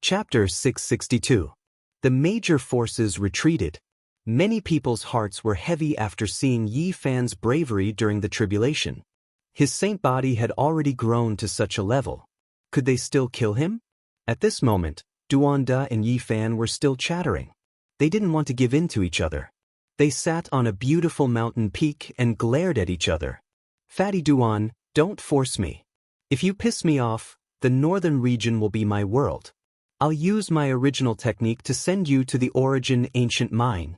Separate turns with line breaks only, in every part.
Chapter 662. The major forces retreated. Many people's hearts were heavy after seeing Yi Fan's bravery during the tribulation. His saint body had already grown to such a level. Could they still kill him? At this moment, Duanda and Yi Fan were still chattering. They didn't want to give in to each other. They sat on a beautiful mountain peak and glared at each other. Fatty Duan, don't force me. If you piss me off, the northern region will be my world. I'll use my original technique to send you to the origin ancient mine.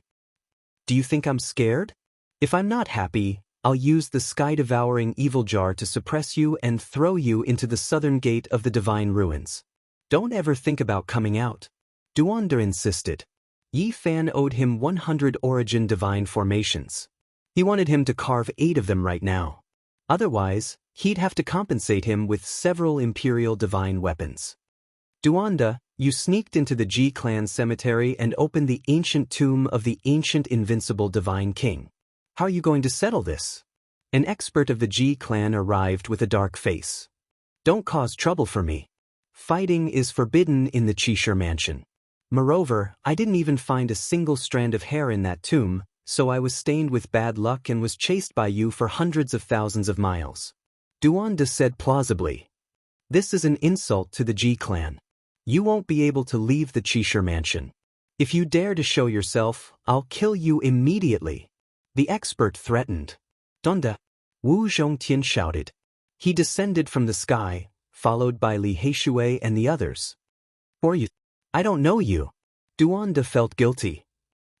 Do you think I'm scared? If I'm not happy, I'll use the sky-devouring evil jar to suppress you and throw you into the southern gate of the divine ruins. Don't ever think about coming out. Duanda insisted. Yi Fan owed him 100 origin divine formations. He wanted him to carve 8 of them right now. Otherwise, he'd have to compensate him with several imperial divine weapons. Duanda, you sneaked into the Ji clan cemetery and opened the ancient tomb of the ancient invincible divine king. How are you going to settle this? An expert of the Ji clan arrived with a dark face. Don't cause trouble for me. Fighting is forbidden in the Qishir mansion. Moreover, I didn't even find a single strand of hair in that tomb, so I was stained with bad luck and was chased by you for hundreds of thousands of miles. Duanda said plausibly. This is an insult to the Ji clan. You won't be able to leave the Qishir mansion. If you dare to show yourself, I'll kill you immediately. The expert threatened. Donda! Wu Zhongtian shouted. He descended from the sky, followed by Li Heishui and the others. Or you? I don't know you. Duanda felt guilty.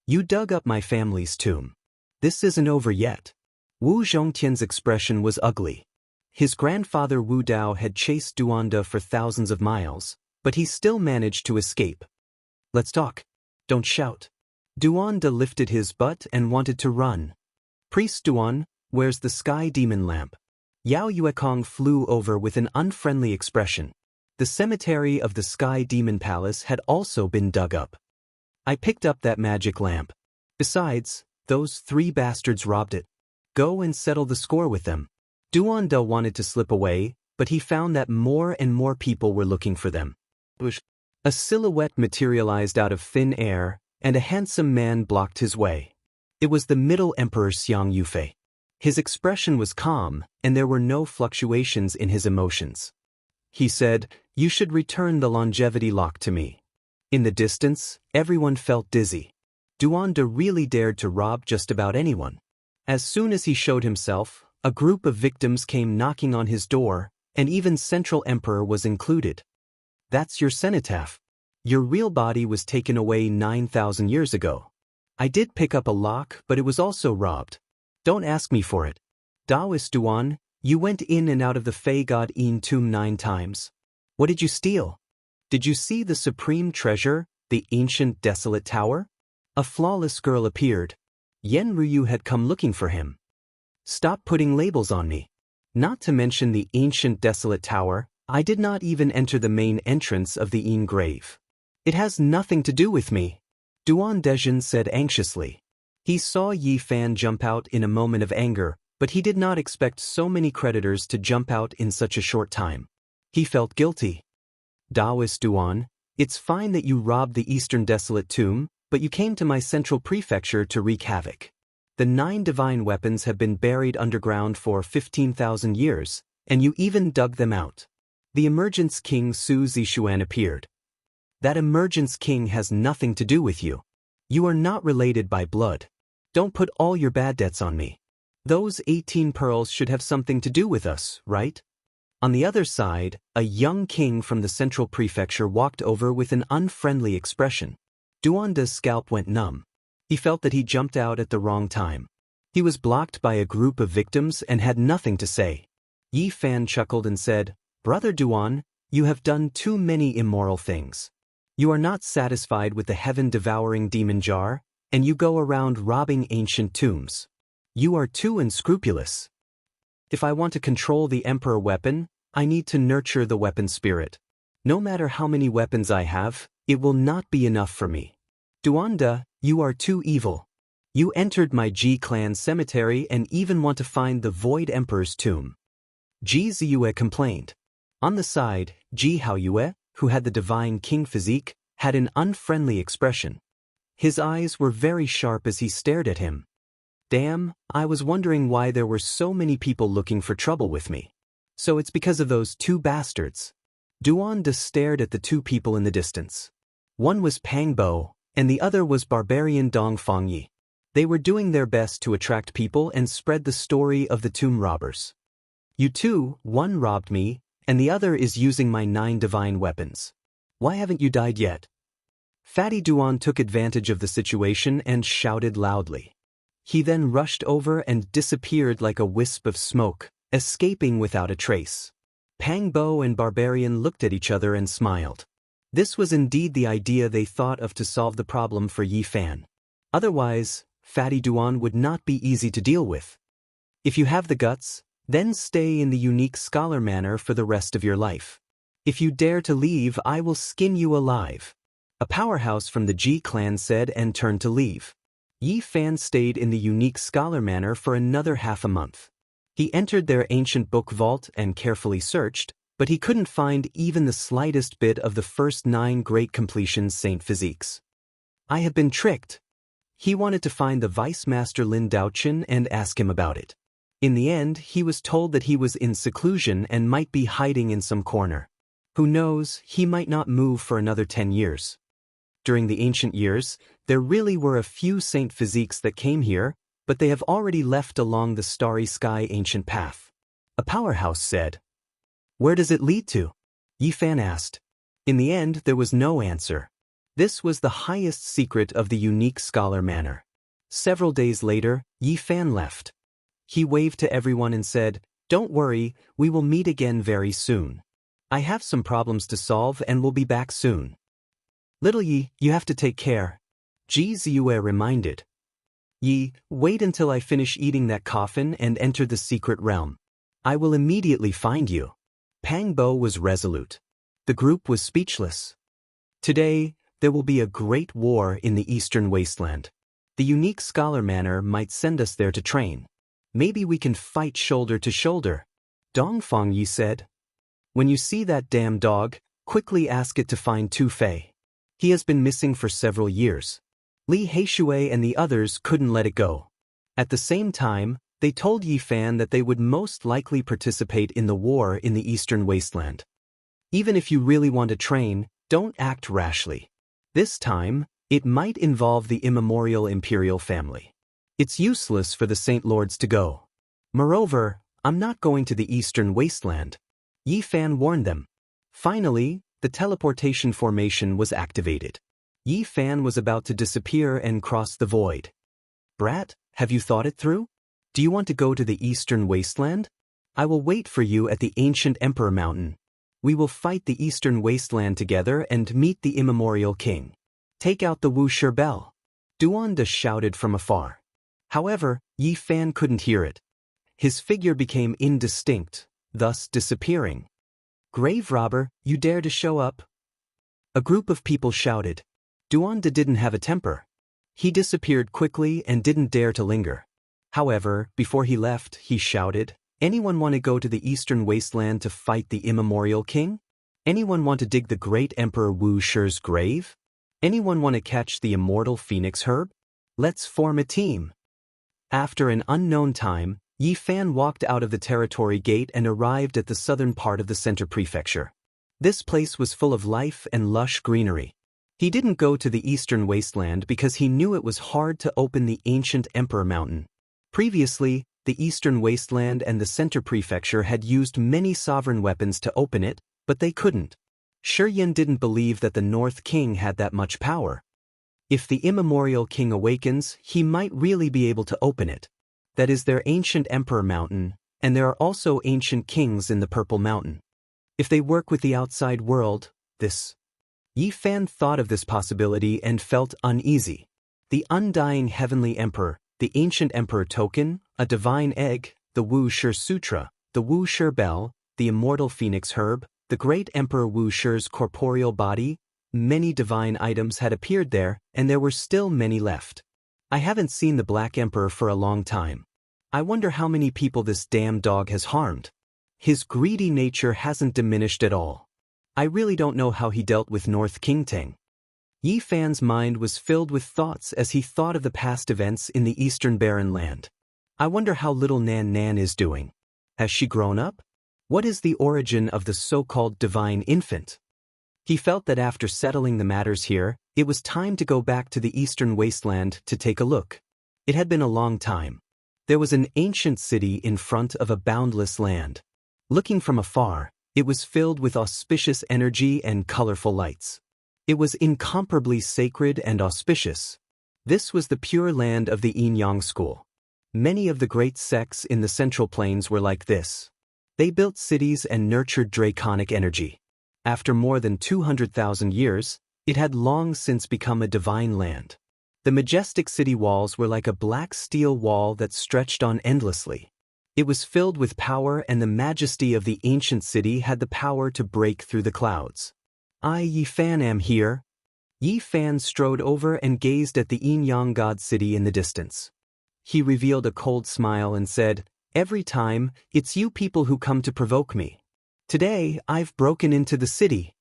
You dug up my family's tomb. This isn't over yet. Wu Zhongtian's expression was ugly. His grandfather Wu Dao had chased Duanda for thousands of miles, but he still managed to escape. Let's talk. Don't shout. Duanda lifted his butt and wanted to run. Priest Duan, where's the sky demon lamp? Yao Yuekong flew over with an unfriendly expression. The cemetery of the Sky Demon Palace had also been dug up. I picked up that magic lamp. Besides, those 3 bastards robbed it. Go and settle the score with them. Duanda wanted to slip away, but he found that more and more people were looking for them. A silhouette materialized out of thin air, and a handsome man blocked his way. It was the Middle Emperor Xiang Yufei. His expression was calm, and there were no fluctuations in his emotions. He said, "You should return the longevity lock to me." In the distance, everyone felt dizzy. Duanda really dared to rob just about anyone. As soon as he showed himself, a group of victims came knocking on his door, and even Central Emperor was included. That's your cenotaph. Your real body was taken away 9,000 years ago. I did pick up a lock, but it was also robbed. Don't ask me for it. Daoist Duan, you went in and out of the Fei God Yin tomb 9 times. What did you steal? Did you see the supreme treasure, the ancient desolate tower? A flawless girl appeared. Yen Ruyu had come looking for him. Stop putting labels on me. Not to mention the ancient desolate tower, I did not even enter the main entrance of the Yin grave. It has nothing to do with me. Duan Dezhen said anxiously. He saw Yi Fan jump out in a moment of anger, but he did not expect so many creditors to jump out in such a short time. He felt guilty. Daoist Duan, it's fine that you robbed the Eastern Desolate Tomb, but you came to my central prefecture to wreak havoc. The 9 divine weapons have been buried underground for 15,000 years, and you even dug them out. The Emergence King Su Zishuan appeared. That Emergence King has nothing to do with you. You are not related by blood. Don't put all your bad debts on me. Those 18 pearls should have something to do with us, right? On the other side, a young king from the central prefecture walked over with an unfriendly expression. Duanda's scalp went numb. He felt that he jumped out at the wrong time. He was blocked by a group of victims and had nothing to say. Yi Fan chuckled and said, Brother Duan, you have done too many immoral things. You are not satisfied with the heaven-devouring demon jar, and you go around robbing ancient tombs. You are too unscrupulous. If I want to control the Emperor weapon, I need to nurture the weapon spirit. No matter how many weapons I have, it will not be enough for me. Duanda, you are too evil. You entered my Ji clan cemetery and even want to find the Void Emperor's tomb. Ji Ziyue complained. On the side, Ji Haoyue, who had the divine king physique, had an unfriendly expression. His eyes were very sharp as he stared at him. Damn, I was wondering why there were so many people looking for trouble with me. So it's because of those two bastards. Duan stared at the two people in the distance. One was Pang Bo, and the other was barbarian Dong Fangyi. They were doing their best to attract people and spread the story of the tomb robbers. You two, one robbed me, and the other is using my 9 divine weapons. Why haven't you died yet? Fatty Duan took advantage of the situation and shouted loudly. He then rushed over and disappeared like a wisp of smoke, escaping without a trace. Pang Bo and Barbarian looked at each other and smiled. This was indeed the idea they thought of to solve the problem for Yi Fan. Otherwise, Fatty Duan would not be easy to deal with. If you have the guts, then stay in the unique scholar manor for the rest of your life. If you dare to leave, I will skin you alive. A powerhouse from the Ji clan said and turned to leave. Yi Fan stayed in the unique scholar manor for another half a month. He entered their ancient book vault and carefully searched, but he couldn't find even the slightest bit of the first 9 great completions Saint Physiques. I have been tricked. He wanted to find the Vice Master Lin Daochen and ask him about it. In the end, he was told that he was in seclusion and might be hiding in some corner. Who knows, he might not move for another 10 years. During the ancient years, there really were a few Saint Physiques that came here, but they have already left along the starry sky ancient path. A powerhouse said. Where does it lead to? Yi Fan asked. In the end, there was no answer. This was the highest secret of the unique scholar manor. Several days later, Yi Fan left. He waved to everyone and said, Don't worry, we will meet again very soon. I have some problems to solve and will be back soon. Little Yi, you have to take care. Ji Ziyue reminded. Yi, wait until I finish eating that coffin and enter the secret realm. I will immediately find you. Pang Bo was resolute. The group was speechless. Today, there will be a great war in the eastern wasteland. The unique scholar manor might send us there to train. Maybe we can fight shoulder to shoulder. Dong Fangyi said. When you see that damn dog, quickly ask it to find Tu Fei. He has been missing for several years. Li Heishui and the others couldn't let it go. At the same time, they told Yi Fan that they would most likely participate in the war in the eastern wasteland. Even if you really want to train, don't act rashly. This time, it might involve the immemorial imperial family. It's useless for the Saint Lords to go. Moreover, I'm not going to the eastern wasteland. Yi Fan warned them. Finally, the teleportation formation was activated. Yi Fan was about to disappear and cross the void. Brat, have you thought it through? Do you want to go to the eastern wasteland? I will wait for you at the ancient Emperor Mountain. We will fight the eastern wasteland together and meet the immemorial king. Take out the Wuxia bell. Duan shouted from afar. However, Yi Fan couldn't hear it. His figure became indistinct, thus disappearing. Grave robber, you dare to show up? A group of people shouted. Duan didn't have a temper. He disappeared quickly and didn't dare to linger. However, before he left, he shouted, Anyone want to go to the eastern wasteland to fight the immemorial king? Anyone want to dig the great Emperor Wu Shi's grave? Anyone want to catch the immortal phoenix herb? Let's form a team. After an unknown time, Yi Fan walked out of the territory gate and arrived at the southern part of the center prefecture. This place was full of life and lush greenery. He didn't go to the eastern wasteland because he knew it was hard to open the ancient Emperor Mountain. Previously, the eastern wasteland and the center prefecture had used many sovereign weapons to open it, but they couldn't. Shiyan didn't believe that the North King had that much power. If the immemorial king awakens, he might really be able to open it. That is their ancient Emperor Mountain, and there are also ancient kings in the Purple Mountain. If they work with the outside world, Yi Fan thought of this possibility and felt uneasy. The undying heavenly emperor, the ancient emperor token, a divine egg, the Wu Shi Sutra, the Wu Shi bell, the immortal phoenix herb, the great emperor Wu Shi's corporeal body, many divine items had appeared there, and there were still many left. I haven't seen the Black Emperor for a long time. I wonder how many people this damn dog has harmed. His greedy nature hasn't diminished at all. I really don't know how he dealt with North Qingtang. Yi Fan's mind was filled with thoughts as he thought of the past events in the Eastern Barren Land. I wonder how little Nan Nan is doing. Has she grown up? What is the origin of the so-called divine infant? He felt that after settling the matters here, it was time to go back to the Eastern Wasteland to take a look. It had been a long time. There was an ancient city in front of a boundless land. Looking from afar, it was filled with auspicious energy and colorful lights. It was incomparably sacred and auspicious. This was the pure land of the Yin Yang school. Many of the great sects in the Central Plains were like this. They built cities and nurtured draconic energy. After more than 200,000 years, it had long since become a divine land. The majestic city walls were like a black steel wall that stretched on endlessly. It was filled with power, and the majesty of the ancient city had the power to break through the clouds. I, Yi Fan, am here. Yi Fan strode over and gazed at the Yin Yang god city in the distance. He revealed a cold smile and said, "Every time, it's you people who come to provoke me. Today, I've broken into the city."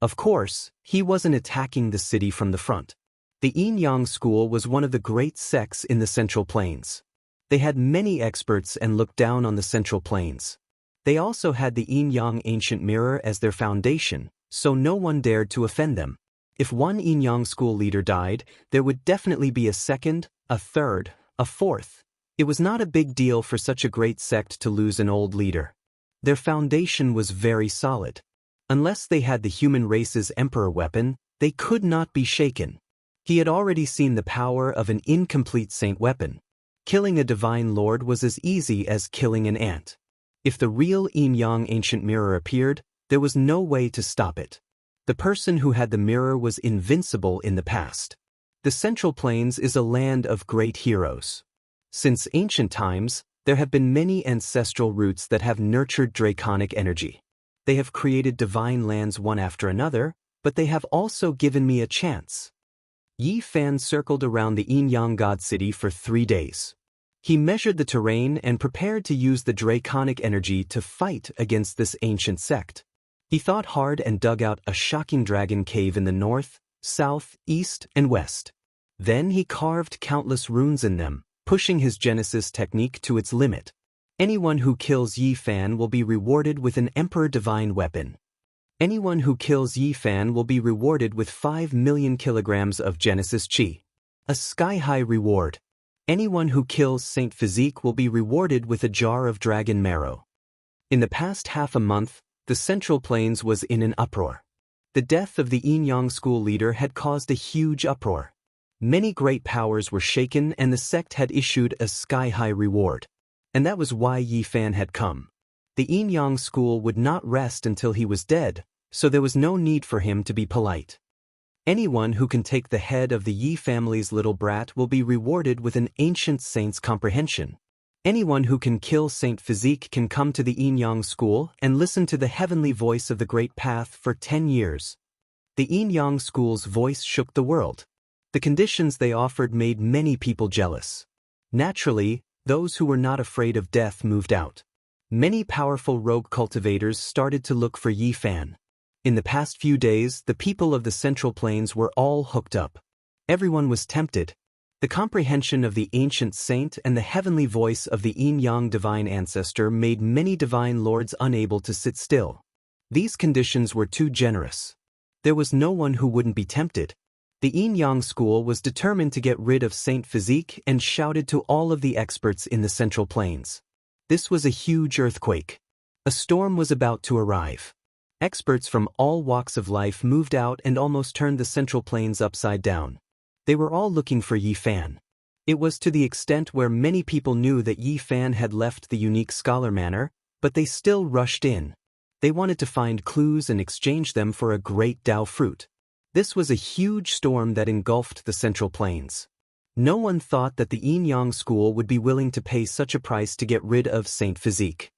Of course, he wasn't attacking the city from the front. The Yin Yang school was one of the great sects in the Central Plains. They had many experts and looked down on the Central Plains. They also had the Yin Yang ancient mirror as their foundation, so no one dared to offend them. If one Yin Yang school leader died, there would definitely be a second, a third, a fourth. It was not a big deal for such a great sect to lose an old leader. Their foundation was very solid. Unless they had the human race's emperor weapon, they could not be shaken. He had already seen the power of an incomplete saint weapon. Killing a divine lord was as easy as killing an ant. If the real Yin Yang ancient mirror appeared, there was no way to stop it. The person who had the mirror was invincible in the past. The Central Plains is a land of great heroes. Since ancient times, there have been many ancestral roots that have nurtured draconic energy. They have created divine lands one after another, but they have also given me a chance. Yi Fan circled around the Yin Yang god city for 3 days. He measured the terrain and prepared to use the draconic energy to fight against this ancient sect. He thought hard and dug out a shocking dragon cave in the north, south, east, and west. Then he carved countless runes in them, pushing his Genesis technique to its limit. Anyone who kills Yi Fan will be rewarded with an Emperor Divine weapon. Anyone who kills Yi Fan will be rewarded with 5 million kilograms of Genesis Chi. A sky-high reward. Anyone who kills Saint Physique will be rewarded with a jar of dragon marrow. In the past half a month, the Central Plains was in an uproar. The death of the Yin Yang school leader had caused a huge uproar. Many great powers were shaken, and the sect had issued a sky-high reward. And that was why Yi Fan had come. The Yin Yang school would not rest until he was dead, so there was no need for him to be polite. Anyone who can take the head of the Yi family's little brat will be rewarded with an ancient saint's comprehension. Anyone who can kill Saint Physique can come to the Yin Yang school and listen to the heavenly voice of the Great Path for 10 years. The Yin Yang school's voice shook the world. The conditions they offered made many people jealous. Naturally, those who were not afraid of death moved out. Many powerful rogue cultivators started to look for Yi Fan. In the past few days, the people of the Central Plains were all hooked up. Everyone was tempted. The comprehension of the ancient saint and the heavenly voice of the Yin Yang divine ancestor made many divine lords unable to sit still. These conditions were too generous. There was no one who wouldn't be tempted. The Yin Yang school was determined to get rid of Saint Physique and shouted to all of the experts in the Central Plains. This was a huge earthquake. A storm was about to arrive. Experts from all walks of life moved out and almost turned the Central Plains upside down. They were all looking for Yi Fan. It was to the extent where many people knew that Yi Fan had left the unique scholar manor, but they still rushed in. They wanted to find clues and exchange them for a great Dao fruit. This was a huge storm that engulfed the Central Plains. No one thought that the Yin Yang school would be willing to pay such a price to get rid of Saint Physique.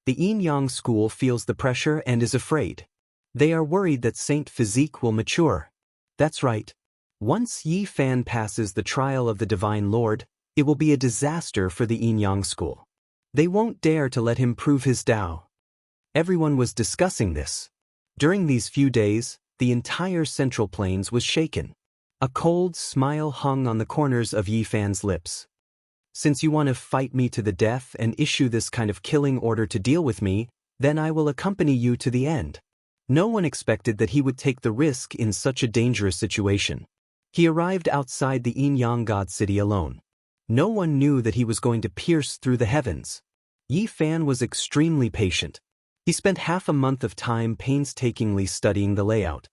The Yin Yang school feels the pressure and is afraid. They are worried that Saint Physique will mature. That's right. Once Yi Fan passes the trial of the Divine Lord, it will be a disaster for the Yin Yang school. They won't dare to let him prove his Dao. Everyone was discussing this. During these few days, the entire Central Plains was shaken. A cold smile hung on the corners of Yi Fan's lips. Since you want to fight me to the death and issue this kind of killing order to deal with me, then I will accompany you to the end. No one expected that he would take the risk in such a dangerous situation. He arrived outside the Yin-Yang God City alone. No one knew that he was going to pierce through the heavens. Yi Fan was extremely patient. He spent half a month of time painstakingly studying the layout.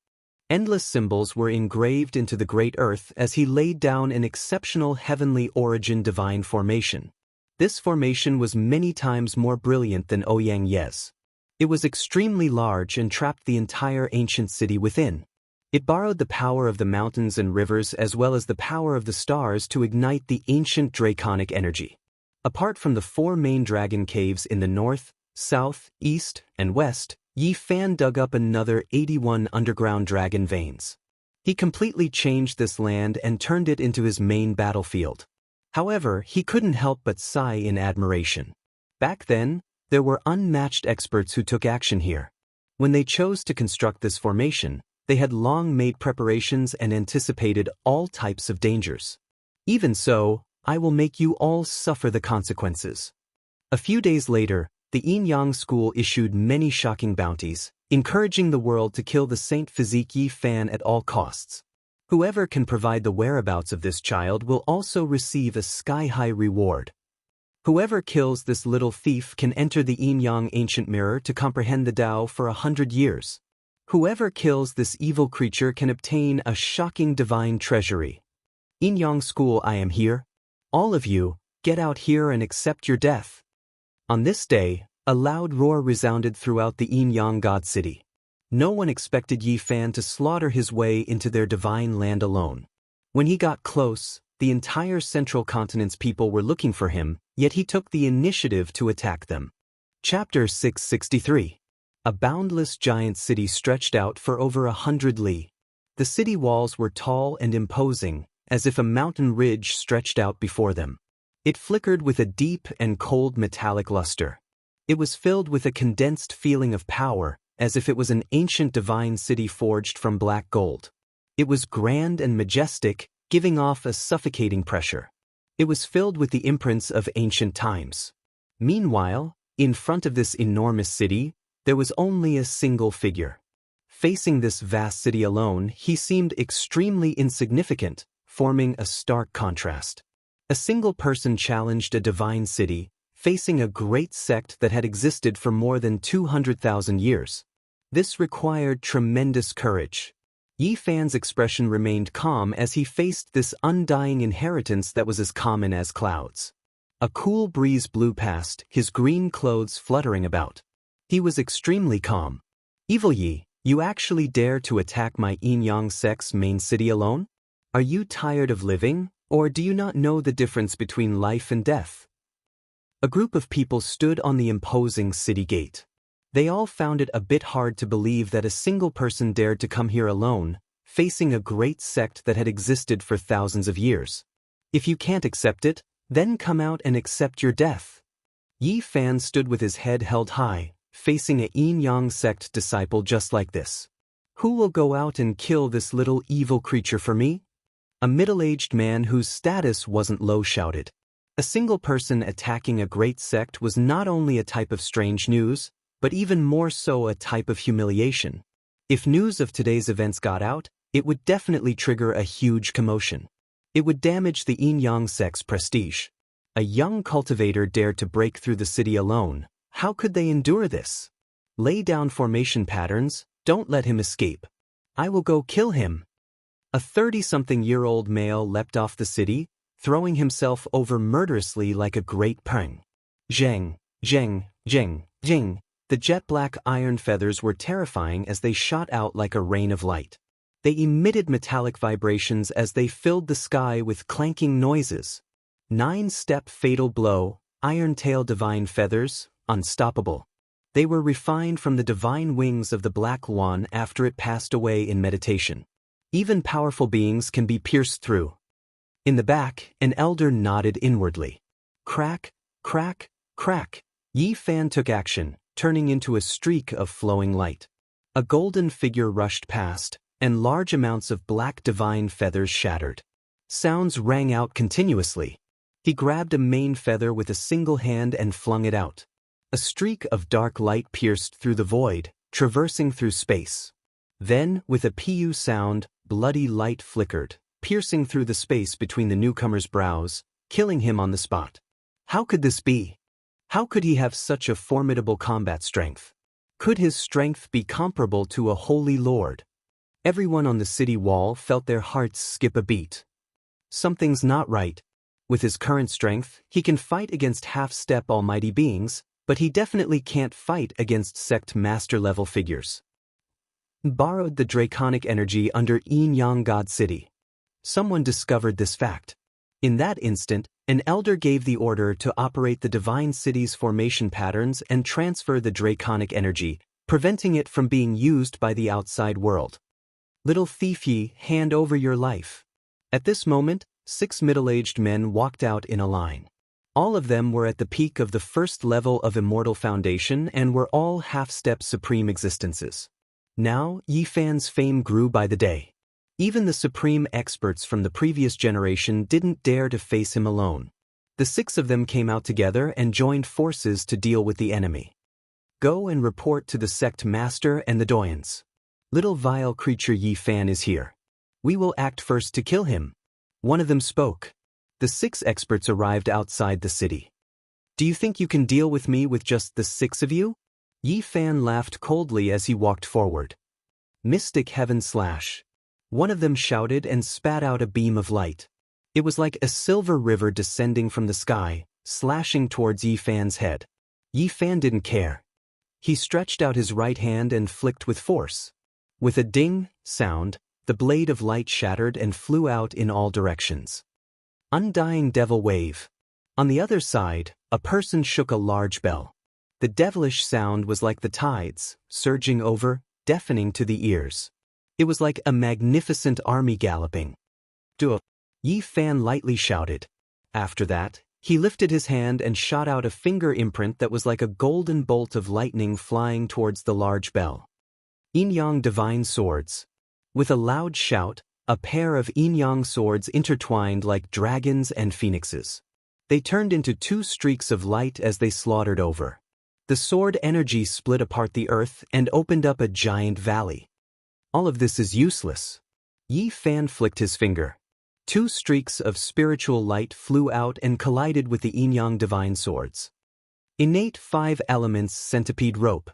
Endless symbols were engraved into the great earth as he laid down an exceptional heavenly origin divine formation. This formation was many times more brilliant than Ouyang Ye's. It was extremely large and trapped the entire ancient city within. It borrowed the power of the mountains and rivers as well as the power of the stars to ignite the ancient draconic energy. Apart from the 4 main dragon caves in the north, south, east, and west, Yi Fan dug up another 81 underground dragon veins. He completely changed this land and turned it into his main battlefield. However, he couldn't help but sigh in admiration. Back then, there were unmatched experts who took action here. When they chose to construct this formation, they had long made preparations and anticipated all types of dangers. Even so, I will make you all suffer the consequences. A few days later, the Yin-Yang school issued many shocking bounties, encouraging the world to kill the Saint Physique Yi Fan at all costs. Whoever can provide the whereabouts of this child will also receive a sky-high reward. Whoever kills this little thief can enter the Yin-Yang ancient mirror to comprehend the Tao for 100 years. Whoever kills this evil creature can obtain a shocking divine treasury. Yin-Yang school, I am here. All of you, get out here and accept your death. On this day, a loud roar resounded throughout the Yin-Yang God City. No one expected Yi Fan to slaughter his way into their divine land alone. When he got close, the entire central continent's people were looking for him, yet he took the initiative to attack them. Chapter 663. A boundless giant city stretched out for over 100 li. The city walls were tall and imposing, as if a mountain ridge stretched out before them. It flickered with a deep and cold metallic luster. It was filled with a condensed feeling of power, as if it was an ancient divine city forged from black gold. It was grand and majestic, giving off a suffocating pressure. It was filled with the imprints of ancient times. Meanwhile, in front of this enormous city, there was only a single figure. Facing this vast city alone, he seemed extremely insignificant, forming a stark contrast. A single person challenged a divine city, facing a great sect that had existed for more than 200,000 years. This required tremendous courage. Yi Fan's expression remained calm as he faced this undying inheritance that was as common as clouds. A cool breeze blew past, his green clothes fluttering about. He was extremely calm. Evil Yi, you actually dare to attack my Yin-Yang sect's main city alone? Are you tired of living? Or do you not know the difference between life and death? A group of people stood on the imposing city gate. They all found it a bit hard to believe that a single person dared to come here alone, facing a great sect that had existed for thousands of years. If you can't accept it, then come out and accept your death. Yi Fan stood with his head held high, facing a Yin-Yang sect disciple just like this. Who will go out and kill this little evil creature for me? A middle-aged man whose status wasn't low shouted. A single person attacking a great sect was not only a type of strange news, but even more so a type of humiliation. If news of today's events got out, it would definitely trigger a huge commotion. It would damage the Yin-Yang sect's prestige. A young cultivator dared to break through the city alone. How could they endure this? Lay down formation patterns, don't let him escape. I will go kill him. A 30-something-year-old male leapt off the city, throwing himself over murderously like a great peng. Zheng, zheng, zheng, zheng. The jet-black iron feathers were terrifying as they shot out like a rain of light. They emitted metallic vibrations as they filled the sky with clanking noises. 9-step fatal blow, iron tail divine feathers, unstoppable. They were refined from the divine wings of the Black One after it passed away in meditation. Even powerful beings can be pierced through. In the back, an elder nodded inwardly. Crack, crack, crack. Yi Fan took action, turning into a streak of flowing light. A golden figure rushed past, and large amounts of black divine feathers shattered. Sounds rang out continuously. He grabbed a main feather with a single hand and flung it out. A streak of dark light pierced through the void, traversing through space. Then, with a pu sound, bloody light flickered, piercing through the space between the newcomer's brows, killing him on the spot. How could this be? How could he have such a formidable combat strength? Could his strength be comparable to a holy lord? Everyone on the city wall felt their hearts skip a beat. Something's not right. With his current strength, he can fight against half-step almighty beings, but he definitely can't fight against sect master-level figures. Borrowed the draconic energy under Yin-Yang God City. Someone discovered this fact. In that instant, an elder gave the order to operate the divine city's formation patterns and transfer the draconic energy, preventing it from being used by the outside world. Little thief ye, hand over your life. At this moment, 6 middle-aged men walked out in a line. All of them were at the peak of the first level of Immortal Foundation and were all half-step supreme existences. Now, Yi Fan's fame grew by the day. Even the supreme experts from the previous generation didn't dare to face him alone. The 6 of them came out together and joined forces to deal with the enemy. Go and report to the sect master and the doyens. Little vile creature Yi Fan is here. We will act first to kill him. One of them spoke. The 6 experts arrived outside the city. Do you think you can deal with me with just the 6 of you? Yi Fan laughed coldly as he walked forward. Mystic Heaven Slash. One of them shouted and spat out a beam of light. It was like a silver river descending from the sky, slashing towards Yi Fan's head. Yi Fan didn't care. He stretched out his right hand and flicked with force. With a ding sound, the blade of light shattered and flew out in all directions. Undying Devil Wave. On the other side, a person shook a large bell. The devilish sound was like the tides, surging over, deafening to the ears. It was like a magnificent army galloping. Duh! Yi Fan lightly shouted. After that, he lifted his hand and shot out a finger imprint that was like a golden bolt of lightning flying towards the large bell. Yin-Yang Divine Swords. With a loud shout, a pair of Yin-Yang swords intertwined like dragons and phoenixes. They turned into 2 streaks of light as they slaughtered over. The sword energy split apart the earth and opened up a giant valley. All of this is useless. Yi Fan flicked his finger. 2 streaks of spiritual light flew out and collided with the Yin-Yang divine swords. Innate 5 elements centipede rope.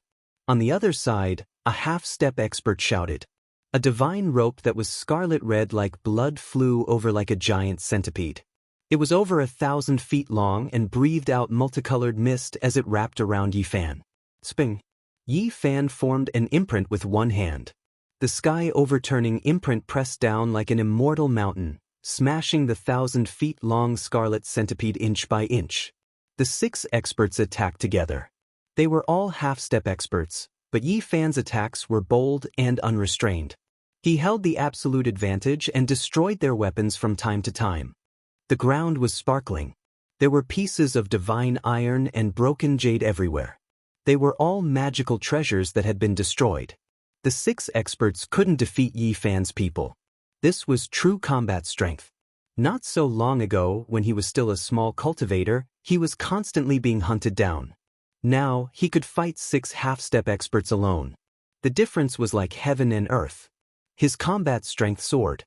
On the other side, a half-step expert shouted. A divine rope that was scarlet red like blood flew over like a giant centipede. It was over 1,000 feet long and breathed out multicolored mist as it wrapped around Yi Fan. Sping. Yi Fan formed an imprint with one hand. The sky-overturning imprint pressed down like an immortal mountain, smashing the 1,000 feet long scarlet centipede inch by inch. The 6 experts attacked together. They were all half-step experts, but Yi Fan's attacks were bold and unrestrained. He held the absolute advantage and destroyed their weapons from time to time. The ground was sparkling. There were pieces of divine iron and broken jade everywhere. They were all magical treasures that had been destroyed. The 6 experts couldn't defeat Yi Fan's people. This was true combat strength. Not so long ago, when he was still a small cultivator, he was constantly being hunted down. Now, he could fight 6 half-step experts alone. The difference was like heaven and earth. His combat strength soared.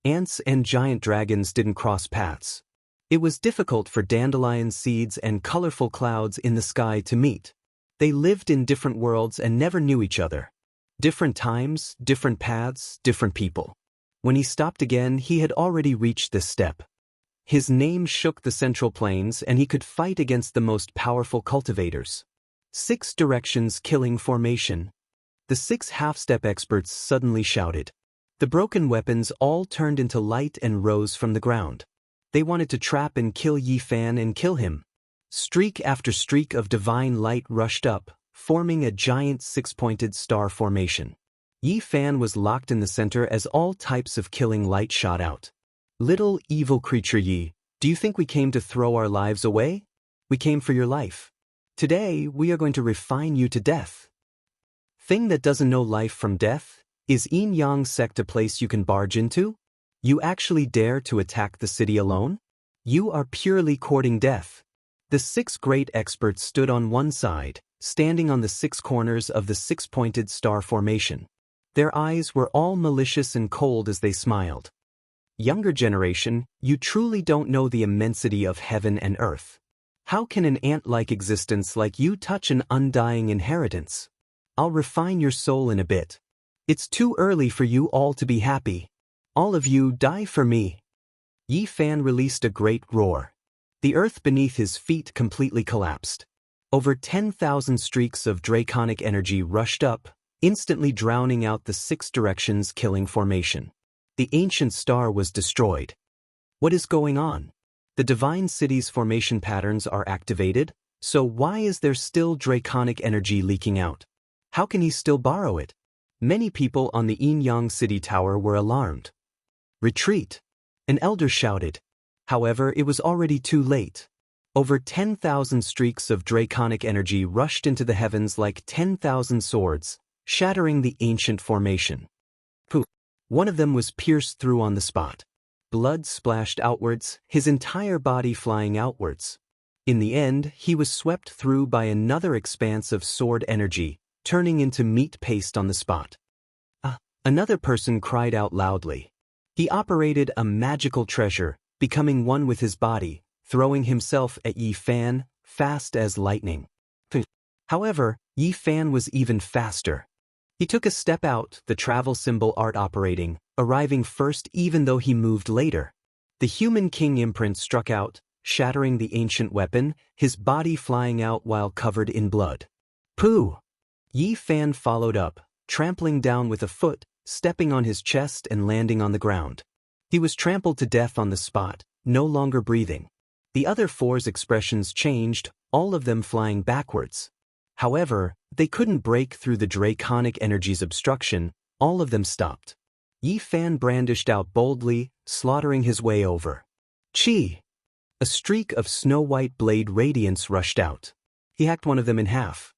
Ants and giant dragons didn't cross paths. It was difficult for dandelion seeds and colorful clouds in the sky to meet. They lived in different worlds and never knew each other. Different times, different paths, different people. When he stopped again, he had already reached this step. His name shook the central plains and he could fight against the most powerful cultivators. 6 directions killing formation. The 6 half-step experts suddenly shouted. The broken weapons all turned into light and rose from the ground. They wanted to trap and kill Yi Fan and kill him. Streak after streak of divine light rushed up, forming a giant 6-pointed star formation. Yi Fan was locked in the center as all types of killing light shot out. Little evil creature Yi, do you think we came to throw our lives away? We came for your life. Today, we are going to refine you to death. Thing that doesn't know life from death? Is Yin-Yang sect a place you can barge into? You actually dare to attack the city alone? You are purely courting death. The 6 great experts stood on one side, standing on the 6 corners of the 6-pointed star formation. Their eyes were all malicious and cold as they smiled. Younger generation, you truly don't know the immensity of heaven and earth. How can an ant-like existence like you touch an undying inheritance? I'll refine your soul in a bit. It's too early for you all to be happy. All of you die for me. Yi Fan released a great roar. The earth beneath his feet completely collapsed. Over 10,000 streaks of draconic energy rushed up, instantly drowning out the 6 directions killing formation. The ancient star was destroyed. What is going on? The divine city's formation patterns are activated, so why is there still draconic energy leaking out? How can he still borrow it? Many people on the Yin-Yang City Tower were alarmed. Retreat! An elder shouted. However, it was already too late. Over 10,000 streaks of draconic energy rushed into the heavens like 10,000 swords, shattering the ancient formation. Poof! One of them was pierced through on the spot. Blood splashed outwards, his entire body flying outwards. In the end, he was swept through by another expanse of sword energy, turning into meat paste on the spot. Another person cried out loudly. He operated a magical treasure, becoming one with his body, throwing himself at Yi Fan, fast as lightning. However, Yi Fan was even faster. He took a step out, the travel symbol art operating, arriving first even though he moved later. The human king imprint struck out, shattering the ancient weapon, his body flying out while covered in blood. Pooh! Yi Fan followed up, trampling down with a foot, stepping on his chest and landing on the ground. He was trampled to death on the spot, no longer breathing. The other 4's expressions changed, all of them flying backwards. However, they couldn't break through the draconic energy's obstruction, all of them stopped. Yi Fan brandished out boldly, slaughtering his way over. Chi! A streak of snow-white blade radiance rushed out. He hacked one of them in half.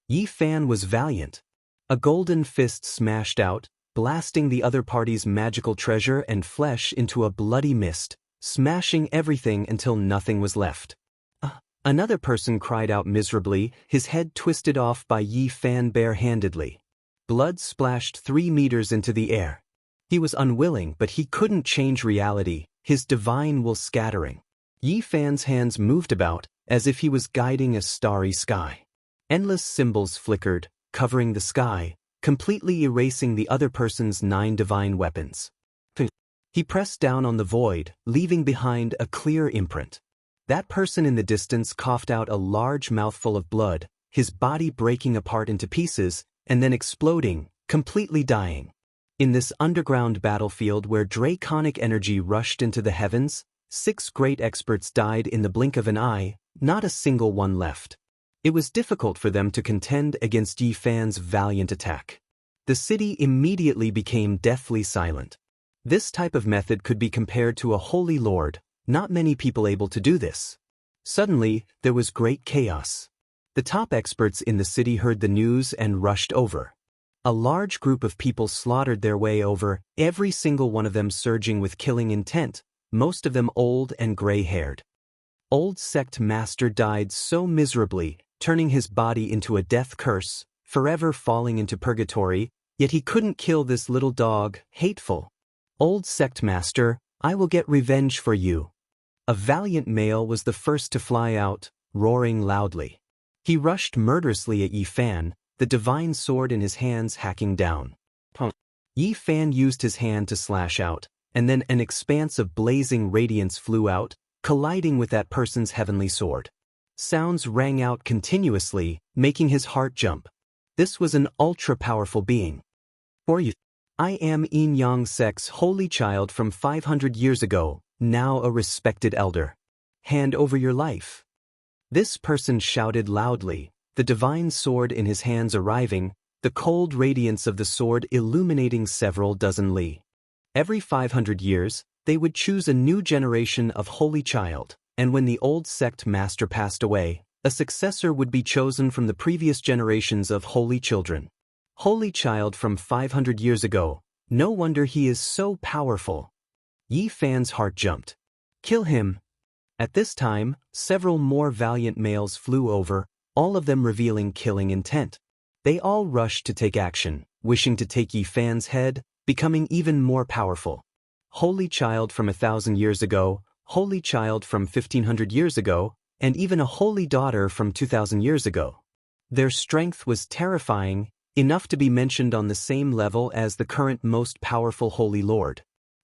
Yi Fan was valiant. A golden fist smashed out, blasting the other party's magical treasure and flesh into a bloody mist, smashing everything until nothing was left. Another person cried out miserably, his head twisted off by Yi Fan bare-handedly. Blood splashed 3 meters into the air. He was unwilling, but he couldn't change reality, his divine will scattering. Yi Fan's hands moved about, as if he was guiding a starry sky. Endless symbols flickered, covering the sky, completely erasing the other person's 9 divine weapons. He pressed down on the void, leaving behind a clear imprint. That person in the distance coughed out a large mouthful of blood, his body breaking apart into pieces, and then exploding, completely dying. In this underground battlefield where draconic energy rushed into the heavens, 6 great experts died in the blink of an eye, not a single one left. It was difficult for them to contend against Yi Fan's valiant attack. The city immediately became deathly silent. This type of method could be compared to a holy lord, not many people able to do this. Suddenly, there was great chaos. The top experts in the city heard the news and rushed over. A large group of people slaughtered their way over, every single one of them surging with killing intent, most of them old and gray-haired. Old sect master died so miserably, turning his body into a death curse, forever falling into purgatory, yet he couldn't kill this little dog, hateful. Old sect master, I will get revenge for you. A valiant male was the first to fly out, roaring loudly. He rushed murderously at Yi Fan, the divine sword in his hands hacking down. Yi Fan used his hand to slash out, and then an expanse of blazing radiance flew out, colliding with that person's heavenly sword. Sounds rang out continuously, making his heart jump. This was an ultra-powerful being. For you, I am Yin-Yang sect's holy child from 500 years ago, now a respected elder. Hand over your life. This person shouted loudly, the divine sword in his hands arriving, the cold radiance of the sword illuminating several dozen li. Every 500 years, they would choose a new generation of holy child, and when the old sect master passed away, A successor would be chosen from the previous generations of holy children. Holy child from 500 years ago, no wonder he is so powerful. Yi Fan's heart jumped. Kill him. At this time, several more valiant males flew over, all of them revealing killing intent. They all rushed to take action, wishing to take Yi Fan's head, becoming even more powerful. Holy child from 1,000 years ago, holy child from 1,500 years ago, and even a holy daughter from 2,000 years ago. Their strength was terrifying, enough to be mentioned on the same level as the current most powerful Holy Lord.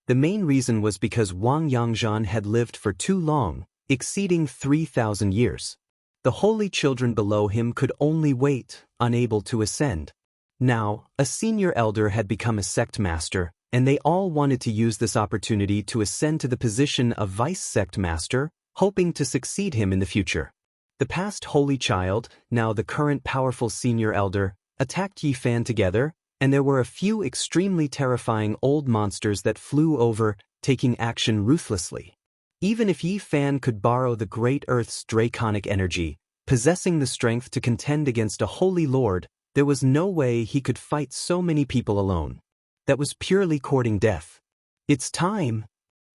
The main reason was because Wang Yangzhan had lived for too long, exceeding 3,000 years. The holy children below him could only wait, unable to ascend. Now, a senior elder had become a sect master, and they all wanted to use this opportunity to ascend to the position of vice sect master, hoping to succeed him in the future. The past holy child, now the current powerful senior elder, attacked Yi Fan together, and there were a few extremely terrifying old monsters that flew over, taking action ruthlessly. Even if Yi Fan could borrow the Great Earth's draconic energy, possessing the strength to contend against a holy lord, there was no way he could fight so many people alone. That was purely courting death. It's time.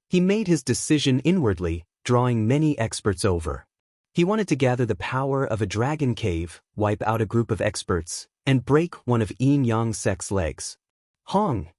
He made his decision inwardly, drawing many experts over. He wanted to gather the power of a dragon cave, wipe out a group of experts, and break one of Yin Yang Sect's legs. Hong.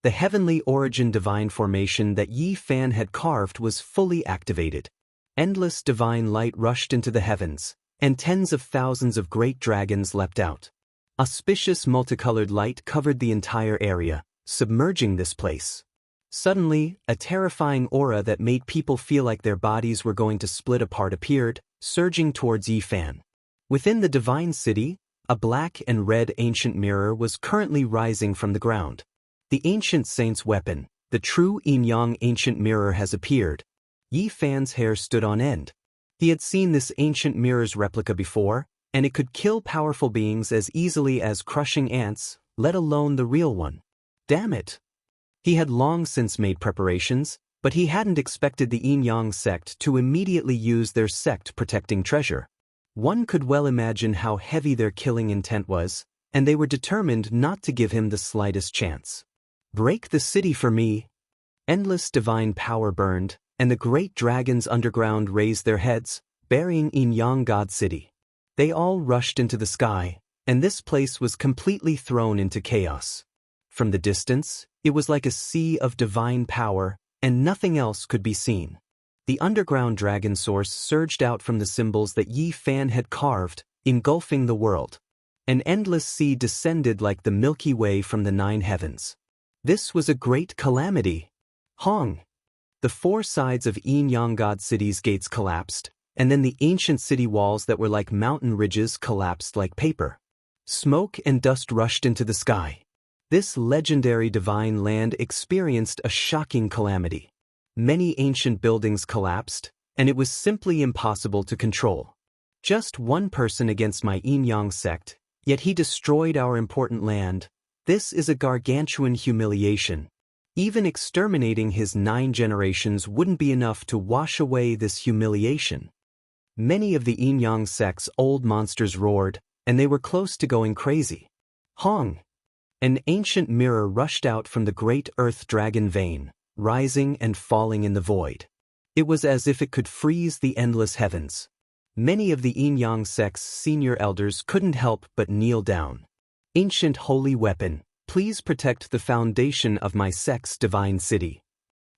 The heavenly origin divine formation that Yi Fan had carved was fully activated. Endless divine light rushed into the heavens, and tens of thousands of great dragons leapt out. Auspicious multicolored light covered the entire area, submerging this place. Suddenly, a terrifying aura that made people feel like their bodies were going to split apart appeared, surging towards Yi Fan. Within the divine city, a black and red ancient mirror was currently rising from the ground. The ancient saint's weapon, the true yin-yang ancient mirror, has appeared. Yi Fan's hair stood on end. He had seen this ancient mirror's replica before, and it could kill powerful beings as easily as crushing ants, let alone the real one. Damn it! He had long since made preparations, but he hadn't expected the Yin-Yang sect to immediately use their sect-protecting treasure. One could well imagine how heavy their killing intent was, and they were determined not to give him the slightest chance. Break the city for me. Endless divine power burned, and the great dragons underground raised their heads, burying Yin-Yang God City. They all rushed into the sky, and this place was completely thrown into chaos. From the distance, it was like a sea of divine power, and nothing else could be seen. The underground dragon source surged out from the symbols that Yi Fan had carved, engulfing the world. An endless sea descended like the Milky Way from the 9 heavens. This was a great calamity. Hong. The 4 sides of Yin-Yang God City's gates collapsed, and then the ancient city walls that were like mountain ridges collapsed like paper. Smoke and dust rushed into the sky. This legendary divine land experienced a shocking calamity. Many ancient buildings collapsed, and it was simply impossible to control. Just one person against my Yin-Yang sect, yet he destroyed our important land. This is a gargantuan humiliation. Even exterminating his 9 generations wouldn't be enough to wash away this humiliation. Many of the Yin-Yang sect's old monsters roared, and they were close to going crazy. Hong. An ancient mirror rushed out from the great earth dragon vein, rising and falling in the void. It was as if it could freeze the endless heavens. Many of the Yin-Yang sect's senior elders couldn't help but kneel down. Ancient holy weapon, please protect the foundation of my sect's divine city.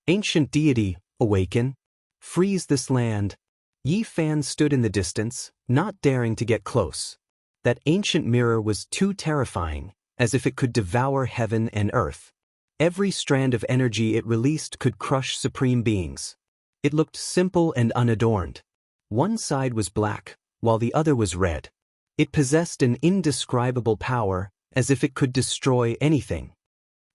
Ancient deity, awaken. Freeze this land. Yi Fan stood in the distance, not daring to get close. That ancient mirror was too terrifying, as if it could devour heaven and earth. Every strand of energy it released could crush supreme beings. It looked simple and unadorned. One side was black, while the other was red. It possessed an indescribable power, as if it could destroy anything.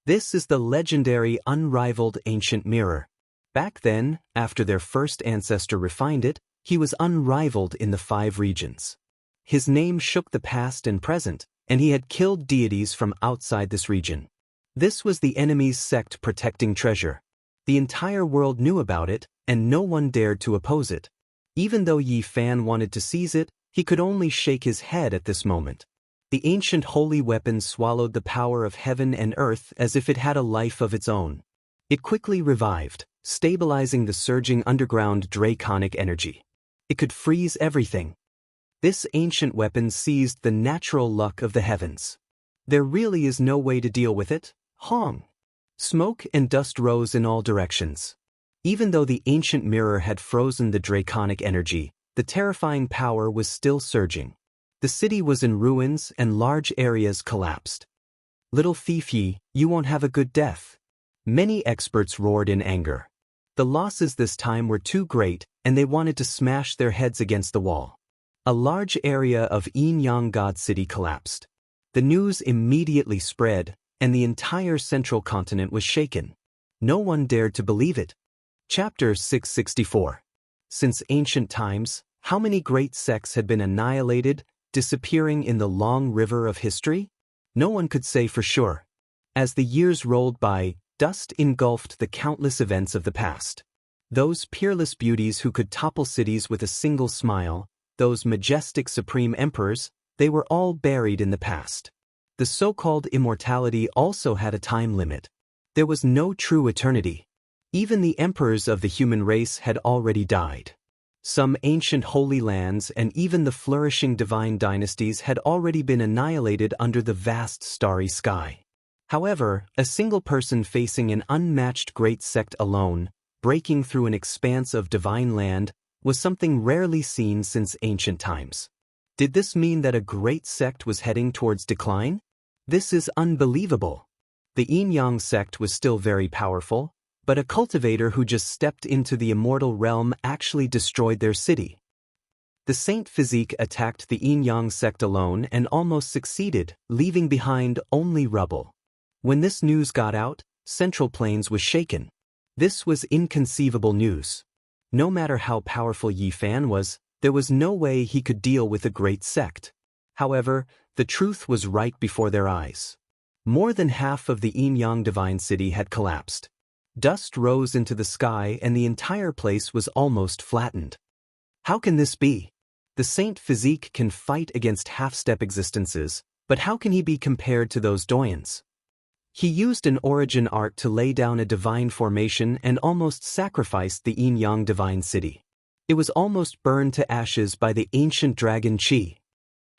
This is the legendary unrivaled ancient mirror. Back then, after their first ancestor refined it, he was unrivaled in the 5 regions. His name shook the past and present, and he had killed deities from outside this region. This was the enemy's sect protecting treasure. The entire world knew about it, and no one dared to oppose it. Even though Yi Fan wanted to seize it, He could only shake his head at this moment. The ancient holy weapon swallowed the power of heaven and earth as if it had a life of its own. It quickly revived, stabilizing the surging underground draconic energy. It could freeze everything. This ancient weapon seized the natural luck of the heavens. There really is no way to deal with it. Hong! Smoke and dust rose in all directions. Even though the ancient mirror had frozen the draconic energy, the terrifying power was still surging. The city was in ruins and large areas collapsed. Little Fifi, you won't have a good death. Many experts roared in anger. The losses this time were too great, and they wanted to smash their heads against the wall. A large area of Yin-Yang God City collapsed. The news immediately spread, and the entire central continent was shaken. No one dared to believe it. Chapter 664. Since ancient times, how many great sects had been annihilated, disappearing in the long river of history? No one could say for sure. As the years rolled by, dust engulfed the countless events of the past. Those peerless beauties who could topple cities with a single smile, those majestic supreme emperors, they were all buried in the past. The so-called immortality also had a time limit. There was no true eternity. Even the emperors of the human race had already died. Some ancient holy lands and even the flourishing divine dynasties had already been annihilated under the vast starry sky. However, a single person facing an unmatched great sect alone, breaking through an expanse of divine land, was something rarely seen since ancient times. Did this mean that a great sect was heading towards decline? This is unbelievable. The Yin-Yang sect was still very powerful, but a cultivator who just stepped into the immortal realm actually destroyed their city. The Saint Physique attacked the Yin-Yang sect alone and almost succeeded, leaving behind only rubble. When this news got out, Central Plains was shaken. This was inconceivable news. No matter how powerful Yi Fan was, there was no way he could deal with a great sect. However, the truth was right before their eyes. More than half of the Yin-Yang divine city had collapsed. Dust rose into the sky and the entire place was almost flattened. How can this be? The Saint Physique can fight against half-step existences, but how can he be compared to those Doyens? He used an origin art to lay down a divine formation and almost sacrificed the Yin-Yang divine city. It was almost burned to ashes by the ancient dragon Qi.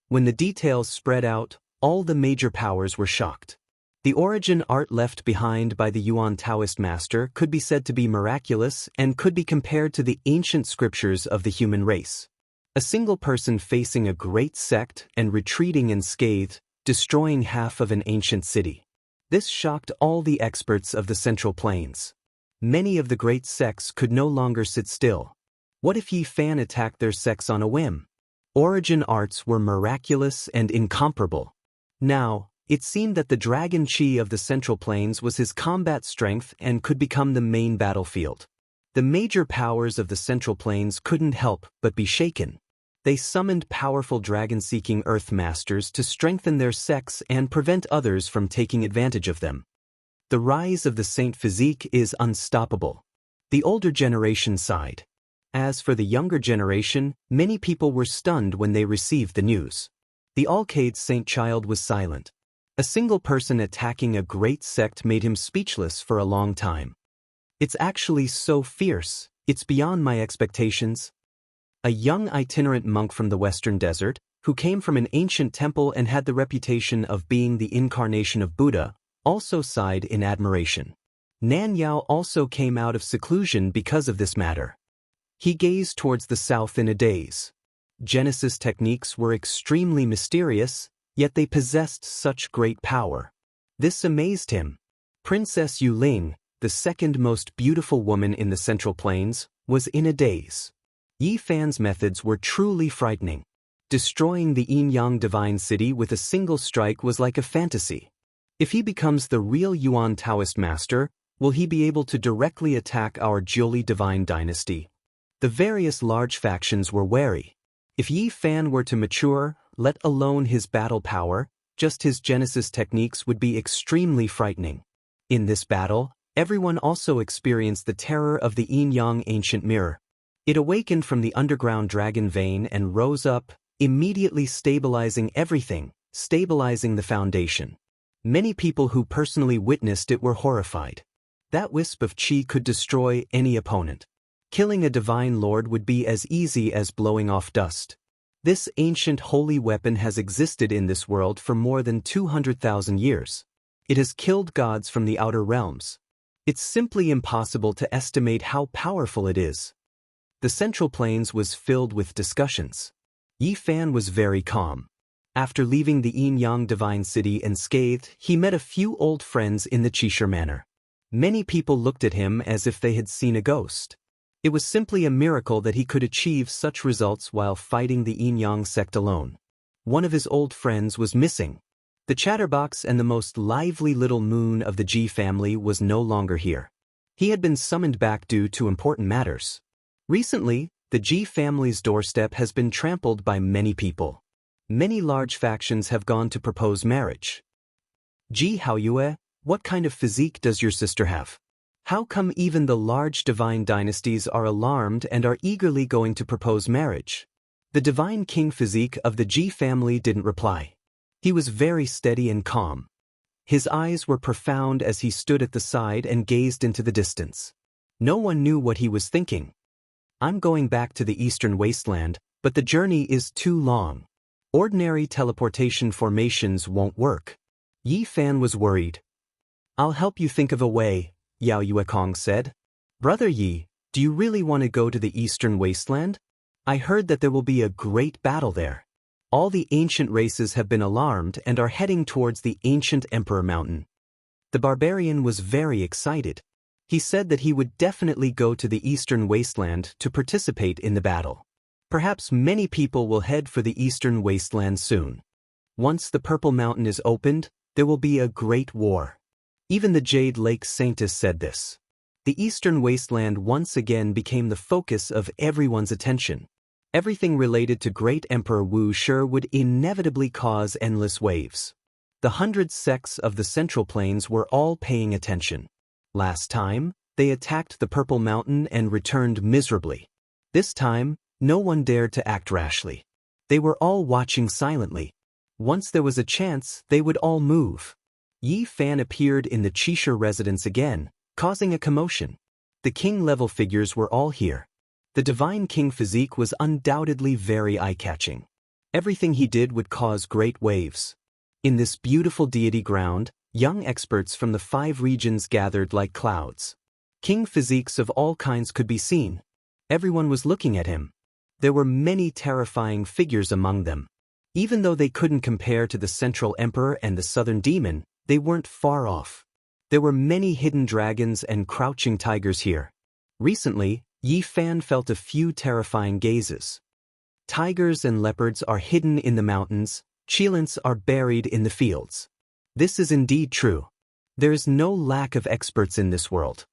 When the details spread out, all the major powers were shocked. The origin art left behind by the Yuan Taoist master could be said to be miraculous and could be compared to the ancient scriptures of the human race. A single person facing a great sect and retreating unscathed, destroying half of an ancient city. This shocked all the experts of the Central Plains. Many of the great sects could no longer sit still. What if Yi Fan attacked their sects on a whim? Origin arts were miraculous and incomparable. Now, it seemed that the Dragon Qi of the Central Plains was his combat strength and could become the main battlefield. The major powers of the Central Plains couldn't help but be shaken. They summoned powerful dragon-seeking Earth Masters to strengthen their sects and prevent others from taking advantage of them. The rise of the Saint Physique is unstoppable. The older generation sighed. As for the younger generation, many people were stunned when they received the news. The Alcade Saint Child was silent. A single person attacking a great sect made him speechless for a long time. It's actually so fierce, it's beyond my expectations. A young itinerant monk from the Western Desert, who came from an ancient temple and had the reputation of being the incarnation of Buddha, also sighed in admiration. Nan Yao also came out of seclusion because of this matter. He gazed towards the south in a daze. Genesis techniques were extremely mysterious, yet they possessed such great power. This amazed him. Princess Yuling, the second most beautiful woman in the Central Plains, was in a daze. Yi Fan's methods were truly frightening. Destroying the Yin-Yang divine city with a single strike was like a fantasy. If he becomes the real Yuan Taoist master, will he be able to directly attack our Jiuli divine dynasty? The various large factions were wary. If Yi Fan were to mature, let alone his battle power, just his Genesis techniques would be extremely frightening. In this battle, everyone also experienced the terror of the Yin-Yang ancient mirror. It awakened from the underground dragon vein and rose up, immediately stabilizing everything, stabilizing the foundation. Many people who personally witnessed it were horrified. That wisp of qi could destroy any opponent. Killing a divine lord would be as easy as blowing off dust. This ancient holy weapon has existed in this world for more than 200,000 years. It has killed gods from the outer realms. It's simply impossible to estimate how powerful it is. The Central Plains was filled with discussions. Yi Fan was very calm. After leaving the yin-yang divine city unscathed, he met a few old friends in the Qisher manor. Many people looked at him as if they had seen a ghost. It was simply a miracle that he could achieve such results while fighting the yin-yang sect alone. One of his old friends was missing. The chatterbox and the most lively little moon of the Ji family was no longer here. He had been summoned back due to important matters. Recently, the Ji family's doorstep has been trampled by many people. Many large factions have gone to propose marriage. Ji Haoyue, what kind of physique does your sister have? How come even the large divine dynasties are alarmed and are eagerly going to propose marriage? The divine king physique of the Ji family didn't reply. He was very steady and calm. His eyes were profound as he stood at the side and gazed into the distance. No one knew what he was thinking. I'm going back to the eastern wasteland, but the journey is too long. Ordinary teleportation formations won't work. Yi Fan was worried. I'll help you think of a way, Yao Yuekong said. Brother Yi, do you really want to go to the eastern wasteland? I heard that there will be a great battle there. All the ancient races have been alarmed and are heading towards the ancient Emperor Mountain. The barbarian was very excited. He said that he would definitely go to the eastern wasteland to participate in the battle. Perhaps many people will head for the eastern wasteland soon. Once the Purple Mountain is opened, there will be a great war. Even the Jade Lake Saintess said this. The eastern wasteland once again became the focus of everyone's attention. Everything related to Great Emperor Wu Shi would inevitably cause endless waves. The 100 sects of the Central Plains were all paying attention. Last time, they attacked the Purple Mountain and returned miserably. This time, no one dared to act rashly. They were all watching silently. Once there was a chance, they would all move. Yi Fan appeared in the Qisher residence again, causing a commotion. The king-level figures were all here. The divine king physique was undoubtedly very eye-catching. Everything he did would cause great waves. In this beautiful deity ground, young experts from the 5 regions gathered like clouds. King physiques of all kinds could be seen. Everyone was looking at him. There were many terrifying figures among them. Even though they couldn't compare to the Central Emperor and the Southern Demon, they weren't far off. There were many hidden dragons and crouching tigers here. Recently, Yi Fan felt a few terrifying gazes. Tigers and leopards are hidden in the mountains, cheelants are buried in the fields. This is indeed true. There is no lack of experts in this world.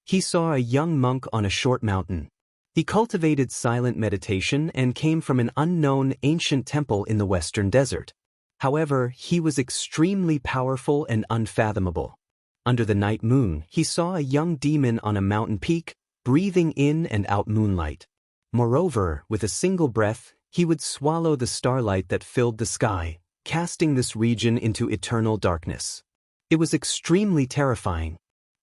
He saw a young monk on a short mountain. He cultivated silent meditation and came from an unknown ancient temple in the western desert. However, he was extremely powerful and unfathomable. Under the night moon, he saw a young demon on a mountain peak, breathing in and out moonlight. Moreover, with a single breath, he would swallow the starlight that filled the sky, casting this region into eternal darkness. It was extremely terrifying.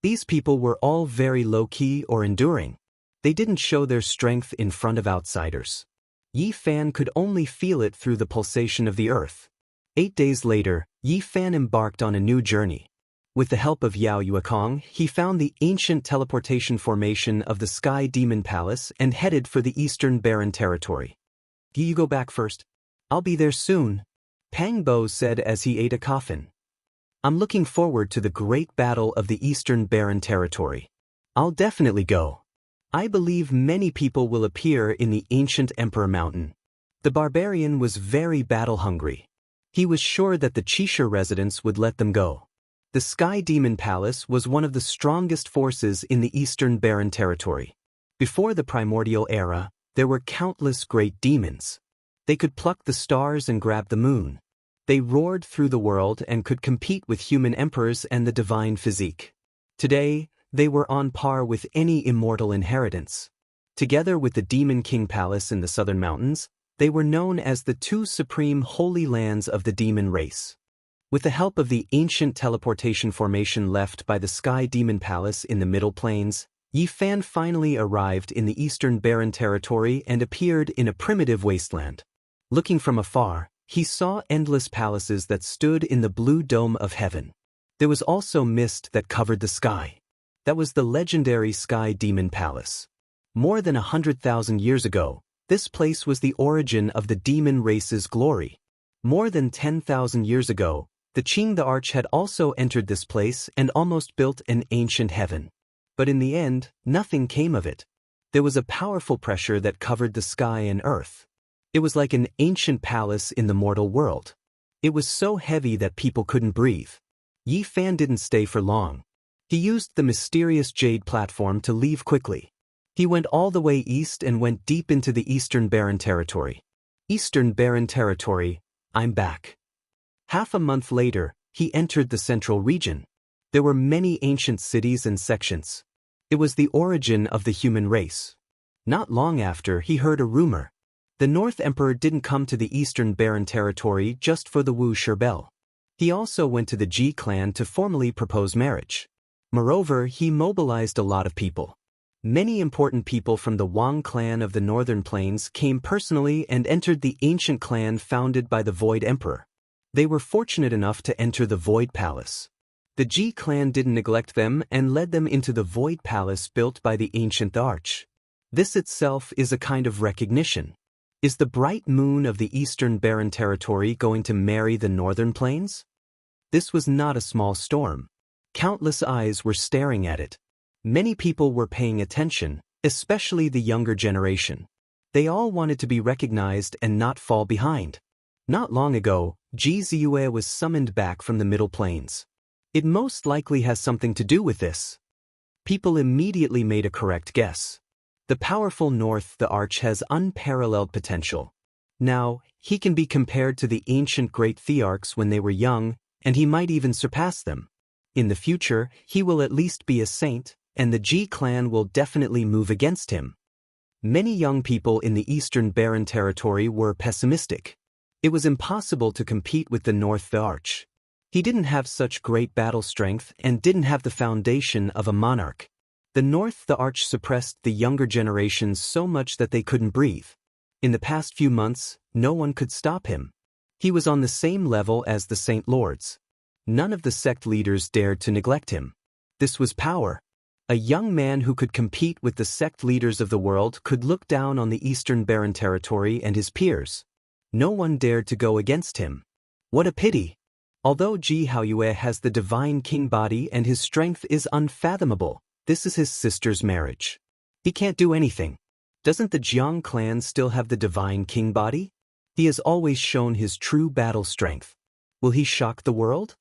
These people were all very low-key or enduring. They didn't show their strength in front of outsiders. Yi Fan could only feel it through the pulsation of the earth. 8 days later, Yi Fan embarked on a new journey. With the help of Yao Yuekong, he found the ancient teleportation formation of the Sky Demon Palace and headed for the Eastern Barren Territory. You go back first. I'll be there soon, Pang Bo said as he ate a coffin. I'm looking forward to the great battle of the Eastern Barren Territory. I'll definitely go. I believe many people will appear in the ancient Emperor Mountain. The barbarian was very battle-hungry. He was sure that the Qisher residents would let them go. The Sky Demon Palace was one of the strongest forces in the Eastern Barren Territory. Before the primordial era, there were countless great demons. They could pluck the stars and grab the moon. They roared through the world and could compete with human emperors and the divine physique. Today, they were on par with any immortal inheritance. Together with the Demon King Palace in the southern mountains, They were known as the two supreme holy lands of the demon race. With the help of the ancient teleportation formation left by the Sky Demon Palace in the Middle Plains, Yi Fan finally arrived in the Eastern Barren Territory and appeared in a primitive wasteland. Looking from afar, he saw endless palaces that stood in the blue dome of heaven. There was also mist that covered the sky. That was the legendary Sky Demon Palace. More than 100,000 years ago, this place was the origin of the demon race's glory. More than 10,000 years ago, the Qing the Arch had also entered this place and almost built an ancient heaven. But in the end, nothing came of it. There was a powerful pressure that covered the sky and earth. It was like an ancient palace in the mortal world. It was so heavy that people couldn't breathe. Yi Fan didn't stay for long. He used the mysterious jade platform to leave quickly. He went all the way east and went deep into the Eastern Barren Territory. Eastern Barren Territory, I'm back. Half a month later, he entered the central region. There were many ancient cities and sections. It was the origin of the human race. Not long after, he heard a rumor. The North Emperor didn't come to the Eastern Barren Territory just for the Wu Sherbel. He also went to the Ji clan to formally propose marriage. Moreover, he mobilized a lot of people. Many important people from the Wang clan of the Northern Plains came personally and entered the ancient clan founded by the Void Emperor. They were fortunate enough to enter the Void Palace. The Ji clan didn't neglect them and led them into the Void Palace built by the ancient Arch. This itself is a kind of recognition. Is the bright moon of the Eastern Barren Territory going to marry the Northern Plains? This was not a small storm. Countless eyes were staring at it. Many people were paying attention, especially the younger generation. They all wanted to be recognized and not fall behind. Not long ago, Ji Ziyue was summoned back from the Middle Plains. It most likely has something to do with this. People immediately made a correct guess. The powerful North the Arch has unparalleled potential. Now, he can be compared to the ancient great thearchs when they were young, and he might even surpass them. In the future, he will at least be a saint, and the Ji clan will definitely move against him. Many young people in the Eastern Barren Territory were pessimistic. It was impossible to compete with the North the Arch. He didn't have such great battle strength and didn't have the foundation of a monarch. The North the Arch suppressed the younger generations so much that they couldn't breathe. In the past few months, no one could stop him. He was on the same level as the Saint Lords. None of the sect leaders dared to neglect him. This was power. A young man who could compete with the sect leaders of the world could look down on the Eastern Barren Territory and his peers. No one dared to go against him. What a pity! Although Ji Haoyue has the divine king body and his strength is unfathomable, this is his sister's marriage. He can't do anything. Doesn't the Jiang clan still have the divine king body? He has always shown his true battle strength. Will he shock the world?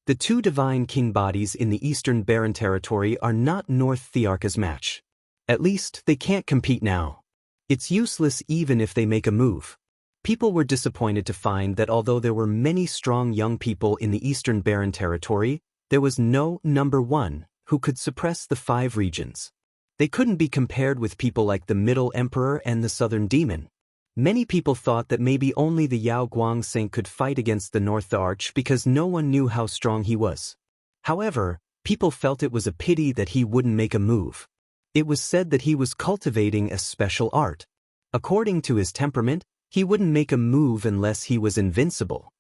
The two divine king bodies in the Eastern Barren Territory are not North Thearcha's match. At least, they can't compete now. It's useless even if they make a move. People were disappointed to find that although there were many strong young people in the Eastern Barren Territory, there was no number one who could suppress the 5 regions. They couldn't be compared with people like the Middle Emperor and the Southern Demon. Many people thought that maybe only the Yao Guang Saint could fight against the North Arch because no one knew how strong he was. However, people felt it was a pity that he wouldn't make a move. It was said that he was cultivating a special art. According to his temperament, he wouldn't make a move unless he was invincible.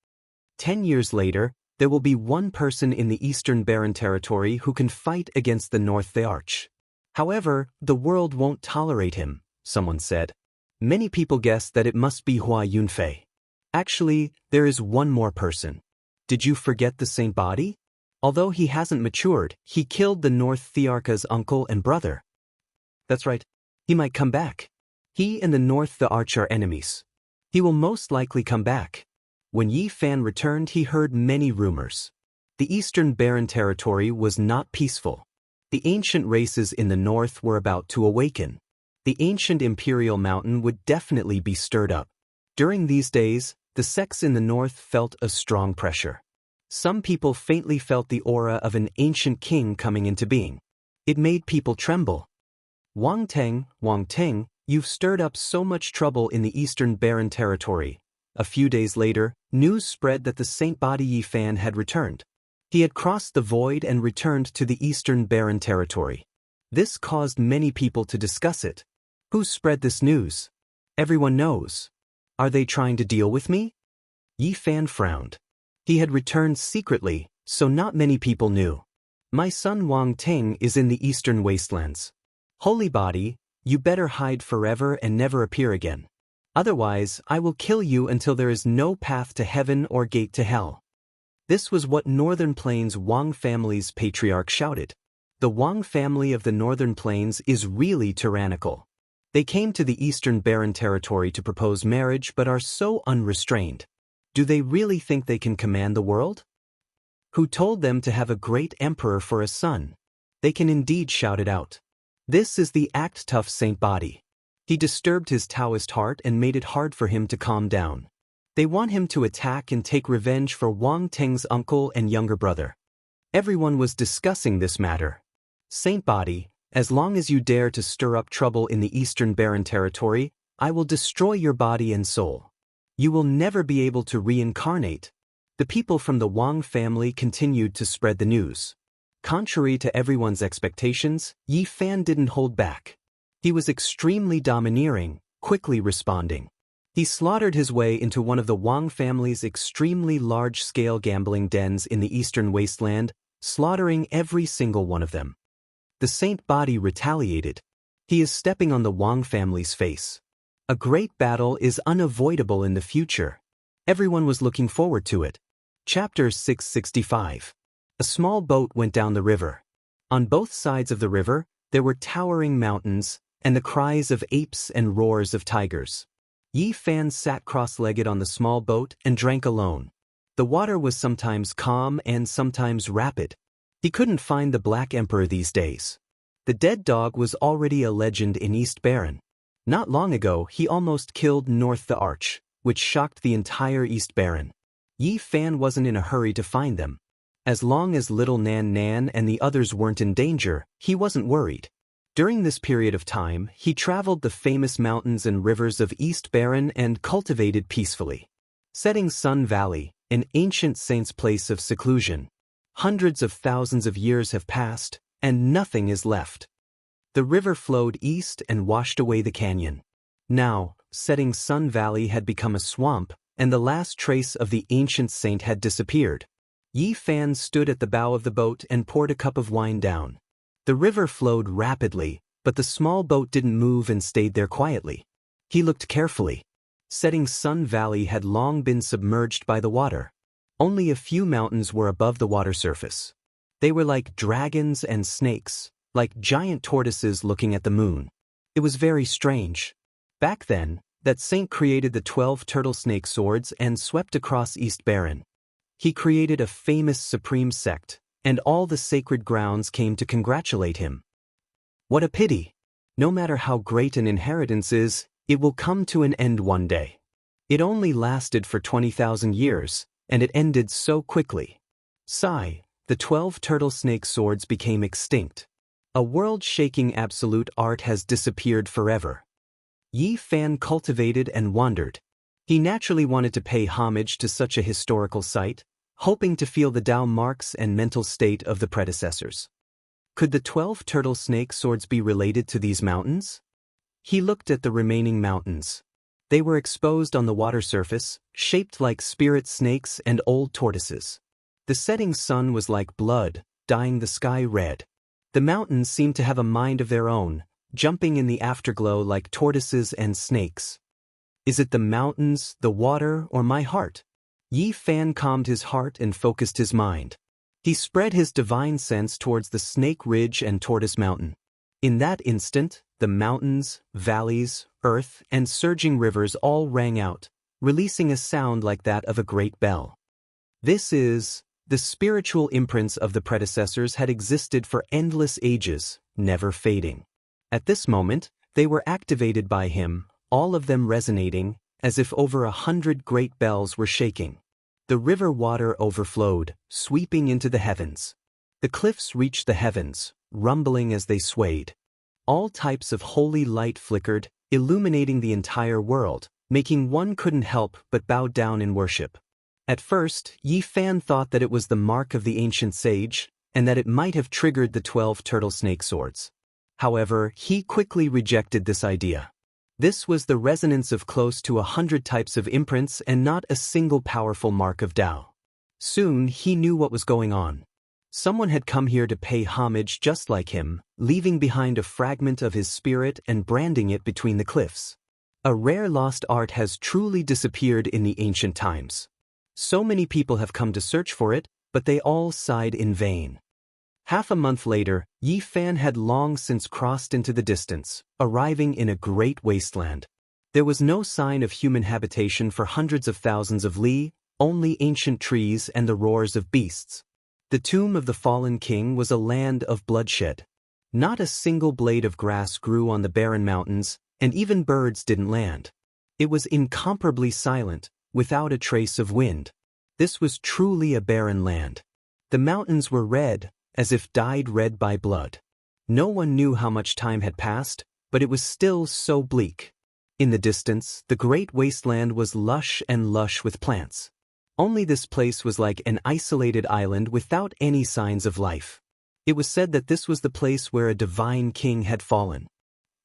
10 years later, there will be one person in the Eastern Barren Territory who can fight against the North Arch. However, the world won't tolerate him, someone said. Many people guessed that it must be Hua Yunfei. Actually, there is one more person. Did you forget the Saint Body? Although he hasn't matured, he killed the North Thearcha's uncle and brother. That's right. He might come back. He and the North the Arch are enemies. He will most likely come back. When Yi Fan returned, he heard many rumors. The Eastern Barren Territory was not peaceful. The ancient races in the north were about to awaken. The ancient imperial mountain would definitely be stirred up. During these days, the sects in the north felt a strong pressure. Some people faintly felt the aura of an ancient king coming into being. It made people tremble. Wang Teng, you've stirred up so much trouble in the Eastern Barren Territory." A few days later, news spread that the Saint Body Yi Fan had returned. He had crossed the void and returned to the Eastern Barren Territory. This caused many people to discuss it. Who spread this news? Everyone knows. Are they trying to deal with me? Yi Fan frowned. He had returned secretly, so not many people knew. "My son Wang Ting is in the Eastern Wastelands. Holy Body, you better hide forever and never appear again. Otherwise, I will kill you until there is no path to heaven or gate to hell." This was what Northern Plains Wang family's patriarch shouted. The Wang family of the Northern Plains is really tyrannical. They came to the Eastern Barren Territory to propose marriage but are so unrestrained. Do they really think they can command the world? Who told them to have a great emperor for a son? They can indeed shout it out. This is the act-tough Saint Body. He disturbed his Daoist heart and made it hard for him to calm down. They want him to attack and take revenge for Wang Ting's uncle and younger brother. Everyone was discussing this matter. "Saint Body, as long as you dare to stir up trouble in the Eastern Barren Territory, I will destroy your body and soul. You will never be able to reincarnate." The people from the Wang family continued to spread the news. Contrary to everyone's expectations, Yi Fan didn't hold back. He was extremely domineering, quickly responding. He slaughtered his way into one of the Wang family's extremely large-scale gambling dens in the Eastern Wasteland, slaughtering every single one of them. The Saint Body retaliated. He is stepping on the Wang family's face. A great battle is unavoidable in the future. Everyone was looking forward to it. Chapter 665. A small boat went down the river. On both sides of the river, there were towering mountains, and the cries of apes and roars of tigers. Yi Fan sat cross-legged on the small boat and drank alone. The water was sometimes calm and sometimes rapid. He couldn't find the Black Emperor these days. The dead dog was already a legend in East Barren. Not long ago, he almost killed North the Arch, which shocked the entire East Barren. Yi Fan wasn't in a hurry to find them. As long as little Nan Nan and the others weren't in danger, he wasn't worried. During this period of time, he traveled the famous mountains and rivers of East Barren and cultivated peacefully. Setting Sun Valley, an ancient saint's place of seclusion. Hundreds of thousands of years have passed, and nothing is left. The river flowed east and washed away the canyon. Now, Setting Sun Valley had become a swamp, and the last trace of the ancient saint had disappeared. Yi Fan stood at the bow of the boat and poured a cup of wine down. The river flowed rapidly, but the small boat didn't move and stayed there quietly. He looked carefully. Setting Sun Valley had long been submerged by the water. Only a few mountains were above the water surface. They were like dragons and snakes, like giant tortoises looking at the moon. It was very strange. Back then, that saint created the 12 turtle snake swords and swept across East Barren. He created a famous supreme sect, and all the sacred grounds came to congratulate him. What a pity! No matter how great an inheritance is, it will come to an end one day. It only lasted for 20,000 years, and it ended so quickly. Sigh, the 12 turtle snake swords became extinct. A world-shaking absolute art has disappeared forever. Yi Fan cultivated and wandered. He naturally wanted to pay homage to such a historical site, hoping to feel the Tao marks and mental state of the predecessors. Could the 12 turtle snake swords be related to these mountains? He looked at the remaining mountains. They were exposed on the water surface, shaped like spirit snakes and old tortoises. The setting sun was like blood, dyeing the sky red. The mountains seemed to have a mind of their own, jumping in the afterglow like tortoises and snakes. Is it the mountains, the water, or my heart? Yi Fan calmed his heart and focused his mind. He spread his divine sense towards the Snake Ridge and Tortoise Mountain. In that instant, the mountains, valleys, earth, and surging rivers all rang out, releasing a sound like that of a great bell. The spiritual imprints of the predecessors had existed for endless ages, never fading. At this moment, they were activated by him, all of them resonating, as if over 100 great bells were shaking. The river water overflowed, sweeping into the heavens. The cliffs reached the heavens, rumbling as they swayed. All types of holy light flickered, illuminating the entire world, making one couldn't help but bow down in worship. At first, Yi Fan thought that it was the mark of the ancient sage, and that it might have triggered the 12 turtle snake swords. However, he quickly rejected this idea. This was the resonance of close to 100 types of imprints and not a single powerful mark of Dao. Soon, he knew what was going on. Someone had come here to pay homage just like him, leaving behind a fragment of his spirit and branding it between the cliffs. A rare lost art has truly disappeared in the ancient times. So many people have come to search for it, but they all sighed in vain. Half a month later, Yi Fan had long since crossed into the distance, arriving in a great wasteland. There was no sign of human habitation for hundreds of thousands of li, only ancient trees and the roars of beasts. The tomb of the fallen king was a land of bloodshed. Not a single blade of grass grew on the barren mountains, and even birds didn't land. It was incomparably silent, without a trace of wind. This was truly a barren land. The mountains were red, as if dyed red by blood. No one knew how much time had passed, but it was still so bleak. In the distance, the great wasteland was lush with plants. Only this place was like an isolated island without any signs of life. It was said that this was the place where a divine king had fallen.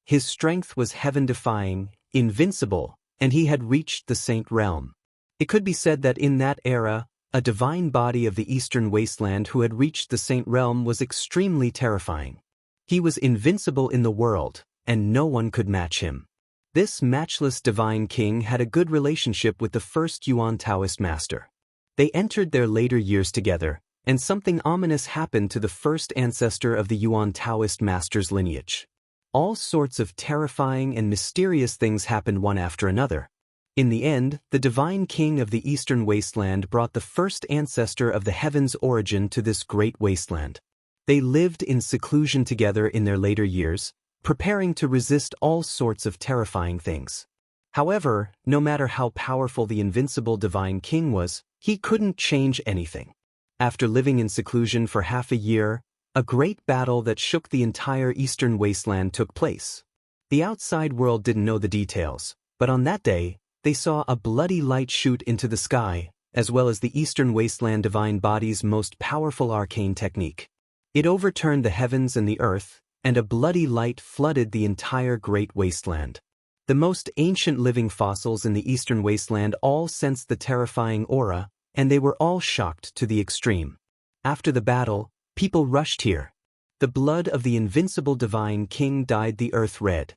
His strength was heaven-defying, invincible, and he had reached the saint realm. It could be said that in that era, a divine body of the eastern wasteland who had reached the saint realm was extremely terrifying. He was invincible in the world, and no one could match him. This matchless divine king had a good relationship with the first Yuan Taoist master. They entered their later years together, and something ominous happened to the first ancestor of the Yuan Taoist master's lineage. All sorts of terrifying and mysterious things happened one after another. In the end, the divine king of the eastern wasteland brought the first ancestor of the heavens' origin to this great wasteland. They lived in seclusion together in their later years, preparing to resist all sorts of terrifying things. However, no matter how powerful the invincible divine king was, he couldn't change anything. After living in seclusion for half a year, a great battle that shook the entire eastern wasteland took place. The outside world didn't know the details, but on that day, they saw a bloody light shoot into the sky, as well as the eastern wasteland divine body's most powerful arcane technique. It overturned the heavens and the earth, and a bloody light flooded the entire great wasteland. The most ancient living fossils in the eastern wasteland all sensed the terrifying aura, and they were all shocked to the extreme. After the battle, people rushed here. The blood of the invincible divine king dyed the earth red.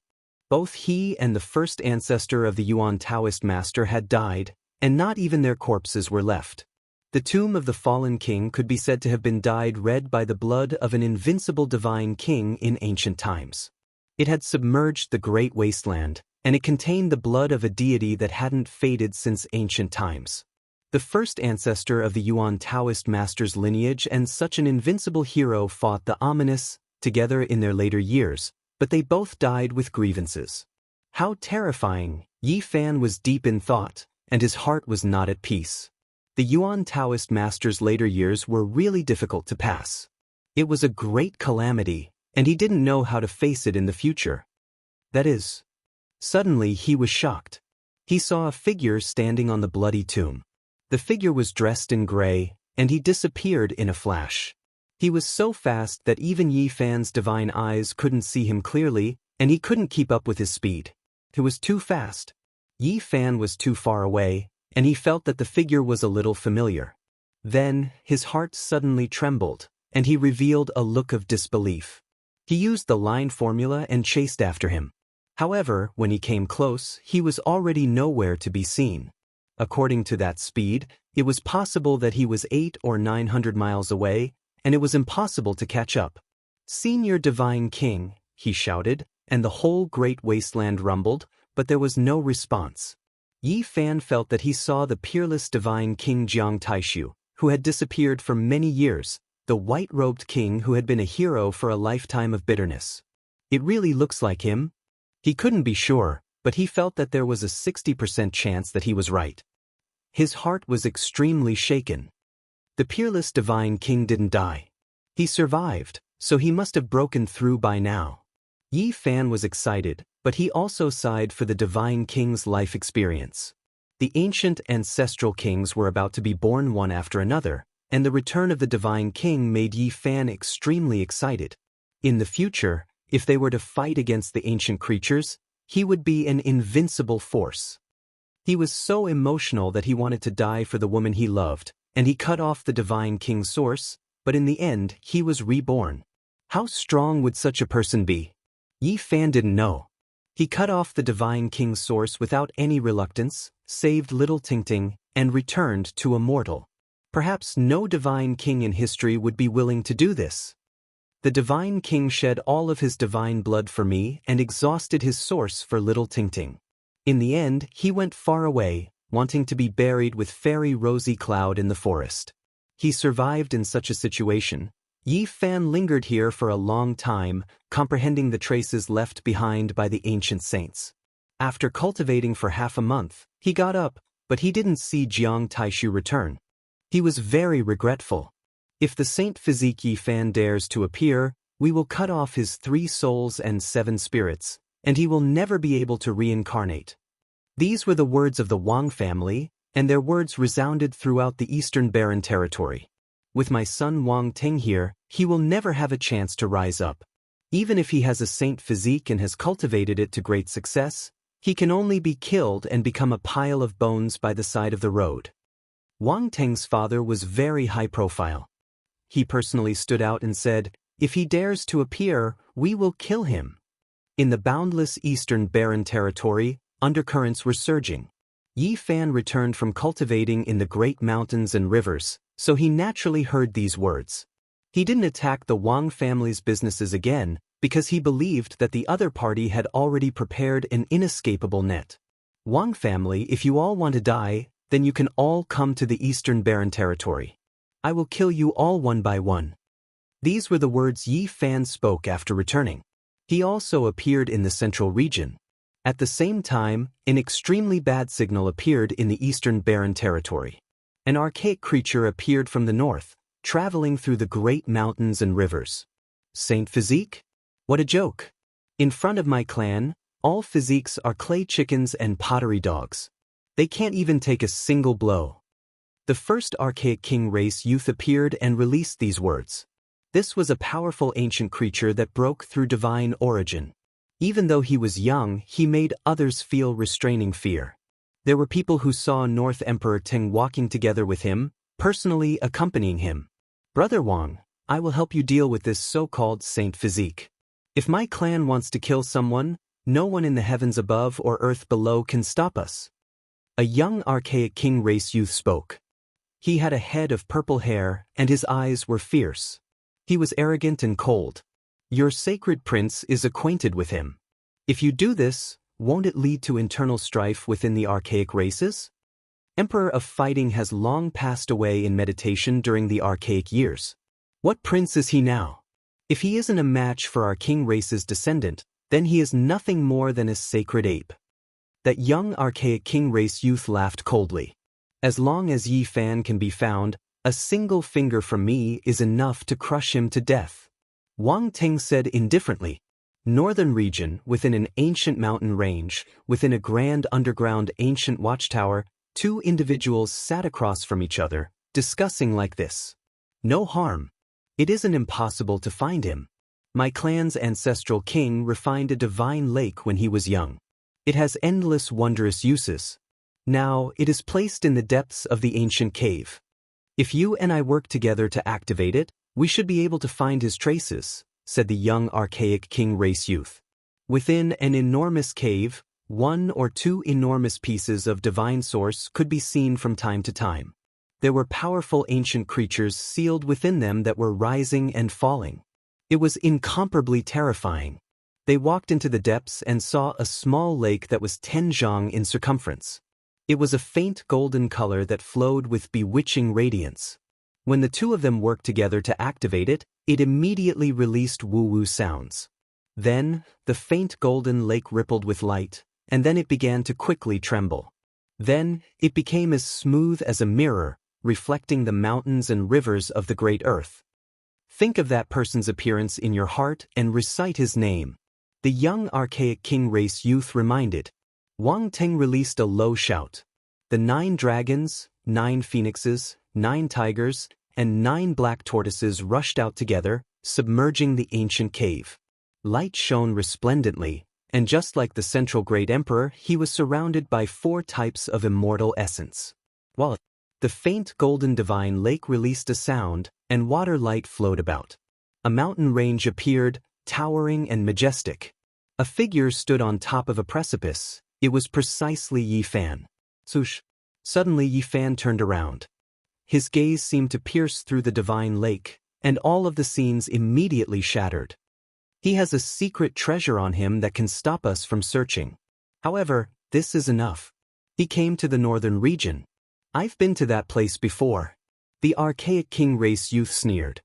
Both he and the first ancestor of the Yuan Taoist master had died, and not even their corpses were left. The tomb of the fallen king could be said to have been dyed red by the blood of an invincible divine king in ancient times. It had submerged the great wasteland, and it contained the blood of a deity that hadn't faded since ancient times. The first ancestor of the Yuan Taoist master's lineage and such an invincible hero fought the ominous together in their later years, but they both died with grievances. How terrifying! Yi Fan was deep in thought, and his heart was not at peace. The Yuan Taoist master's later years were really difficult to pass. It was a great calamity, and he didn't know how to face it in the future. That is. Suddenly he was shocked. He saw a figure standing on the bloody tomb. The figure was dressed in gray, and he disappeared in a flash. He was so fast that even Yi Fan's divine eyes couldn't see him clearly, and he couldn't keep up with his speed. It was too fast. Yi Fan was too far away, and he felt that the figure was a little familiar. Then, his heart suddenly trembled, and he revealed a look of disbelief. He used the line formula and chased after him. However, when he came close, he was already nowhere to be seen. According to that speed, it was possible that he was 800 or 900 miles away, and it was impossible to catch up. "Senior Divine King," he shouted, and the whole great wasteland rumbled, but there was no response. Yi Fan felt that he saw the peerless divine King Jiang Taishu, who had disappeared for many years, the white-robed king who had been a hero for a lifetime of bitterness. It really looks like him? He couldn't be sure, but he felt that there was a 60% chance that he was right. His heart was extremely shaken. The peerless divine king didn't die. He survived, so he must have broken through by now. Yi Fan was excited, but he also sighed for the divine king's life experience. The ancient ancestral kings were about to be born one after another, and the return of the divine king made Yi Fan extremely excited. In the future, if they were to fight against the ancient creatures, he would be an invincible force. He was so emotional that he wanted to die for the woman he loved, and he cut off the divine king's source, but in the end, he was reborn. How strong would such a person be? Yi Fan didn't know. He cut off the divine king's source without any reluctance, saved little Tingting, and returned to Immortal. Perhaps no divine king in history would be willing to do this. The divine king shed all of his divine blood for me and exhausted his source for little Tingting. In the end, he went far away, wanting to be buried with fairy Rosy Cloud in the forest. He survived in such a situation. Yi Fan lingered here for a long time, comprehending the traces left behind by the ancient saints. After cultivating for half a month, he got up, but he didn't see Jiang Taishu return. He was very regretful. If the Saint Physique Yi Fan dares to appear, we will cut off his 3 souls and 7 spirits, and he will never be able to reincarnate. These were the words of the Wang family, and their words resounded throughout the Eastern Barren territory. With my son Wang Ting here, he will never have a chance to rise up. Even if he has a saint physique and has cultivated it to great success, he can only be killed and become a pile of bones by the side of the road. Wang Ting's father was very high profile. He personally stood out and said, "If he dares to appear, we will kill him." In the boundless Eastern Barren territory, undercurrents were surging. Yi Fan returned from cultivating in the great mountains and rivers, so he naturally heard these words. He didn't attack the Wang family's businesses again because he believed that the other party had already prepared an inescapable net. Wang family, if you all want to die, then you can all come to the Eastern Barren territory. I will kill you all one by one. These were the words Yi Fan spoke after returning. He also appeared in the central region. At the same time, an extremely bad signal appeared in the Eastern Barren territory. An archaic creature appeared from the north, traveling through the great mountains and rivers. Saint Physique? What a joke! In front of my clan, all physiques are clay chickens and pottery dogs. They can't even take a single blow. The first archaic king race youth appeared and released these words. This was a powerful ancient creature that broke through divine origin. Even though he was young, he made others feel restraining fear. There were people who saw North Emperor Ting walking together with him, personally accompanying him. Brother Wang, I will help you deal with this so-called Saint Physique. If my clan wants to kill someone, no one in the heavens above or earth below can stop us. A young archaic king race youth spoke. He had a head of purple hair, and his eyes were fierce. He was arrogant and cold. Your sacred prince is acquainted with him. If you do this, won't it lead to internal strife within the archaic races? Emperor of Fighting has long passed away in meditation during the archaic years. What prince is he now? If he isn't a match for our king race's descendant, then he is nothing more than a sacred ape. That young archaic king race youth laughed coldly. As long as Yi Fan can be found, a single finger from me is enough to crush him to death. Wang Ting said indifferently. Northern region, within an ancient mountain range, within a grand underground ancient watchtower, 2 individuals sat across from each other, discussing like this. No harm. It isn't impossible to find him. My clan's ancestral king refined a divine lake when he was young. It has endless wondrous uses. Now, it is placed in the depths of the ancient cave. If you and I work together to activate it, we should be able to find his traces, said the young archaic king race youth. Within an enormous cave, 1 or 2 enormous pieces of divine source could be seen from time to time. There were powerful ancient creatures sealed within them that were rising and falling. It was incomparably terrifying. They walked into the depths and saw a small lake that was 10 zhang in circumference. It was a faint golden color that flowed with bewitching radiance. When the 2 of them worked together to activate it, it immediately released woo-woo sounds. Then, the faint golden lake rippled with light, and then it began to quickly tremble. Then, it became as smooth as a mirror, reflecting the mountains and rivers of the great earth. Think of that person's appearance in your heart and recite his name. The young archaic king race youth reminded. Wang Teng released a low shout. The 9 dragons, 9 phoenixes, 9 tigers, and 9 black tortoises rushed out together, submerging the ancient cave. Light shone resplendently, and just like the central great emperor, he was surrounded by 4 types of immortal essence. While the faint golden divine lake released a sound, and water light flowed about. A mountain range appeared, towering and majestic. A figure stood on top of a precipice. It was precisely Yi Fan. Swoosh! Suddenly Yi Fan turned around. His gaze seemed to pierce through the divine lake, and all of the scenes immediately shattered. He has a secret treasure on him that can stop us from searching. However, this is enough. He came to the northern region. I've been to that place before. The archaic king race youth sneered.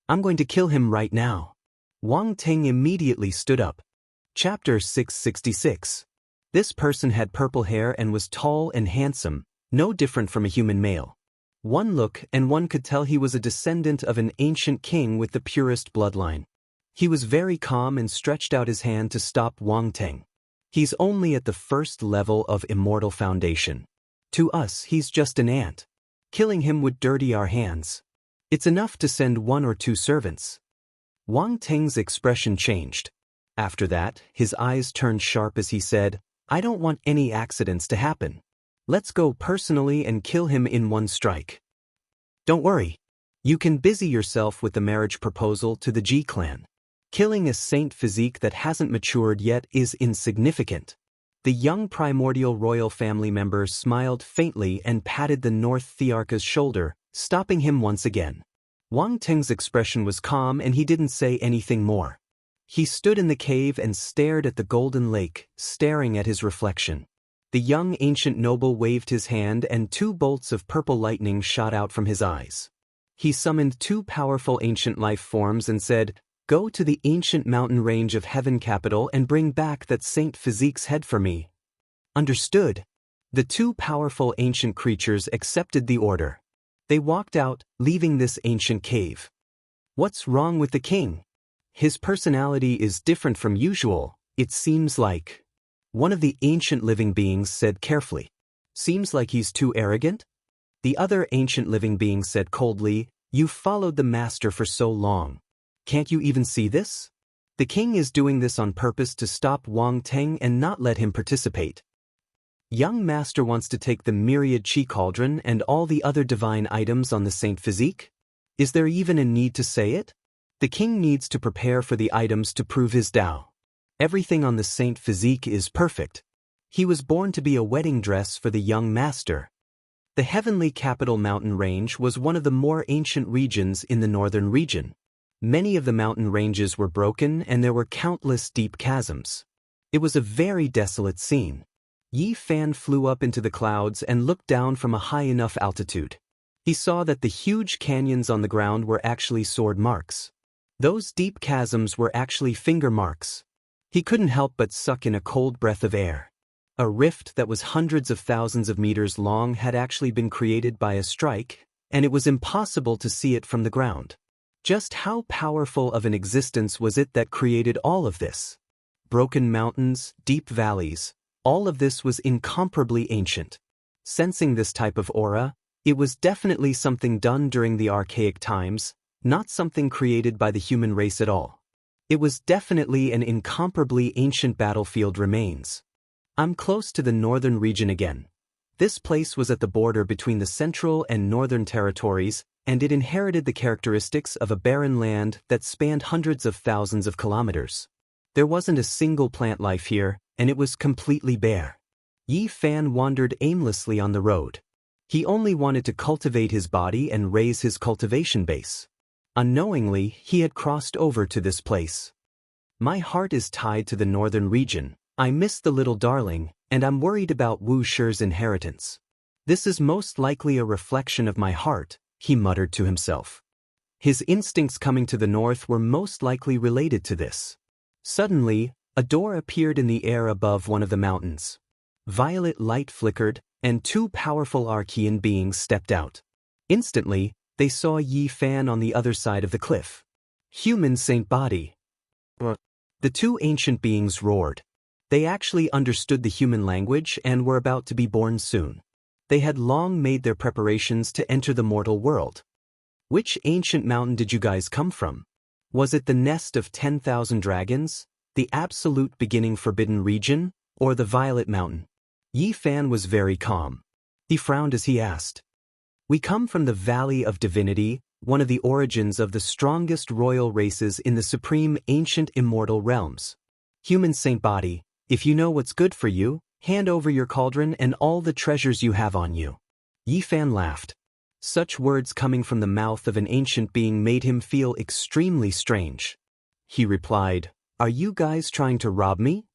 I'm going to kill him right now. Wang Teng immediately stood up. Chapter 666. This person had purple hair and was tall and handsome, no different from a human male. One look and one could tell he was a descendant of an ancient king with the purest bloodline. He was very calm and stretched out his hand to stop Wang Teng. He's only at the first level of Immortal Foundation. To us, he's just an ant. Killing him would dirty our hands. It's enough to send 1 or 2 servants. Wang Teng's expression changed. After that, his eyes turned sharp as he said, I don't want any accidents to happen. Let's go personally and kill him in 1 strike. Don't worry. You can busy yourself with the marriage proposal to the Ji clan. Killing a saint physique that hasn't matured yet is insignificant. The young primordial royal family member smiled faintly and patted the North Thearcha's shoulder, stopping him once again. Wang Teng's expression was calm and he didn't say anything more. He stood in the cave and stared at the golden lake, staring at his reflection. The young ancient noble waved his hand and 2 bolts of purple lightning shot out from his eyes. He summoned 2 powerful ancient life forms and said, Go to the ancient mountain range of heaven capital and bring back that saint physique's head for me. Understood. The 2 powerful ancient creatures accepted the order. They walked out, leaving this ancient cave. What's wrong with the king? His personality is different from usual, it seems like. One of the ancient living beings said carefully. Seems like he's too arrogant? The other ancient living being said coldly, You've followed the master for so long. Can't you even see this? The king is doing this on purpose to stop Wang Teng and not let him participate. Young master wants to take the myriad chi cauldron and all the other divine items on the saint physique? Is there even a need to say it? The king needs to prepare for the items to prove his Dao. Everything on the saint physique is perfect. He was born to be a wedding dress for the young master. The heavenly capital mountain range was one of the more ancient regions in the northern region. Many of the mountain ranges were broken and there were countless deep chasms. It was a very desolate scene. Yi Fan flew up into the clouds and looked down from a high enough altitude. He saw that the huge canyons on the ground were actually sword marks. Those deep chasms were actually finger marks. He couldn't help but suck in a cold breath of air. A rift that was hundreds of thousands of meters long had actually been created by a strike, and it was impossible to see it from the ground. Just how powerful of an existence was it that created all of this? Broken mountains, deep valleys, all of this was incomparably ancient. Sensing this type of aura, it was definitely something done during the archaic times, not something created by the human race at all. It was definitely an incomparably ancient battlefield remains. I'm close to the northern region again. This place was at the border between the central and northern territories, and it inherited the characteristics of a barren land that spanned hundreds of thousands of kilometers. There wasn't a single plant life here, and it was completely bare. Yi Fan wandered aimlessly on the road. He only wanted to cultivate his body and raise his cultivation base. Unknowingly, he had crossed over to this place. My heart is tied to the northern region. I miss the little darling, and I'm worried about Wu Shi's inheritance. This is most likely a reflection of my heart, he muttered to himself. His instincts coming to the north were most likely related to this. Suddenly, a door appeared in the air above one of the mountains. Violet light flickered, and 2 powerful Archean beings stepped out. Instantly, they saw Yi Fan on the other side of the cliff. Human saint body. The two ancient beings roared. They actually understood the human language and were about to be born soon. They had long made their preparations to enter the mortal world. Which ancient mountain did you guys come from? Was it the nest of 10,000 dragons, the absolute beginning forbidden region, or the Violet Mountain? Yi Fan was very calm. He frowned as he asked. We come from the Valley of Divinity, one of the origins of the strongest royal races in the supreme ancient immortal realms. Human Saint Body, if you know what's good for you, hand over your cauldron and all the treasures you have on you. Yi Fan laughed. Such words coming from the mouth of an ancient being made him feel extremely strange. He replied, Are you guys trying to rob me?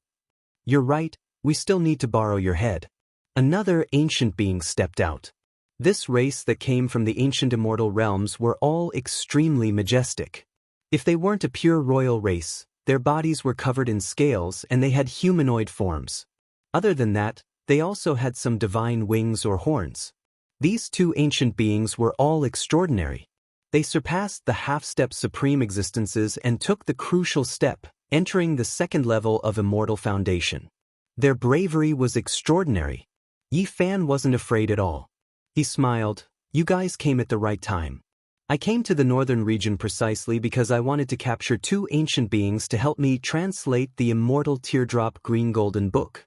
You're right, we still need to borrow your head. Another ancient being stepped out. This race that came from the ancient immortal realms were all extremely majestic. If they weren't a pure royal race, their bodies were covered in scales and they had humanoid forms. Other than that, they also had some divine wings or horns. These two ancient beings were all extraordinary. They surpassed the half-step supreme existences and took the crucial step, entering the second level of immortal foundation. Their bravery was extraordinary. Yi Fan wasn't afraid at all. He smiled. You guys came at the right time. I came to the northern region precisely because I wanted to capture two ancient beings to help me translate the immortal teardrop green golden book.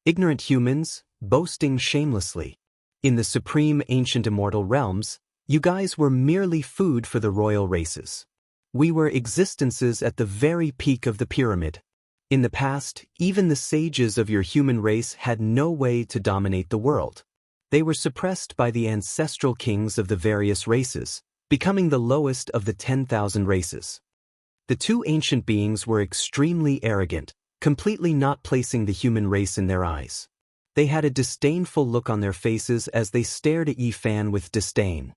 Ignorant humans, boasting shamelessly. In the supreme ancient immortal realms, you guys were merely food for the royal races. We were existences at the very peak of the pyramid. In the past, even the sages of your human race had no way to dominate the world. They were suppressed by the ancestral kings of the various races, becoming the lowest of the 10,000 races. The two ancient beings were extremely arrogant, completely not placing the human race in their eyes. They had a disdainful look on their faces as they stared at Yi Fan with disdain.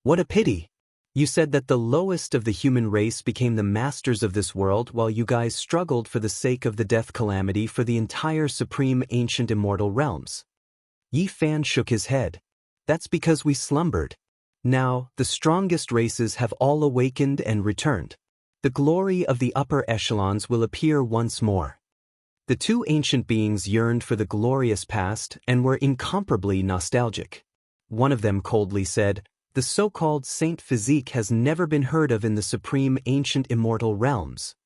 What a pity! You said that the lowest of the human race became the masters of this world while you guys struggled for the sake of the death calamity for the entire supreme ancient immortal realms. Yi Fan shook his head. That's because we slumbered. Now, the strongest races have all awakened and returned. The glory of the upper echelons will appear once more. The two ancient beings yearned for the glorious past and were incomparably nostalgic. One of them coldly said, The so-called saint physique has never been heard of in the supreme ancient immortal realms.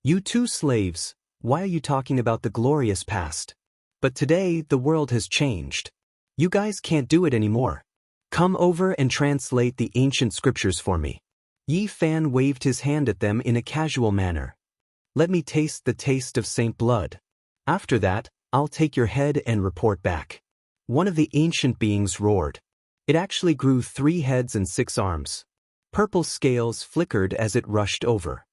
You two slaves, why are you talking about the glorious past? But today, the world has changed. You guys can't do it anymore. Come over and translate the ancient scriptures for me. Yi Fan waved his hand at them in a casual manner. Let me taste the taste of saint blood. After that, I'll take your head and report back. One of the ancient beings roared. It actually grew 3 heads and 6 arms. Purple scales flickered as it rushed over.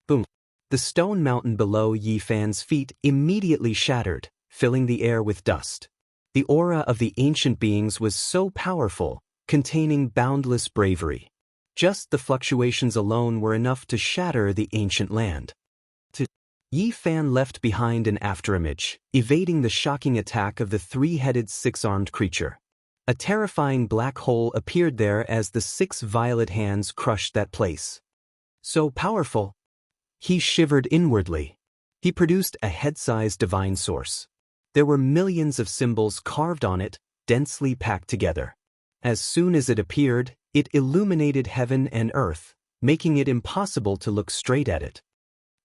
Boom! The stone mountain below Yi Fan's feet immediately shattered, filling the air with dust. The aura of the ancient beings was so powerful, containing boundless bravery. Just the fluctuations alone were enough to shatter the ancient land. Yi Fan left behind an afterimage, evading the shocking attack of the 3-headed 6-armed creature. A terrifying black hole appeared there as the 6 violet hands crushed that place. So powerful! He shivered inwardly. He produced a head-sized divine source. There were millions of symbols carved on it, densely packed together. As soon as it appeared, it illuminated heaven and earth, making it impossible to look straight at it.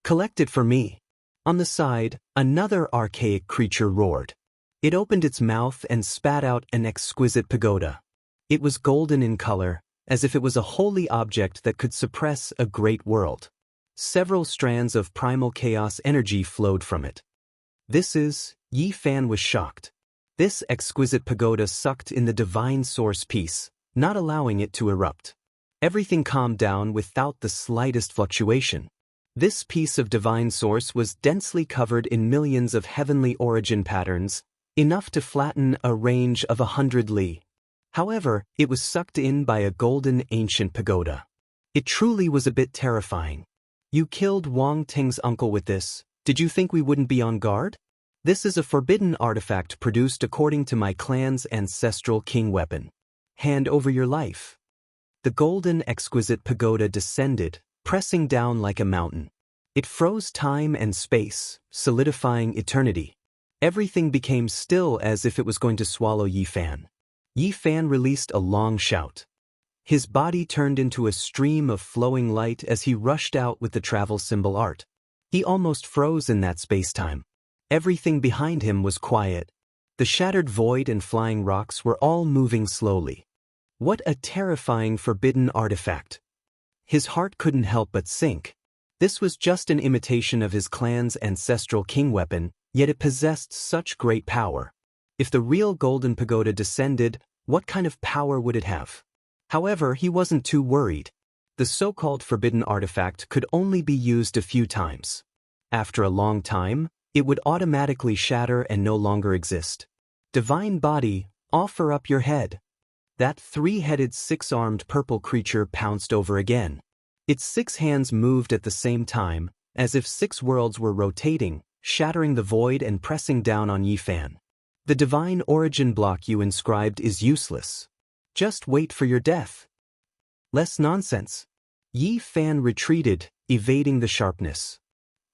Collect it for me. On the side, another archaic creature roared. It opened its mouth and spat out an exquisite pagoda. It was golden in color, as if it was a holy object that could suppress a great world. Several strands of primal chaos energy flowed from it. Yi Fan was shocked. This exquisite pagoda sucked in the divine source piece, not allowing it to erupt. Everything calmed down without the slightest fluctuation. This piece of divine source was densely covered in millions of heavenly origin patterns, enough to flatten a range of 100 li. However, it was sucked in by a golden ancient pagoda. It truly was a bit terrifying. You killed Wang Ting's uncle with this. Did you think we wouldn't be on guard? This is a forbidden artifact produced according to my clan's ancestral king weapon. Hand over your life. The golden exquisite pagoda descended, pressing down like a mountain. It froze time and space, solidifying eternity. Everything became still as if it was going to swallow Yi Fan. Yi Fan released a long shout. His body turned into a stream of flowing light as he rushed out with the travel symbol art. He almost froze in that space-time. Everything behind him was quiet. The shattered void and flying rocks were all moving slowly. What a terrifying forbidden artifact. His heart couldn't help but sink. This was just an imitation of his clan's ancestral king weapon, yet it possessed such great power. If the real golden pagoda descended, what kind of power would it have? However, he wasn't too worried. The so-called forbidden artifact could only be used a few times. After a long time, it would automatically shatter and no longer exist. Divine body, offer up your head. That three-headed, six-armed purple creature pounced over again. Its 6 hands moved at the same time, as if 6 worlds were rotating, shattering the void and pressing down on Yi Fan. The divine origin block you inscribed is useless. Just wait for your death. Less nonsense. Yi Fan retreated, evading the sharpness.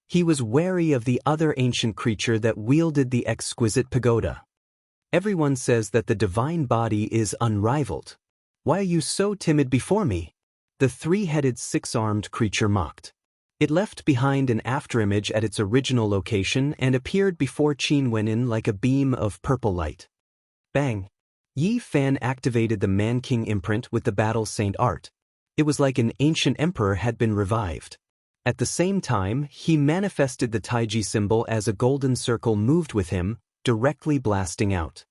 He was wary of the other ancient creature that wielded the exquisite pagoda. Everyone says that the divine body is unrivaled. Why are you so timid before me? The three-headed, six-armed creature mocked. It left behind an afterimage at its original location and appeared before Qin Wenin like a beam of purple light. Bang! Yi Fan activated the Man-King imprint with the Battle Saint art. It was like an ancient emperor had been revived. At the same time, he manifested the Taiji symbol as a golden circle moved with him, directly blasting out.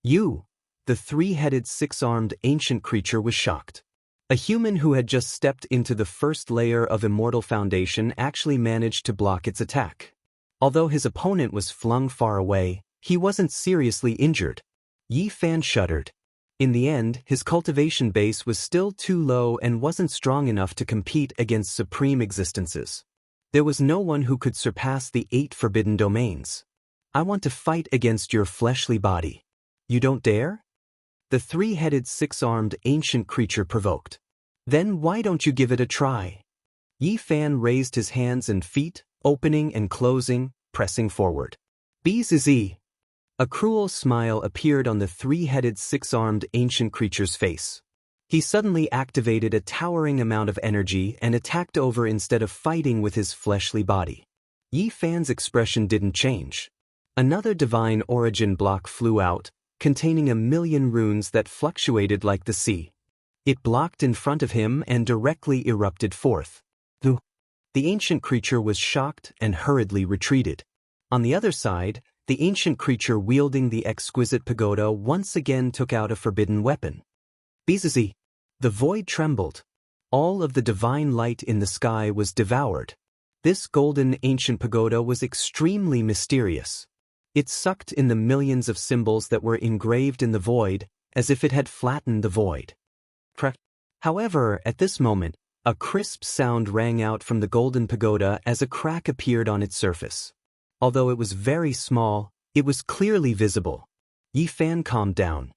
You! The three-headed, six-armed ancient creature was shocked. A human who had just stepped into the first layer of Immortal Foundation actually managed to block its attack. Although his opponent was flung far away, he wasn't seriously injured. Yi Fan shuddered. In the end, his cultivation base was still too low and wasn't strong enough to compete against supreme existences. There was no one who could surpass the 8 forbidden domains. I want to fight against your fleshly body. You don't dare? The three-headed, six-armed ancient creature provoked. Then why don't you give it a try? Yi Fan raised his hands and feet, opening and closing, pressing forward. Bzz. A cruel smile appeared on the three-headed, six-armed ancient creature's face. He suddenly activated a towering amount of energy and attacked over instead of fighting with his fleshly body. Yi Fan's expression didn't change. Another divine origin block flew out, containing 1,000,000 runes that fluctuated like the sea. It blocked in front of him and directly erupted forth. The ancient creature was shocked and hurriedly retreated. On the other side, the ancient creature wielding the exquisite pagoda once again took out a forbidden weapon. Bzz. The void trembled. All of the divine light in the sky was devoured. This golden ancient pagoda was extremely mysterious. It sucked in the millions of symbols that were engraved in the void, as if it had flattened the void. However, at this moment, a crisp sound rang out from the golden pagoda as a crack appeared on its surface. Although it was very small, it was clearly visible. Yi Fan calmed down.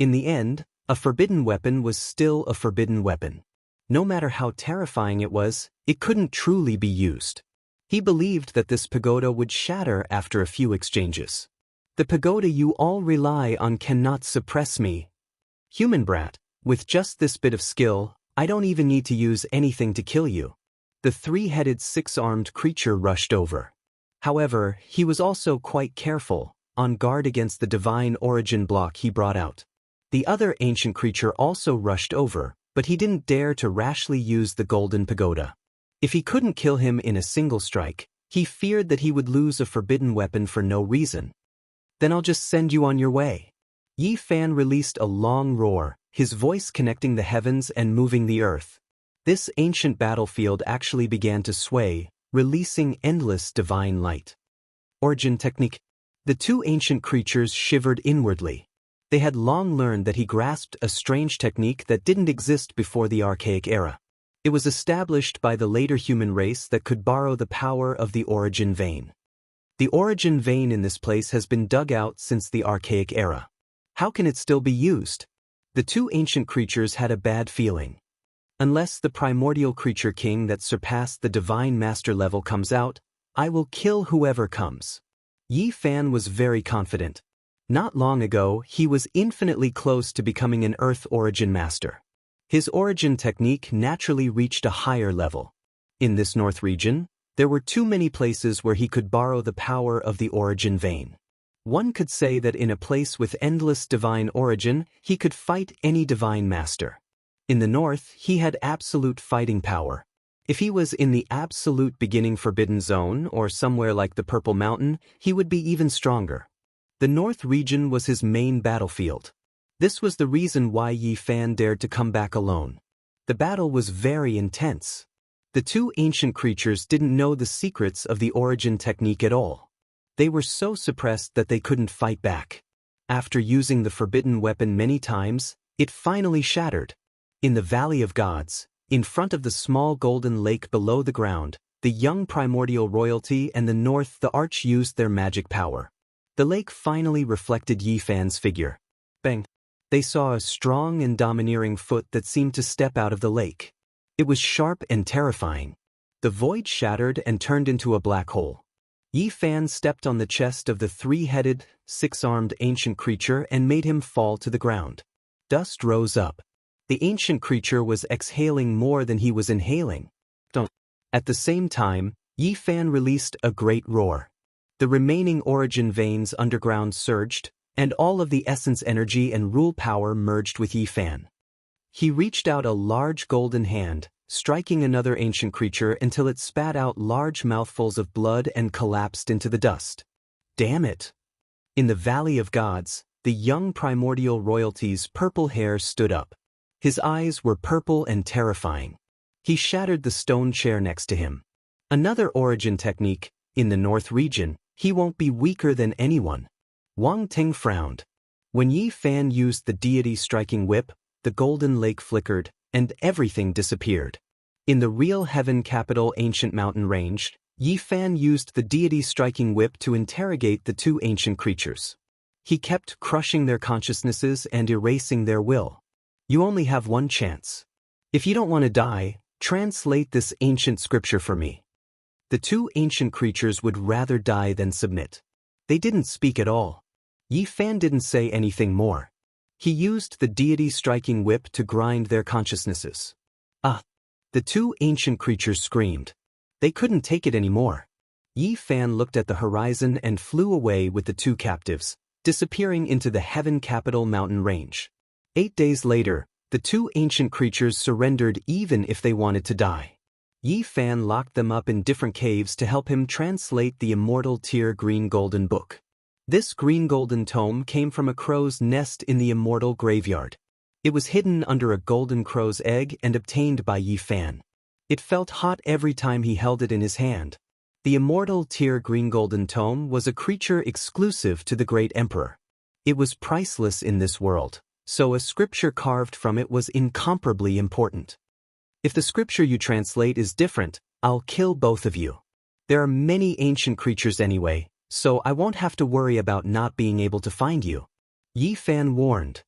In the end, a forbidden weapon was still a forbidden weapon. No matter how terrifying it was, it couldn't truly be used. He believed that this pagoda would shatter after a few exchanges. The pagoda you all rely on cannot suppress me. Human brat, with just this bit of skill, I don't even need to use anything to kill you. The three-headed, six-armed creature rushed over. However, he was also quite careful, on guard against the divine origin block he brought out. The other ancient creature also rushed over, but he didn't dare to rashly use the golden pagoda. If he couldn't kill him in a single strike, he feared that he would lose a forbidden weapon for no reason. Then I'll just send you on your way. Yi Fan released a long roar, his voice connecting the heavens and moving the earth. This ancient battlefield actually began to sway, releasing endless divine light. Origin technique. The two ancient creatures shivered inwardly. They had long learned that he grasped a strange technique that didn't exist before the archaic era. It was established by the later human race that could borrow the power of the origin vein. The origin vein in this place has been dug out since the archaic era. How can it still be used? The two ancient creatures had a bad feeling. Unless the primordial creature king that surpassed the divine master level comes out, I will kill whoever comes. Yi Fan was very confident. Not long ago, he was infinitely close to becoming an Earth origin master. His origin technique naturally reached a higher level. In this north region, there were too many places where he could borrow the power of the origin vein. One could say that in a place with endless divine origin, he could fight any divine master. In the north, he had absolute fighting power. If he was in the absolute beginning forbidden zone or somewhere like the Purple Mountain, he would be even stronger. The north region was his main battlefield. This was the reason why Yi Fan dared to come back alone. The battle was very intense. The two ancient creatures didn't know the secrets of the origin technique at all. They were so suppressed that they couldn't fight back. After using the forbidden weapon many times, it finally shattered. In the Valley of Gods, in front of the small golden lake below the ground, the young primordial royalty and the north the arch used their magic power. The lake finally reflected Yi Fan's figure. Bang! They saw a strong and domineering foot that seemed to step out of the lake. It was sharp and terrifying. The void shattered and turned into a black hole. Yi Fan stepped on the chest of the three-headed, six-armed ancient creature and made him fall to the ground. Dust rose up. The ancient creature was exhaling more than he was inhaling. At the same time, Yi Fan released a great roar. The remaining origin veins underground surged, and all of the essence energy and rule power merged with Yi Fan. He reached out a large golden hand, striking another ancient creature until it spat out large mouthfuls of blood and collapsed into the dust. Damn it! In the Valley of Gods, the young primordial royalty's purple hair stood up. His eyes were purple and terrifying. He shattered the stone chair next to him. Another origin technique, in the north region, he won't be weaker than anyone. Wang Ting frowned. When Yi Fan used the deity striking whip, the golden lake flickered, and everything disappeared. In the real heaven capital ancient mountain range, Yi Fan used the deity striking whip to interrogate the two ancient creatures. He kept crushing their consciousnesses and erasing their will. You only have one chance. If you don't want to die, translate this ancient scripture for me. The two ancient creatures would rather die than submit. They didn't speak at all. Yi Fan didn't say anything more. He used the deity striking whip to grind their consciousnesses. The two ancient creatures screamed. They couldn't take it anymore. Yi Fan looked at the horizon and flew away with the two captives, disappearing into the heaven capital mountain range. 8 days later, the two ancient creatures surrendered even if they wanted to die. Yi Fan locked them up in different caves to help him translate the immortal tier green golden book. This green golden tome came from a crow's nest in the immortal graveyard. It was hidden under a golden crow's egg and obtained by Yi Fan. It felt hot every time he held it in his hand. The immortal tier green golden tome was a creature exclusive to the great emperor. It was priceless in this world, so a scripture carved from it was incomparably important. If the scripture you translate is different, I'll kill both of you. There are many ancient creatures anyway, so I won't have to worry about not being able to find you. Yi Fan warned.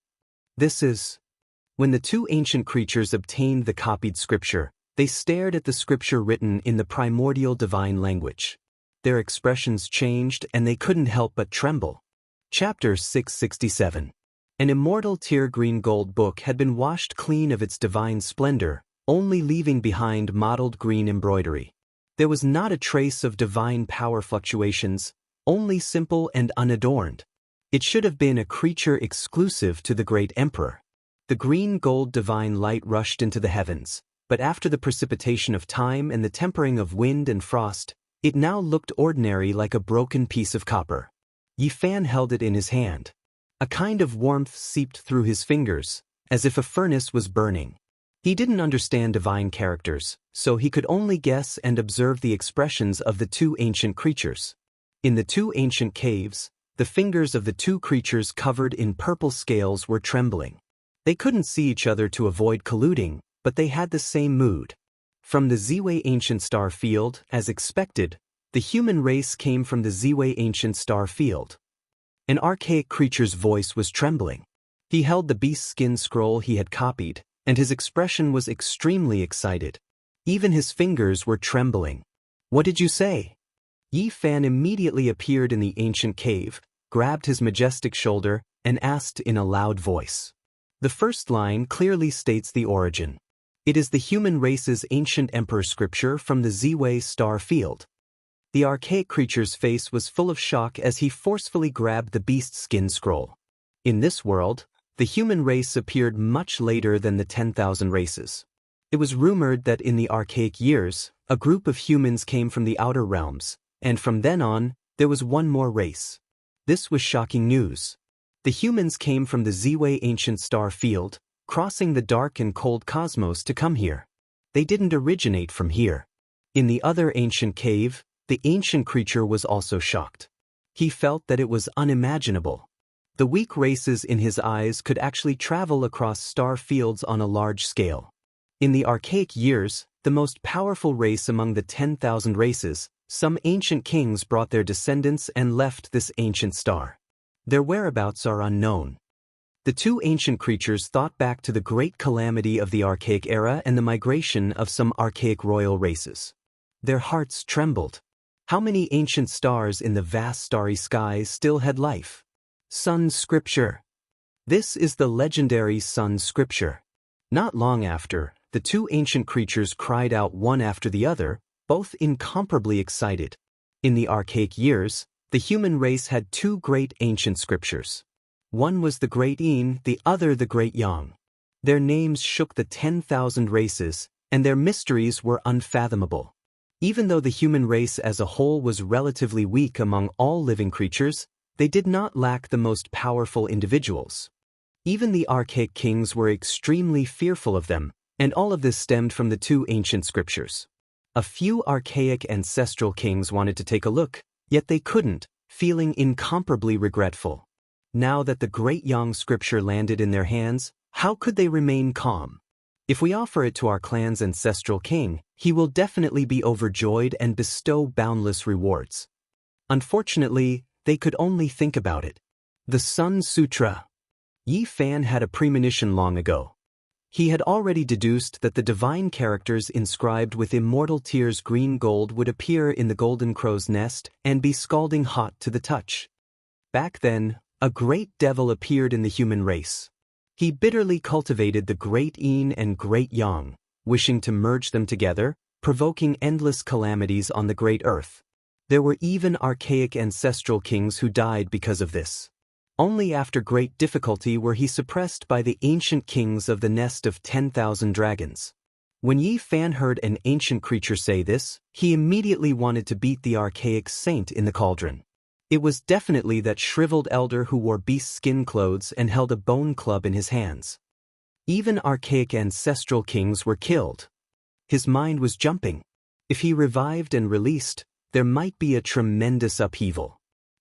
When the two ancient creatures obtained the copied scripture, they stared at the scripture written in the primordial divine language. Their expressions changed and they couldn't help but tremble. Chapter 667. An immortal tier green gold book had been washed clean of its divine splendor, only leaving behind mottled green embroidery. There was not a trace of divine power fluctuations, only simple and unadorned. It should have been a creature exclusive to the great emperor. The green gold divine light rushed into the heavens, but after the precipitation of time and the tempering of wind and frost, it now looked ordinary like a broken piece of copper. Yi Fan held it in his hand. A kind of warmth seeped through his fingers, as if a furnace was burning. He didn't understand divine characters, so he could only guess and observe the expressions of the two ancient creatures. In the two ancient caves, the fingers of the two creatures covered in purple scales were trembling. They couldn't see each other to avoid colluding, but they had the same mood. From the Ziwei ancient star field, as expected, the human race came from the Ziwei ancient star field. An archaic creature's voice was trembling. He held the beast skin scroll he had copied, and his expression was extremely excited. Even his fingers were trembling. "What did you say?" Yi Fan immediately appeared in the ancient cave, grabbed his majestic shoulder, and asked in a loud voice. The first line clearly states the origin. It is the human race's ancient emperor scripture from the Ziwei star field. The archaic creature's face was full of shock as he forcefully grabbed the beast skin scroll. In this world, the human race appeared much later than the 10,000 races. It was rumored that in the archaic years, a group of humans came from the outer realms, and from then on, there was one more race. This was shocking news. The humans came from the Ziwei ancient star field, crossing the dark and cold cosmos to come here. They didn't originate from here. In the other ancient cave, the ancient creature was also shocked. He felt that it was unimaginable. The weak races in his eyes could actually travel across star fields on a large scale. In the archaic years, the most powerful race among the 10,000 races, some ancient kings brought their descendants and left this ancient star. Their whereabouts are unknown. The two ancient creatures thought back to the great calamity of the archaic era and the migration of some archaic royal races. Their hearts trembled. How many ancient stars in the vast starry skies still had life? Sun Scripture. This is the legendary Sun Scripture. Not long after, the two ancient creatures cried out one after the other, both incomparably excited. In the archaic years, the human race had two great ancient scriptures. One was the Great Yin, the other the Great Yang. Their names shook the 10,000 races, and their mysteries were unfathomable. Even though the human race as a whole was relatively weak among all living creatures, they did not lack the most powerful individuals. Even the archaic kings were extremely fearful of them, and all of this stemmed from the two ancient scriptures. A few archaic ancestral kings wanted to take a look, yet they couldn't, feeling incomparably regretful. Now that the Great Yang scripture landed in their hands, how could they remain calm? If we offer it to our clan's ancestral king, he will definitely be overjoyed and bestow boundless rewards. Unfortunately, they could only think about it. The Sun Sutra. Yi Fan had a premonition long ago. He had already deduced that the divine characters inscribed with immortal tears green gold would appear in the golden crow's nest and be scalding hot to the touch. Back then, a great devil appeared in the human race. He bitterly cultivated the Great Yin and Great Yang, wishing to merge them together, provoking endless calamities on the great earth. There were even archaic ancestral kings who died because of this. Only after great difficulty were he suppressed by the ancient kings of the nest of 10,000 dragons. When Yi Fan heard an ancient creature say this, he immediately wanted to beat the archaic saint in the cauldron. It was definitely that shriveled elder who wore beast skin clothes and held a bone club in his hands. Even archaic ancestral kings were killed. His mind was jumping. If he revived and released, there might be a tremendous upheaval.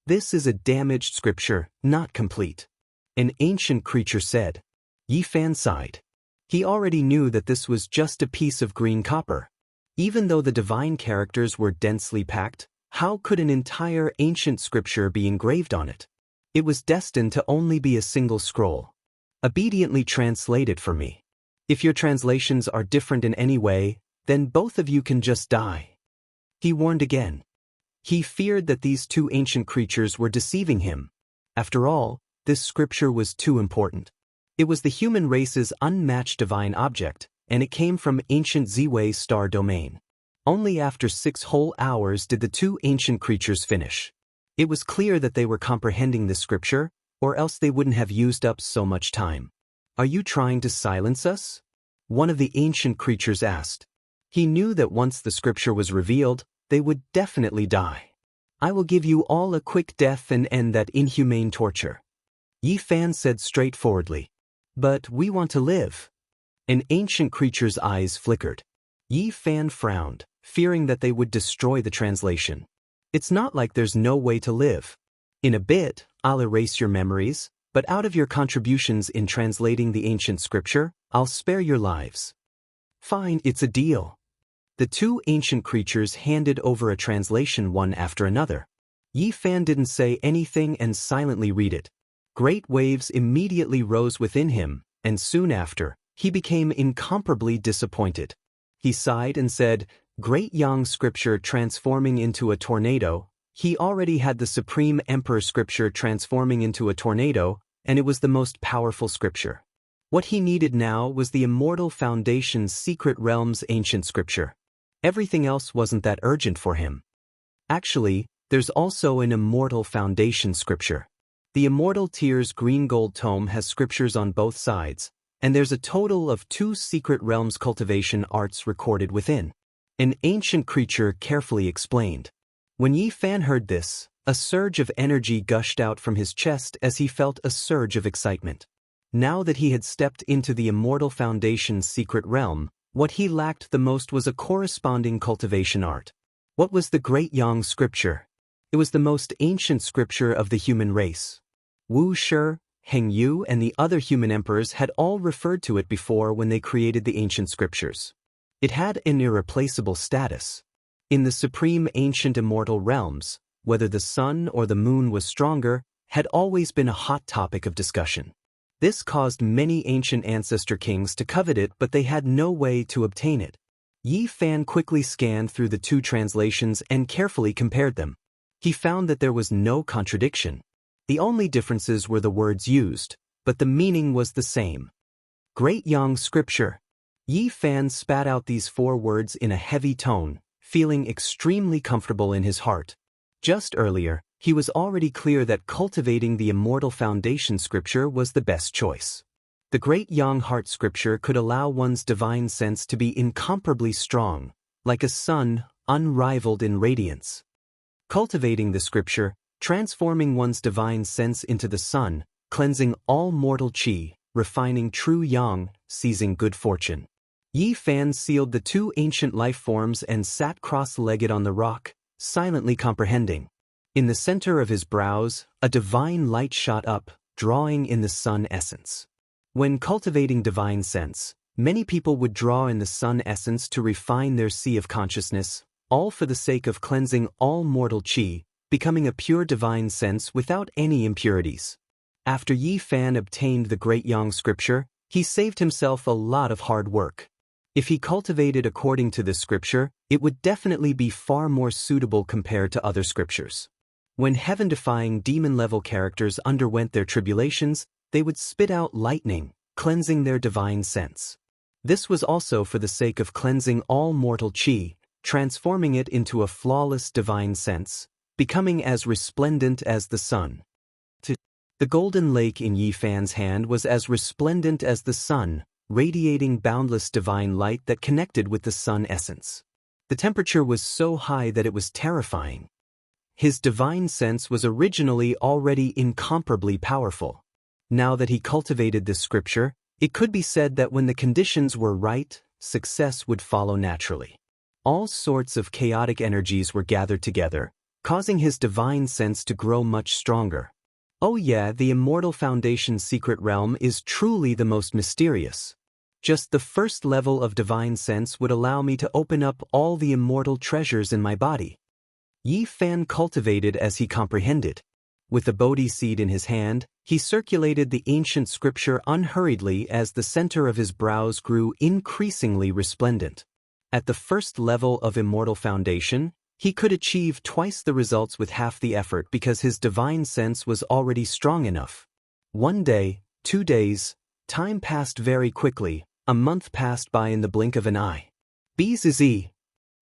This is a damaged scripture, not complete. An ancient creature said. Yi Fan sighed. He already knew that this was just a piece of green copper. Even though the divine characters were densely packed, how could an entire ancient scripture be engraved on it? It was destined to only be a single scroll. Obediently translate it for me. If your translations are different in any way, then both of you can just die. He warned again. He feared that these two ancient creatures were deceiving him. After all, this scripture was too important. It was the human race's unmatched divine object, and it came from ancient Ziwei star domain. Only after 6 whole hours did the two ancient creatures finish. It was clear that they were comprehending the scripture, or else they wouldn't have used up so much time. Are you trying to silence us? One of the ancient creatures asked. He knew that once the scripture was revealed, they would definitely die. I will give you all a quick death and end that inhumane torture. Yi Fan said straightforwardly. But we want to live. An ancient creature's eyes flickered. Yi Fan frowned, fearing that they would destroy the translation. It's not like there's no way to live. In a bit, I'll erase your memories, but out of your contributions in translating the ancient scripture, I'll spare your lives. Fine, it's a deal. The two ancient creatures handed over a translation one after another. Yi Fan didn't say anything and silently read it. Great waves immediately rose within him, and soon after, he became incomparably disappointed. He sighed and said, "Great Yang scripture transforming into a tornado." He already had the Supreme Emperor scripture transforming into a tornado, and it was the most powerful scripture. What he needed now was the Immortal Foundation's Secret Realms ancient scripture. Everything else wasn't that urgent for him. Actually, there's also an Immortal Foundation scripture. The Immortal Tier's green gold tome has scriptures on both sides, and there's a total of 2 Secret Realms cultivation arts recorded within. An ancient creature carefully explained. When Yi Fan heard this, a surge of energy gushed out from his chest as he felt a surge of excitement. Now that he had stepped into the Immortal Foundation's secret realm, what he lacked the most was a corresponding cultivation art. What was the Great Yang scripture? It was the most ancient scripture of the human race. Wu Shi, Heng Yu, and the other human emperors had all referred to it before when they created the ancient scriptures. It had an irreplaceable status. In the supreme ancient immortal realms, whether the sun or the moon was stronger, had always been a hot topic of discussion. This caused many ancient ancestor kings to covet it, but they had no way to obtain it. Yi Fan quickly scanned through the 2 translations and carefully compared them. He found that there was no contradiction. The only differences were the words used, but the meaning was the same. Great Yang scripture. Yi Fan spat out these 4 words in a heavy tone, feeling extremely comfortable in his heart. Just earlier, he was already clear that cultivating the Immortal Foundation scripture was the best choice. The Great Yang Heart scripture could allow one's divine sense to be incomparably strong, like a sun, unrivaled in radiance. Cultivating the scripture, transforming one's divine sense into the sun, cleansing all mortal qi, refining true yang, seizing good fortune. Yi Fan sealed the 2 ancient life forms and sat cross-legged on the rock, silently comprehending. In the center of his brows, a divine light shot up, drawing in the sun essence. When cultivating divine sense, many people would draw in the sun essence to refine their sea of consciousness, all for the sake of cleansing all mortal qi, becoming a pure divine sense without any impurities. After Yi Fan obtained the Great Yang scripture, he saved himself a lot of hard work. If he cultivated according to this scripture, it would definitely be far more suitable compared to other scriptures. When heaven-defying demon-level characters underwent their tribulations, they would spit out lightning, cleansing their divine sense. This was also for the sake of cleansing all mortal qi, transforming it into a flawless divine sense, becoming as resplendent as the sun. The golden lake in Yi Fan's hand was as resplendent as the sun, radiating boundless divine light that connected with the sun essence. The temperature was so high that it was terrifying. His divine sense was originally already incomparably powerful. Now that he cultivated this scripture, it could be said that when the conditions were right, success would follow naturally. All sorts of chaotic energies were gathered together, causing his divine sense to grow much stronger. Oh yeah, the Immortal Foundation's secret realm is truly the most mysterious. Just the first level of divine sense would allow me to open up all the immortal treasures in my body. Yi Fan cultivated as he comprehended. With the Bodhi seed in his hand, he circulated the ancient scripture unhurriedly as the center of his brows grew increasingly resplendent. At the first level of Immortal Foundation, he could achieve twice the results with half the effort because his divine sense was already strong enough. 1 day, 2 days, time passed very quickly. A month passed by in the blink of an eye. Bzzz.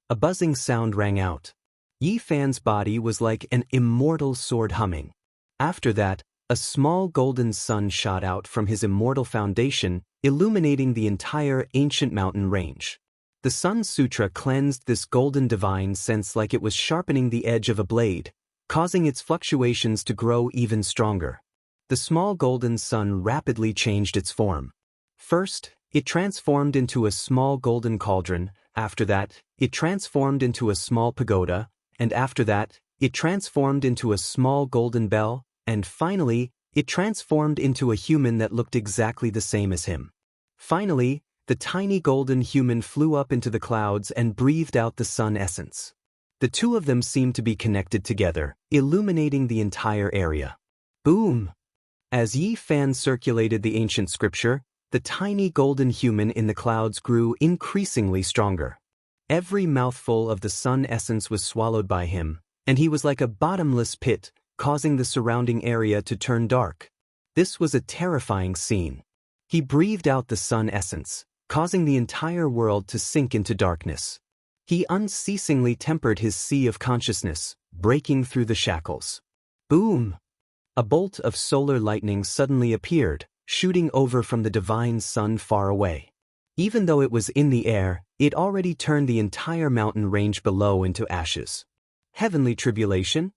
A buzzing sound rang out. Yi Fan's body was like an immortal sword humming. After that, a small golden sun shot out from his Immortal Foundation, illuminating the entire ancient mountain range. The Sun Sutra cleansed this golden divine sense like it was sharpening the edge of a blade, causing its fluctuations to grow even stronger. The small golden sun rapidly changed its form. First, it transformed into a small golden cauldron, after that, it transformed into a small pagoda, and after that, it transformed into a small golden bell, and finally, it transformed into a human that looked exactly the same as him. Finally, the tiny golden human flew up into the clouds and breathed out the sun essence. The 2 of them seemed to be connected together, illuminating the entire area. Boom! As Yi Fan circulated the ancient scripture, the tiny golden human in the clouds grew increasingly stronger. Every mouthful of the sun essence was swallowed by him, and he was like a bottomless pit, causing the surrounding area to turn dark. This was a terrifying scene. He breathed out the sun essence, causing the entire world to sink into darkness. He unceasingly tempered his sea of consciousness, breaking through the shackles. Boom! A bolt of solar lightning suddenly appeared, shooting over from the divine sun far away. Even though it was in the air, it already turned the entire mountain range below into ashes. Heavenly tribulation?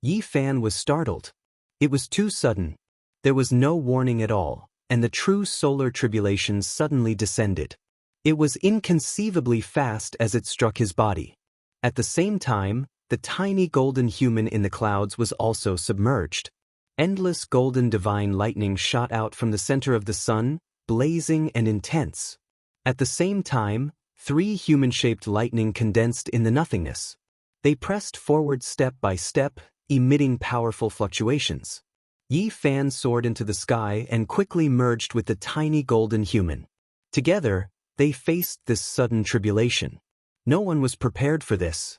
Yi Fan was startled. It was too sudden. There was no warning at all, and the true solar tribulation suddenly descended. It was inconceivably fast as it struck his body. At the same time, the tiny golden human in the clouds was also submerged. Endless golden divine lightning shot out from the center of the sun, blazing and intense. At the same time, 3 human-shaped lightning condensed in the nothingness. They pressed forward step by step, emitting powerful fluctuations. Yi Fan soared into the sky and quickly merged with the tiny golden human. Together, they faced this sudden tribulation. No one was prepared for this.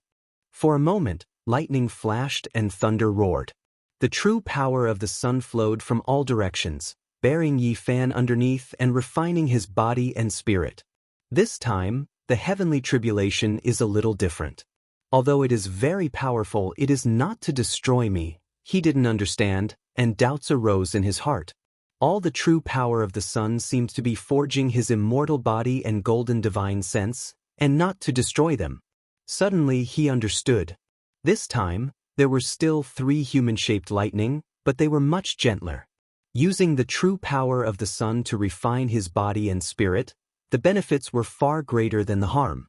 For a moment, lightning flashed and thunder roared. The true power of the sun flowed from all directions, burying Yi Fan underneath and refining his body and spirit. This time, the heavenly tribulation is a little different. Although it is very powerful, it is not to destroy me. He didn't understand, and doubts arose in his heart. All the true power of the sun seemed to be forging his immortal body and golden divine sense, and not to destroy them. Suddenly he understood. This time, there were still 3 human-shaped lightning, but they were much gentler. Using the true power of the sun to refine his body and spirit, the benefits were far greater than the harm.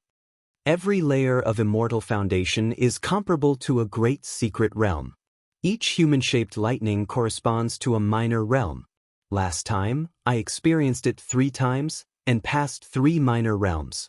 Every layer of immortal foundation is comparable to a great secret realm. Each human-shaped lightning corresponds to a minor realm. Last time, I experienced it 3 times, and passed 3 minor realms.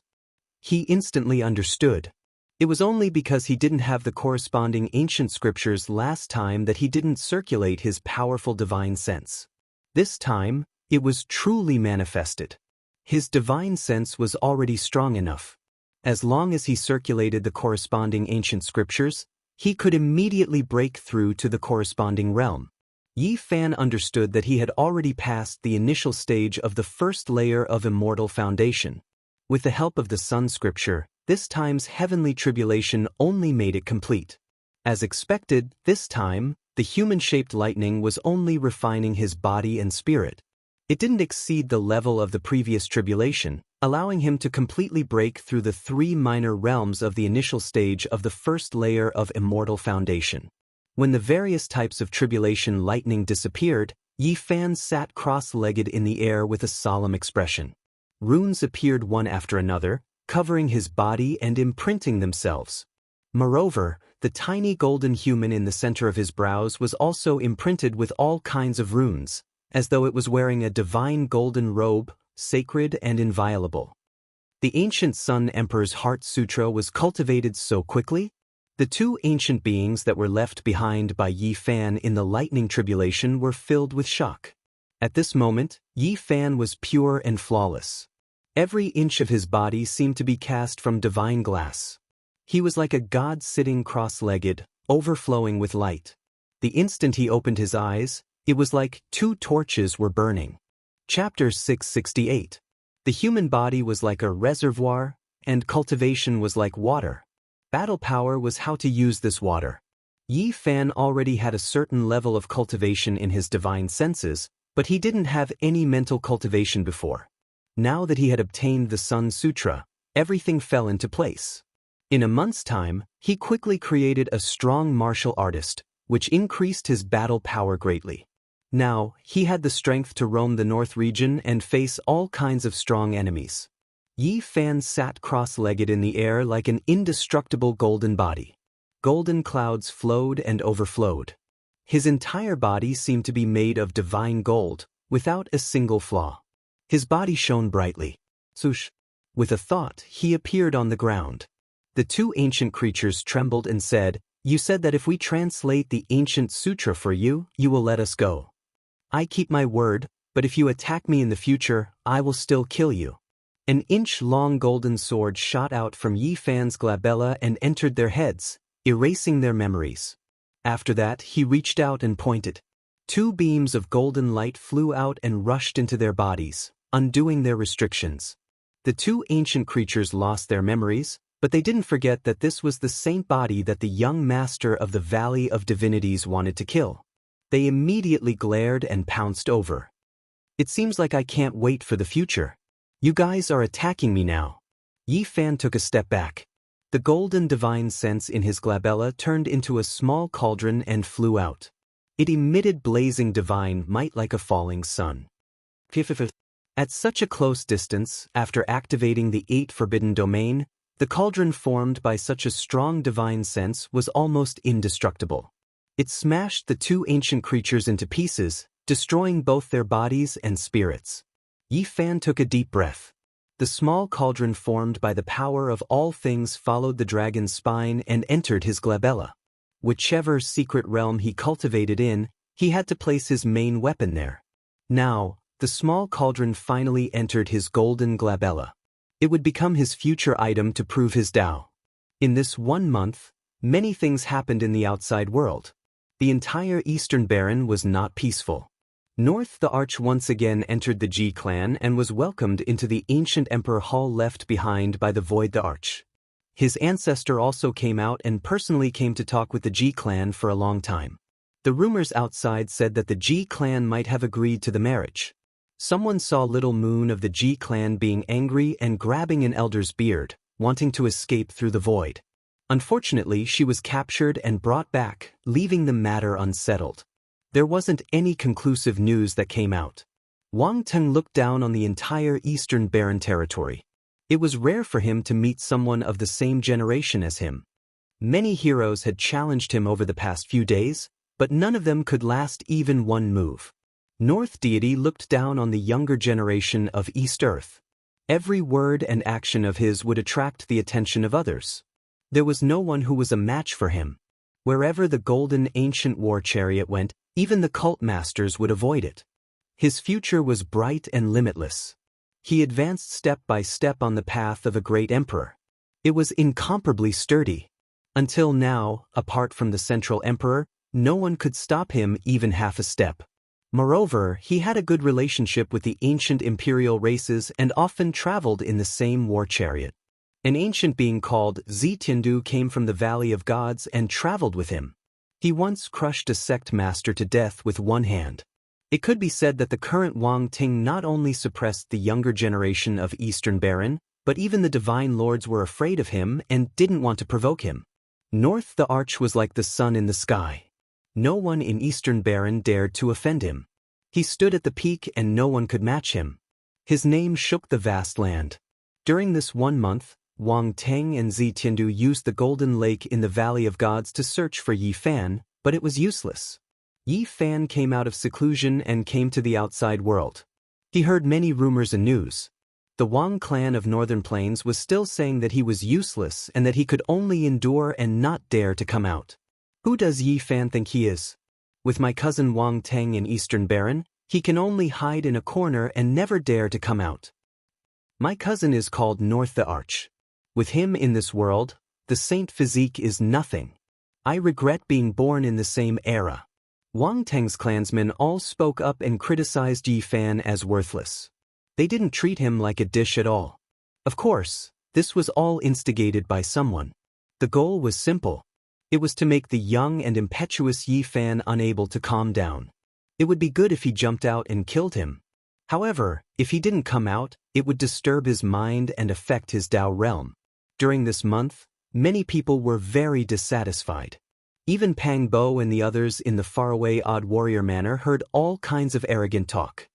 He instantly understood. It was only because he didn't have the corresponding ancient scriptures last time that he didn't circulate his powerful divine sense. This time, it was truly manifested. His divine sense was already strong enough. As long as he circulated the corresponding ancient scriptures, he could immediately break through to the corresponding realm. Yi Fan understood that he had already passed the initial stage of the first layer of immortal foundation. With the help of the sun scripture, this time's heavenly tribulation only made it complete. As expected, this time, the human-shaped lightning was only refining his body and spirit. It didn't exceed the level of the previous tribulation, allowing him to completely break through the 3 minor realms of the initial stage of the first layer of immortal foundation. When the various types of tribulation lightning disappeared, Yi Fan sat cross-legged in the air with a solemn expression. Runes appeared one after another, covering his body and imprinting themselves. Moreover, the tiny golden human in the center of his brows was also imprinted with all kinds of runes, as though it was wearing a divine golden robe, sacred and inviolable. The ancient Sun Emperor's Heart Sutra was cultivated so quickly. The 2 ancient beings that were left behind by Yi Fan in the lightning tribulation were filled with shock. At this moment, Yi Fan was pure and flawless. Every inch of his body seemed to be cast from divine glass. He was like a god sitting cross-legged, overflowing with light. The instant he opened his eyes, it was like 2 torches were burning. Chapter 668. The human body was like a reservoir, and cultivation was like water. Battle power was how to use this water. Yi Fan already had a certain level of cultivation in his divine senses, but he didn't have any mental cultivation before. Now that he had obtained the Sun Sutra, everything fell into place. In a month's time, he quickly created a strong martial artist, which increased his battle power greatly. Now, he had the strength to roam the north region and face all kinds of strong enemies. Yi Fan sat cross-legged in the air like an indestructible golden body. Golden clouds flowed and overflowed. His entire body seemed to be made of divine gold, without a single flaw. His body shone brightly. Swoosh! With a thought, he appeared on the ground. The 2 ancient creatures trembled and said, "You said that if we translate the ancient sutra for you, you will let us go." "I keep my word," But if you attack me in the future, I will still kill you." An inch-long golden sword shot out from Yi Fan's glabella and entered their heads, erasing their memories. After that, he reached out and pointed. Two beams of golden light flew out and rushed into their bodies, undoing their restrictions. The two ancient creatures lost their memories, but they didn't forget that this was the saint body that the young master of the Valley of Divinities wanted to kill. They immediately glared and pounced over. "It seems like I can't wait for the future. You guys are attacking me now." Yi Fan took a step back. The golden divine sense in his glabella turned into a small cauldron and flew out. It emitted blazing divine might like a falling sun. At such a close distance, after activating the 8 forbidden domain, the cauldron formed by such a strong divine sense was almost indestructible. It smashed the two ancient creatures into pieces, destroying both their bodies and spirits. Yi Fan took a deep breath. The small cauldron formed by the power of all things followed the dragon's spine and entered his glabella. Whichever secret realm he cultivated in, he had to place his main weapon there. Now, the small cauldron finally entered his golden glabella. It would become his future item to prove his Dao. In this 1 month, many things happened in the outside world. The entire Eastern Baron was not peaceful. North the Arch once again entered the Ji clan and was welcomed into the ancient Emperor Hall left behind by the Void the Arch. His ancestor also came out and personally came to talk with the Ji clan for a long time. The rumors outside said that the Ji clan might have agreed to the marriage. Someone saw Little Moon of the Ji clan being angry and grabbing an elder's beard, wanting to escape through the void. Unfortunately, she was captured and brought back, leaving the matter unsettled. There wasn't any conclusive news that came out. Wang Lin looked down on the entire Eastern Baron territory. It was rare for him to meet someone of the same generation as him. Many heroes had challenged him over the past few days, but none of them could last even one move. North Deity looked down on the younger generation of East Earth. Every word and action of his would attract the attention of others. There was no one who was a match for him. Wherever the golden ancient war chariot went, even the cult masters would avoid it. His future was bright and limitless. He advanced step by step on the path of a great emperor. It was incomparably sturdy. Until now, apart from the central emperor, no one could stop him even half a step. Moreover, he had a good relationship with the ancient imperial races and often traveled in the same war chariot. An ancient being called Zitiandu came from the Valley of Gods and traveled with him. He once crushed a sect master to death with one hand. It could be said that the current Wang Ting not only suppressed the younger generation of Eastern Baron, but even the divine lords were afraid of him and didn't want to provoke him. North the Arch was like the sun in the sky. No one in Eastern Baron dared to offend him. He stood at the peak and no one could match him. His name shook the vast land. During this 1 month, Wang Teng and Zitiandu used the Golden Lake in the Valley of Gods to search for Yi Fan, but it was useless. Yi Fan came out of seclusion and came to the outside world. He heard many rumors and news. The Wang clan of Northern Plains was still saying that he was useless and that he could only endure and not dare to come out. Who does Yi Fan think he is? With my cousin Wang Teng in Eastern Baron, he can only hide in a corner and never dare to come out. My cousin is called North the Arch. With him in this world, the saint physique is nothing. I regret being born in the same era. Wang Teng's clansmen all spoke up and criticized Yi Fan as worthless. They didn't treat him like a dish at all. Of course, this was all instigated by someone. The goal was simple. It was to make the young and impetuous Yi Fan unable to calm down. It would be good if he jumped out and killed him. However, if he didn't come out, it would disturb his mind and affect his Dao realm. During this month, many people were very dissatisfied. Even Pang Bo and the others in the faraway Odd Warrior Manor heard all kinds of arrogant talk.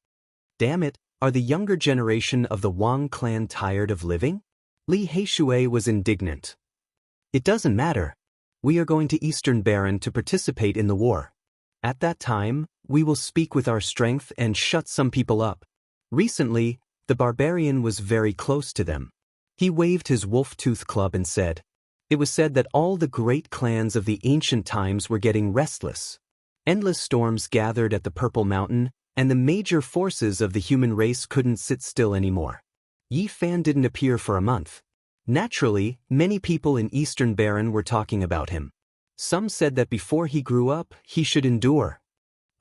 Damn it, are the younger generation of the Wang clan tired of living? Li Heishui was indignant. It doesn't matter. We are going to Eastern Baron to participate in the war. At that time, we will speak with our strength and shut some people up. Recently, the barbarian was very close to them. He waved his wolf-tooth club and said, "It was said that all the great clans of the ancient times were getting restless. Endless storms gathered at the Purple Mountain, and the major forces of the human race couldn't sit still anymore. Yi Fan didn't appear for a month. Naturally, many people in Eastern Baron were talking about him. Some said that before he grew up, he should endure.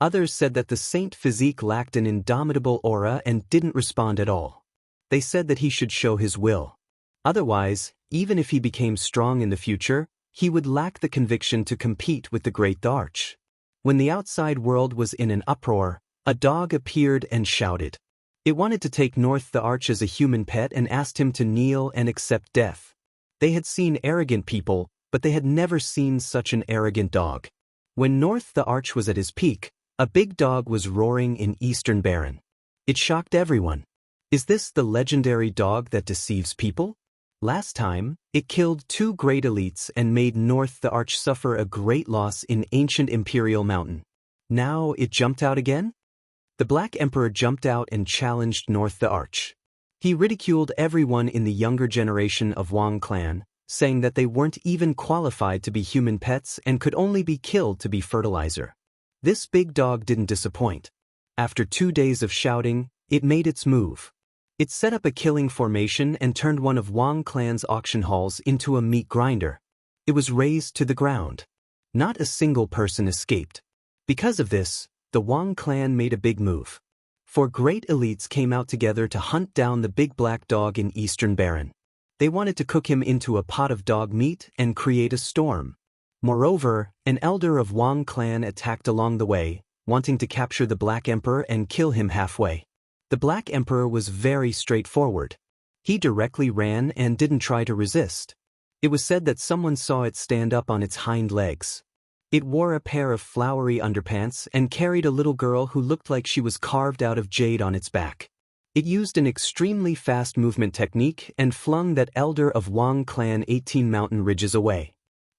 Others said that the saint physique lacked an indomitable aura and didn't respond at all. They said that he should show his will. Otherwise, even if he became strong in the future, he would lack the conviction to compete with the great Darch. When the outside world was in an uproar, a dog appeared and shouted. It wanted to take North the Arch as a human pet and asked him to kneel and accept death. They had seen arrogant people, but they had never seen such an arrogant dog. When North the Arch was at his peak, a big dog was roaring in Eastern Baron. It shocked everyone. Is this the legendary dog that deceives people? Last time, it killed 2 great elites and made North the Arch suffer a great loss in ancient Imperial Mountain. Now it jumped out again? The Black Emperor jumped out and challenged North the Arch. He ridiculed everyone in the younger generation of Wang clan, saying that they weren't even qualified to be human pets and could only be killed to be fertilizer. This big dog didn't disappoint. After 2 days of shouting, it made its move. It set up a killing formation and turned one of Wang clan's auction halls into a meat grinder. It was razed to the ground. Not a single person escaped. Because of this, the Wang clan made a big move. 4 great elites came out together to hunt down the big black dog in Eastern Baron. They wanted to cook him into a pot of dog meat and create a storm. Moreover, an elder of Wang clan attacked along the way, wanting to capture the Black Emperor and kill him halfway. The Black Emperor was very straightforward. He directly ran and didn't try to resist. It was said that someone saw it stand up on its hind legs. It wore a pair of flowery underpants and carried a little girl who looked like she was carved out of jade on its back. It used an extremely fast movement technique and flung that elder of Wang clan 18 mountain ridges away.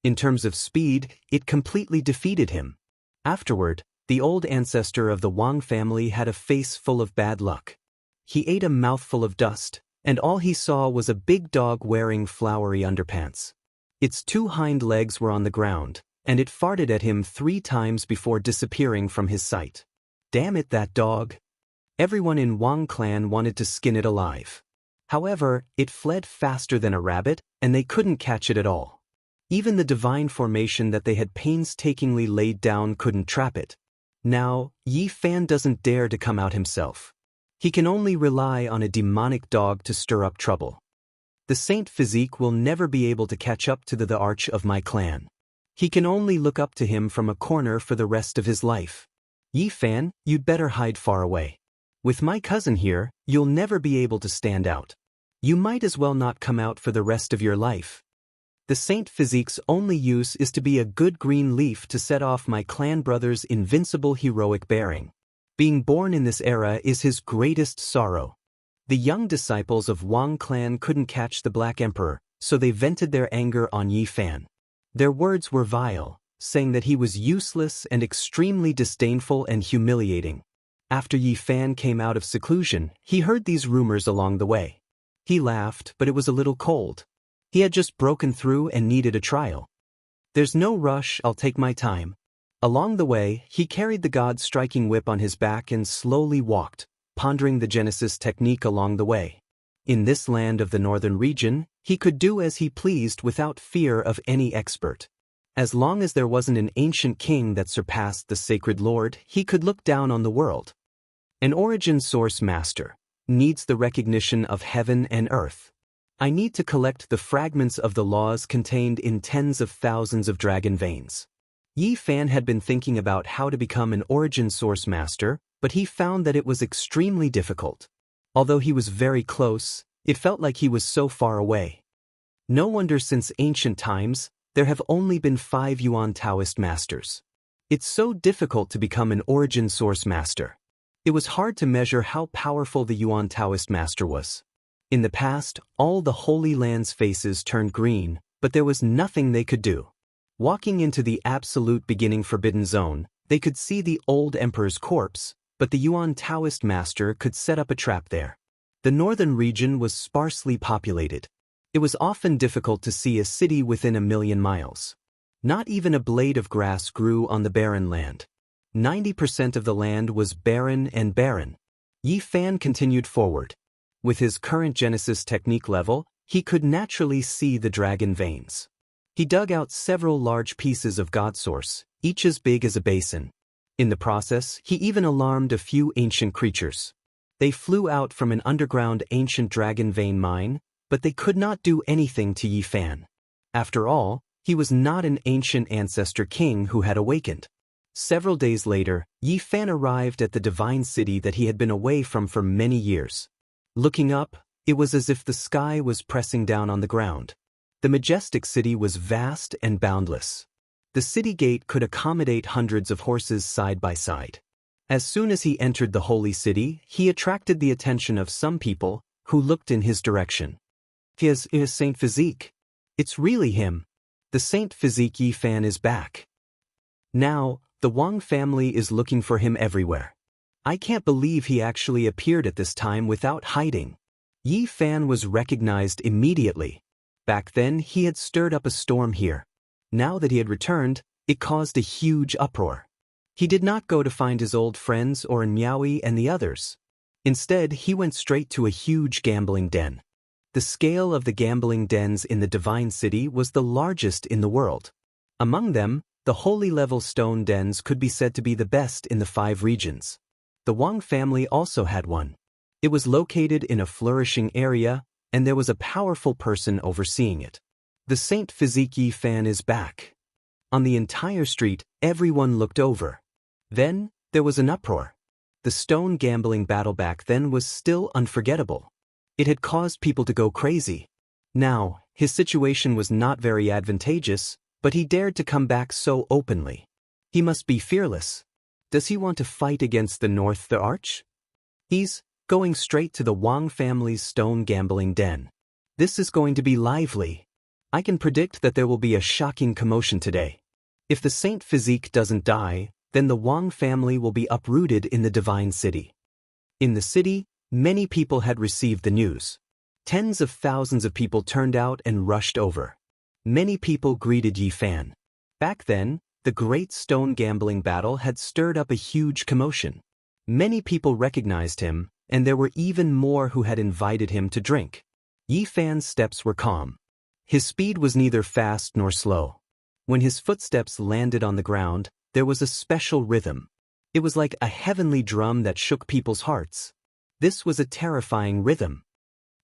In terms of speed, it completely defeated him. Afterward, the old ancestor of the Wang family had a face full of bad luck. He ate a mouthful of dust, and all he saw was a big dog wearing flowery underpants. Its 2 hind legs were on the ground, and it farted at him 3 times before disappearing from his sight. Damn it, that dog! Everyone in Wang clan wanted to skin it alive. However, it fled faster than a rabbit, and they couldn't catch it at all. Even the divine formation that they had painstakingly laid down couldn't trap it. Now, Yi Fan doesn't dare to come out himself. He can only rely on a demonic dog to stir up trouble. The saint physique will never be able to catch up to the arch of my clan. He can only look up to him from a corner for the rest of his life. Yi Fan, you'd better hide far away. With my cousin here, you'll never be able to stand out. You might as well not come out for the rest of your life. The saint physique's only use is to be a good green leaf to set off my clan brother's invincible heroic bearing. Being born in this era is his greatest sorrow. The young disciples of Wang clan couldn't catch the Black Emperor, so they vented their anger on Yi Fan. Their words were vile, saying that he was useless and extremely disdainful and humiliating. After Yi Fan came out of seclusion, he heard these rumors along the way. He laughed, but it was a little cold. He had just broken through and needed a trial. There's no rush, I'll take my time. Along the way, he carried the god's striking whip on his back and slowly walked, pondering the Genesis technique along the way. In this land of the northern region, he could do as he pleased without fear of any expert. As long as there wasn't an ancient king that surpassed the sacred lord, he could look down on the world. An origin source master needs the recognition of heaven and earth. I need to collect the fragments of the laws contained in tens of thousands of dragon veins. Yi Fan had been thinking about how to become an origin source master, but he found that it was extremely difficult. Although he was very close, it felt like he was so far away. No wonder since ancient times, there have only been 5 Yuan Taoist masters. It's so difficult to become an origin source master. It was hard to measure how powerful the Yuan Taoist master was. In the past, all the Holy Land's faces turned green, but there was nothing they could do. Walking into the absolute beginning forbidden zone, they could see the old emperor's corpse, but the Yuan Taoist master could set up a trap there. The northern region was sparsely populated. It was often difficult to see a city within 1,000,000 miles. Not even a blade of grass grew on the barren land. 90% of the land was barren and barren. Yi Fan continued forward. With his current Genesis technique level, he could naturally see the dragon veins. He dug out several large pieces of God Source, each as big as a basin. In the process, he even alarmed a few ancient creatures. They flew out from an underground ancient dragon vein mine, but they could not do anything to Yi Fan. After all, he was not an ancient ancestor king who had awakened. Several days later, Yi Fan arrived at the divine city that he had been away from for many years. Looking up, it was as if the sky was pressing down on the ground. The majestic city was vast and boundless. The city gate could accommodate hundreds of horses side by side. As soon as he entered the holy city, he attracted the attention of some people who looked in his direction. He has Saint Physique. It's really him. The Saint Physique Yi Fan is back. Now, the Wang family is looking for him everywhere. I can't believe he actually appeared at this time without hiding. Yi Fan was recognized immediately. Back then, he had stirred up a storm here. Now that he had returned, it caused a huge uproar. He did not go to find his old friends or Miaoi and the others. Instead, he went straight to a huge gambling den. The scale of the gambling dens in the Divine City was the largest in the world. Among them, the holy-level stone dens could be said to be the best in the 5 regions. The Wang family also had one. It was located in a flourishing area, and there was a powerful person overseeing it. The Saint Physique Yi Fan is back. On the entire street, everyone looked over. Then, there was an uproar. The stone gambling battle back then was still unforgettable. It had caused people to go crazy. Now, his situation was not very advantageous, but he dared to come back so openly. He must be fearless. Does he want to fight against the North the Arch? He's going straight to the Wang family's stone gambling den. This is going to be lively. I can predict that there will be a shocking commotion today. If the Saint Physique doesn't die, then the Wang family will be uprooted in the Divine City. In the city, many people had received the news. Tens of thousands of people turned out and rushed over. Many people greeted Yi Fan. Back then, the great stone gambling battle had stirred up a huge commotion. Many people recognized him, and there were even more who had invited him to drink. Yi Fan's steps were calm. His speed was neither fast nor slow. When his footsteps landed on the ground, there was a special rhythm. It was like a heavenly drum that shook people's hearts. This was a terrifying rhythm.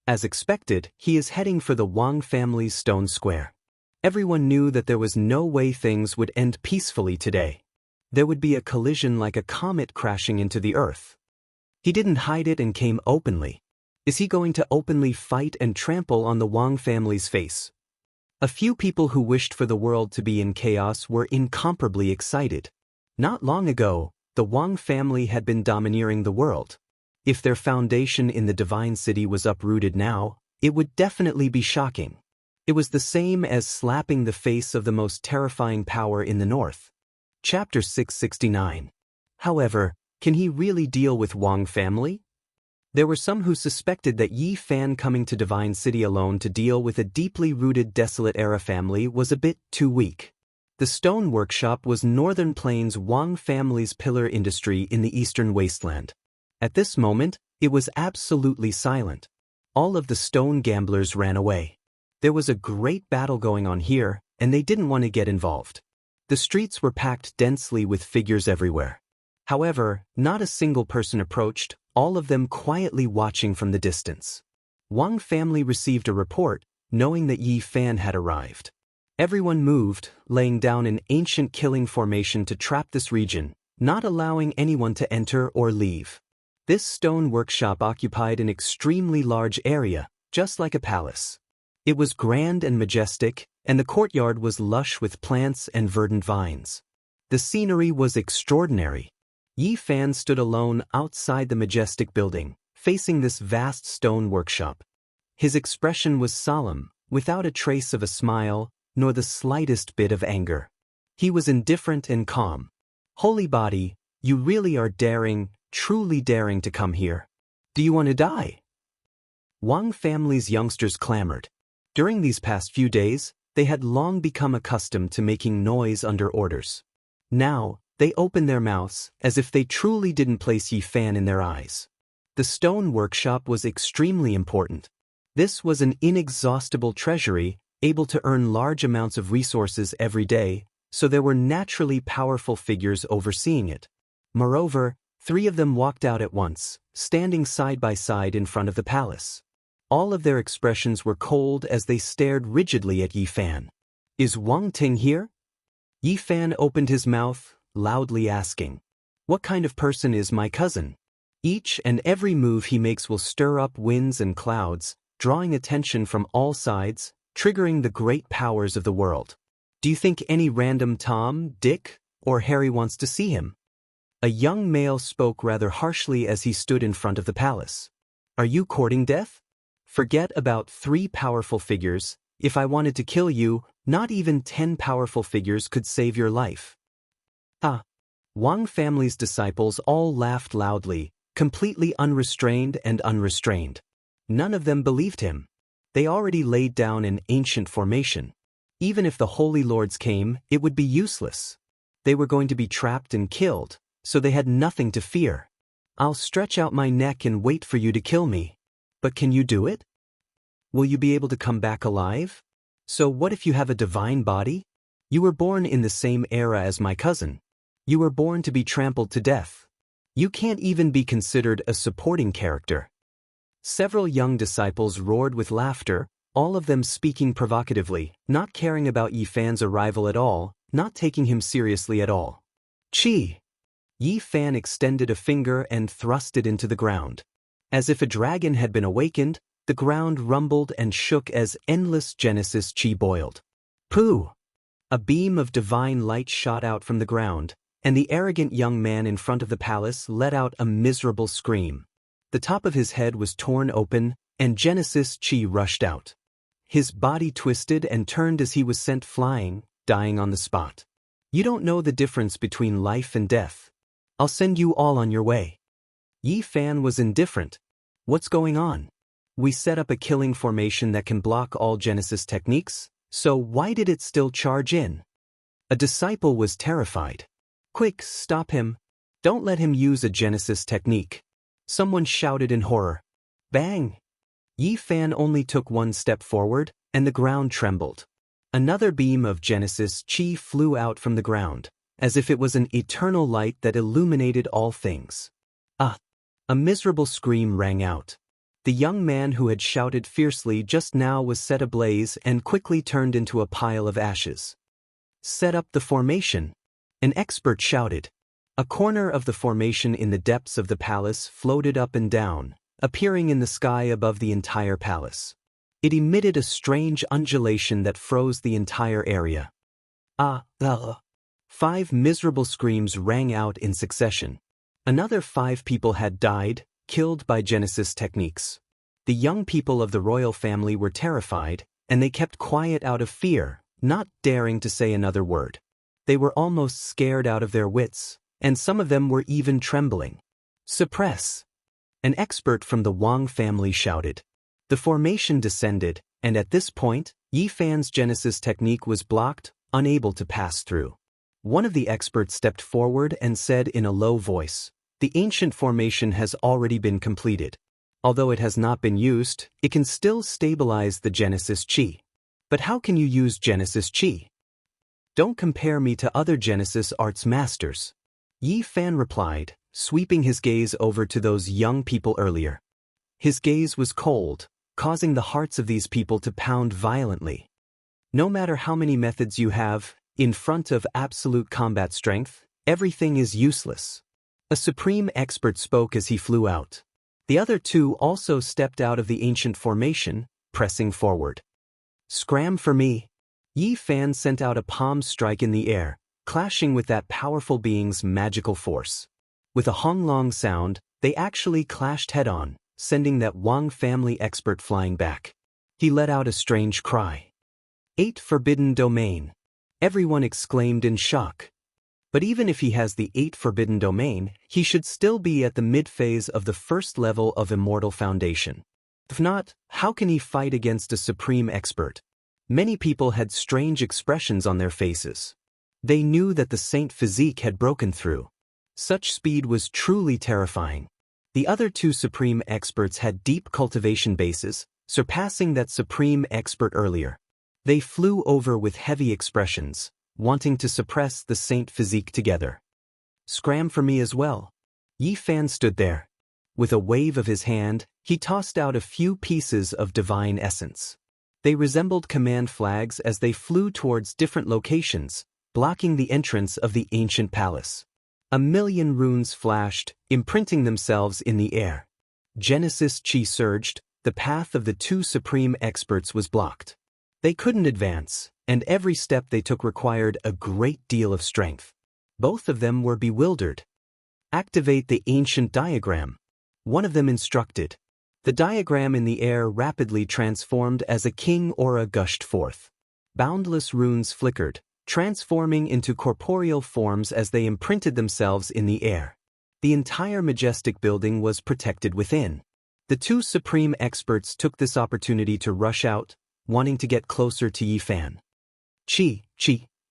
As expected, he is heading for the Wang family's stone square. Everyone knew that there was no way things would end peacefully today. There would be a collision like a comet crashing into the earth. He didn't hide it and came openly. Is he going to openly fight and trample on the Wang family's face? A few people who wished for the world to be in chaos were incomparably excited. Not long ago, the Wang family had been domineering the world. If their foundation in the Divine City was uprooted now, it would definitely be shocking. It was the same as slapping the face of the most terrifying power in the North. Chapter 669. However, can he really deal with Wang family? There were some who suspected that Yi Fan coming to Divine City alone to deal with a deeply rooted desolate era family was a bit too weak. The stone workshop was Northern Plains Wang family's pillar industry in the eastern wasteland. At this moment, it was absolutely silent. All of the stone gamblers ran away. There was a great battle going on here, and they didn't want to get involved. The streets were packed densely with figures everywhere. However, not a single person approached, all of them quietly watching from the distance. Wang family received a report, knowing that Yi Fan had arrived. Everyone moved, laying down an ancient killing formation to trap this region, not allowing anyone to enter or leave. This stone workshop occupied an extremely large area, just like a palace. It was grand and majestic, and the courtyard was lush with plants and verdant vines. The scenery was extraordinary. Yi Fan stood alone outside the majestic building, facing this vast stone workshop. His expression was solemn, without a trace of a smile, nor the slightest bit of anger. He was indifferent and calm. Holy body, you really are daring, truly daring to come here. Do you want to die? Wang family's youngsters clamored. During these past few days, they had long become accustomed to making noise under orders. Now, They opened their mouths, as if they truly didn't place Yi Fan in their eyes. The stone workshop was extremely important. This was an inexhaustible treasury, able to earn large amounts of resources every day, so there were naturally powerful figures overseeing it. Moreover, 3 of them walked out at once, standing side by side in front of the palace. All of their expressions were cold as they stared rigidly at Yi Fan. "Is Wang Ting here?" Yi Fan opened his mouth, loudly asking. "What kind of person is my cousin?" Each and every move he makes will stir up winds and clouds, drawing attention from all sides, triggering the great powers of the world. "Do you think any random Tom, Dick, or Harry wants to see him?" A young male spoke rather harshly as he stood in front of the palace. "Are you courting death? Forget about 3 powerful figures. If I wanted to kill you, not even 10 powerful figures could save your life." Wang family's disciples all laughed loudly, completely unrestrained and unrestrained. None of them believed him. They already laid down an ancient formation. Even if the Holy Lords came, it would be useless. They were going to be trapped and killed, so they had nothing to fear. "I'll stretch out my neck and wait for you to kill me. But can you do it? Will you be able to come back alive? So what if you have a divine body? You were born in the same era as my cousin. You were born to be trampled to death. You can't even be considered a supporting character." Several young disciples roared with laughter, all of them speaking provocatively, not caring about Yi Fan's arrival at all, not taking him seriously at all. "Chi!" Yi Fan extended a finger and thrust it into the ground. As if a dragon had been awakened, the ground rumbled and shook as endless Genesis Chi boiled. "Pooh!" A beam of divine light shot out from the ground, and the arrogant young man in front of the palace let out a miserable scream. The top of his head was torn open, and Genesis Chi rushed out. His body twisted and turned as he was sent flying, dying on the spot. "You don't know the difference between life and death. I'll send you all on your way." Yi Fan was indifferent. "What's going on? We set up a killing formation that can block all Genesis techniques, so why did it still charge in?" A disciple was terrified. "Quick, stop him. Don't let him use a Genesis technique." Someone shouted in horror. Bang! Yi Fan only took 1 step forward, and the ground trembled. Another beam of Genesis Chi flew out from the ground, as if it was an eternal light that illuminated all things. A miserable scream rang out. The young man who had shouted fiercely just now was set ablaze and quickly turned into a pile of ashes. "Set up the formation," an expert shouted. A corner of the formation in the depths of the palace floated up and down, appearing in the sky above the entire palace. It emitted a strange undulation that froze the entire area. 5 miserable screams rang out in succession. Another 5 people had died, killed by Genesis techniques. The young people of the royal family were terrified, and they kept quiet out of fear, not daring to say another word. They were almost scared out of their wits, and some of them were even trembling. "Suppress!" An expert from the Wang family shouted. The formation descended, and at this point, Yi Fan's Genesis technique was blocked, unable to pass through. One of the experts stepped forward and said in a low voice, "The ancient formation has already been completed. Although it has not been used, it can still stabilize the Genesis Chi." "But how can you use Genesis Chi?" "Don't compare me to other Genesis arts masters," Yi Fan replied, sweeping his gaze over to those young people earlier. His gaze was cold, causing the hearts of these people to pound violently. "No matter how many methods you have, in front of absolute combat strength, everything is useless." A supreme expert spoke as he flew out. The other 2 also stepped out of the ancient formation, pressing forward. "Scram for me!" Yi Fan sent out a palm strike in the air, clashing with that powerful being's magical force. With a honglong sound, they actually clashed head-on, sending that Wang family expert flying back. He let out a strange cry. 8 forbidden domain. Everyone exclaimed in shock. But even if he has the 8 forbidden domain, he should still be at the mid-phase of the first level of Immortal Foundation. If not, how can he fight against a supreme expert? Many people had strange expressions on their faces. They knew that the saint physique had broken through. Such speed was truly terrifying. The other two supreme experts had deep cultivation bases, surpassing that supreme expert earlier. They flew over with heavy expressions, wanting to suppress the saint physique together. Scram for me as well. Yi Fan stood there. With a wave of his hand, he tossed out a few pieces of divine essence. They resembled command flags as they flew towards different locations, blocking the entrance of the ancient palace. 1,000,000 runes flashed, imprinting themselves in the air. Genesis Chi surged, the path of the two supreme experts was blocked. They couldn't advance, and every step they took required a great deal of strength. Both of them were bewildered. Activate the ancient diagram. One of them instructed. The diagram in the air rapidly transformed as a king aura gushed forth. Boundless runes flickered, transforming into corporeal forms as they imprinted themselves in the air. The entire majestic building was protected within. The two supreme experts took this opportunity to rush out, wanting to get closer to Yi Fan. Chi.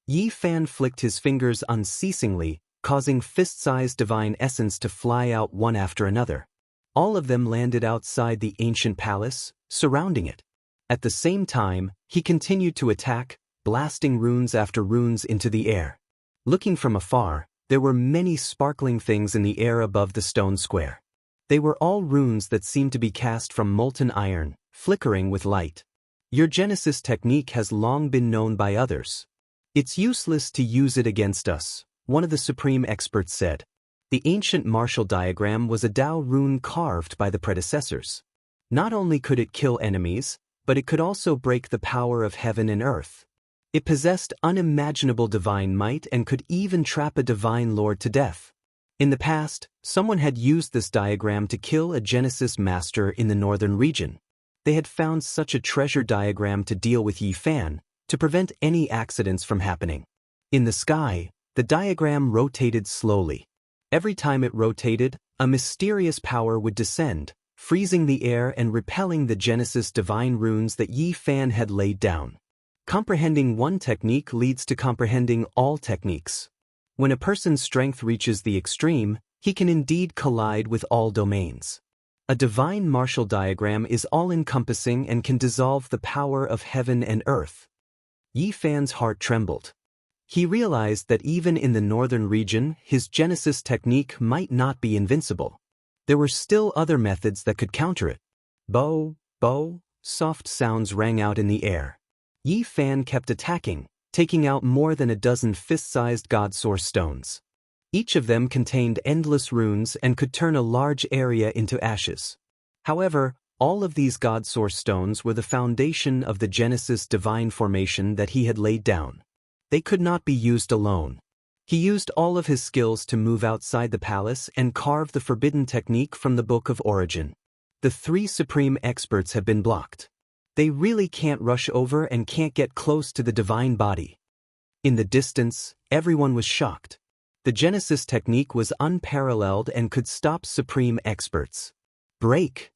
Yi Fan flicked his fingers unceasingly, causing fist-sized divine essence to fly out one after another. All of them landed outside the ancient palace, surrounding it. At the same time, he continued to attack, blasting runes after runes into the air. Looking from afar, there were many sparkling things in the air above the stone square. They were all runes that seemed to be cast from molten iron, flickering with light. Your Genesis technique has long been known by others. It's useless to use it against us, one of the supreme experts said. The ancient martial diagram was a Dao rune carved by the predecessors. Not only could it kill enemies, but it could also break the power of heaven and earth. It possessed unimaginable divine might and could even trap a divine lord to death. In the past, someone had used this diagram to kill a Genesis master in the northern region. They had found such a treasure diagram to deal with Yi Fan, to prevent any accidents from happening. In the sky, the diagram rotated slowly. Every time it rotated, a mysterious power would descend, freezing the air and repelling the Genesis divine runes that Yi Fan had laid down. Comprehending one technique leads to comprehending all techniques. When a person's strength reaches the extreme, he can indeed collide with all domains. A divine martial diagram is all-encompassing and can dissolve the power of heaven and earth. Yi Fan's heart trembled. He realized that even in the northern region, his Genesis technique might not be invincible. There were still other methods that could counter it. Bo, soft sounds rang out in the air. Yi Fan kept attacking, taking out more than a dozen fist-sized god source stones. Each of them contained endless runes and could turn a large area into ashes. However, all of these god source stones were the foundation of the Genesis divine formation that he had laid down. They could not be used alone. He used all of his skills to move outside the palace and carve the forbidden technique from the Book of Origin. The three supreme experts have been blocked. They really can't rush over and can't get close to the divine body. In the distance, everyone was shocked. The Genesis technique was unparalleled and could stop supreme experts. Break!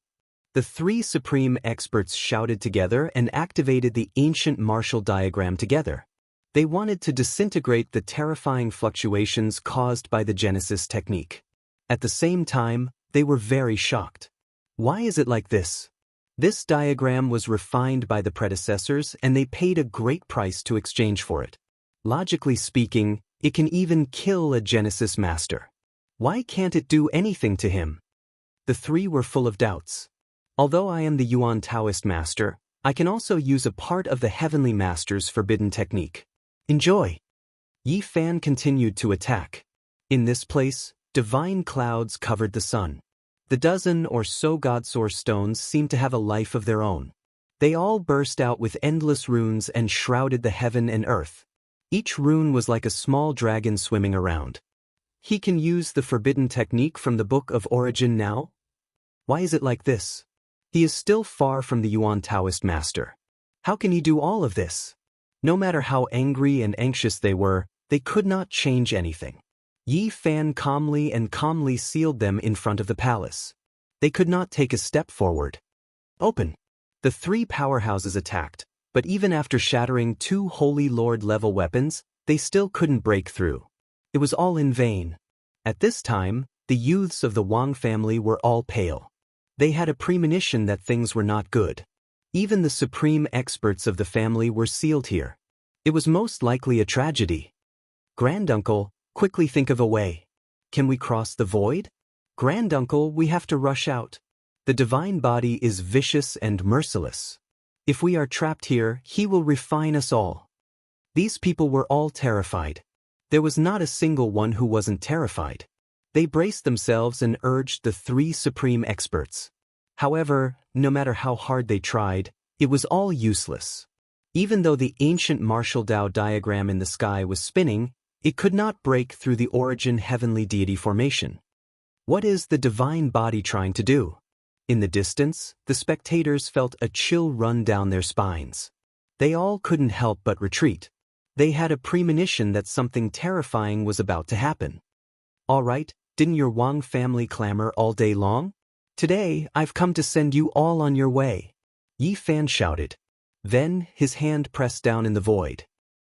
The three supreme experts shouted together and activated the ancient martial diagram together. They wanted to disintegrate the terrifying fluctuations caused by the Genesis technique. At the same time, they were very shocked. Why is it like this? This diagram was refined by the predecessors and they paid a great price to exchange for it. Logically speaking, it can even kill a Genesis master. Why can't it do anything to him? The three were full of doubts. Although I am the Yuan Taoist master, I can also use a part of the Heavenly Master's forbidden technique. Enjoy! Yi Fan continued to attack. In this place, divine clouds covered the sun. The dozen or so god source stones seemed to have a life of their own. They all burst out with endless runes and shrouded the heaven and earth. Each rune was like a small dragon swimming around. He can use the forbidden technique from the Book of Origin now? Why is it like this? He is still far from the Yuan Taoist master. How can he do all of this? No matter how angry and anxious they were, they could not change anything. Yi Fan calmly sealed them in front of the palace. They could not take a step forward. Open! The three powerhouses attacked, but even after shattering two Holy Lord-level weapons, They still couldn't break through. It was all in vain. At this time, the youths of the Wang family were all pale. They had a premonition that things were not good. Even the supreme experts of the family were sealed here. It was most likely a tragedy. Granduncle, quickly think of a way. Can we cross the void? Granduncle, we have to rush out. The divine body is vicious and merciless. If we are trapped here, he will refine us all. These people were all terrified. There was not a single one who wasn't terrified. They braced themselves and urged the three supreme experts. However, no matter how hard they tried, it was all useless. Even though the ancient martial Dao diagram in the sky was spinning, it could not break through the origin heavenly deity formation. What is the divine body trying to do? In the distance, the spectators felt a chill run down their spines. They all couldn't help but retreat. They had a premonition that something terrifying was about to happen. All right, didn't your Wang family clamor all day long? Today, I've come to send you all on your way. Yi Fan shouted. Then, his hand pressed down in the void.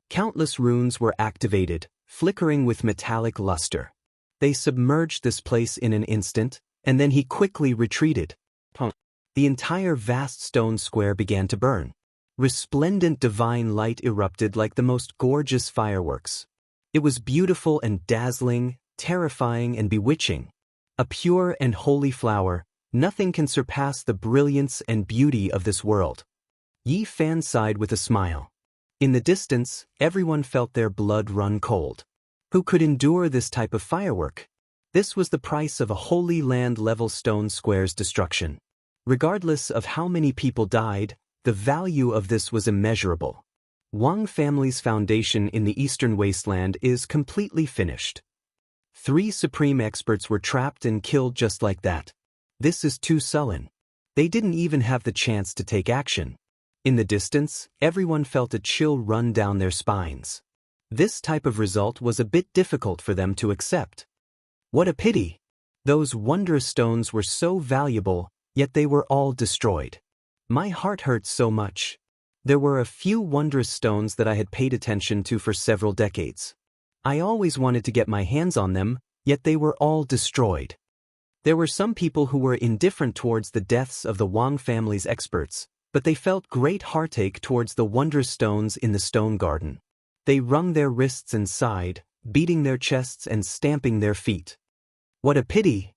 Countless runes were activated, flickering with metallic luster. They submerged this place in an instant, and then he quickly retreated. The entire vast stone square began to burn. Resplendent divine light erupted like the most gorgeous fireworks. It was beautiful and dazzling, terrifying and bewitching. A pure and holy flower, nothing can surpass the brilliance and beauty of this world. Yi Fan sighed with a smile. In the distance, everyone felt their blood run cold. Who could endure this type of firework? This was the price of a Holy Land-level stone square's destruction. Regardless of how many people died, the value of this was immeasurable. Wang family's foundation in the Eastern Wasteland is completely finished. 3 supreme experts were trapped and killed just like that. This is too sullen. They didn't even have the chance to take action. In the distance, everyone felt a chill run down their spines. This type of result was a bit difficult for them to accept. What a pity! Those wondrous stones were so valuable, yet they were all destroyed. My heart hurts so much. There were a few wondrous stones that I had paid attention to for several decades. I always wanted to get my hands on them, yet they were all destroyed. There were some people who were indifferent towards the deaths of the Wang family's experts, but they felt great heartache towards the wondrous stones in the stone garden. They wrung their wrists and sighed, beating their chests and stamping their feet. What a pity!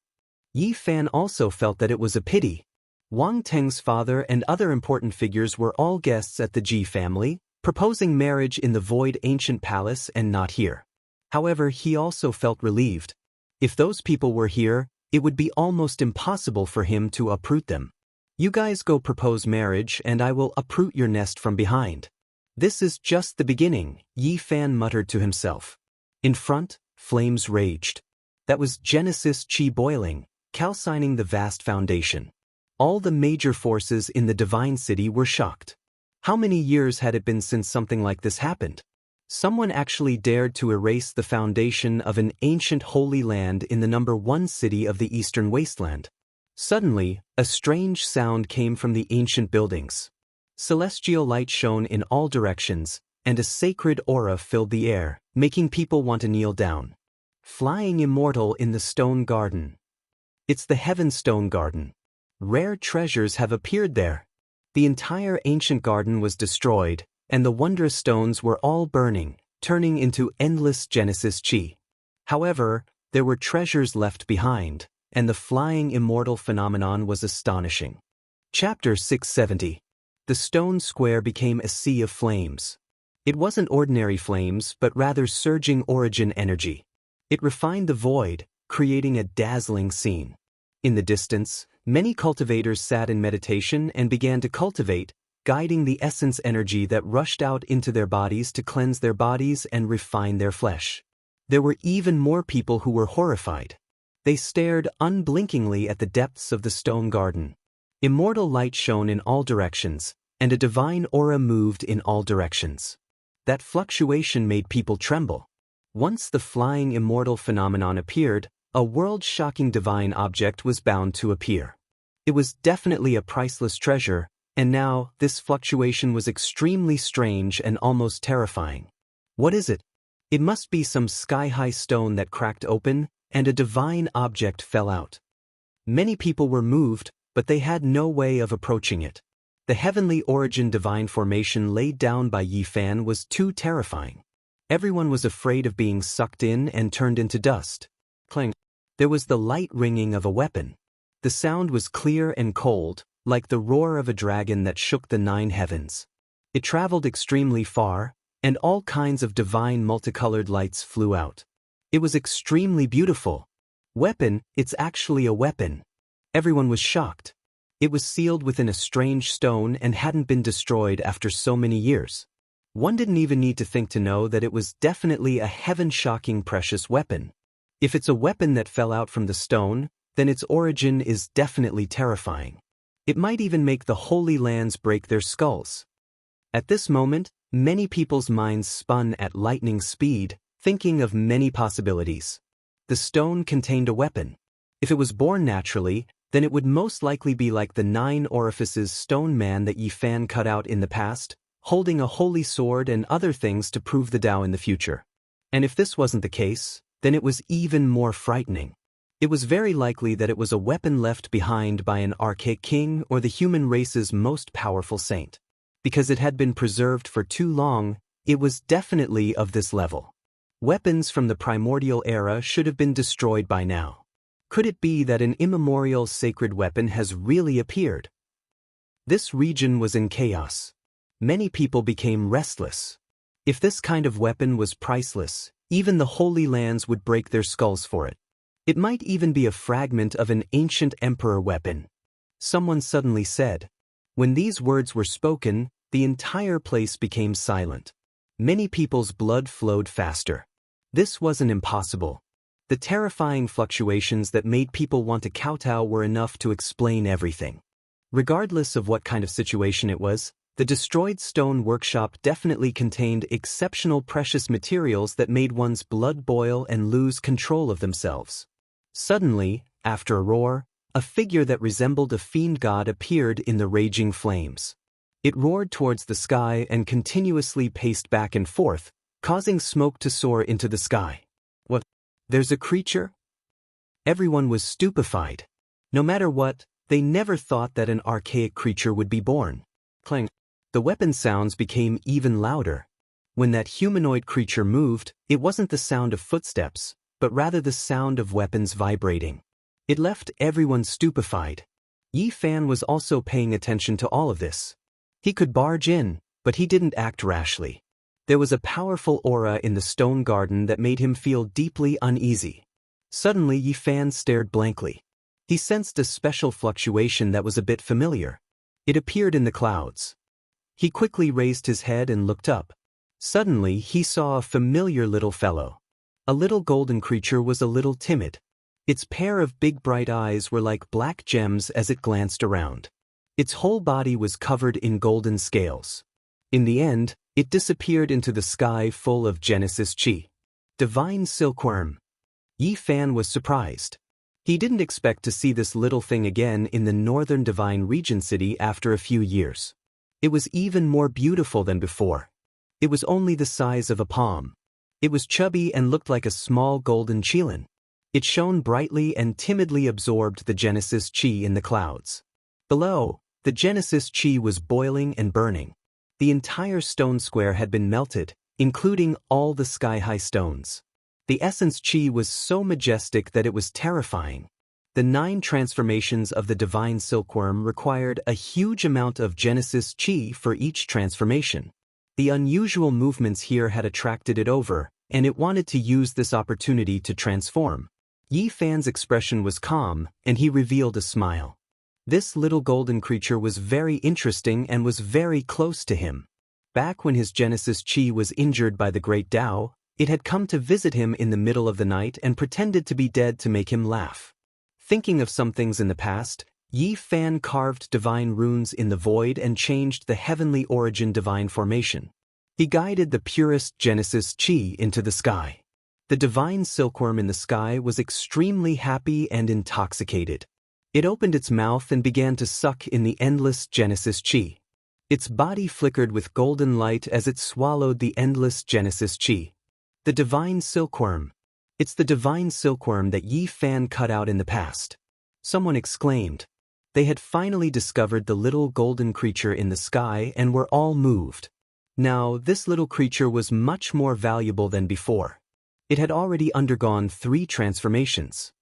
Yi Fan also felt that it was a pity. Wang Teng's father and other important figures were all guests at the Ji family, proposing marriage in the void ancient palace and not here. However, he also felt relieved. If those people were here, it would be almost impossible for him to uproot them. You guys go propose marriage and I will uproot your nest from behind. This is just the beginning, Yi Fan muttered to himself. In front, flames raged. That was Genesis Qi boiling, calcining the vast foundation. All the major forces in the divine city were shocked. How many years had it been since something like this happened? Someone actually dared to erase the foundation of an ancient holy land in the #1 city of the Eastern Wasteland. Suddenly, a strange sound came from the ancient buildings. Celestial light shone in all directions, and a sacred aura filled the air, making people want to kneel down. Flying Immortal in the Stone Garden. It's the Heaven Stone Garden. Rare treasures have appeared there. The entire ancient garden was destroyed, and the wondrous stones were all burning, turning into endless Genesis Qi. However, there were treasures left behind, and the flying immortal phenomenon was astonishing. Chapter 670. The stone square became a sea of flames. It wasn't ordinary flames, but rather surging origin energy. It refined the void, creating a dazzling scene. In the distance, many cultivators sat in meditation and began to cultivate, guiding the essence energy that rushed out into their bodies to cleanse their bodies and refine their flesh. There were even more people who were horrified. They stared unblinkingly at the depths of the stone garden. Immortal light shone in all directions, and a divine aura moved in all directions. That fluctuation made people tremble. Once the flying immortal phenomenon appeared, a world-shocking divine object was bound to appear. It was definitely a priceless treasure, and now this fluctuation was extremely strange and almost terrifying. What is it? It must be some sky-high stone that cracked open, and a divine object fell out. Many people were moved, but they had no way of approaching it. The heavenly origin divine formation laid down by Yi Fan was too terrifying. Everyone was afraid of being sucked in and turned into dust. Clang. There was the light ringing of a weapon. The sound was clear and cold, like the roar of a dragon that shook the 9 heavens. It traveled extremely far, and all kinds of divine multicolored lights flew out. It was extremely beautiful. Weapon, it's actually a weapon. Everyone was shocked. It was sealed within a strange stone and hadn't been destroyed after so many years. One didn't even need to think to know that it was definitely a heaven-shocking precious weapon. If it's a weapon that fell out from the stone, then its origin is definitely terrifying. It might even make the Holy Lands break their skulls. At this moment, many people's minds spun at lightning speed, thinking of many possibilities. The stone contained a weapon. If it was born naturally, then it would most likely be like the 9 orifices stone man that Yi Fan cut out in the past, holding a holy sword and other things to prove the Tao in the future. And if this wasn't the case, then it was even more frightening. It was very likely that it was a weapon left behind by an archaic king or the human race's most powerful saint. Because it had been preserved for too long, it was definitely of this level. Weapons from the primordial era should have been destroyed by now. Could it be that an immemorial sacred weapon has really appeared? This region was in chaos. Many people became restless. If this kind of weapon was priceless, even the Holy Lands would break their skulls for it. It might even be a fragment of an ancient emperor weapon. Someone suddenly said. When these words were spoken, the entire place became silent. Many people's blood flowed faster. This wasn't impossible. The terrifying fluctuations that made people want to kowtow were enough to explain everything. Regardless of what kind of situation it was, the destroyed stone workshop definitely contained exceptional precious materials that made one's blood boil and lose control of themselves. Suddenly, after a roar, a figure that resembled a fiend god appeared in the raging flames. It roared towards the sky and continuously paced back and forth, causing smoke to soar into the sky. What? There's a creature? Everyone was stupefied. No matter what, they never thought that an archaic creature would be born. Clang. The weapon sounds became even louder. When that humanoid creature moved, it wasn't the sound of footsteps, but rather the sound of weapons vibrating. It left everyone stupefied. Yi Fan was also paying attention to all of this. He could barge in, but he didn't act rashly. There was a powerful aura in the stone garden that made him feel deeply uneasy. Suddenly Yi Fan stared blankly. He sensed a special fluctuation that was a bit familiar. It appeared in the clouds. He quickly raised his head and looked up. Suddenly he saw a familiar little fellow. A little golden creature was a little timid. Its pair of big bright eyes were like black gems as it glanced around. Its whole body was covered in golden scales. In the end, it disappeared into the sky full of Genesis Chi. Divine silkworm. Yi Fan was surprised. He didn't expect to see this little thing again in the northern divine region city after a few years. It was even more beautiful than before. It was only the size of a palm. It was chubby and looked like a small golden qilin. It shone brightly and timidly absorbed the Genesis Chi in the clouds. Below, the Genesis Chi was boiling and burning. The entire stone square had been melted, including all the sky-high stones. The essence Chi was so majestic that it was terrifying. The 9 transformations of the divine silkworm required a huge amount of Genesis Chi for each transformation. The unusual movements here had attracted it over, and it wanted to use this opportunity to transform. Yi Fan's expression was calm, and he revealed a smile. This little golden creature was very interesting and was very close to him. Back when his Genesis Chi was injured by the great Tao, it had come to visit him in the middle of the night and pretended to be dead to make him laugh. Thinking of some things in the past, Yi Fan carved divine runes in the void and changed the heavenly origin divine formation. He guided the purest Genesis Chi into the sky. The divine silkworm in the sky was extremely happy and intoxicated. It opened its mouth and began to suck in the endless Genesis Chi. Its body flickered with golden light as it swallowed the endless Genesis Chi. The divine silkworm. It's the divine silkworm that Yi Fan cut out in the past. Someone exclaimed. They had finally discovered the little golden creature in the sky and were all moved. Now, this little creature was much more valuable than before. It had already undergone 3 transformations.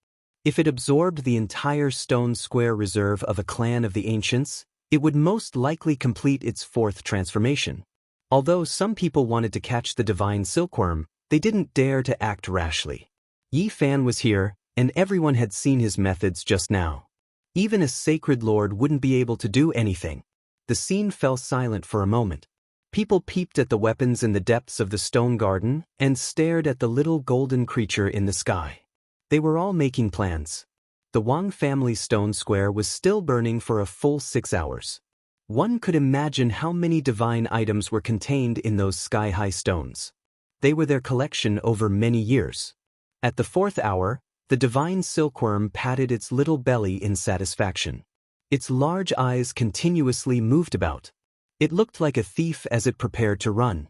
If it absorbed the entire stone square reserve of a clan of the ancients, it would most likely complete its 4th transformation. Although some people wanted to catch the divine silkworm, they didn't dare to act rashly. Yi Fan was here, and everyone had seen his methods just now. Even a sacred lord wouldn't be able to do anything. The scene fell silent for a moment. People peeped at the weapons in the depths of the stone garden and stared at the little golden creature in the sky. They were all making plans. The Wang family stone square was still burning for a full 6 hours. One could imagine how many divine items were contained in those sky-high stones. They were their collection over many years. At the 4th hour, the divine silkworm patted its little belly in satisfaction. Its large eyes continuously moved about. It looked like a thief as it prepared to run.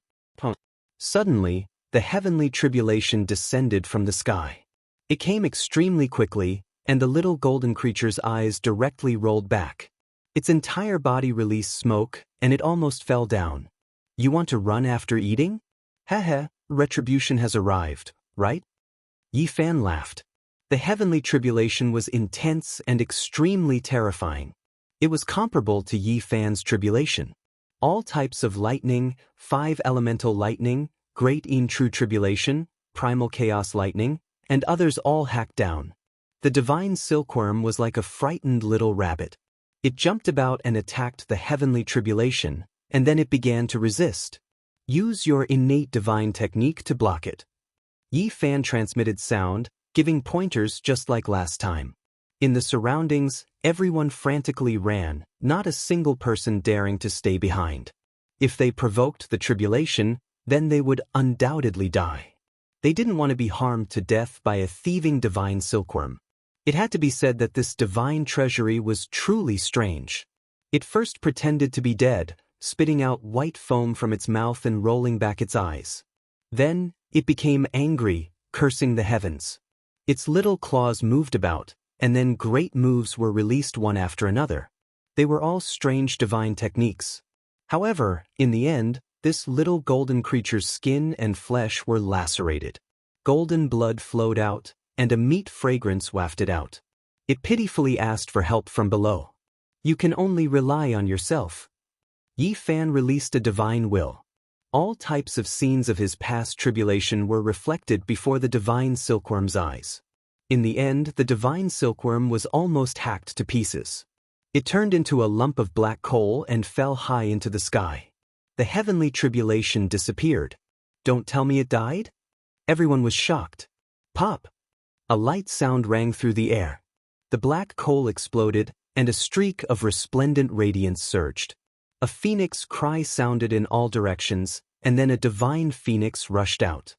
Suddenly, the heavenly tribulation descended from the sky. It came extremely quickly, and the little golden creature's eyes directly rolled back. Its entire body released smoke, and it almost fell down. You want to run after eating? Haha, retribution has arrived, right? Yi Fan laughed. The heavenly tribulation was intense and extremely terrifying. It was comparable to Yi Fan's tribulation. All types of lightning, 5 elemental lightning, great true tribulation, primal chaos lightning, and others all hacked down. The divine silkworm was like a frightened little rabbit. It jumped about and attacked the heavenly tribulation, and then it began to resist. Use your innate divine technique to block it. Yi Fan transmitted sound, giving pointers just like last time. In the surroundings, everyone frantically ran, not a single person daring to stay behind. If they provoked the tribulation, then they would undoubtedly die. They didn't want to be harmed to death by a thieving divine silkworm. It had to be said that this divine treasury was truly strange. It first pretended to be dead, spitting out white foam from its mouth and rolling back its eyes. Then, it became angry, cursing the heavens. Its little claws moved about, and then great moves were released one after another. They were all strange divine techniques. However, in the end, this little golden creature's skin and flesh were lacerated. Golden blood flowed out, and a meat fragrance wafted out. It pitifully asked for help from below. You can only rely on yourself. Yi Fan released a divine will. All types of scenes of his past tribulation were reflected before the divine silkworm's eyes. In the end, the divine silkworm was almost hacked to pieces. It turned into a lump of black coal and fell high into the sky. The heavenly tribulation disappeared. Don't tell me it died? Everyone was shocked. Pop! A light sound rang through the air. The black coal exploded, and a streak of resplendent radiance surged. A phoenix cry sounded in all directions, and then a divine phoenix rushed out.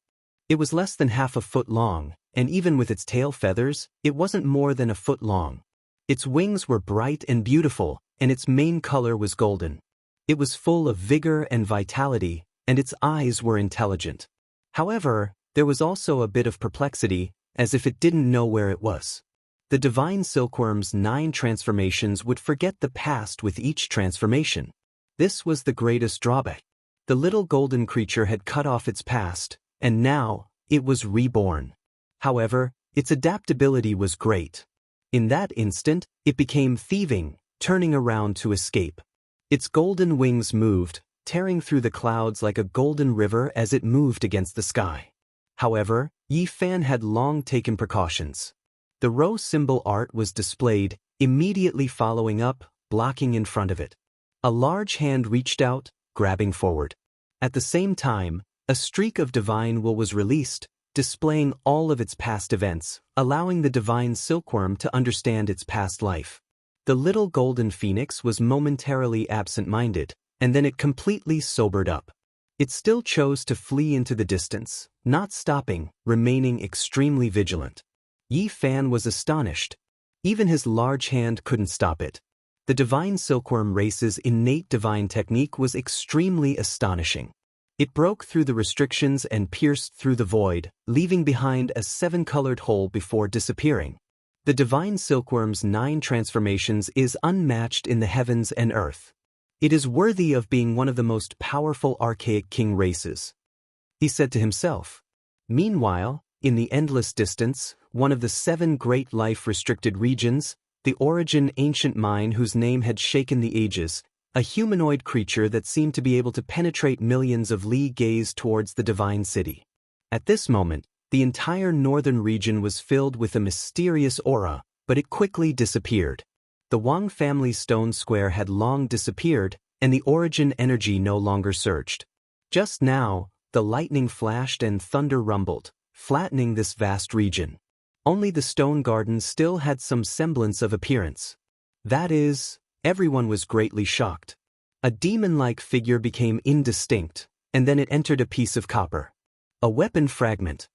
It was less than half a foot long, and even with its tail feathers, it wasn't more than a foot long. Its wings were bright and beautiful, and its main color was golden. It was full of vigor and vitality, and its eyes were intelligent. However, there was also a bit of perplexity, as if it didn't know where it was. The divine silkworm's 9 transformations would forget the past with each transformation. This was the greatest drawback. The little golden creature had cut off its past, and now, it was reborn. However, its adaptability was great. In that instant, it became thieving, turning around to escape. Its golden wings moved, tearing through the clouds like a golden river as it moved against the sky. However, Yi Fan had long taken precautions. The rho symbol art was displayed, immediately following up, blocking in front of it. A large hand reached out, grabbing forward. At the same time, a streak of divine will was released, displaying all of its past events, allowing the divine silkworm to understand its past life. The little golden phoenix was momentarily absent-minded, and then it completely sobered up. It still chose to flee into the distance, not stopping, remaining extremely vigilant. Yi Fan was astonished. Even his large hand couldn't stop it. The divine silkworm race's innate divine technique was extremely astonishing. It broke through the restrictions and pierced through the void, leaving behind a 7-colored hole before disappearing. The divine silkworm's 9 transformations is unmatched in the heavens and earth. It is worthy of being one of the most powerful archaic king races, he said to himself. Meanwhile, in the endless distance, one of the 7 great life-restricted regions, the origin ancient mine whose name had shaken the ages, a humanoid creature that seemed to be able to penetrate millions of li gazed towards the divine city. At this moment, the entire northern region was filled with a mysterious aura, but it quickly disappeared. The Wang family's stone square had long disappeared, and the origin energy no longer surged. Just now, the lightning flashed and thunder rumbled, flattening this vast region. Only the stone garden still had some semblance of appearance. That is, everyone was greatly shocked. A demon-like figure became indistinct, and then it entered a piece of copper. A weapon fragment.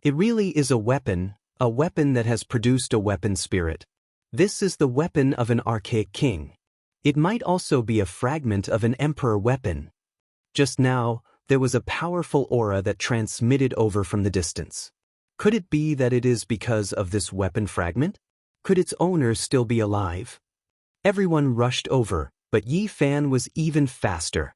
It really is a weapon that has produced a weapon spirit. This is the weapon of an archaic king. It might also be a fragment of an emperor weapon. Just now, there was a powerful aura that transmitted over from the distance. Could it be that it is because of this weapon fragment? Could its owner still be alive? Everyone rushed over, but Yi Fan was even faster.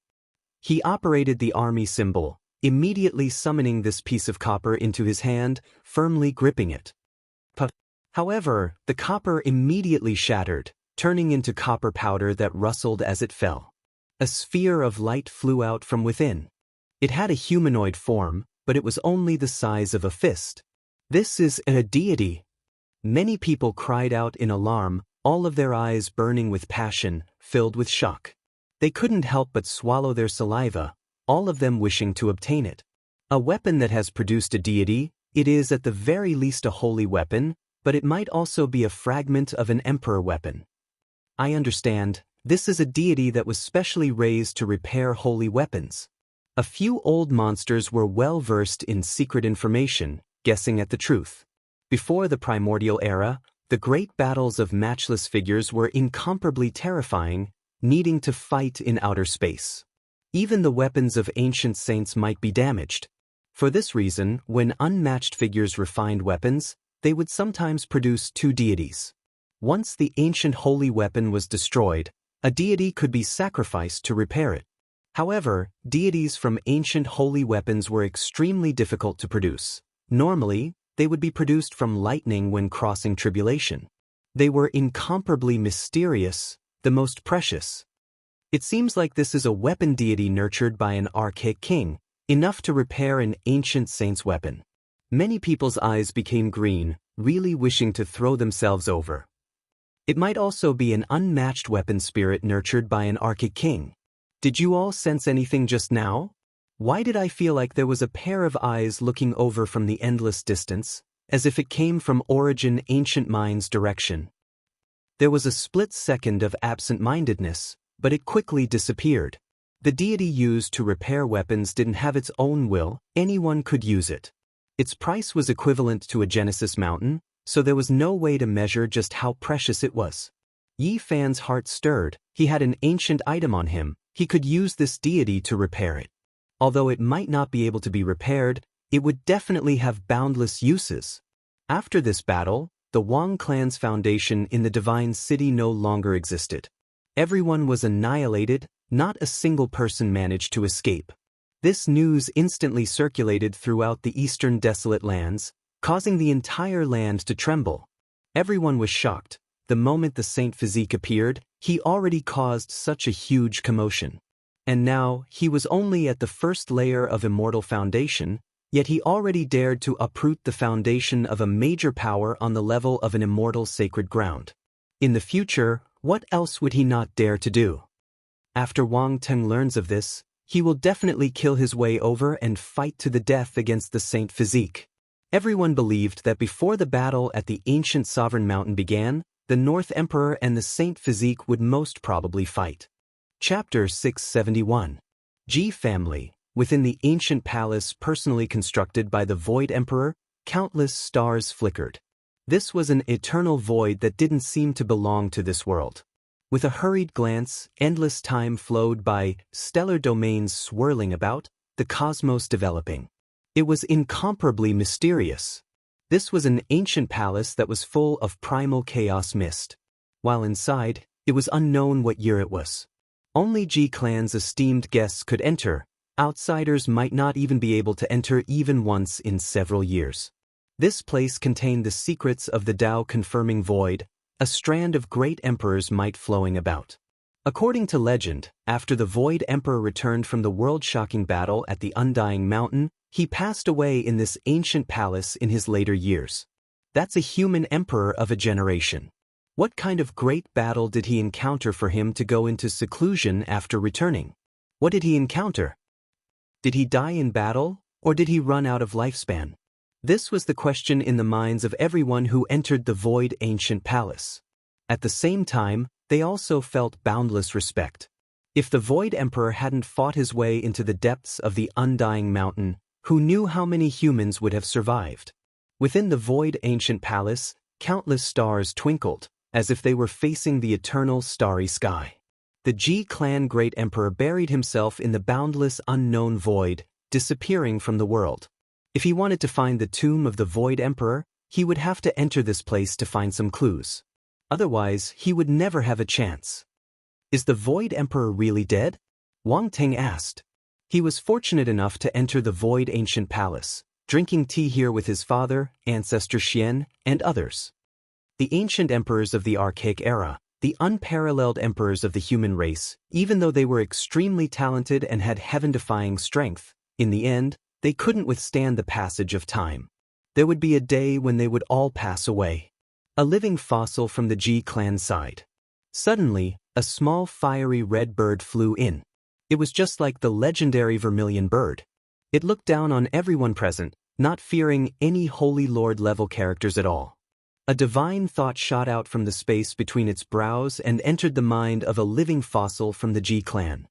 He operated the army symbol, immediately summoning this piece of copper into his hand, firmly gripping it. However, the copper immediately shattered, turning into copper powder that rustled as it fell. A sphere of light flew out from within. It had a humanoid form, but it was only the size of a fist. This is a deity. Many people cried out in alarm, all of their eyes burning with passion, filled with shock. They couldn't help but swallow their saliva, all of them wishing to obtain it. A weapon that has produced a deity, it is at the very least a holy weapon, but it might also be a fragment of an emperor weapon. I understand, this is a deity that was specially raised to repair holy weapons. A few old monsters were well versed in secret information, guessing at the truth. Before the primordial era, the great battles of matchless figures were incomparably terrifying, needing to fight in outer space. Even the weapons of ancient saints might be damaged. For this reason, when unmatched figures refined weapons, they would sometimes produce 2 deities. Once the ancient holy weapon was destroyed, a deity could be sacrificed to repair it. However, deities from ancient holy weapons were extremely difficult to produce. Normally, they would be produced from lightning when crossing tribulation. They were incomparably mysterious, the most precious. It seems like this is a weapon deity nurtured by an archaic king, enough to repair an ancient saint's weapon. Many people's eyes became green, really wishing to throw themselves over. It might also be an unmatched weapon spirit nurtured by an archaic king. Did you all sense anything just now? Why did I feel like there was a pair of eyes looking over from the endless distance, as if it came from origin ancient mine's direction? There was a split second of absent-mindedness, but it quickly disappeared. The deity used to repair weapons didn't have its own will, anyone could use it. Its price was equivalent to a Genesis mountain, so there was no way to measure just how precious it was. Yi Fan's heart stirred. He had an ancient item on him. He could use this deity to repair it. Although it might not be able to be repaired, it would definitely have boundless uses. After this battle, the Wang clan's foundation in the divine city no longer existed. Everyone was annihilated, not a single person managed to escape. This news instantly circulated throughout the eastern desolate lands, causing the entire land to tremble. Everyone was shocked. The moment the Saint Physique appeared, he already caused such a huge commotion. And now, he was only at the first layer of Immortal Foundation, yet he already dared to uproot the foundation of a major power on the level of an immortal sacred ground. In the future, what else would he not dare to do? After Wang Teng learns of this, he will definitely kill his way over and fight to the death against the Saint Physique. Everyone believed that before the battle at the ancient sovereign mountain began, the North Emperor and the Saint Physique would most probably fight. Chapter 671. Ji Family. Within the ancient palace personally constructed by the Void Emperor, countless stars flickered. This was an eternal void that didn't seem to belong to this world. With a hurried glance, endless time flowed by, stellar domains swirling about, the cosmos developing. It was incomparably mysterious. This was an ancient palace that was full of primal chaos mist. While inside, it was unknown what year it was. Only Ji Clan's esteemed guests could enter. Outsiders might not even be able to enter even once in several years. This place contained the secrets of the Tao confirming void, a strand of great emperors' might flowing about. According to legend, after the Void Emperor returned from the world-shocking battle at the Undying Mountain, he passed away in this ancient palace in his later years. That's a human emperor of a generation. What kind of great battle did he encounter for him to go into seclusion after returning? What did he encounter? Did he die in battle, or did he run out of lifespan? This was the question in the minds of everyone who entered the Void Ancient Palace. At the same time, they also felt boundless respect. If the Void Emperor hadn't fought his way into the depths of the Undying Mountain, who knew how many humans would have survived? Within the Void Ancient Palace, countless stars twinkled, as if they were facing the eternal starry sky. The Ji Clan Great Emperor buried himself in the boundless unknown void, disappearing from the world. If he wanted to find the tomb of the Void Emperor, he would have to enter this place to find some clues. Otherwise, he would never have a chance. Is the Void Emperor really dead? Wang Ting asked. He was fortunate enough to enter the Void Ancient Palace, drinking tea here with his father, ancestor Xian, and others. The ancient emperors of the archaic era, the unparalleled emperors of the human race, even though they were extremely talented and had heaven-defying strength, in the end, they couldn't withstand the passage of time. There would be a day when they would all pass away. A living fossil from the Ji Clan side. Suddenly, a small fiery red bird flew in. It was just like the legendary vermilion bird. It looked down on everyone present, not fearing any Holy Lord-level characters at all. A divine thought shot out from the space between its brows and entered the mind of a living fossil from the Ji Clan.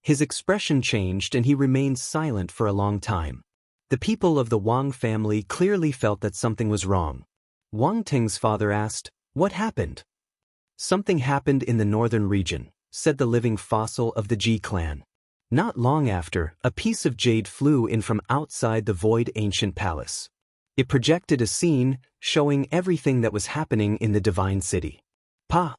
His expression changed and he remained silent for a long time. The people of the Wang family clearly felt that something was wrong. Wang Ting's father asked, "What happened?" "Something happened in the northern region," said the living fossil of the Ji Clan. Not long after, a piece of jade flew in from outside the Void Ancient Palace. It projected a scene, showing everything that was happening in the Divine City. Pa!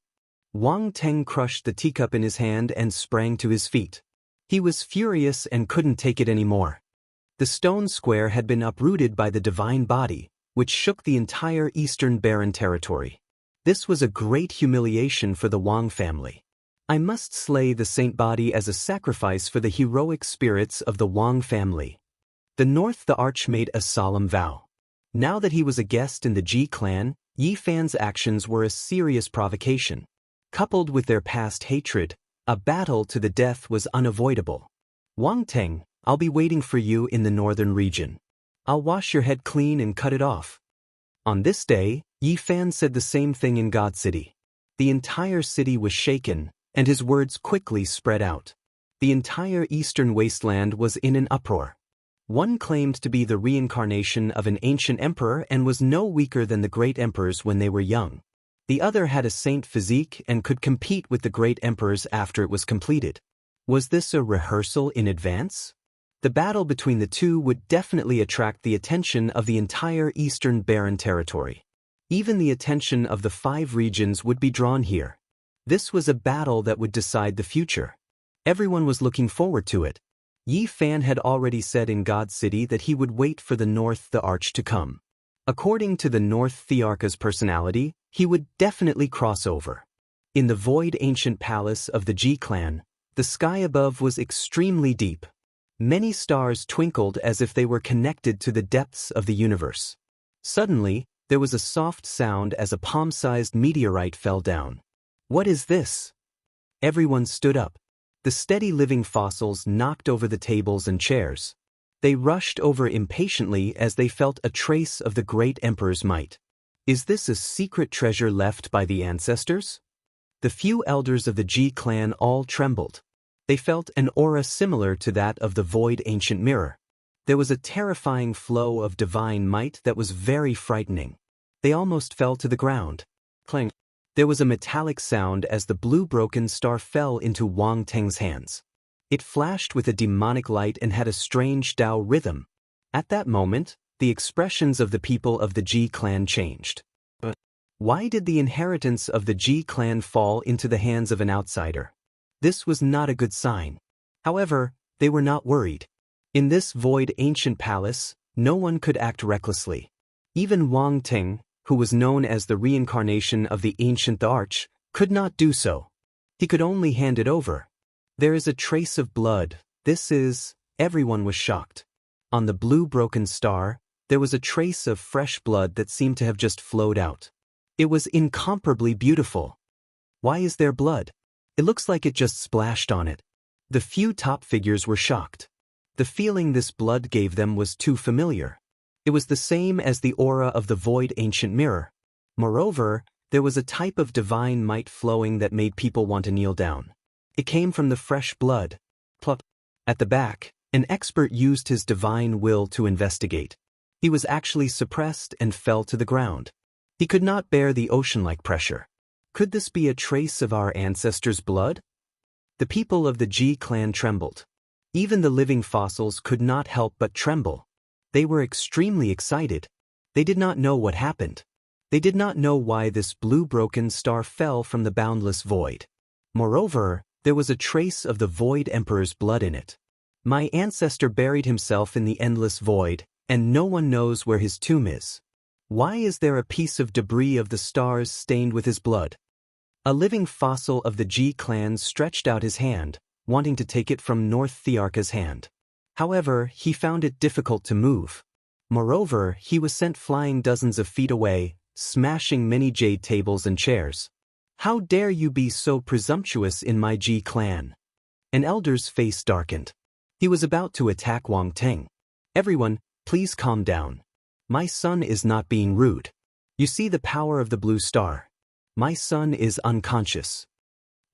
Wang Ting crushed the teacup in his hand and sprang to his feet. He was furious and couldn't take it anymore. The stone square had been uprooted by the divine body, which shook the entire eastern barren territory. This was a great humiliation for the Wang family. I must slay the saint body as a sacrifice for the heroic spirits of the Wang family. The North the Arch made a solemn vow. Now that he was a guest in the Ji Clan, Yi Fan's actions were a serious provocation. Coupled with their past hatred, a battle to the death was unavoidable. "Wang Ting, I'll be waiting for you in the northern region. I'll wash your head clean and cut it off." On this day, Yi Fan said the same thing in God City. The entire city was shaken, and his words quickly spread out. The entire eastern wasteland was in an uproar. One claimed to be the reincarnation of an ancient emperor and was no weaker than the great emperors when they were young. The other had a saint physique and could compete with the great emperors after it was completed. Was this a rehearsal in advance? The battle between the two would definitely attract the attention of the entire eastern barren territory. Even the attention of the 5 regions would be drawn here. This was a battle that would decide the future. Everyone was looking forward to it. Yi Fan had already said in God City that he would wait for the North the Arch to come. According to the North Thearcha's personality, he would definitely cross over. In the Void Ancient Palace of the Ji Clan, the sky above was extremely deep. Many stars twinkled as if they were connected to the depths of the universe. Suddenly, there was a soft sound as a palm-sized meteorite fell down. "What is this?" Everyone stood up. The steady living fossils knocked over the tables and chairs. They rushed over impatiently as they felt a trace of the great emperor's might. Is this a secret treasure left by the ancestors? The few elders of the Ji Clan all trembled. They felt an aura similar to that of the Void Ancient Mirror. There was a terrifying flow of divine might that was very frightening. They almost fell to the ground. Clang. There was a metallic sound as the blue broken star fell into Wang Ting's hands. It flashed with a demonic light and had a strange Dao rhythm. At that moment, the expressions of the people of the Ji clan changed. But why did the inheritance of the Ji clan fall into the hands of an outsider? This was not a good sign. However, they were not worried. In this void ancient palace, no one could act recklessly. Even Wang Ting, who was known as the reincarnation of the ancient arch, could not do so. He could only hand it over. There is a trace of blood. Everyone was shocked. On the blue broken star, there was a trace of fresh blood that seemed to have just flowed out. It was incomparably beautiful. Why is there blood? It looks like it just splashed on it. The few top figures were shocked. The feeling this blood gave them was too familiar. It was the same as the aura of the void ancient mirror. Moreover, there was a type of divine might flowing that made people want to kneel down. It came from the fresh blood. Plop. At the back, an expert used his divine will to investigate. He was actually suppressed and fell to the ground. He could not bear the ocean-like pressure. Could this be a trace of our ancestors' blood? The people of the Ji clan trembled. Even the living fossils could not help but tremble. They were extremely excited. They did not know what happened. They did not know why this blue broken star fell from the boundless void. Moreover, there was a trace of the Void Emperor's blood in it. My ancestor buried himself in the endless void, and no one knows where his tomb is. Why is there a piece of debris of the stars stained with his blood? A living fossil of the Ji clan stretched out his hand, wanting to take it from North Thearka's hand. However, he found it difficult to move. Moreover, he was sent flying dozens of feet away, smashing many jade tables and chairs. How dare you be so presumptuous in my Ji clan? An elder's face darkened. He was about to attack Wang Ting. Everyone, please calm down. My son is not being rude. You see the power of the blue star. My son is unconscious.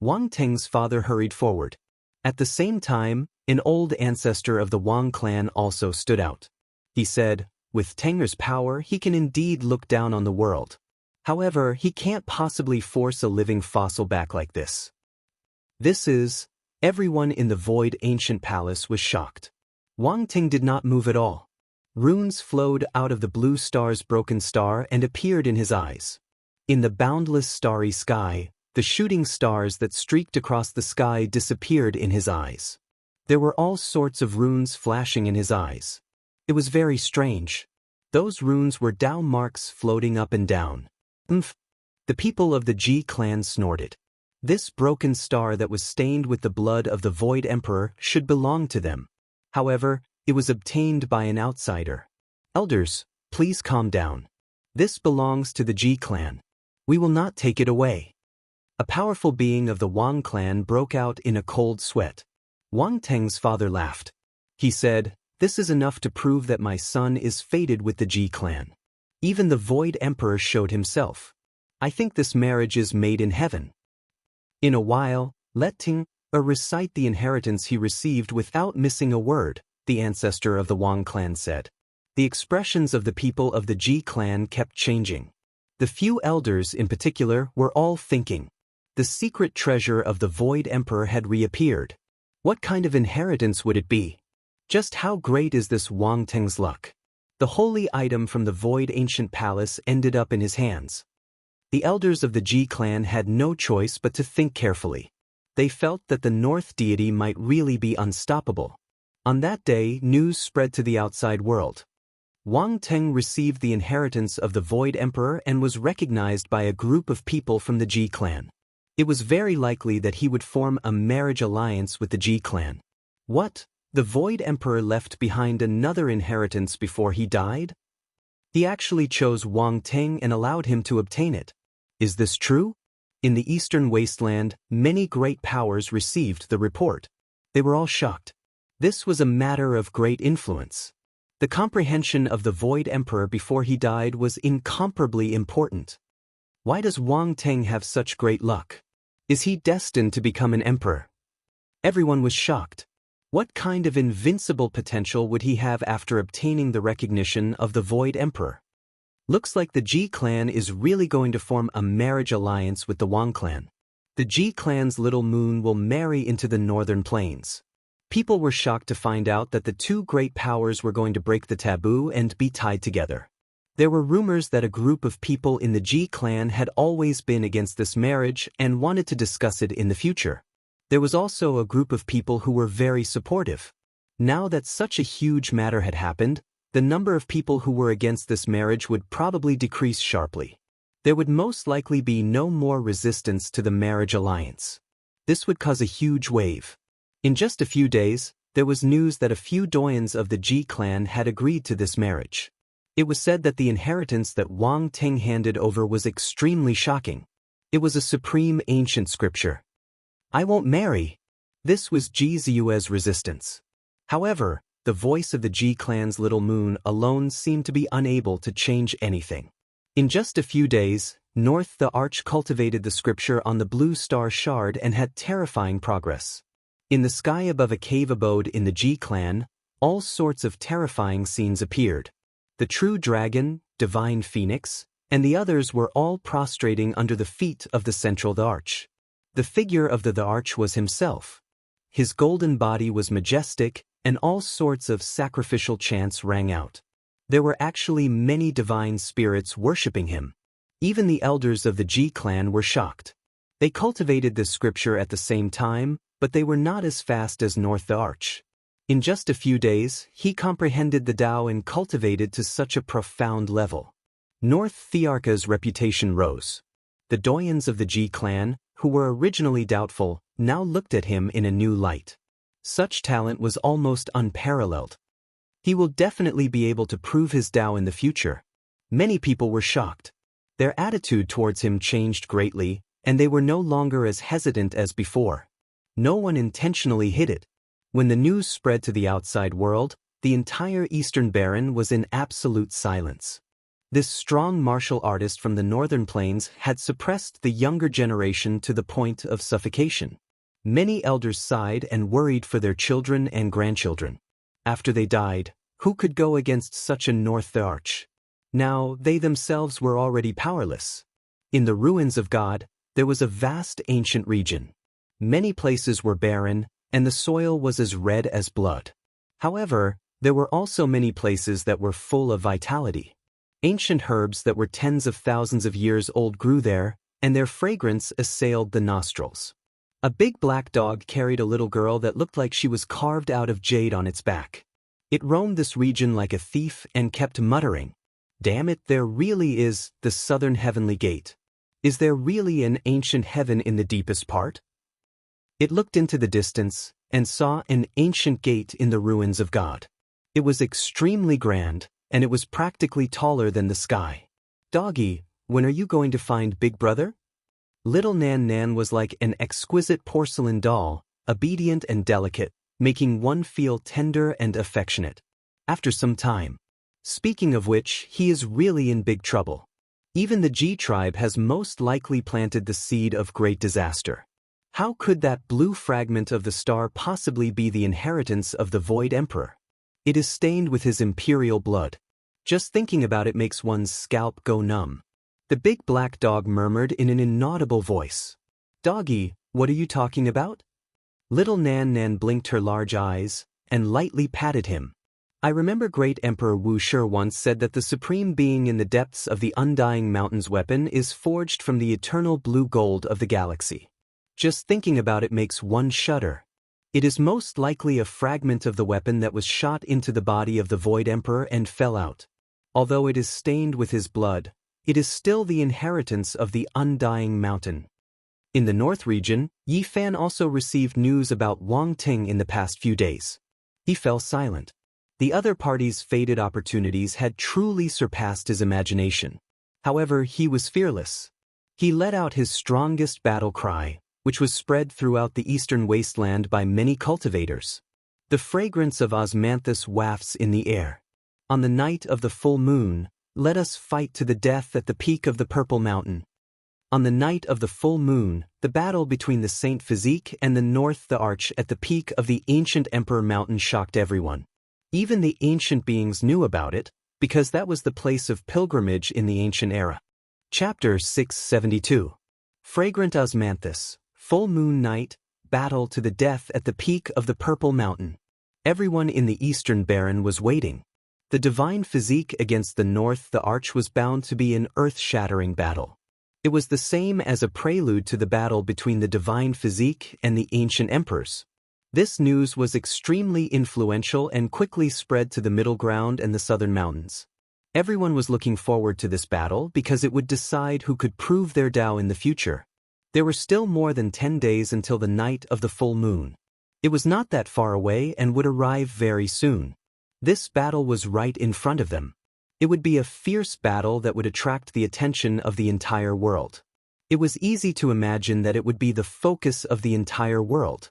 Wang Ting's father hurried forward. At the same time, an old ancestor of the Wang clan also stood out. He said, with Tenger's power he can indeed look down on the world. However, he can't possibly force a living fossil back like this. Everyone in the void ancient palace was shocked. Wang Ting did not move at all. Runes flowed out of the blue star's broken star and appeared in his eyes. In the boundless starry sky, the shooting stars that streaked across the sky disappeared in his eyes. There were all sorts of runes flashing in his eyes. It was very strange. Those runes were Dao marks floating up and down. The people of the Ji clan snorted. This broken star that was stained with the blood of the Void Emperor should belong to them. However, it was obtained by an outsider. Elders, please calm down. This belongs to the Ji clan. We will not take it away. A powerful being of the Wang clan broke out in a cold sweat. Wang Teng's father laughed. He said, this is enough to prove that my son is fated with the Ji clan. Even the Void Emperor showed himself. I think this marriage is made in heaven. In a while, let Ting recite the inheritance he received without missing a word, the ancestor of the Wang clan said. The expressions of the people of the Ji clan kept changing. The few elders in particular were all thinking. The secret treasure of the Void Emperor had reappeared. What kind of inheritance would it be? Just how great is this Wang Teng's luck? The holy item from the Void Ancient Palace ended up in his hands. The elders of the Ji clan had no choice but to think carefully. They felt that the North deity might really be unstoppable. On that day, news spread to the outside world. Wang Teng received the inheritance of the Void Emperor and was recognized by a group of people from the Ji clan. It was very likely that he would form a marriage alliance with the Ji clan. What? The Void Emperor left behind another inheritance before he died? He actually chose Wang Teng and allowed him to obtain it. Is this true? In the eastern wasteland, many great powers received the report. They were all shocked. This was a matter of great influence. The comprehension of the Void Emperor before he died was incomparably important. Why does Wang Teng have such great luck? Is he destined to become an emperor? Everyone was shocked. What kind of invincible potential would he have after obtaining the recognition of the Void Emperor? Looks like the Ji clan is really going to form a marriage alliance with the Wang clan. The Ji clan's little moon will marry into the northern plains. People were shocked to find out that the two great powers were going to break the taboo and be tied together. There were rumors that a group of people in the Ji clan had always been against this marriage and wanted to discuss it in the future. There was also a group of people who were very supportive. Now that such a huge matter had happened, the number of people who were against this marriage would probably decrease sharply. There would most likely be no more resistance to the marriage alliance. This would cause a huge wave. In just a few days, there was news that a few doyens of the Ji clan had agreed to this marriage. It was said that the inheritance that Wang Ting handed over was extremely shocking. It was a supreme ancient scripture. "I won't marry." This was Ji Ziyue's resistance. However, the voice of the Ji clan's little moon alone seemed to be unable to change anything. In just a few days, North the Arch cultivated the scripture on the blue star shard and had terrifying progress. In the sky above a cave abode in the Ji clan, all sorts of terrifying scenes appeared. The true dragon, divine phoenix, and the others were all prostrating under the feet of the central the arch. The figure of the arch was himself. His golden body was majestic, and all sorts of sacrificial chants rang out. There were actually many divine spirits worshipping him. Even the elders of the Ji clan were shocked. They cultivated this scripture at the same time, but they were not as fast as North the Arch. In just a few days, he comprehended the Tao and cultivated to such a profound level. North Thearka's reputation rose. The doyens of the Ji clan, who were originally doubtful, now looked at him in a new light. Such talent was almost unparalleled. He will definitely be able to prove his Tao in the future. Many people were shocked. Their attitude towards him changed greatly, and they were no longer as hesitant as before. No one intentionally hid it. When the news spread to the outside world, the entire Eastern Baron was in absolute silence. This strong martial artist from the northern plains had suppressed the younger generation to the point of suffocation. Many elders sighed and worried for their children and grandchildren. After they died, who could go against such a North the Arch? Now, they themselves were already powerless. In the ruins of God, there was a vast ancient region. Many places were barren, and the soil was as red as blood. However, there were also many places that were full of vitality. Ancient herbs that were tens of thousands of years old grew there, and their fragrance assailed the nostrils. A big black dog carried a little girl that looked like she was carved out of jade on its back. It roamed this region like a thief and kept muttering, "Damn it, there really is the southern heavenly gate. Is there really an ancient heaven in the deepest part?" It looked into the distance and saw an ancient gate in the ruins of God. It was extremely grand, and it was practically taller than the sky. "Doggy, when are you going to find Big Brother?" Little Nan Nan was like an exquisite porcelain doll, obedient and delicate, making one feel tender and affectionate. After some time. Speaking of which, he is really in big trouble. Even the Ji tribe has most likely planted the seed of great disaster. How could that blue fragment of the star possibly be the inheritance of the Void Emperor? It is stained with his imperial blood. Just thinking about it makes one's scalp go numb. The big black dog murmured in an inaudible voice. "Doggy, what are you talking about?" Little Nan Nan blinked her large eyes and lightly patted him. "I remember great Emperor Wu Shi once said that the supreme being in the depths of the undying mountain's weapon is forged from the eternal blue gold of the galaxy. Just thinking about it makes one shudder. It is most likely a fragment of the weapon that was shot into the body of the Void Emperor and fell out. Although it is stained with his blood, it is still the inheritance of the undying mountain." In the north region, Yi Fan also received news about Wang Ting in the past few days. He fell silent. The other party's faded opportunities had truly surpassed his imagination. However, he was fearless. He let out his strongest battle cry, which was spread throughout the eastern wasteland by many cultivators. The fragrance of osmanthus wafts in the air. On the night of the full moon, let us fight to the death at the peak of the Purple Mountain. On the night of the full moon, the battle between the Saint Physique and the North the Arch at the peak of the ancient Emperor Mountain shocked everyone. Even the ancient beings knew about it, because that was the place of pilgrimage in the ancient era. Chapter 672. Fragrant Osmanthus, Full Moon Night, battle to the death at the peak of the Purple Mountain. Everyone in the Eastern Baron was waiting. The divine physique against the North the Arch was bound to be an earth-shattering battle. It was the same as a prelude to the battle between the divine physique and the ancient emperors. This news was extremely influential and quickly spread to the Middle Ground and the Southern Mountains. Everyone was looking forward to this battle because it would decide who could prove their Dao in the future. There were still more than 10 days until the night of the full moon. It was not that far away and would arrive very soon. This battle was right in front of them. It would be a fierce battle that would attract the attention of the entire world. It was easy to imagine that it would be the focus of the entire world.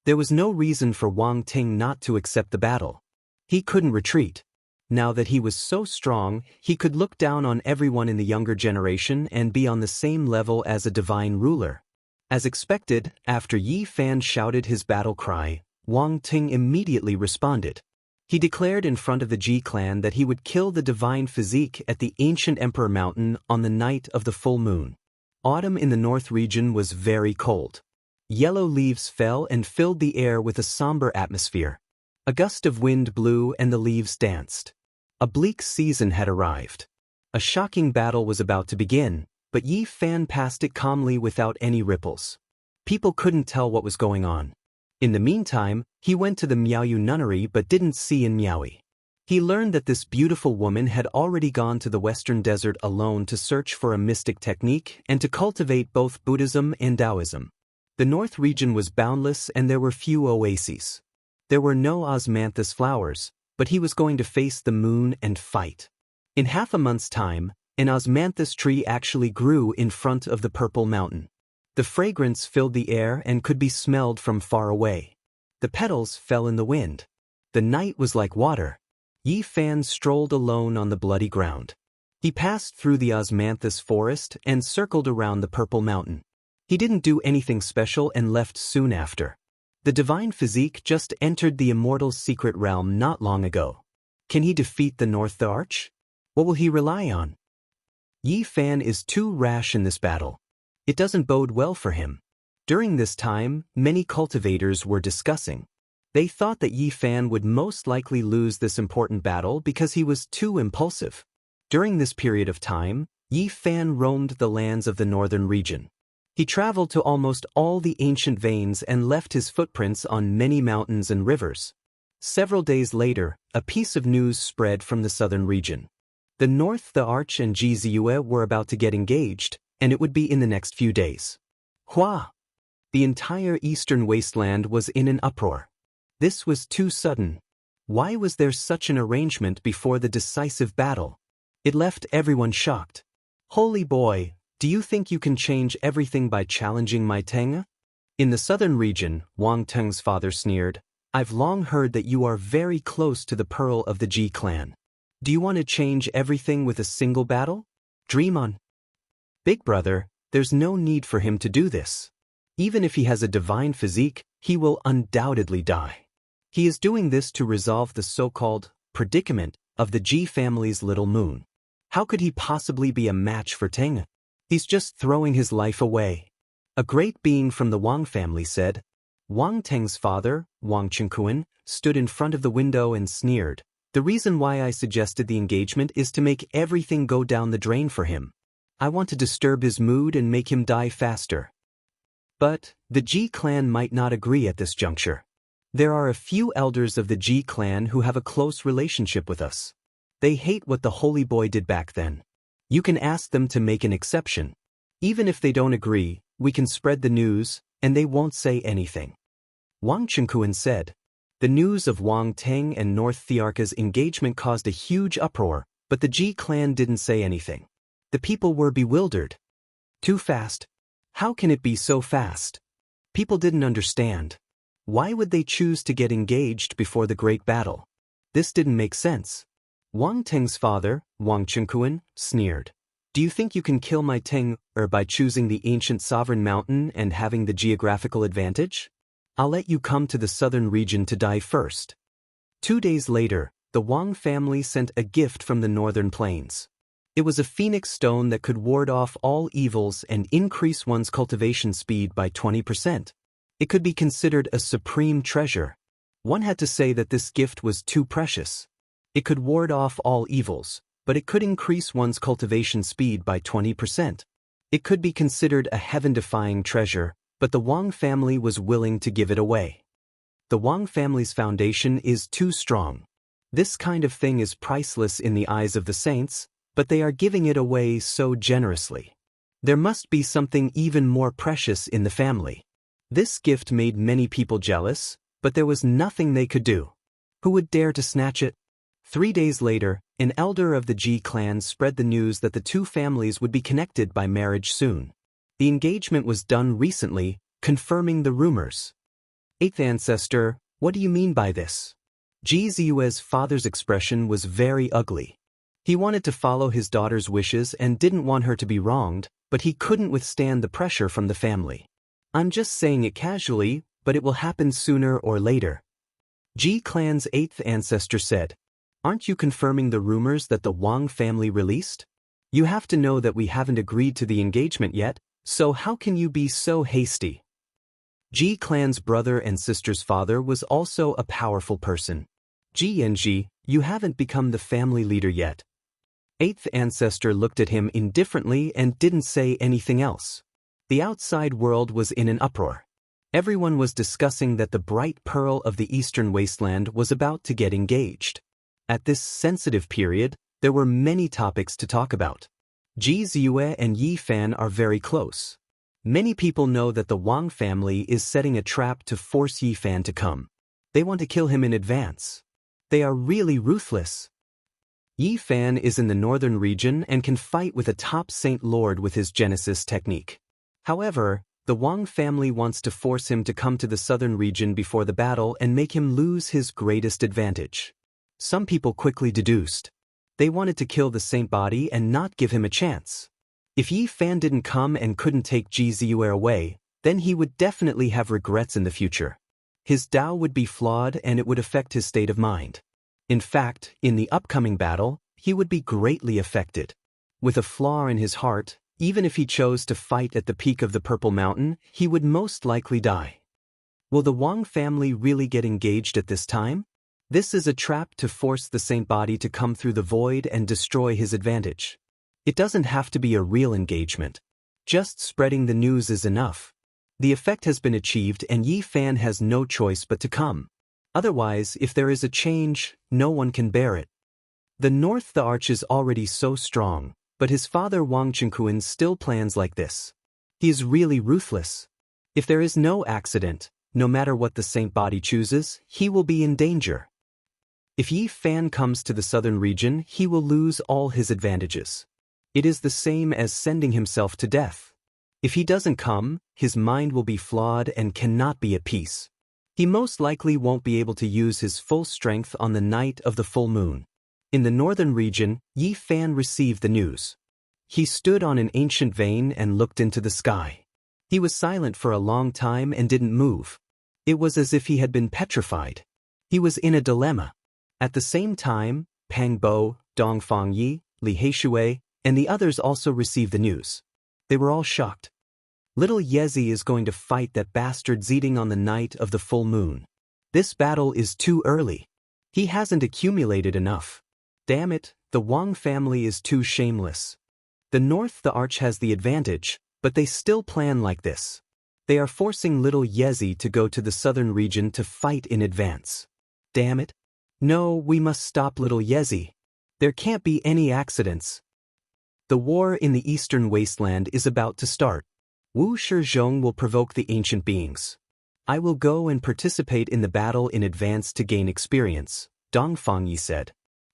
There was no reason for Wang Ting not to accept the battle. He couldn't retreat. Now that he was so strong, he could look down on everyone in the younger generation and be on the same level as a divine ruler. As expected, after Yi Fan shouted his battle cry, Wang Ting immediately responded. He declared in front of the Ji clan that he would kill the divine physique at the ancient Emperor Mountain on the night of the full moon. Autumn in the north region was very cold. Yellow leaves fell and filled the air with a somber atmosphere. A gust of wind blew and the leaves danced. A bleak season had arrived. A shocking battle was about to begin, but Yi Fan passed it calmly without any ripples. People couldn't tell what was going on. In the meantime, he went to the Miaoyu nunnery but didn't see in Miaoyu. He learned that this beautiful woman had already gone to the western desert alone to search for a mystic technique and to cultivate both Buddhism and Taoism. The north region was boundless and there were few oases. There were no osmanthus flowers, but he was going to face the moon and fight. In half a month's time, an osmanthus tree actually grew in front of the Purple Mountain. The fragrance filled the air and could be smelled from far away. The petals fell in the wind. The night was like water. Yi Fan strolled alone on the bloody ground. He passed through the osmanthus forest and circled around the Purple Mountain. He didn't do anything special and left soon after. The divine physique just entered the Immortal's secret realm not long ago. Can he defeat the North the Arch? What will he rely on? Yi Fan is too rash in this battle. It doesn't bode well for him. During this time, many cultivators were discussing. They thought that Yi Fan would most likely lose this important battle because he was too impulsive. During this period of time, Yi Fan roamed the lands of the northern region. He traveled to almost all the ancient veins and left his footprints on many mountains and rivers. Several days later, a piece of news spread from the southern region. The North the Arch and Ji Ziyue were about to get engaged, and it would be in the next few days. Hua! The entire eastern wasteland was in an uproar. This was too sudden. Why was there such an arrangement before the decisive battle? It left everyone shocked. Holy boy! Do you think you can change everything by challenging my Teng? In the southern region, Wang Teng's father sneered, I've long heard that you are very close to the pearl of the Ji clan. Do you want to change everything with a single battle? Dream on. Big brother, there's no need for him to do this. Even if he has a divine physique, he will undoubtedly die. He is doing this to resolve the so-called predicament of the Ji family's little moon. How could he possibly be a match for Teng? He's just throwing his life away. A great being from the Wang family said. Wang Teng's father, Wang Chengkuan, stood in front of the window and sneered. The reason why I suggested the engagement is to make everything go down the drain for him. I want to disturb his mood and make him die faster. But the Ji clan might not agree at this juncture. There are a few elders of the Ji clan who have a close relationship with us. They hate what the holy boy did back then. You can ask them to make an exception. Even if they don't agree, we can spread the news, and they won't say anything. Wang Chengkuan said. The news of Wang Teng and North Thearka's engagement caused a huge uproar, but the Ji clan didn't say anything. The people were bewildered. Too fast? How can it be so fast? People didn't understand. Why would they choose to get engaged before the great battle? This didn't make sense. Wang Teng's father, Wang Chengkuan, sneered. Do you think you can kill my Teng by choosing the ancient sovereign mountain and having the geographical advantage? I'll let you come to the southern region to die first. 2 days later, the Wang family sent a gift from the northern plains. It was a phoenix stone that could ward off all evils and increase one's cultivation speed by 20%. It could be considered a supreme treasure. One had to say that this gift was too precious. It could ward off all evils, but it could increase one's cultivation speed by 20%. It could be considered a heaven-defying treasure, but the Wang family was willing to give it away. The Wang family's foundation is too strong. This kind of thing is priceless in the eyes of the saints, but they are giving it away so generously. There must be something even more precious in the family. This gift made many people jealous, but there was nothing they could do. Who would dare to snatch it? 3 days later, an elder of the Ji clan spread the news that the two families would be connected by marriage soon. The engagement was done recently, confirming the rumors. Eighth ancestor, what do you mean by this? Ji Ziyue's father's expression was very ugly. He wanted to follow his daughter's wishes and didn't want her to be wronged, but he couldn't withstand the pressure from the family. I'm just saying it casually, but it will happen sooner or later. Ji clan's eighth ancestor said, aren't you confirming the rumors that the Wang family released? You have to know that we haven't agreed to the engagement yet, so how can you be so hasty? Ji clan's brother and sister's father was also a powerful person. Ji and Ji, you haven't become the family leader yet. Eighth ancestor looked at him indifferently and didn't say anything else. The outside world was in an uproar. Everyone was discussing that the bright pearl of the eastern wasteland was about to get engaged. At this sensitive period, there were many topics to talk about. Ji Ziyue and Yi Fan are very close. Many people know that the Wang family is setting a trap to force Yi Fan to come. They want to kill him in advance. They are really ruthless. Yi Fan is in the northern region and can fight with a top Saint Lord with his Genesis technique. However, the Wang family wants to force him to come to the southern region before the battle and make him lose his greatest advantage. Some people quickly deduced. They wanted to kill the saint body and not give him a chance. If Yi Fan didn't come and couldn't take Ji Ziyue away, then he would definitely have regrets in the future. His Tao would be flawed and it would affect his state of mind. In fact, in the upcoming battle, he would be greatly affected. With a flaw in his heart, even if he chose to fight at the peak of the Purple Mountain, he would most likely die. Will the Wang family really get engaged at this time? This is a trap to force the saint body to come through the void and destroy his advantage. It doesn't have to be a real engagement. Just spreading the news is enough. The effect has been achieved and Yi Fan has no choice but to come. Otherwise, if there is a change, no one can bear it. The north the arch is already so strong, but his father Wang Chengkuan still plans like this. He is really ruthless. If there is no accident, no matter what the saint body chooses, he will be in danger. If Yi Fan comes to the southern region, he will lose all his advantages. It is the same as sending himself to death. If he doesn't come, his mind will be flawed and cannot be at peace. He most likely won't be able to use his full strength on the night of the full moon. In the northern region, Yi Fan received the news. He stood on an ancient vein and looked into the sky. He was silent for a long time and didn't move. It was as if he had been petrified. He was in a dilemma. At the same time, Pang Bo, Dong Fangyi, Li Heishui, and the others also received the news. They were all shocked. Little Yezi is going to fight that bastard Ziding on the night of the full moon. This battle is too early. He hasn't accumulated enough. Damn it, the Wang family is too shameless. The north the arch has the advantage, but they still plan like this. They are forcing little Yezi to go to the southern region to fight in advance. Damn it. No, we must stop little Yezi. There can't be any accidents. The war in the eastern wasteland is about to start. Wu Shizhong will provoke the ancient beings. I will go and participate in the battle in advance to gain experience, Dong Fangyi said.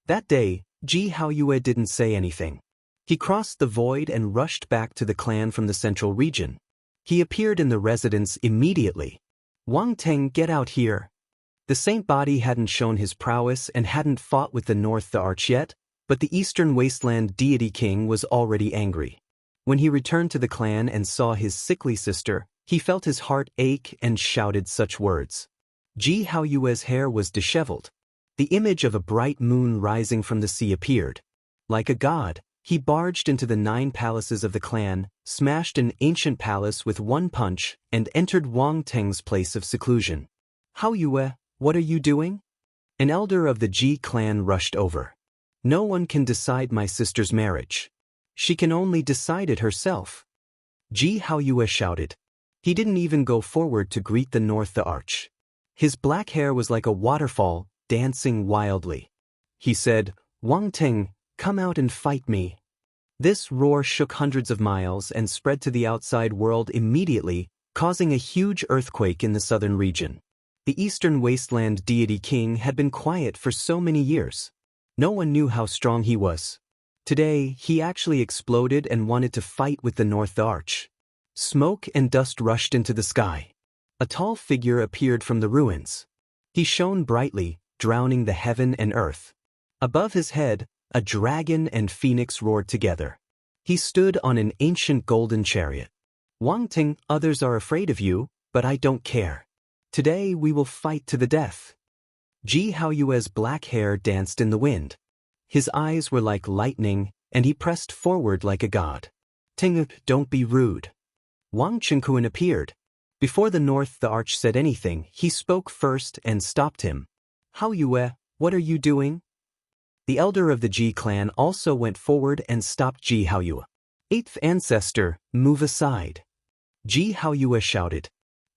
That day, Ji Haoyue didn't say anything. He crossed the void and rushed back to the clan from the central region. He appeared in the residence immediately. Wang Teng, get out here. The saint body hadn't shown his prowess and hadn't fought with the north the arch yet, but the eastern wasteland deity king was already angry. When he returned to the clan and saw his sickly sister, he felt his heart ache and shouted such words. Ji Haoyue's hair was disheveled. The image of a bright moon rising from the sea appeared. Like a god, He barged into the 9 palaces of the clan, smashed an ancient palace with one punch, and entered Wang Teng's place of seclusion. "Hao Yue, what are you doing?" An elder of the Ji clan rushed over. "No one can decide my sister's marriage. She can only decide it herself." Ji Hao Yue shouted. He didn't even go forward to greet the North the Arch. His black hair was like a waterfall, dancing wildly. He said, "Wang Teng, come out and fight me." This roar shook hundreds of miles and spread to the outside world immediately, causing a huge earthquake in the southern region. The eastern wasteland deity king had been quiet for so many years. No one knew how strong he was. Today, he actually exploded and wanted to fight with the North Arch. Smoke and dust rushed into the sky. A tall figure appeared from the ruins. He shone brightly, drowning the heaven and earth. Above his head, a dragon and phoenix roared together. He stood on an ancient golden chariot. "Wang Ting, others are afraid of you, but I don't care. Today we will fight to the death." Ji Haoyue's black hair danced in the wind. His eyes were like lightning, and he pressed forward like a god. "Ting, don't be rude." Wang Chengkuan appeared. Before the North the Arch said anything, he spoke first and stopped him. "Hao Yue, what are you doing?" The elder of the Ji clan also went forward and stopped Ji Haoyue. "Eighth ancestor, move aside." Ji Haoyue shouted.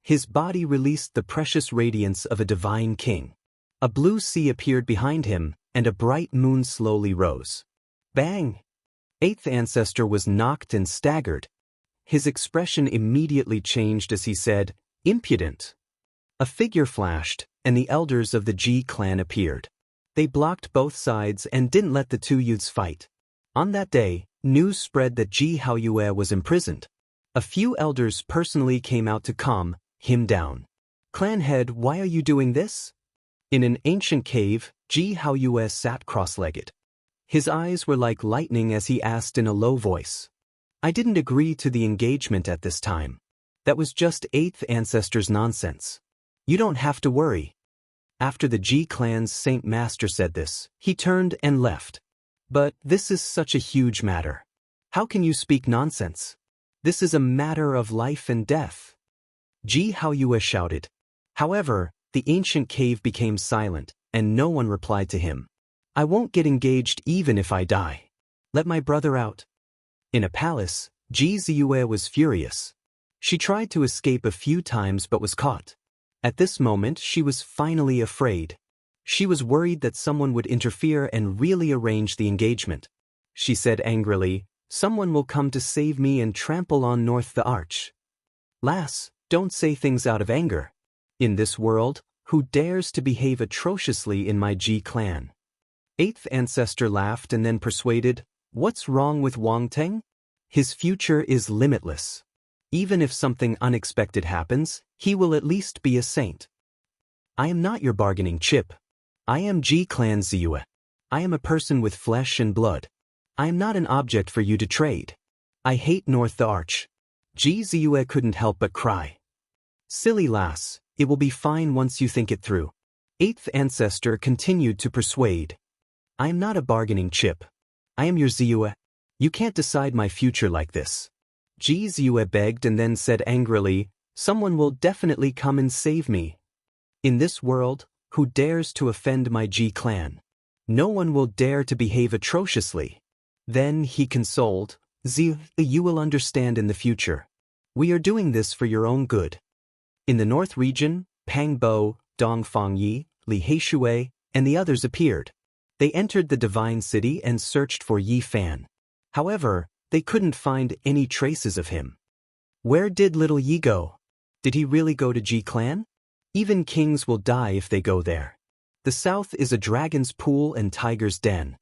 His body released the precious radiance of a divine king. A blue sea appeared behind him, and a bright moon slowly rose. Bang! Eighth ancestor was knocked and staggered. His expression immediately changed as he said, "Impudent." A figure flashed, and the elders of the Ji clan appeared. They blocked both sides and didn't let the two youths fight. On that day, news spread that Ji Haoyue was imprisoned. A few elders personally came out to calm him down. "Clan head, why are you doing this?" In an ancient cave, Ji Haoyue sat cross-legged. His eyes were like lightning as he asked in a low voice. "I didn't agree to the engagement at this time. That was just 8th ancestors' nonsense. You don't have to worry." After the Ji clan's Saint Master said this, he turned and left. "But this is such a huge matter. How can you speak nonsense? This is a matter of life and death." Ji Haoyue shouted. However, the ancient cave became silent, and no one replied to him. "I won't get engaged even if I die. Let my brother out." In a palace, Ji Ziyue was furious. She tried to escape a few times but was caught. At this moment, she was finally afraid. She was worried that someone would interfere and really arrange the engagement. She said angrily, "Someone will come to save me and trample on North the Arch." "Lass, don't say things out of anger. In this world, who dares to behave atrociously in my Ji clan?" 8th ancestor laughed and then persuaded, "What's wrong with Wang Teng? His future is limitless. Even if something unexpected happens, he will at least be a saint. I am not your bargaining chip. I am Ji clan Ziyue. I am a person with flesh and blood. I am not an object for you to trade. I hate North the Arch." Ji Ziyue couldn't help but cry. "Silly lass, it will be fine once you think it through." 8th ancestor continued to persuade. "I am not a bargaining chip. I am your Ziyue. You can't decide my future like this." Ji Ziyue begged and then said angrily, "Someone will definitely come and save me. In this world, who dares to offend my Ji clan? No one will dare to behave atrociously." Then he consoled, "Ziyue, you will understand in the future. We are doing this for your own good." In the north region, Pang Bo, Dong Fangyi, Li Heishui, and the others appeared. They entered the divine city and searched for Yi Fan. However, they couldn't find any traces of him. Where did little Yi go? Did he really go to Ji clan? Even kings will die if they go there. The south is a dragon's pool and tiger's den.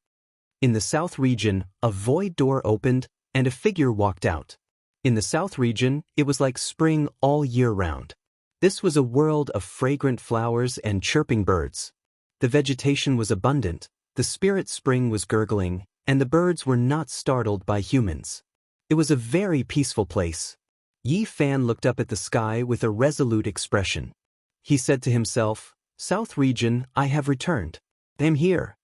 In the south region, a void door opened and a figure walked out. In the south region, it was like spring all year round. This was a world of fragrant flowers and chirping birds. The vegetation was abundant, the spirit spring was gurgling, and the birds were not startled by humans. It was a very peaceful place. Yi Fan looked up at the sky with a resolute expression. He said to himself, "South region, I have returned. I am here."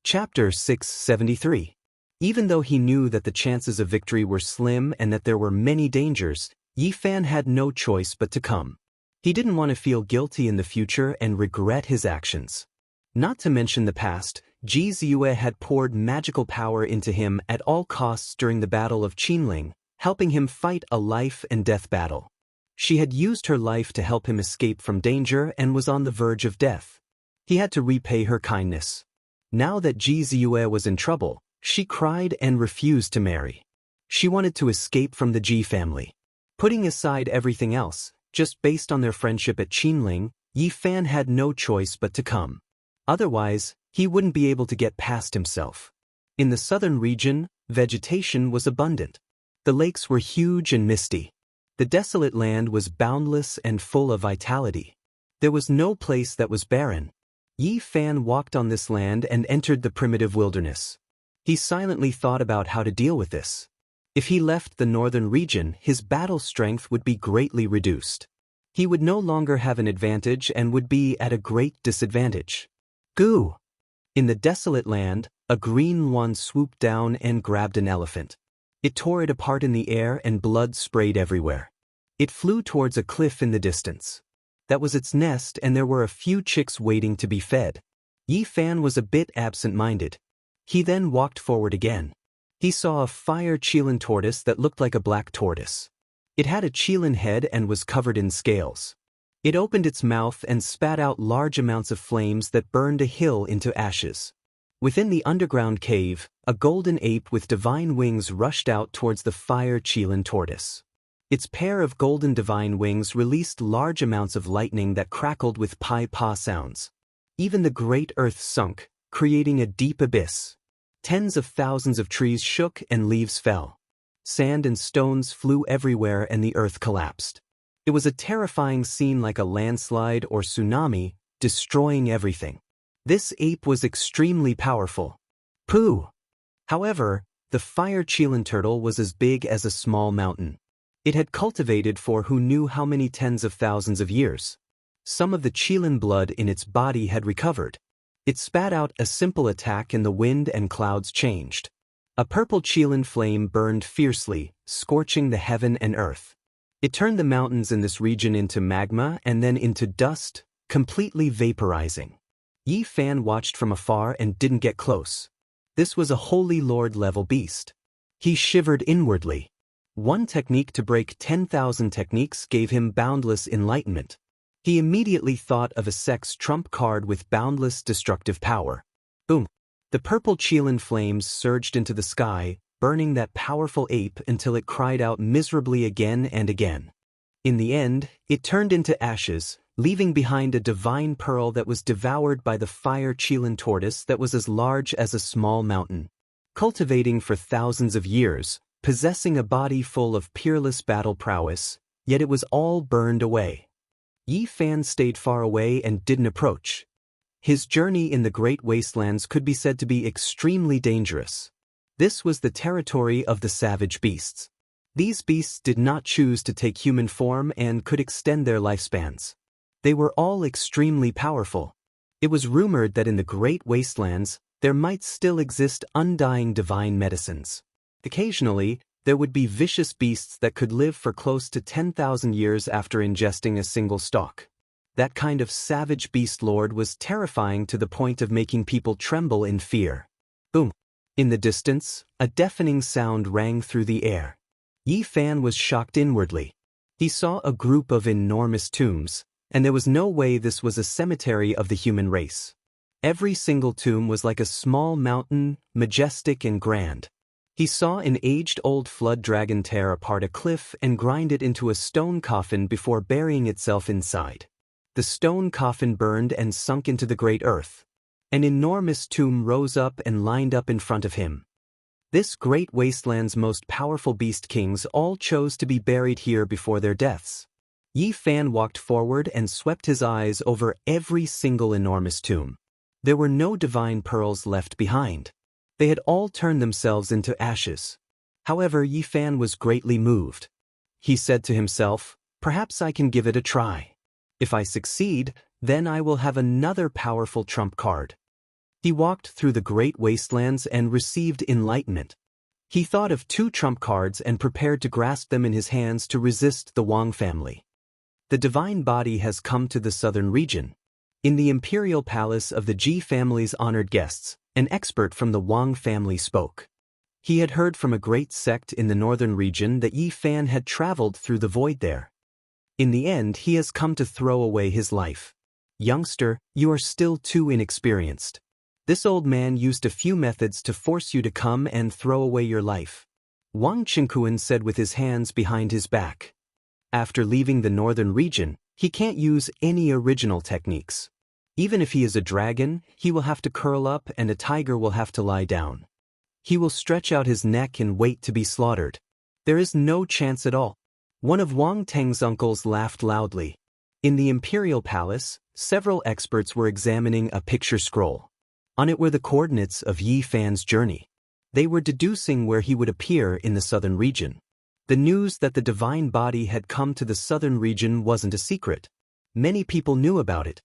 Chapter 673. Even though he knew that the chances of victory were slim and that there were many dangers, Yi Fan had no choice but to come. He didn't want to feel guilty in the future and regret his actions. Not to mention the past, Ji Ziyue had poured magical power into him at all costs during the Battle of Qinling, helping him fight a life-and-death battle. She had used her life to help him escape from danger and was on the verge of death. He had to repay her kindness. Now that Ji Ziyue was in trouble, she cried and refused to marry. She wanted to escape from the Ji family. Putting aside everything else, just based on their friendship at Qinling, Yi Fan had no choice but to come. Otherwise, he wouldn't be able to get past himself. In the southern region, vegetation was abundant. The lakes were huge and misty. The desolate land was boundless and full of vitality. There was no place that was barren. Yi Fan walked on this land and entered the primitive wilderness. He silently thought about how to deal with this. If he left the northern region, his battle strength would be greatly reduced. He would no longer have an advantage and would be at a great disadvantage. Goo! In the desolate land, a green one swooped down and grabbed an elephant. It tore it apart in the air and blood sprayed everywhere. It flew towards a cliff in the distance. That was its nest and there were a few chicks waiting to be fed. Yi Fan was a bit absent-minded. He then walked forward again. He saw a fire qilin tortoise that looked like a black tortoise. It had a qilin head and was covered in scales. It opened its mouth and spat out large amounts of flames that burned a hill into ashes. Within the underground cave, a golden ape with divine wings rushed out towards the fire qilin tortoise. Its pair of golden divine wings released large amounts of lightning that crackled with pi-pa sounds. Even the great earth sunk, creating a deep abyss. Tens of thousands of trees shook and leaves fell. Sand and stones flew everywhere and the earth collapsed. It was a terrifying scene like a landslide or tsunami, destroying everything. This ape was extremely powerful. Pooh! However, the fire qilin turtle was as big as a small mountain. It had cultivated for who knew how many tens of thousands of years. Some of the qilin blood in its body had recovered. It spat out a simple attack and the wind and clouds changed. A purple qilin flame burned fiercely, scorching the heaven and earth. It turned the mountains in this region into magma and then into dust, completely vaporizing. Yi Fan watched from afar and didn't get close. This was a holy lord-level beast. He shivered inwardly. One technique to break 10,000 techniques gave him boundless enlightenment. He immediately thought of a sex trump card with boundless destructive power. Boom! The purple qilin flames surged into the sky, burning that powerful ape until it cried out miserably again and again. In the end, it turned into ashes, leaving behind a divine pearl that was devoured by the fire qilin tortoise that was as large as a small mountain. Cultivating for thousands of years, possessing a body full of peerless battle prowess, yet it was all burned away. Yi Fan stayed far away and didn't approach. His journey in the Great Wastelands could be said to be extremely dangerous. This was the territory of the savage beasts. These beasts did not choose to take human form and could extend their lifespans. They were all extremely powerful. It was rumored that in the Great Wastelands, there might still exist undying divine medicines. Occasionally, there would be vicious beasts that could live for close to 10,000 years after ingesting a single stalk. That kind of savage beast lord was terrifying to the point of making people tremble in fear. Boom! In the distance, a deafening sound rang through the air. Yi Fan was shocked inwardly. He saw a group of enormous tombs, and there was no way this was a cemetery of the human race. Every single tomb was like a small mountain, majestic and grand. He saw an aged-old flood dragon tear apart a cliff and grind it into a stone coffin before burying itself inside. The stone coffin burned and sunk into the great earth. An enormous tomb rose up and lined up in front of him. This great wasteland's most powerful beast kings all chose to be buried here before their deaths. Yi Fan walked forward and swept his eyes over every single enormous tomb. There were no divine pearls left behind. They had all turned themselves into ashes. However, Yi Fan was greatly moved. He said to himself, "Perhaps I can give it a try. If I succeed, then I will have another powerful trump card." He walked through the great wastelands and received enlightenment. He thought of 2 trump cards and prepared to grasp them in his hands to resist the Wang family. The divine body has come to the southern region. In the imperial palace of the Ji family's honored guests, an expert from the Wang family spoke. He had heard from a great sect in the northern region that Yi Fan had traveled through the void there. In the end, he has come to throw away his life. Youngster, you are still too inexperienced. This old man used a few methods to force you to come and throw away your life. Wang Qingkuan said with his hands behind his back. After leaving the northern region, he can't use any original techniques. Even if he is a dragon, he will have to curl up and a tiger will have to lie down. He will stretch out his neck and wait to be slaughtered. There is no chance at all. One of Wang Teng's uncles laughed loudly. In the imperial palace, several experts were examining a picture scroll. On it were the coordinates of Yi Fan's journey. They were deducing where he would appear in the southern region. The news that the divine body had come to the southern region wasn't a secret. Many people knew about it.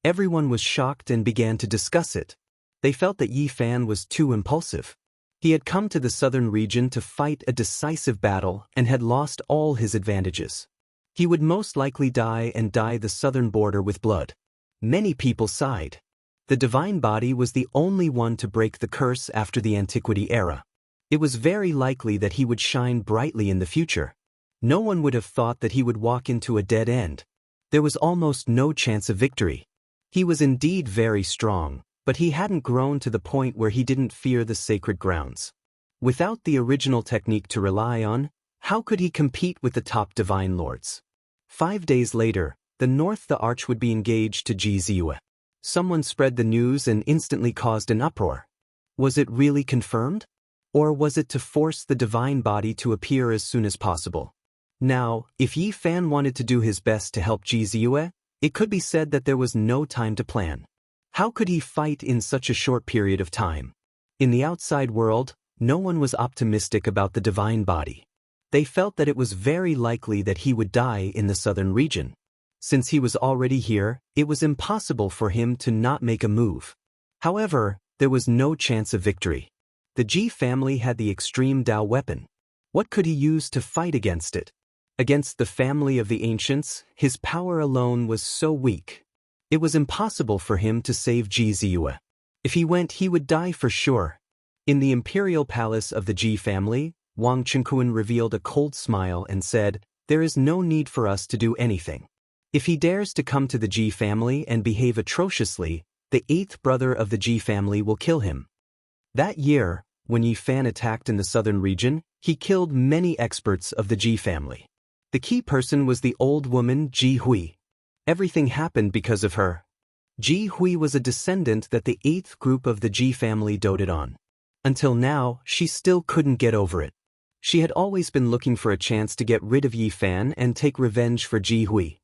Everyone was shocked and began to discuss it. They felt that Yi Fan was too impulsive. He had come to the southern region to fight a decisive battle and had lost all his advantages. He would most likely die and dye the southern border with blood. Many people sighed. The divine body was the only one to break the curse after the antiquity era. It was very likely that he would shine brightly in the future. No one would have thought that he would walk into a dead end. There was almost no chance of victory. He was indeed very strong, but he hadn't grown to the point where he didn't fear the sacred grounds. Without the original technique to rely on, how could he compete with the top divine lords? 5 days later, the arch would be engaged to Jiziue. Someone spread the news and instantly caused an uproar. Was it really confirmed? Or was it to force the divine body to appear as soon as possible? Now, if Yi Fan wanted to do his best to help Jiziue, it could be said that there was no time to plan. How could he fight in such a short period of time? In the outside world, no one was optimistic about the divine body. They felt that it was very likely that he would die in the southern region. Since he was already here, it was impossible for him to not make a move. However, there was no chance of victory. The Ji family had the extreme Dao weapon. What could he use to fight against it? Against the family of the ancients, his power alone was so weak. It was impossible for him to save Jiziue. If he went, he would die for sure. In the imperial palace of the Ji family, Wang Qingkuan revealed a cold smile and said, "There is no need for us to do anything. If he dares to come to the Ji family and behave atrociously, the 8th brother of the Ji family will kill him." That year, when Yi Fan attacked in the southern region, he killed many experts of the Ji family. The key person was the old woman Ji Hui. Everything happened because of her. Ji Hui was a descendant that the 8th group of the Ji family doted on. Until now, she still couldn't get over it. She had always been looking for a chance to get rid of Yi Fan and take revenge for Ji Hui.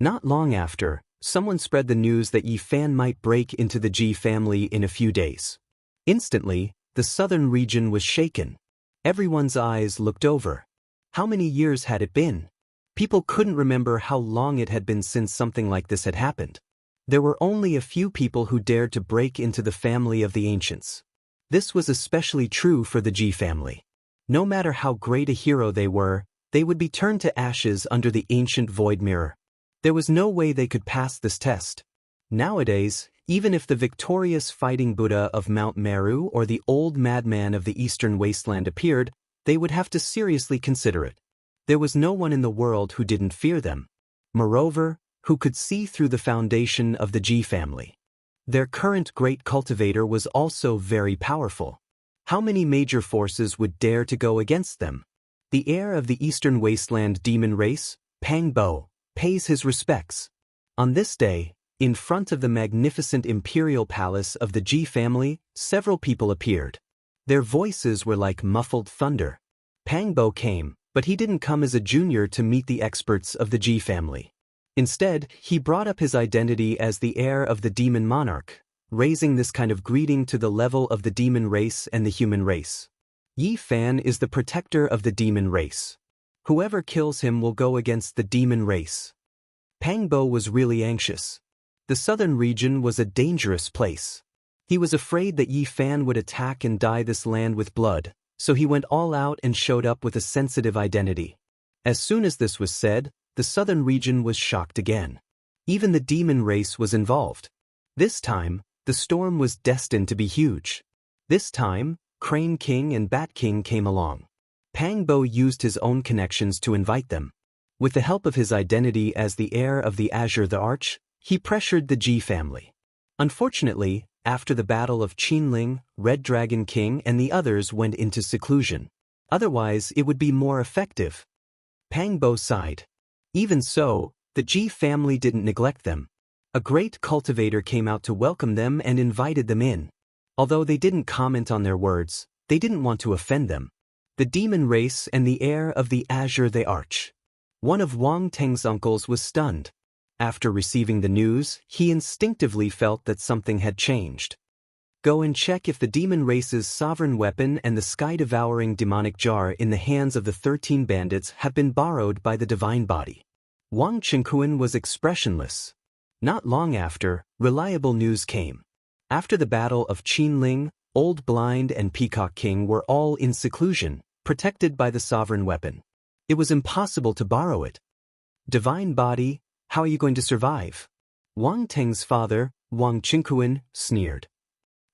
Not long after, someone spread the news that Yi Fan might break into the Ji family in a few days. Instantly, the southern region was shaken. Everyone's eyes looked over. How many years had it been? People couldn't remember how long it had been since something like this had happened. There were only a few people who dared to break into the family of the ancients. This was especially true for the Ji family. No matter how great a hero they were, they would be turned to ashes under the ancient void mirror. There was no way they could pass this test. Nowadays, even if the victorious fighting Buddha of Mount Meru or the old madman of the eastern wasteland appeared, they would have to seriously consider it. There was no one in the world who didn't fear them. Moreover, who could see through the foundation of the Ji family. Their current great cultivator was also very powerful. How many major forces would dare to go against them? The heir of the eastern wasteland demon race, Pang Bo, pays his respects. On this day, in front of the magnificent imperial palace of the Ji family, several people appeared. Their voices were like muffled thunder. Pang Bo came, but he didn't come as a junior to meet the experts of the Ji family. Instead, he brought up his identity as the heir of the demon monarch, raising this kind of greeting to the level of the demon race and the human race. Yi Fan is the protector of the demon race. Whoever kills him will go against the demon race. Pang Bo was really anxious. The southern region was a dangerous place. He was afraid that Yi Fan would attack and dye this land with blood, so he went all out and showed up with a sensitive identity. As soon as this was said, the southern region was shocked again. Even the demon race was involved. This time, the storm was destined to be huge. This time, Crane King and Bat King came along. Pang Bo used his own connections to invite them. With the help of his identity as the heir of the Azure the Arch, he pressured the Ji family. Unfortunately, after the battle of Qinling, Red Dragon King and the others went into seclusion. Otherwise, it would be more effective. Pang Bo sighed. Even so, the Ji family didn't neglect them. A great cultivator came out to welcome them and invited them in. Although they didn't comment on their words, they didn't want to offend them. The demon race and the heir of the Azure the Arch. One of Wang Teng's uncles was stunned. After receiving the news, he instinctively felt that something had changed. Go and check if the demon race's sovereign weapon and the sky-devouring demonic jar in the hands of the 13 bandits have been borrowed by the divine body. Wang Qingquan was expressionless. Not long after, reliable news came. After the battle of Qinling, Old Blind and Peacock King were all in seclusion, protected by the sovereign weapon. It was impossible to borrow it. Divine body, how are you going to survive? Wang Teng's father, Wang Qingquan, sneered.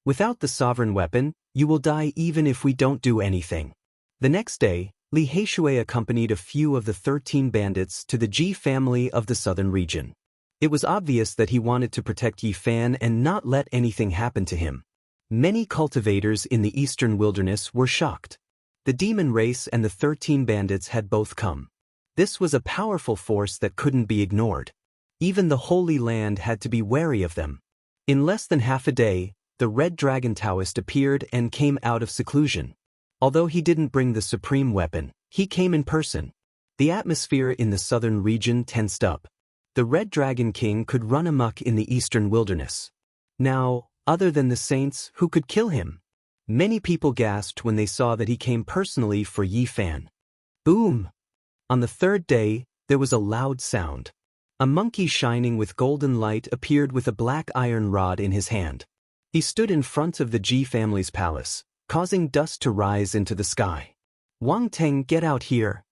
Without the sovereign weapon, you will die even if we don't do anything. The next day, Li Heishui accompanied a few of the 13 bandits to the Ji family of the southern region. It was obvious that he wanted to protect Yi Fan and not let anything happen to him. Many cultivators in the eastern wilderness were shocked. The demon race and the 13 bandits had both come. This was a powerful force that couldn't be ignored. Even the Holy Land had to be wary of them. In less than half a day, the Red Dragon Daoist appeared and came out of seclusion. Although he didn't bring the supreme weapon, he came in person. The atmosphere in the southern region tensed up. The Red Dragon King could run amok in the eastern wilderness. Now, other than the saints, who could kill him? Many people gasped when they saw that he came personally for Yi Fan. Boom! On the third day, there was a loud sound. A monkey shining with golden light appeared with a black iron rod in his hand. He stood in front of the Ji family's palace, causing dust to rise into the sky. Wang Teng, get out here.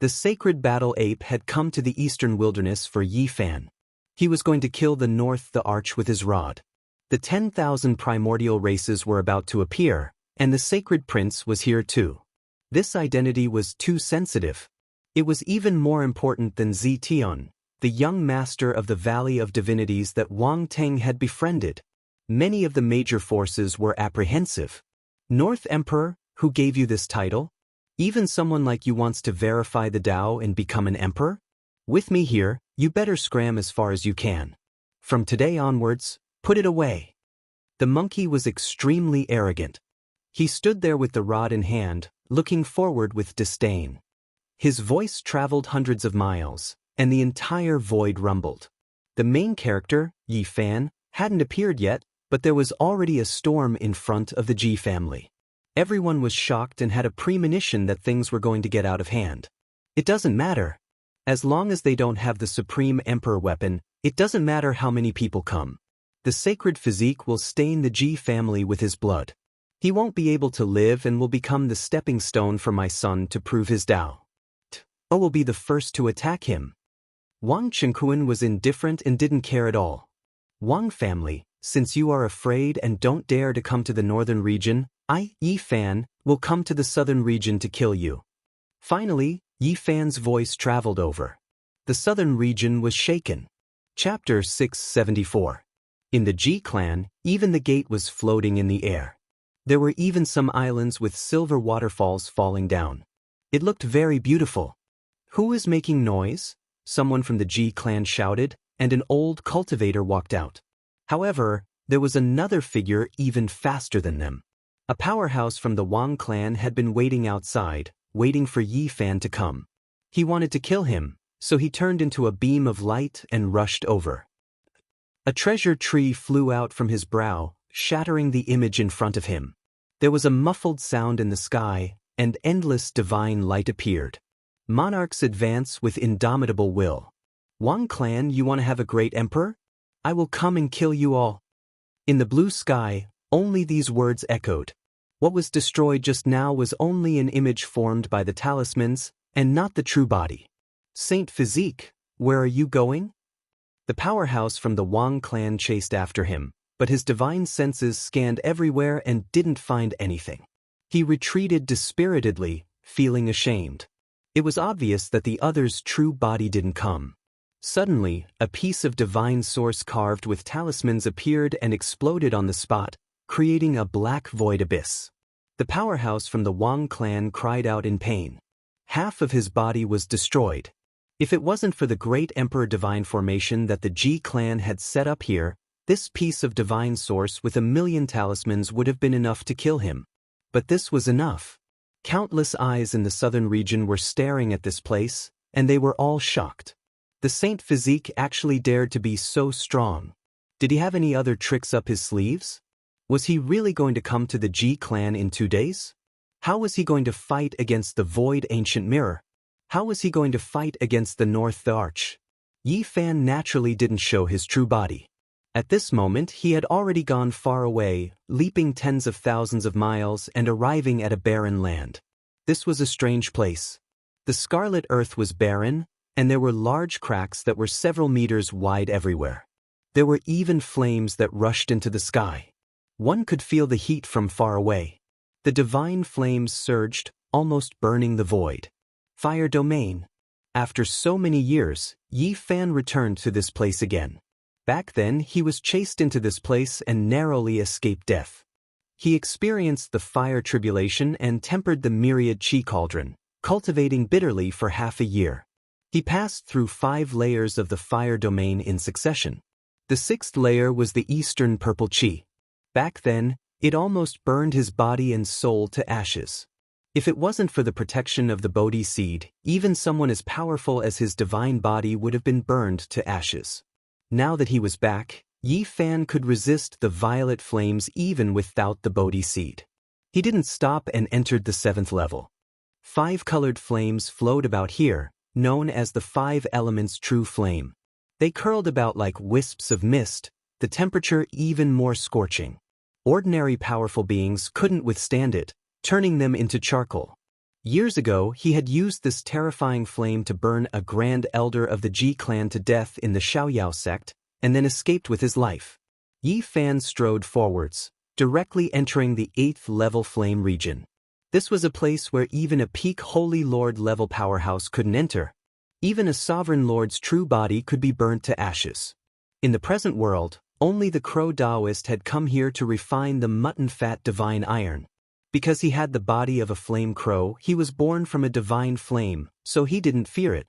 The sacred battle ape had come to the eastern wilderness for Yi Fan. He was going to kill the North the Arch with his rod. The 10,000 primordial races were about to appear, and the sacred prince was here too. This identity was too sensitive. It was even more important than Zi Tian, the young master of the Valley of Divinities that Wang Teng had befriended. Many of the major forces were apprehensive. North Emperor, who gave you this title? Even someone like you wants to verify the Tao and become an emperor? With me here, you better scram as far as you can. From today onwards, put it away. The monkey was extremely arrogant. He stood there with the rod in hand, looking forward with disdain. His voice traveled hundreds of miles, and the entire void rumbled. The main character, Yi Fan, hadn't appeared yet, but there was already a storm in front of the Ji family. Everyone was shocked and had a premonition that things were going to get out of hand. It doesn't matter. As long as they don't have the supreme emperor weapon, it doesn't matter how many people come. The sacred physique will stain the Ji family with his blood. He won't be able to live and will become the stepping stone for my son to prove his Tao. I will be the first to attack him. Wang Qingquan was indifferent and didn't care at all. Wang family, since you are afraid and don't dare to come to the northern region, Yi Fan, will come to the southern region to kill you. Finally, Yi Fan's voice traveled over. The southern region was shaken. Chapter 674. In the Ji clan, even the gate was floating in the air. There were even some islands with silver waterfalls falling down. It looked very beautiful. Who is making noise? Someone from the Ji clan shouted, and an old cultivator walked out. However, there was another figure even faster than them. A powerhouse from the Wang clan had been waiting outside, waiting for Yi Fan to come. He wanted to kill him, so he turned into a beam of light and rushed over. A treasure tree flew out from his brow, shattering the image in front of him. There was a muffled sound in the sky, and endless divine light appeared. Monarchs advance with indomitable will. Wang clan, you want to have a great emperor? I will come and kill you all. In the blue sky, Only these words echoed. What was destroyed just now was only an image formed by the talismans, and not the true body. Saint Physique, where are you going? The powerhouse from the Wang clan chased after him, but his divine senses scanned everywhere and didn't find anything. He retreated dispiritedly, feeling ashamed. It was obvious that the other's true body didn't come. Suddenly, a piece of divine source carved with talismans appeared and exploded on the spot, creating a black void abyss. The powerhouse from the Wang clan cried out in pain. Half of his body was destroyed. If it wasn't for the great Emperor Divine formation that the Ji clan had set up here, this piece of divine source with 1,000,000 talismans would have been enough to kill him. But this was enough. Countless eyes in the southern region were staring at this place, and they were all shocked. The Saint Physique actually dared to be so strong. Did he have any other tricks up his sleeves? Was he really going to come to the Ji clan in 2 days? How was he going to fight against the Void Ancient Mirror? How was he going to fight against the North the Arch? Yi Fan naturally didn't show his true body. At this moment he had already gone far away, leaping tens of thousands of miles and arriving at a barren land. This was a strange place. The scarlet earth was barren, and there were large cracks that were several meters wide everywhere. There were even flames that rushed into the sky. One could feel the heat from far away. The divine flames surged, almost burning the void. Fire domain. After so many years, Yi Fan returned to this place again. Back then he was chased into this place and narrowly escaped death. He experienced the fire tribulation and tempered the myriad chi cauldron, cultivating bitterly for half a year. He passed through 5 layers of the fire domain in succession. The 6th layer was the eastern purple chi. Back then, it almost burned his body and soul to ashes. If it wasn't for the protection of the Bodhi seed, even someone as powerful as his divine body would have been burned to ashes. Now that he was back, Yi Fan could resist the violet flames even without the Bodhi seed. He didn't stop and entered the 7th level. 5 colored flames flowed about here, known as the 5 elements true flame. They curled about like wisps of mist, the temperature even more scorching. Ordinary powerful beings couldn't withstand it, turning them into charcoal. Years ago, he had used this terrifying flame to burn a grand elder of the Ji clan to death in the Xiaoyao sect, and then escaped with his life. Yi Fan strode forwards, directly entering the 8th level flame region. This was a place where even a peak Holy Lord level powerhouse couldn't enter. Even a sovereign lord's true body could be burnt to ashes. In the present world, only the Crow Daoist had come here to refine the mutton fat divine iron. Because he had the body of a flame crow, he was born from a divine flame, so he didn't fear it.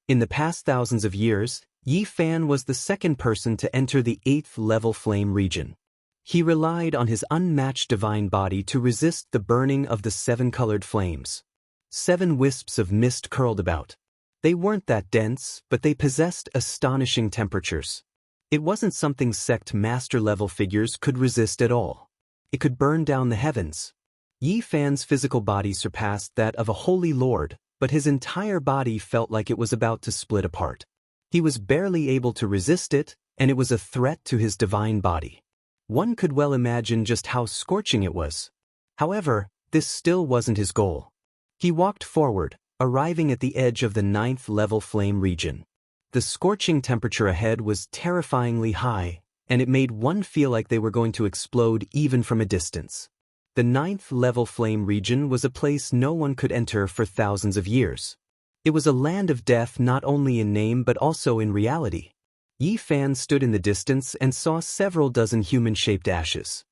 In the past thousands of years, Yi Fan was the second person to enter the 8th level flame region. He relied on his unmatched divine body to resist the burning of the 7 colored flames. 7 wisps of mist curled about. They weren't that dense, but they possessed astonishing temperatures. It wasn't something sect master level figures could resist at all. It could burn down the heavens. Yi Fan's physical body surpassed that of a holy lord, but his entire body felt like it was about to split apart. He was barely able to resist it, and it was a threat to his divine body. One could well imagine just how scorching it was. However, this still wasn't his goal. He walked forward, arriving at the edge of the 9th level flame region. The scorching temperature ahead was terrifyingly high, and it made one feel like they were going to explode even from a distance. The 9th level flame region was a place no one could enter for thousands of years. It was a land of death not only in name but also in reality. Yi Fan stood in the distance and saw several dozen human-shaped ashes.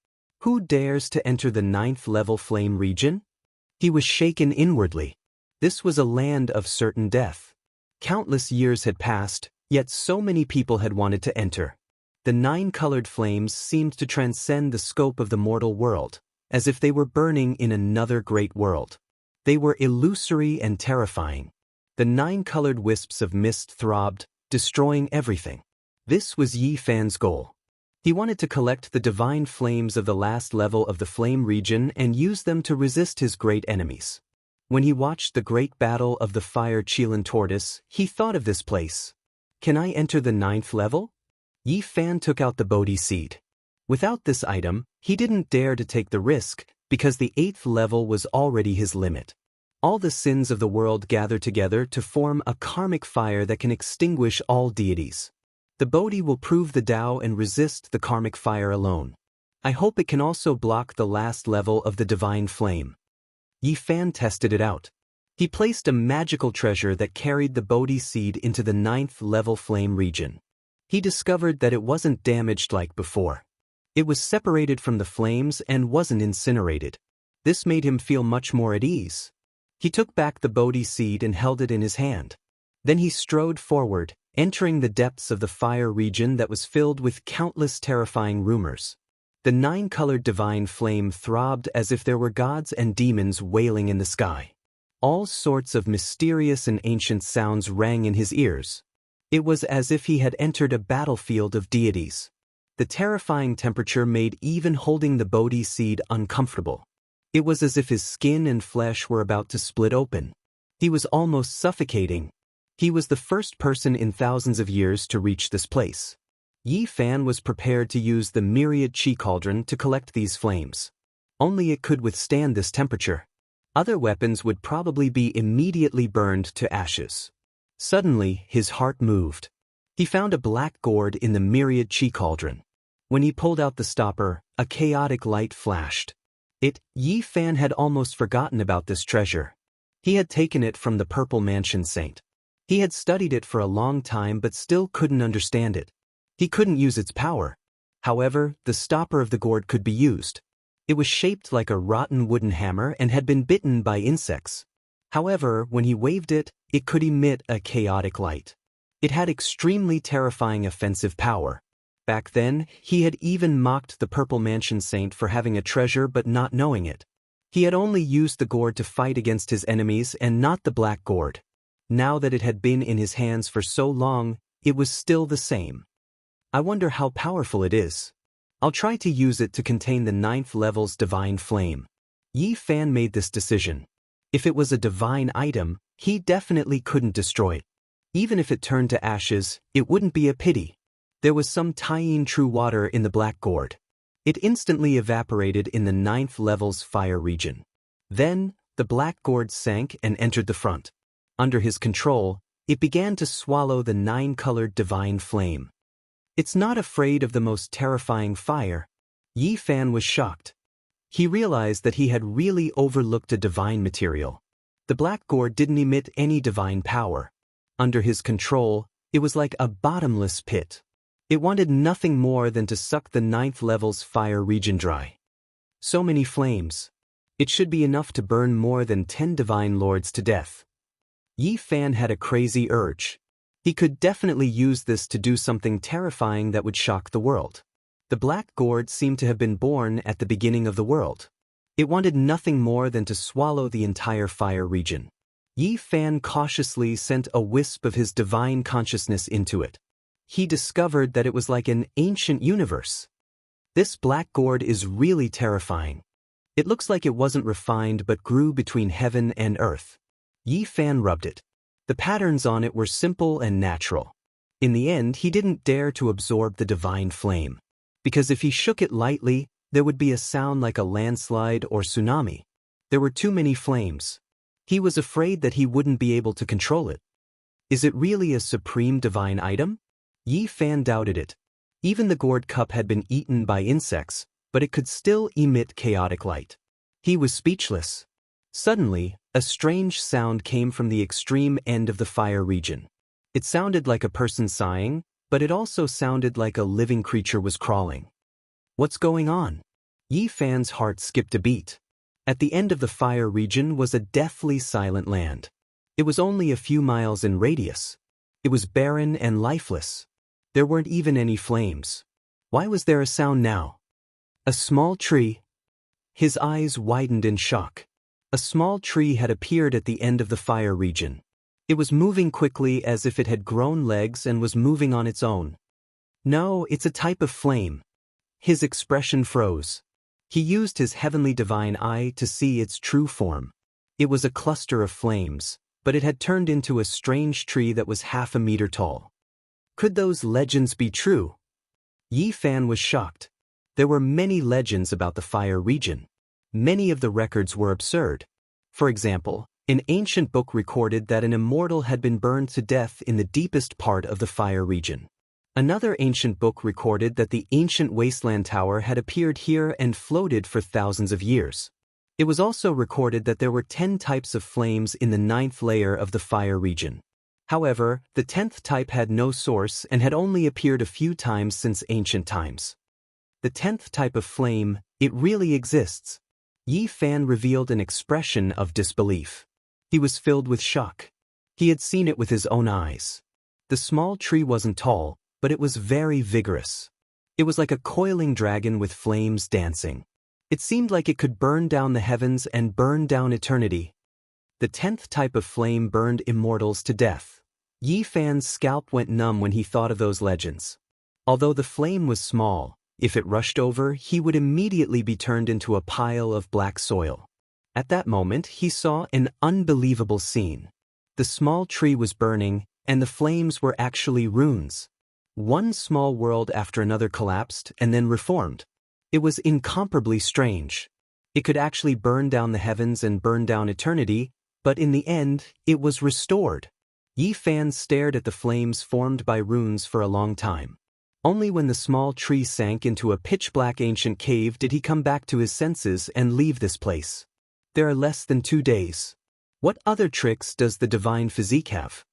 Who dares to enter the 9th level flame region? He was shaken inwardly. This was a land of certain death. Countless years had passed, yet so many people had wanted to enter. The 9 colored flames seemed to transcend the scope of the mortal world, as if they were burning in another great world. They were illusory and terrifying. The 9 colored wisps of mist throbbed, destroying everything. This was Yi Fan's goal. He wanted to collect the divine flames of the last level of the flame region and use them to resist his great enemies. When he watched the great battle of the fire Chilan tortoise, he thought of this place. Can I enter the 9th level? Yi Fan took out the Bodhi seed. Without this item, he didn't dare to take the risk, because the 8th level was already his limit. All the sins of the world gather together to form a karmic fire that can extinguish all deities. The Bodhi will prove the Tao and resist the karmic fire alone. I hope it can also block the last level of the divine flame. Yi Fan tested it out. He placed a magical treasure that carried the Bodhi seed into the 9th level flame region. He discovered that it wasn't damaged like before. It was separated from the flames and wasn't incinerated. This made him feel much more at ease. He took back the Bodhi seed and held it in his hand. Then he strode forward, entering the depths of the fire region that was filled with countless terrifying rumors. The 9-colored divine flame throbbed as if there were gods and demons wailing in the sky. All sorts of mysterious and ancient sounds rang in his ears. It was as if he had entered a battlefield of deities. The terrifying temperature made even holding the Bodhi seed uncomfortable. It was as if his skin and flesh were about to split open. He was almost suffocating. He was the first person in thousands of years to reach this place. Yi Fan was prepared to use the myriad chi cauldron to collect these flames. Only it could withstand this temperature. Other weapons would probably be immediately burned to ashes. Suddenly, his heart moved. He found a black gourd in the myriad chi cauldron. When he pulled out the stopper, a chaotic light flashed. Yi Fan had almost forgotten about this treasure. He had taken it from the Purple Mansion Saint. He had studied it for a long time but still couldn't understand it. He couldn't use its power. However, the stopper of the gourd could be used. It was shaped like a rotten wooden hammer and had been bitten by insects. However, when he waved it, it could emit a chaotic light. It had extremely terrifying offensive power. Back then, he had even mocked the Purple Mansion Saint for having a treasure but not knowing it. He had only used the gourd to fight against his enemies and not the black gourd. Now that it had been in his hands for so long, it was still the same. I wonder how powerful it is. I'll try to use it to contain the 9th level's divine flame. Yi Fan made this decision. If it was a divine item, he definitely couldn't destroy it. Even if it turned to ashes, it wouldn't be a pity. There was some Taiyin true water in the black gourd. It instantly evaporated in the 9th level's fire region. Then, the black gourd sank and entered the front. Under his control, it began to swallow the 9-colored divine flame. It's not afraid of the most terrifying fire. Yi Fan was shocked. He realized that he had really overlooked a divine material. The black gourd didn't emit any divine power. Under his control, it was like a bottomless pit. It wanted nothing more than to suck the 9th level's fire region dry. So many flames. It should be enough to burn more than 10 divine lords to death. Yi Fan had a crazy urge. He could definitely use this to do something terrifying that would shock the world. The black gourd seemed to have been born at the beginning of the world. It wanted nothing more than to swallow the entire fire region. Yi Fan cautiously sent a wisp of his divine consciousness into it. He discovered that it was like an ancient universe. This black gourd is really terrifying. It looks like it wasn't refined but grew between heaven and earth. Yi Fan rubbed it. The patterns on it were simple and natural. In the end, he didn't dare to absorb the divine flame. Because if he shook it lightly, there would be a sound like a landslide or tsunami. There were too many flames. He was afraid that he wouldn't be able to control it. Is it really a supreme divine item? Yi Fan doubted it. Even the gourd cup had been eaten by insects, but it could still emit chaotic light. He was speechless. Suddenly, a strange sound came from the extreme end of the fire region. It sounded like a person sighing, but it also sounded like a living creature was crawling. What's going on? Yi Fan's heart skipped a beat. At the end of the fire region was a deathly silent land. It was only a few miles in radius. It was barren and lifeless. There weren't even any flames. Why was there a sound now? A small tree. His eyes widened in shock. A small tree had appeared at the end of the fire region. It was moving quickly as if it had grown legs and was moving on its own. No, it's a type of flame. His expression froze. He used his heavenly divine eye to see its true form. It was a cluster of flames, but it had turned into a strange tree that was half a meter tall. Could those legends be true? Yi Fan was shocked. There were many legends about the fire region. Many of the records were absurd. For example, an ancient book recorded that an immortal had been burned to death in the deepest part of the fire region. Another ancient book recorded that the ancient wasteland tower had appeared here and floated for thousands of years. It was also recorded that there were 10 types of flames in the 9th layer of the fire region. However, the 10th type had no source and had only appeared a few times since ancient times. The 10th type of flame, it really exists. Yi Fan revealed an expression of disbelief. He was filled with shock. He had seen it with his own eyes. The small tree wasn't tall, but it was very vigorous. It was like a coiling dragon with flames dancing. It seemed like it could burn down the heavens and burn down eternity. The 10th type of flame burned immortals to death. Yi Fan's scalp went numb when he thought of those legends. Although the flame was small, if it rushed over, he would immediately be turned into a pile of black soil. At that moment, he saw an unbelievable scene. The small tree was burning, and the flames were actually runes. One small world after another collapsed and then reformed. It was incomparably strange. It could actually burn down the heavens and burn down eternity, but in the end, it was restored. Yi Fan stared at the flames formed by runes for a long time. Only when the small tree sank into a pitch-black ancient cave did he come back to his senses and leave this place. There are less than 2 days. What other tricks does the divine physique have?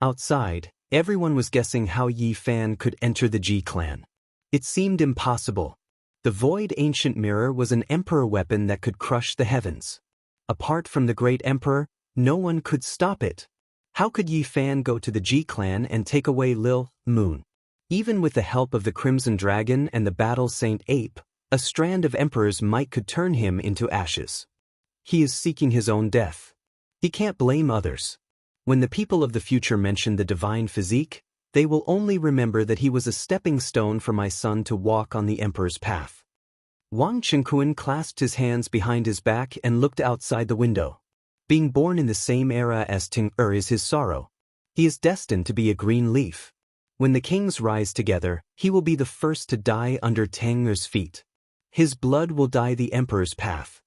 Outside, everyone was guessing how Yi Fan could enter the Ji clan. It seemed impossible. The void ancient mirror was an emperor weapon that could crush the heavens. Apart from the great emperor, no one could stop it. How could Yi Fan go to the Ji clan and take away Lil Moon? Even with the help of the Crimson Dragon and the Battle Saint Ape, a strand of emperor's might could turn him into ashes. He is seeking his own death. He can't blame others. When the people of the future mention the divine physique, they will only remember that he was a stepping stone for my son to walk on the emperor's path. Wang Chengquan clasped his hands behind his back and looked outside the window. Being born in the same era as Ting-er is his sorrow. He is destined to be a green leaf. When the kings rise together, he will be the first to die under Teng-er's feet. His blood will dye the emperor's path.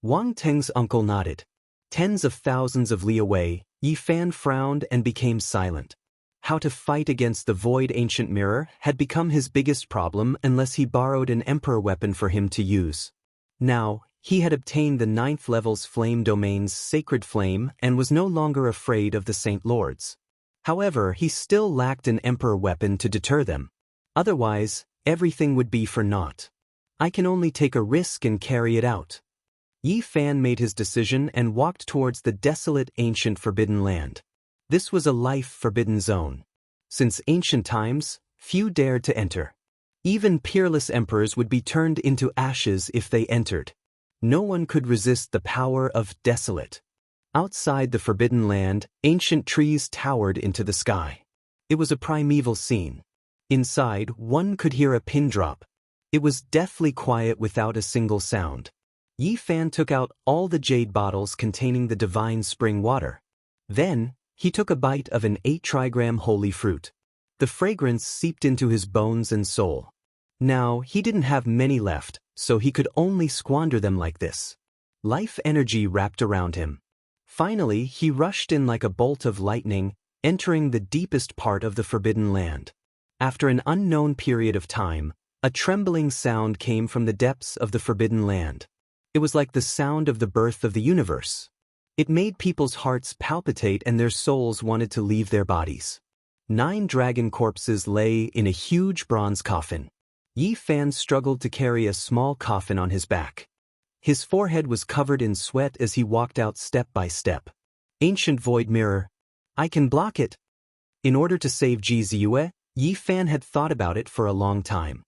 Wang Teng's uncle nodded. Tens of thousands of li away, Yi Fan frowned and became silent. How to fight against the void ancient mirror had become his biggest problem unless he borrowed an emperor weapon for him to use. Now, he had obtained the 9th level's flame domain's sacred flame and was no longer afraid of the Saint Lords. However, he still lacked an emperor weapon to deter them. Otherwise, everything would be for naught. I can only take a risk and carry it out. Yi Fan made his decision and walked towards the desolate ancient forbidden land. This was a life-forbidden zone. Since ancient times, few dared to enter. Even peerless emperors would be turned into ashes if they entered. No one could resist the power of desolate. Outside the forbidden land, ancient trees towered into the sky. It was a primeval scene. Inside, one could hear a pin drop. It was deathly quiet without a single sound. Yi Fan took out all the jade bottles containing the divine spring water. Then, he took a bite of an 8-trigram holy fruit. The fragrance seeped into his bones and soul. Now, he didn't have many left, so he could only squander them like this. Life energy wrapped around him. Finally, he rushed in like a bolt of lightning, entering the deepest part of the forbidden land. After an unknown period of time, a trembling sound came from the depths of the forbidden land. It was like the sound of the birth of the universe. It made people's hearts palpitate and their souls wanted to leave their bodies. 9 dragon corpses lay in a huge bronze coffin. Yi Fan struggled to carry a small coffin on his back. His forehead was covered in sweat as he walked out step by step. Ancient void mirror. I can block it. In order to save Ji Ziyue, Yi Fan had thought about it for a long time.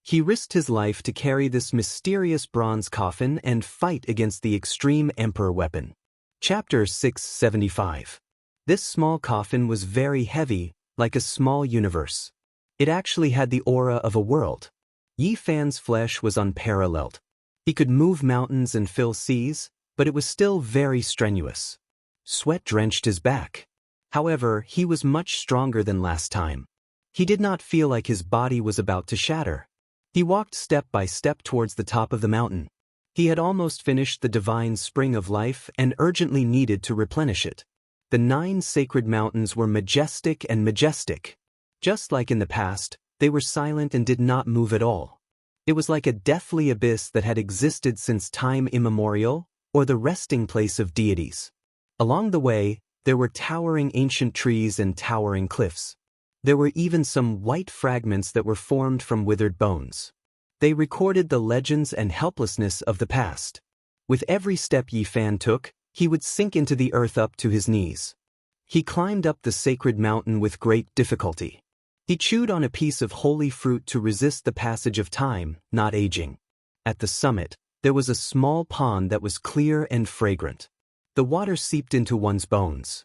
He risked his life to carry this mysterious bronze coffin and fight against the extreme emperor weapon. Chapter 675. This small coffin was very heavy, like a small universe. It actually had the aura of a world. Yi Fan's flesh was unparalleled. He could move mountains and fill seas, but it was still very strenuous. Sweat drenched his back. However, he was much stronger than last time. He did not feel like his body was about to shatter. He walked step by step towards the top of the mountain. He had almost finished the divine spring of life and urgently needed to replenish it. The 9 sacred mountains were majestic and majestic. Just like in the past, they were silent and did not move at all. It was like a deathly abyss that had existed since time immemorial, or the resting place of deities. Along the way, there were towering ancient trees and towering cliffs. There were even some white fragments that were formed from withered bones. They recorded the legends and helplessness of the past. With every step Yifan took, he would sink into the earth up to his knees. He climbed up the sacred mountain with great difficulty. He chewed on a piece of holy fruit to resist the passage of time, not aging. At the summit, there was a small pond that was clear and fragrant. The water seeped into one's bones.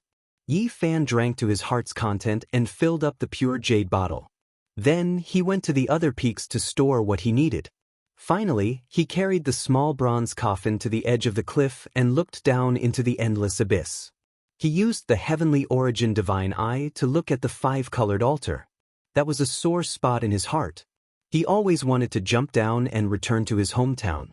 Yifan drank to his heart's content and filled up the pure jade bottle. Then he went to the other peaks to store what he needed. Finally, he carried the small bronze coffin to the edge of the cliff and looked down into the endless abyss. He used the heavenly origin divine eye to look at the 5-colored altar. That was a sore spot in his heart. He always wanted to jump down and return to his hometown.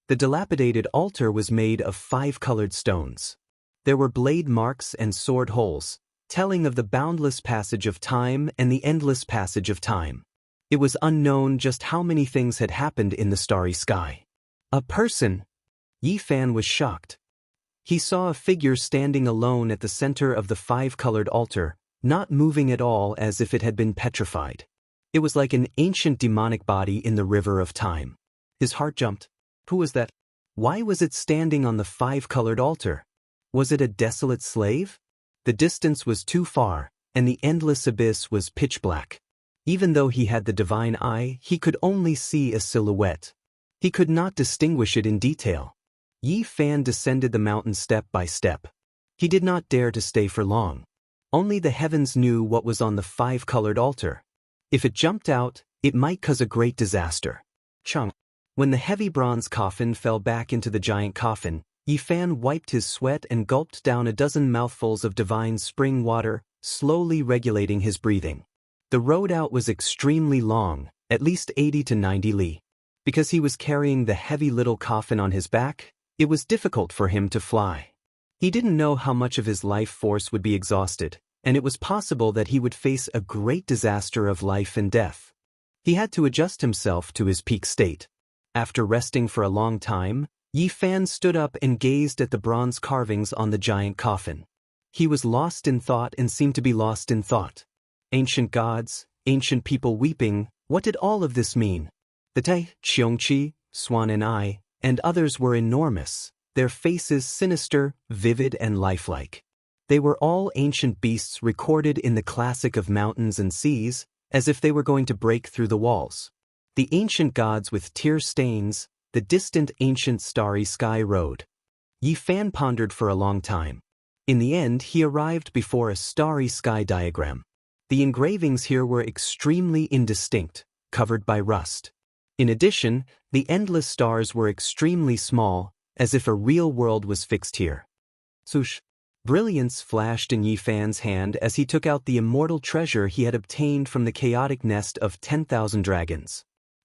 The dilapidated altar was made of 5-colored stones. There were blade marks and sword holes, telling of the boundless passage of time and the endless passage of time. It was unknown just how many things had happened in the starry sky. A person? Yifan was shocked. He saw a figure standing alone at the center of the 5-colored altar, not moving at all, as if it had been petrified. It was like an ancient demonic body in the river of time. His heart jumped. Who was that? Why was it standing on the 5-colored altar? Was it a desolate slave? The distance was too far, and the endless abyss was pitch black. Even though he had the divine eye, he could only see a silhouette. He could not distinguish it in detail. Yifan descended the mountain step by step. He did not dare to stay for long. Only the heavens knew what was on the 5-colored altar. If it jumped out, it might cause a great disaster. Chung. When the heavy bronze coffin fell back into the giant coffin, Yifan wiped his sweat and gulped down a dozen mouthfuls of divine spring water, slowly regulating his breathing. The road out was extremely long, at least 80 to 90 li. Because he was carrying the heavy little coffin on his back, it was difficult for him to fly. He didn't know how much of his life force would be exhausted, and it was possible that he would face a great disaster of life and death. He had to adjust himself to his peak state. After resting for a long time, Yifan stood up and gazed at the bronze carvings on the giant coffin. He was lost in thought and seemed to be lost in thought. Ancient gods, ancient people weeping, what did all of this mean? The Tai, Xianxia, Swan and I, and others were enormous, their faces sinister, vivid and lifelike. They were all ancient beasts recorded in the classic of mountains and seas, as if they were going to break through the walls. The ancient gods with tear stains, the distant ancient starry sky road. Yifan pondered for a long time. In the end, he arrived before a starry sky diagram. The engravings here were extremely indistinct, covered by rust. In addition, the endless stars were extremely small, as if a real world was fixed here. Swoosh! Brilliance flashed in Yifan's hand as he took out the immortal treasure he had obtained from the chaotic nest of 10,000 dragons.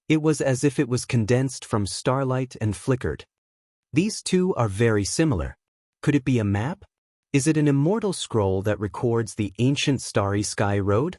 It was as if it was condensed from starlight and flickered. These two are very similar. Could it be a map? Is it an immortal scroll that records the ancient starry sky road?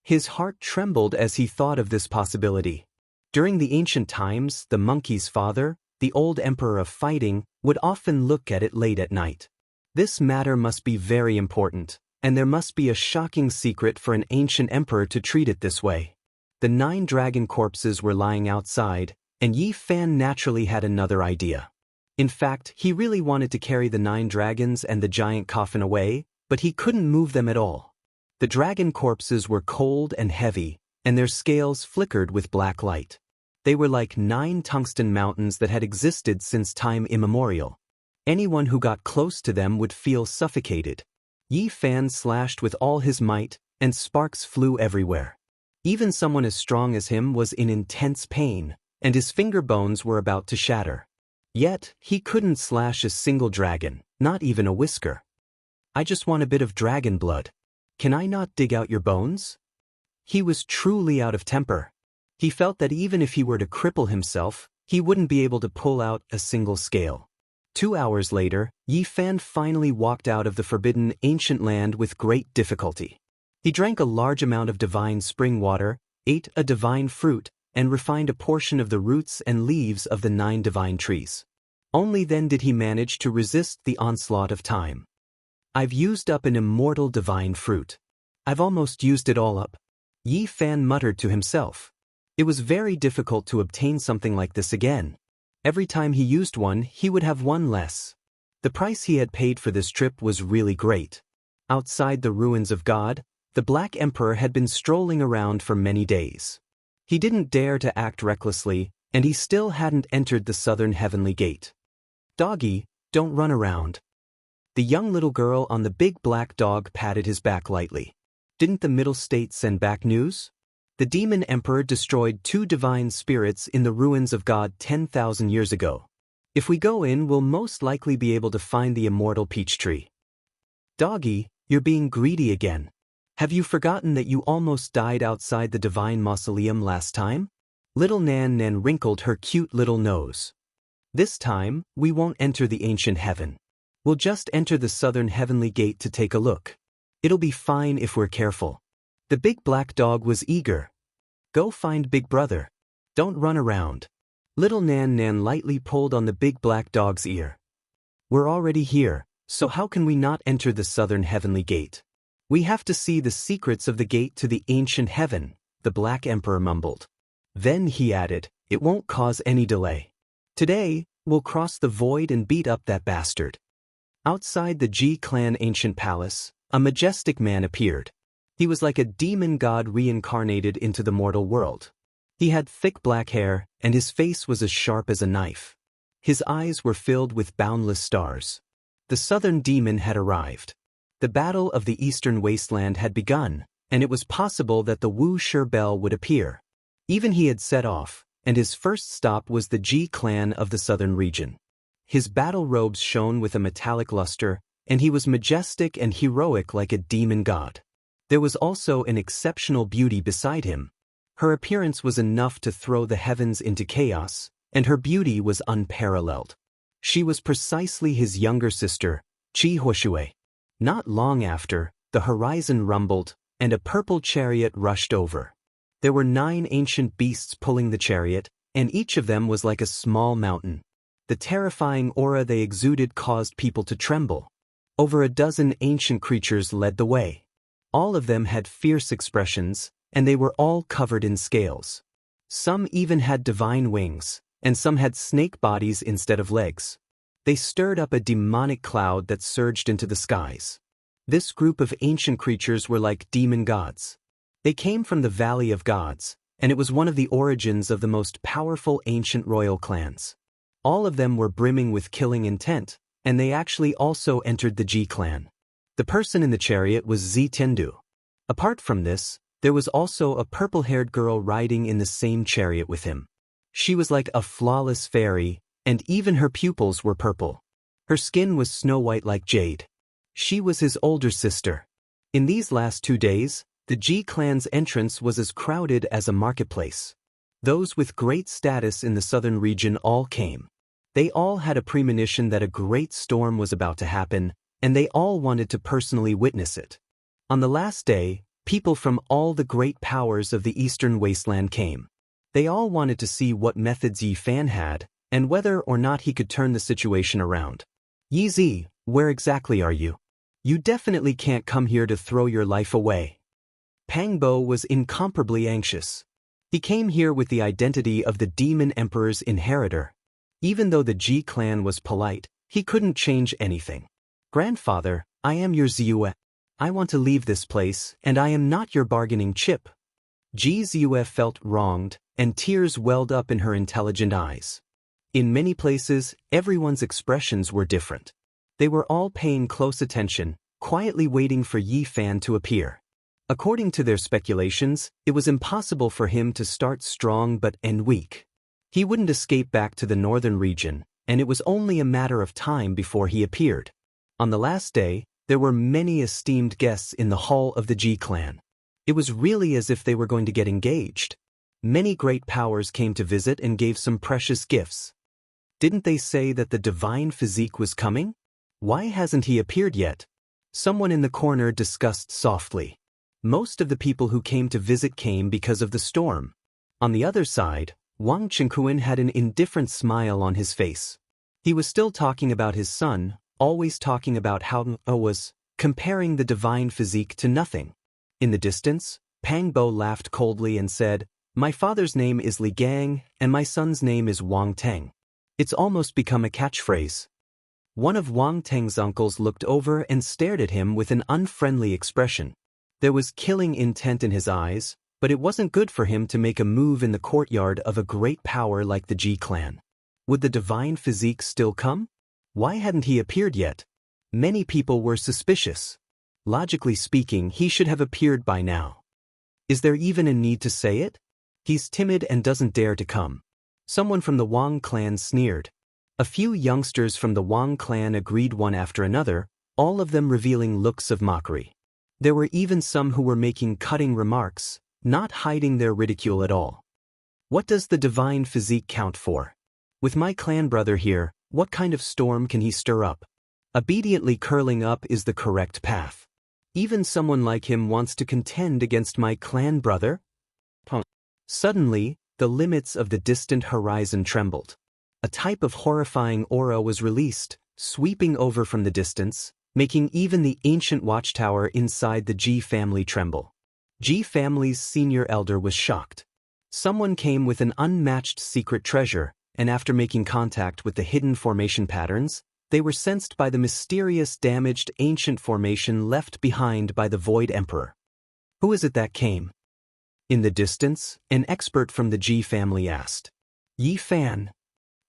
His heart trembled as he thought of this possibility. During the ancient times, the monkey's father, the old emperor of fighting, would often look at it late at night. This matter must be very important, and there must be a shocking secret for an ancient emperor to treat it this way. The 9 dragon corpses were lying outside, and Yifan naturally had another idea. In fact, he really wanted to carry the 9 dragons and the giant coffin away, but he couldn't move them at all. The dragon corpses were cold and heavy, and their scales flickered with black light. They were like 9 tungsten mountains that had existed since time immemorial. Anyone who got close to them would feel suffocated. Yifan slashed with all his might, and sparks flew everywhere. Even someone as strong as him was in intense pain, and his finger bones were about to shatter. Yet, he couldn't slash a single dragon, not even a whisker. I just want a bit of dragon blood. Can I not dig out your bones? He was truly out of temper. He felt that even if he were to cripple himself, he wouldn't be able to pull out a single scale. 2 hours later, Yi Fan finally walked out of the forbidden ancient land with great difficulty. He drank a large amount of divine spring water, ate a divine fruit, and refined a portion of the roots and leaves of the 9 divine trees. Only then did he manage to resist the onslaught of time. I've used up an immortal divine fruit. I've almost used it all up. Yi Fan muttered to himself. It was very difficult to obtain something like this again. Every time he used one, he would have one less. The price he had paid for this trip was really great. Outside the ruins of God, the Black Emperor had been strolling around for many days. He didn't dare to act recklessly, and he still hadn't entered the southern heavenly gate. Doggy, don't run around. The young little girl on the big black dog patted his back lightly. Didn't the Middle State send back news? The demon emperor destroyed 2 divine spirits in the ruins of God 10,000 years ago. If we go in, we'll most likely be able to find the immortal peach tree. Doggy, you're being greedy again. Have you forgotten that you almost died outside the divine mausoleum last time? Little Nan Nan wrinkled her cute little nose. This time, we won't enter the ancient heaven. We'll just enter the southern heavenly gate to take a look. It'll be fine if we're careful. The big black dog was eager. Go find Big Brother. Don't run around. Little Nan Nan lightly pulled on the big black dog's ear. We're already here, so how can we not enter the southern heavenly gate? We have to see the secrets of the gate to the ancient heaven, the Black Emperor mumbled. Then he added, it won't cause any delay. Today, we'll cross the void and beat up that bastard. Outside the Ji clan ancient palace, a majestic man appeared. He was like a demon god reincarnated into the mortal world. He had thick black hair, and his face was as sharp as a knife. His eyes were filled with boundless stars. The southern demon had arrived. The battle of the eastern wasteland had begun, and it was possible that the Wu Shi Bell would appear. Even he had set off, and his first stop was the Ji clan of the southern region. His battle robes shone with a metallic luster, and he was majestic and heroic like a demon god. There was also an exceptional beauty beside him. Her appearance was enough to throw the heavens into chaos, and her beauty was unparalleled. She was precisely his younger sister, Qi Huoshui. Not long after, the horizon rumbled, and a purple chariot rushed over. There were 9 ancient beasts pulling the chariot, and each of them was like a small mountain. The terrifying aura they exuded caused people to tremble. Over a dozen ancient creatures led the way. All of them had fierce expressions, and they were all covered in scales. Some even had divine wings, and some had snake bodies instead of legs. They stirred up a demonic cloud that surged into the skies. This group of ancient creatures were like demon gods. They came from the Valley of Gods, and it was one of the origins of the most powerful ancient royal clans. All of them were brimming with killing intent, and they actually also entered the Ji clan. The person in the chariot was Zi Tiandu. Apart from this, there was also a purple-haired girl riding in the same chariot with him. She was like a flawless fairy, and even her pupils were purple. Her skin was snow-white like jade. She was his older sister. In these last 2 days, the Ji clan's entrance was as crowded as a marketplace. Those with great status in the southern region all came. They all had a premonition that a great storm was about to happen, and they all wanted to personally witness it. On the last day, people from all the great powers of the eastern wasteland came. They all wanted to see what methods Yi Fan had, and whether or not he could turn the situation around. Yi Zi, where exactly are you? You definitely can't come here to throw your life away. Pang Bo was incomparably anxious. He came here with the identity of the Demon Emperor's inheritor. Even though the Ji clan was polite, he couldn't change anything. Grandfather, I am your Ziyue. I want to leave this place, and I am not your bargaining chip. Ji Ziyue felt wronged, and tears welled up in her intelligent eyes. In many places, everyone's expressions were different. They were all paying close attention, quietly waiting for Yi Fan to appear. According to their speculations, it was impossible for him to start strong but end weak. He wouldn't escape back to the northern region, and it was only a matter of time before he appeared. On the last day, there were many esteemed guests in the hall of the Ji clan. It was really as if they were going to get engaged. Many great powers came to visit and gave some precious gifts. Didn't they say that the divine physique was coming? Why hasn't he appeared yet? Someone in the corner discussed softly. Most of the people who came to visit came because of the storm. On the other side, Wang Chengkuan had an indifferent smile on his face. He was still talking about his son, always talking about how he was comparing the divine physique to nothing. In the distance, Pang Bo laughed coldly and said, "My father's name is Li Gang, and my son's name is Wang Teng." It's almost become a catchphrase. One of Wang Teng's uncles looked over and stared at him with an unfriendly expression. There was killing intent in his eyes, but it wasn't good for him to make a move in the courtyard of a great power like the Ji clan. Would the divine physique still come? Why hadn't he appeared yet? Many people were suspicious. Logically speaking, he should have appeared by now. Is there even a need to say it? He's timid and doesn't dare to come. Someone from the Wang clan sneered. A few youngsters from the Wang clan agreed one after another, all of them revealing looks of mockery. There were even some who were making cutting remarks, not hiding their ridicule at all. What does the divine physique count for? With my clan brother here, what kind of storm can he stir up? Obediently curling up is the correct path. Even someone like him wants to contend against my clan brother? Suddenly, the limits of the distant horizon trembled. A type of horrifying aura was released, sweeping over from the distance, making even the ancient watchtower inside the Ji family tremble. Ji family's senior elder was shocked. Someone came with an unmatched secret treasure, and after making contact with the hidden formation patterns, they were sensed by the mysterious damaged ancient formation left behind by the Void Emperor. Who is it that came? In the distance, an expert from the Ji family asked. Yi Fan.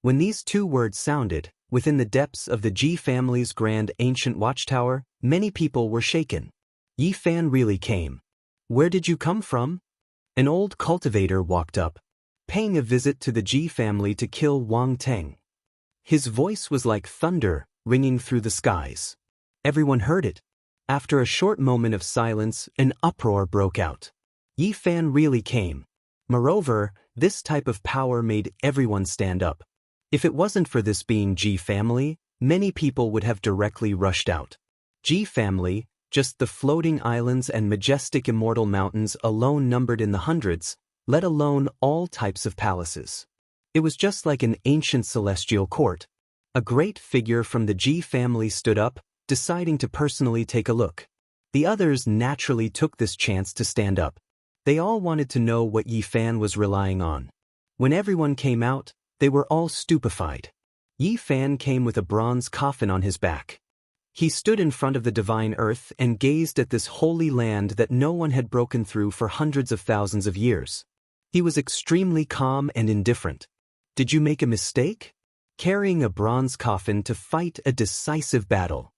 When these two words sounded, within the depths of the Ji family's grand ancient watchtower, many people were shaken. Yi Fan really came. Where did you come from? An old cultivator walked up, paying a visit to the Ji family to kill Wang Teng. His voice was like thunder, ringing through the skies. Everyone heard it. After a short moment of silence, an uproar broke out. Yi Fan really came. Moreover, this type of power made everyone stand up. If it wasn't for this being Ji family, many people would have directly rushed out. Ji family, just the floating islands and majestic immortal mountains alone numbered in the hundreds, let alone all types of palaces. It was just like an ancient celestial court. A great figure from the Ji family stood up, deciding to personally take a look. The others naturally took this chance to stand up. They all wanted to know what Yi Fan was relying on. When everyone came out, they were all stupefied. Yi Fan came with a bronze coffin on his back. He stood in front of the divine earth and gazed at this holy land that no one had broken through for hundreds of thousands of years. He was extremely calm and indifferent. Did you make a mistake? Carrying a bronze coffin to fight a decisive battle.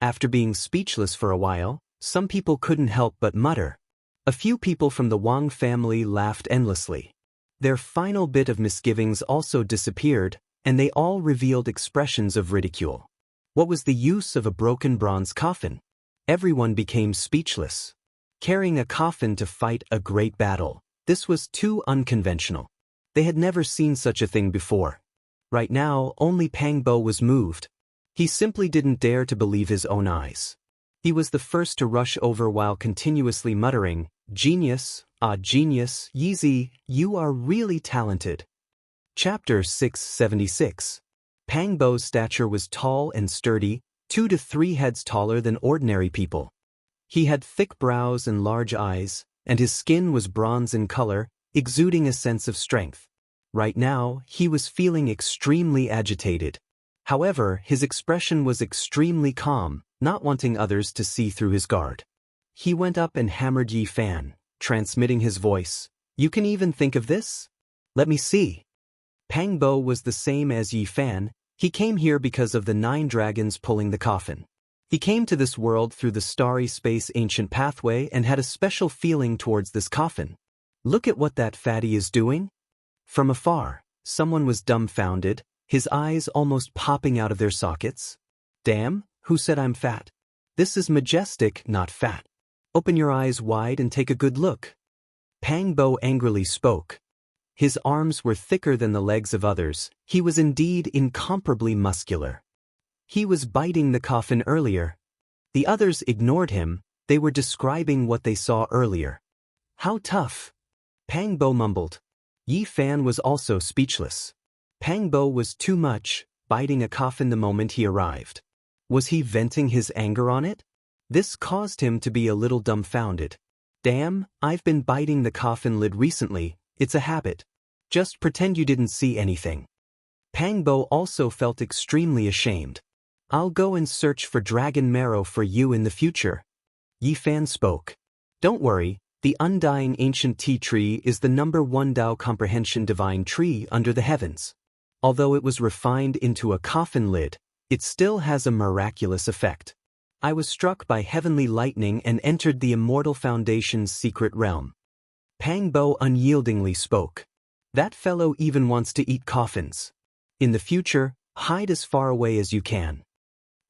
After being speechless for a while, some people couldn't help but mutter. A few people from the Wang family laughed endlessly. Their final bit of misgivings also disappeared, and they all revealed expressions of ridicule. What was the use of a broken bronze coffin? Everyone became speechless. Carrying a coffin to fight a great battle, this was too unconventional. They had never seen such a thing before. Right now, only Pang Bo was moved. He simply didn't dare to believe his own eyes. He was the first to rush over while continuously muttering, "Genius, ah genius, Yeezy, you are really talented." Chapter 676. Pang Bo's stature was tall and sturdy, 2 to 3 heads taller than ordinary people. He had thick brows and large eyes, and his skin was bronze in color, exuding a sense of strength. Right now, he was feeling extremely agitated. However, his expression was extremely calm, not wanting others to see through his guard. He went up and hammered Yi Fan, transmitting his voice. "You can even think of this? Let me see." Pang Bo was the same as Yi Fan. He came here because of the 9 dragons pulling the coffin. He came to this world through the starry space ancient pathway and had a special feeling towards this coffin. Look at what that fatty is doing. From afar, someone was dumbfounded, his eyes almost popping out of their sockets. Damn, who said I'm fat? This is majestic, not fat. Open your eyes wide and take a good look. Pang Bo angrily spoke. His arms were thicker than the legs of others. He was indeed incomparably muscular. He was biting the coffin earlier. The others ignored him. They were describing what they saw earlier. How tough! Pang Bo mumbled. Yi Fan was also speechless. Pang Bo was too much, biting a coffin the moment he arrived. Was he venting his anger on it? This caused him to be a little dumbfounded. Damn, I've been biting the coffin lid recently, it's a habit. Just pretend you didn't see anything. Pang Bo also felt extremely ashamed. I'll go and search for dragon marrow for you in the future. Yi Fan spoke. Don't worry, the undying ancient tea tree is the #1 Dao comprehension divine tree under the heavens. Although it was refined into a coffin lid, it still has a miraculous effect. I was struck by heavenly lightning and entered the Immortal Foundation's secret realm. Pang Bo unyieldingly spoke. That fellow even wants to eat coffins. In the future, hide as far away as you can.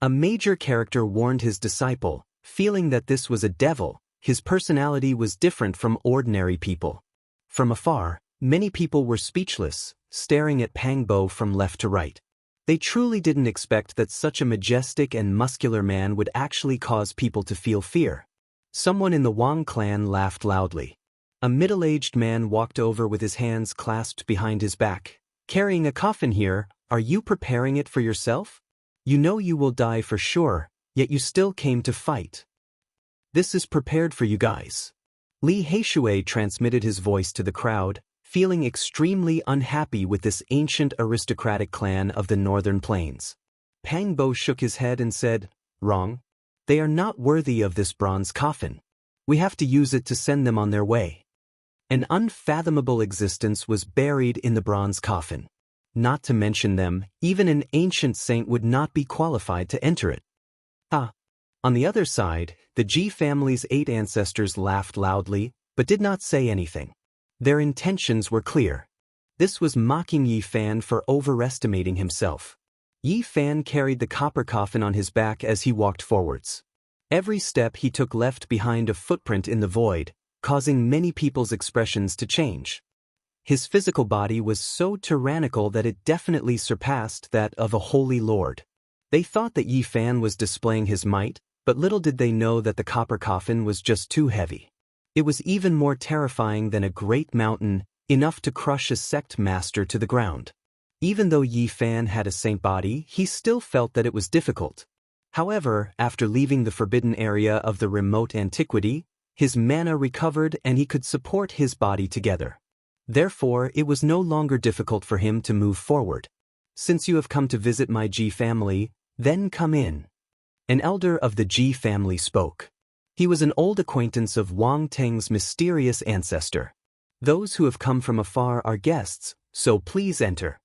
A major character warned his disciple, feeling that this was a devil. His personality was different from ordinary people. From afar, many people were speechless, staring at Pang Bo from left to right. They truly didn't expect that such a majestic and muscular man would actually cause people to feel fear. Someone in the Wang clan laughed loudly. A middle-aged man walked over with his hands clasped behind his back. Carrying a coffin here, are you preparing it for yourself? You know you will die for sure, yet you still came to fight. This is prepared for you guys. Li Heishui transmitted his voice to the crowd, feeling extremely unhappy with this ancient aristocratic clan of the northern plains. Pang Bo shook his head and said, Wrong. They are not worthy of this bronze coffin. We have to use it to send them on their way. An unfathomable existence was buried in the bronze coffin. Not to mention them, even an ancient saint would not be qualified to enter it. On the other side, the Ji family's 8 ancestors laughed loudly, but did not say anything. Their intentions were clear. This was mocking Yi Fan for overestimating himself. Yi Fan carried the copper coffin on his back as he walked forwards. Every step he took left behind a footprint in the void, causing many people's expressions to change. His physical body was so tyrannical that it definitely surpassed that of a holy lord. They thought that Yi Fan was displaying his might, but little did they know that the copper coffin was just too heavy. It was even more terrifying than a great mountain, enough to crush a sect master to the ground. Even though Yi Fan had a saint body, he still felt that it was difficult. However, after leaving the forbidden area of the remote antiquity, his mana recovered and he could support his body together. Therefore, it was no longer difficult for him to move forward. Since you have come to visit my Ji family, then come in. An elder of the Ji family spoke. He was an old acquaintance of Wang Teng's mysterious ancestor. Those who have come from afar are guests, so please enter.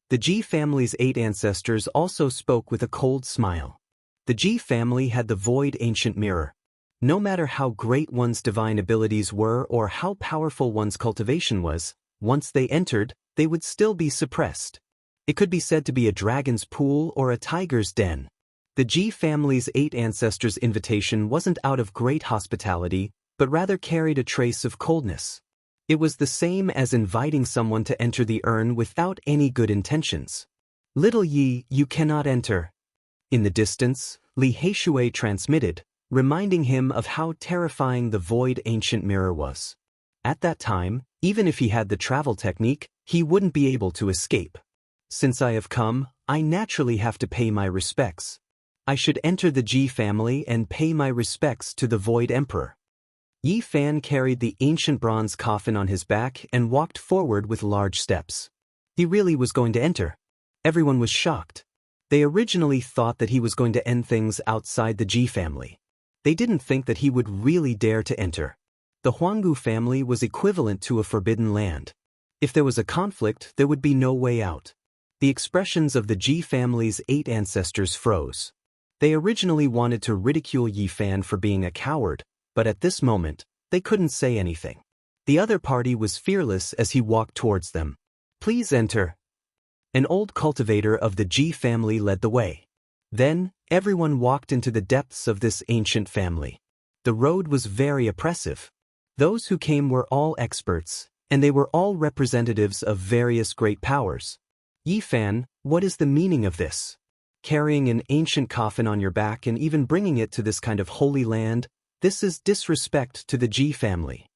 The Ji family's 8 ancestors also spoke with a cold smile. The Ji family had the void ancient mirror. No matter how great one's divine abilities were or how powerful one's cultivation was, once they entered, they would still be suppressed. It could be said to be a dragon's pool or a tiger's den. The Ji family's 8 ancestors' invitation wasn't out of great hospitality, but rather carried a trace of coldness. It was the same as inviting someone to enter the urn without any good intentions. Little Yi, you cannot enter. In the distance, Li Heishui transmitted, reminding him of how terrifying the void ancient mirror was. At that time, even if he had the travel technique, he wouldn't be able to escape. Since I have come, I naturally have to pay my respects. I should enter the Ji family and pay my respects to the Void Emperor. Yi Fan carried the ancient bronze coffin on his back and walked forward with large steps. He really was going to enter. Everyone was shocked. They originally thought that he was going to end things outside the Ji family. They didn't think that he would really dare to enter. The Huanggu family was equivalent to a forbidden land. If there was a conflict, there would be no way out. The expressions of the Ji family's 8 ancestors froze. They originally wanted to ridicule Yi Fan for being a coward, but at this moment, they couldn't say anything. The other party was fearless as he walked towards them. Please enter. An old cultivator of the Ji family led the way. Then, everyone walked into the depths of this ancient family. The road was very oppressive. Those who came were all experts, and they were all representatives of various great powers. Yi Fan, what is the meaning of this? Carrying an ancient coffin on your back and even bringing it to this kind of holy land, this is disrespect to the Ji family.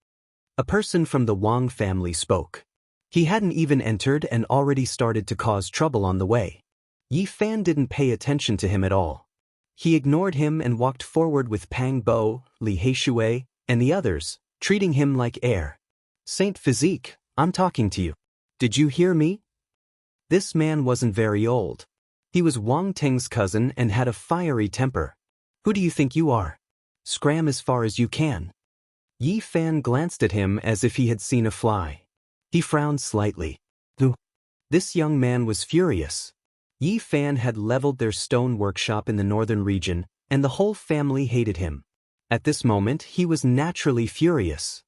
A person from the Wang family spoke. He hadn't even entered and already started to cause trouble on the way. Yi Fan didn't pay attention to him at all. He ignored him and walked forward with Pang Bo, Li Heishui, and the others, treating him like air. Saint Physique, I'm talking to you. Did you hear me? This man wasn't very old. He was Wang Teng's cousin and had a fiery temper. Who do you think you are? Scram as far as you can. Yi Fan glanced at him as if he had seen a fly. He frowned slightly. This young man was furious. Yi Fan had leveled their stone workshop in the northern region, and the whole family hated him. At this moment, he was naturally furious.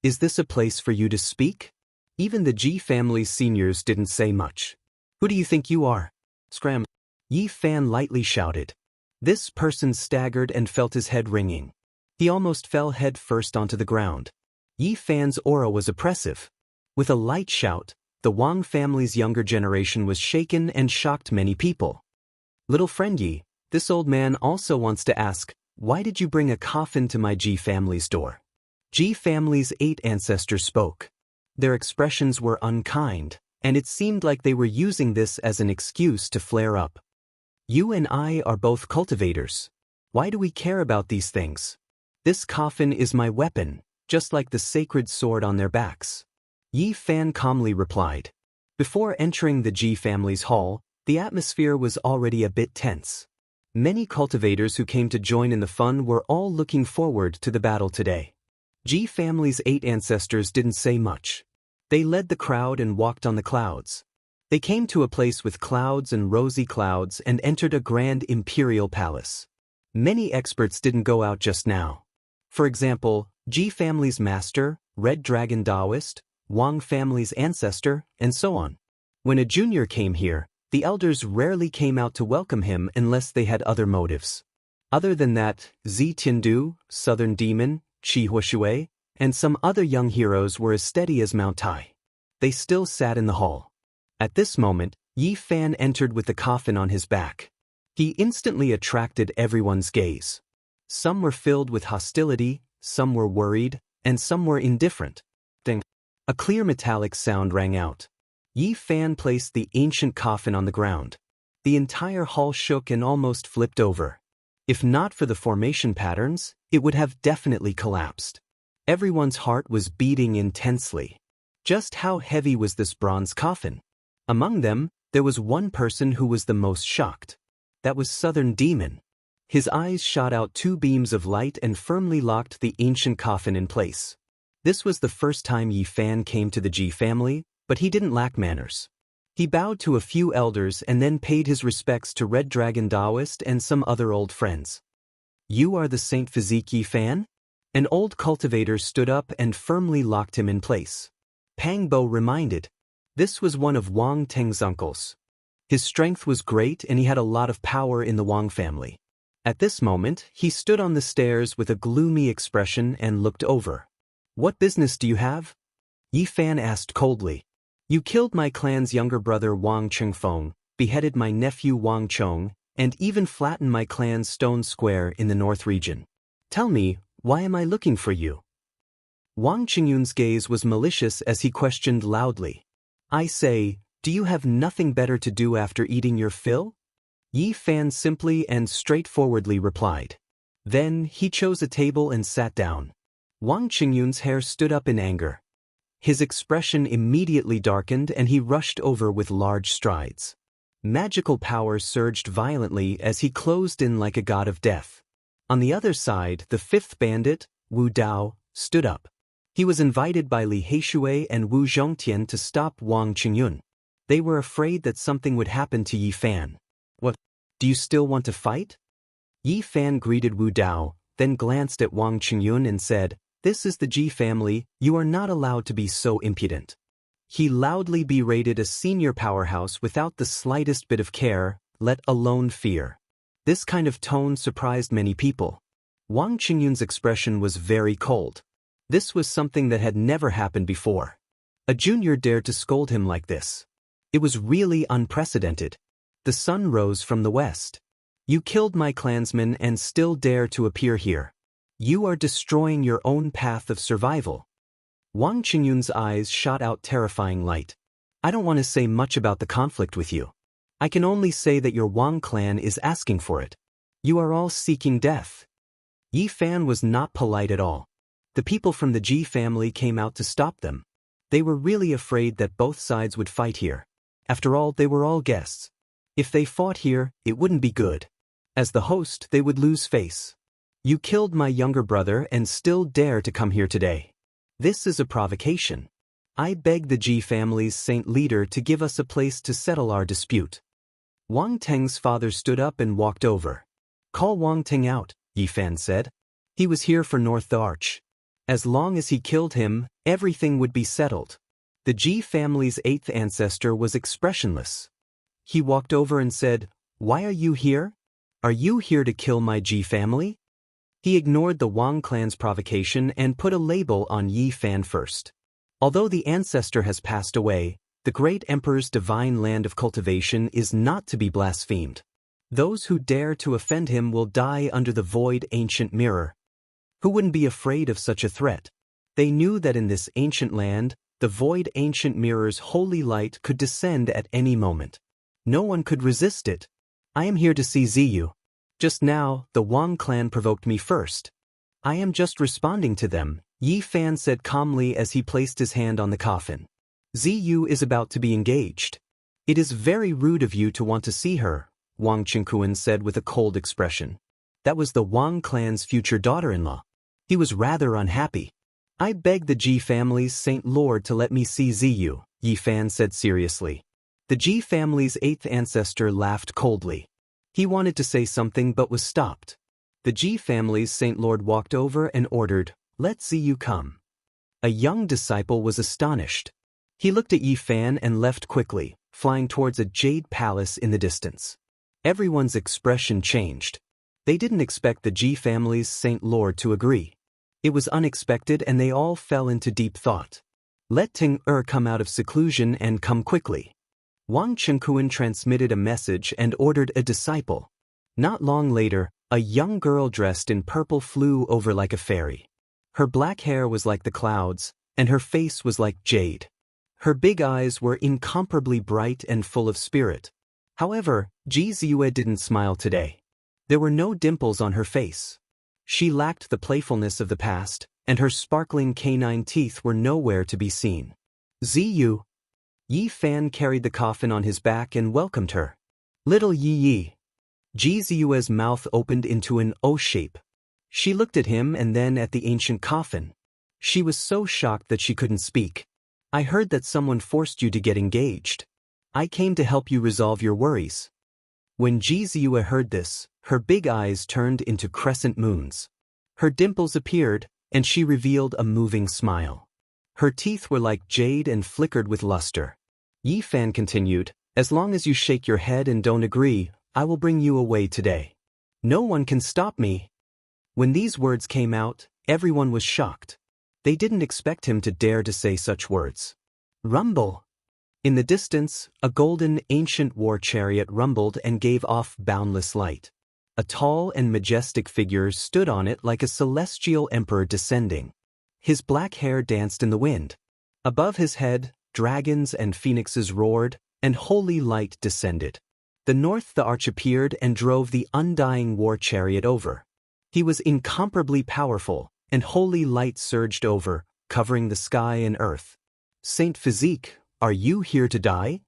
Is this a place for you to speak? Even the Ji family's seniors didn't say much. Who do you think you are? Scram. Yi Fan lightly shouted. This person staggered and felt his head ringing. He almost fell head first onto the ground. Yi Fan's aura was oppressive. With a light shout, the Wang family's younger generation was shaken and shocked many people. Little friend Yi, this old man also wants to ask, why did you bring a coffin to my Ji family's door? Ji family's 8 ancestors spoke. Their expressions were unkind, and it seemed like they were using this as an excuse to flare up. You and I are both cultivators. Why do we care about these things? This coffin is my weapon, just like the sacred sword on their backs. Yi Fan calmly replied. Before entering the Ji family's hall, the atmosphere was already a bit tense. Many cultivators who came to join in the fun were all looking forward to the battle today. Ji family's 8 ancestors didn't say much. They led the crowd and walked on the clouds. They came to a place with clouds and rosy clouds and entered a grand imperial palace. Many experts didn't go out just now. For example, Ji family's master, Red Dragon Daoist, Wang family's ancestor, and so on. When a junior came here, the elders rarely came out to welcome him unless they had other motives. Other than that, Zi Tiandu, Southern Demon, Qi Huashui, and some other young heroes were as steady as Mount Tai. They still sat in the hall. At this moment, Yi Fan entered with the coffin on his back. He instantly attracted everyone's gaze. Some were filled with hostility, some were worried, and some were indifferent. Ding. A clear metallic sound rang out. Yi Fan placed the ancient coffin on the ground. The entire hall shook and almost flipped over. If not for the formation patterns, it would have definitely collapsed. Everyone's heart was beating intensely. Just how heavy was this bronze coffin? Among them, there was one person who was the most shocked. That was Southern Demon. His eyes shot out 2 beams of light and firmly locked the ancient coffin in place. This was the first time Yi Fan came to the Ji family, but he didn't lack manners. He bowed to a few elders and then paid his respects to Red Dragon Daoist and some other old friends. You are the Saint Physique Yi Fan? An old cultivator stood up and firmly locked him in place. Pang Bo reminded. This was one of Wang Teng's uncles. His strength was great and he had a lot of power in the Wang family. At this moment, he stood on the stairs with a gloomy expression and looked over. What business do you have? Yi Fan asked coldly. You killed my clan's younger brother Wang Chengfeng, beheaded my nephew Wang Chong, and even flattened my clan's stone square in the north region. Tell me, why am I looking for you? Wang Qingyun's gaze was malicious as he questioned loudly. I say, do you have nothing better to do after eating your fill? Yi Fan simply and straightforwardly replied. Then he chose a table and sat down. Wang Qingyun's hair stood up in anger. His expression immediately darkened and he rushed over with large strides. Magical power surged violently as he closed in like a god of death. On the other side, the 5th bandit, Wu Dao, stood up. He was invited by Li Heishui and Wu Zhongtian to stop Wang Qingyun. They were afraid that something would happen to Yi Fan. What? Do you still want to fight? Yi Fan greeted Wu Dao, then glanced at Wang Qingyun and said, This is the Ji family, you are not allowed to be so impudent. He loudly berated a senior powerhouse without the slightest bit of care, let alone fear. This kind of tone surprised many people. Wang Qingyun's expression was very cold. This was something that had never happened before. A junior dared to scold him like this. It was really unprecedented. The sun rose from the west. You killed my clansmen and still dare to appear here. You are destroying your own path of survival. Wang Qingyun's eyes shot out terrifying light. I don't want to say much about the conflict with you. I can only say that your Wang clan is asking for it. You are all seeking death. Yi Fan was not polite at all. The people from the Ji family came out to stop them. They were really afraid that both sides would fight here. After all, they were all guests. If they fought here, it wouldn't be good. As the host, they would lose face. You killed my younger brother and still dare to come here today. This is a provocation. I beg the Ji family's saint leader to give us a place to settle our dispute. Wang Teng's father stood up and walked over. Call Wang Teng out, Yi Fan said. He was here for North the Arch. As long as he killed him, everything would be settled. The Ji family's 8th ancestor was expressionless. He walked over and said, Why are you here? Are you here to kill my Ji family? He ignored the Wang clan's provocation and put a label on Yi Fan first. Although the ancestor has passed away, the great emperor's divine land of cultivation is not to be blasphemed. Those who dare to offend him will die under the void ancient mirror. Who wouldn't be afraid of such a threat? They knew that in this ancient land, the void ancient mirror's holy light could descend at any moment. No one could resist it. I am here to see Ziyu. Just now, the Wang clan provoked me first. I am just responding to them, Yi Fan said calmly as he placed his hand on the coffin. Ziyu is about to be engaged. It is very rude of you to want to see her, Wang Qingkuan said with a cold expression. That was the Wang clan's future daughter-in-law. He was rather unhappy. I beg the Ji family's Saint Lord to let me see Ziyu, Yi Fan said seriously. The Ji family's 8th ancestor laughed coldly. He wanted to say something but was stopped. The Ji family's Saint Lord walked over and ordered, Let Ziyu come. A young disciple was astonished. He looked at Yi Fan and left quickly, flying towards a jade palace in the distance. Everyone's expression changed. They didn't expect the Ji family's Saint Lord to agree. It was unexpected and they all fell into deep thought. Let Ting come out of seclusion and come quickly. Wang Qingkuan transmitted a message and ordered a disciple. Not long later, a young girl dressed in purple flew over like a fairy. Her black hair was like the clouds, and her face was like jade. Her big eyes were incomparably bright and full of spirit. However, Ji Ziyue didn't smile today. There were no dimples on her face. She lacked the playfulness of the past, and her sparkling canine teeth were nowhere to be seen. Ziyu. Yi Fan carried the coffin on his back and welcomed her. Little Yi Yi. Ji Ziyue's mouth opened into an O shape. She looked at him and then at the ancient coffin. She was so shocked that she couldn't speak. I heard that someone forced you to get engaged. I came to help you resolve your worries. When Ji Ziyue heard this, her big eyes turned into crescent moons. Her dimples appeared, and she revealed a moving smile. Her teeth were like jade and flickered with luster. Yi Fan continued, As long as you shake your head and don't agree, I will bring you away today. No one can stop me. When these words came out, everyone was shocked. They didn't expect him to dare to say such words. Rumble. In the distance, a golden, ancient war chariot rumbled and gave off boundless light. A tall and majestic figure stood on it like a celestial emperor descending. His black hair danced in the wind. Above his head, dragons and phoenixes roared, and holy light descended. The North the Arch appeared and drove the undying war chariot over. He was incomparably powerful, and holy light surged over, covering the sky and earth. Saint Physique, are you here to die?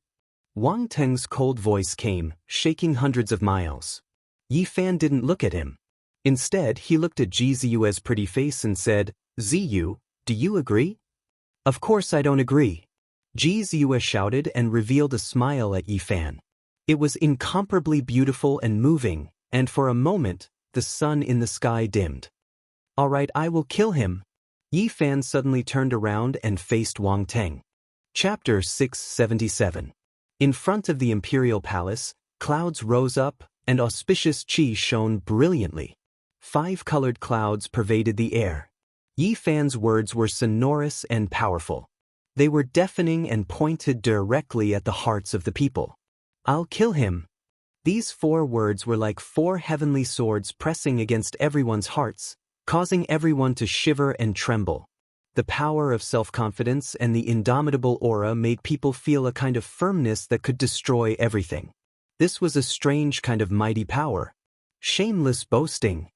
Wang Teng's cold voice came, shaking hundreds of miles. Yi Fan didn't look at him. Instead, he looked at Ji Ziyue's pretty face and said, Ziyu, do you agree? Of course I don't agree. Ji Ziyue shouted and revealed a smile at Yi Fan. It was incomparably beautiful and moving, and for a moment, the sun in the sky dimmed. All right, I will kill him. Yi Fan suddenly turned around and faced Wang Teng. Chapter 677. In front of the imperial palace, clouds rose up, and auspicious qi shone brilliantly. 5 colored clouds pervaded the air. Yi Fan's words were sonorous and powerful. They were deafening and pointed directly at the hearts of the people. "I'll kill him." These 4 words were like 4 heavenly swords pressing against everyone's hearts, causing everyone to shiver and tremble. The power of self-confidence and the indomitable aura made people feel a kind of firmness that could destroy everything. This was a strange kind of mighty power. Shameless boasting.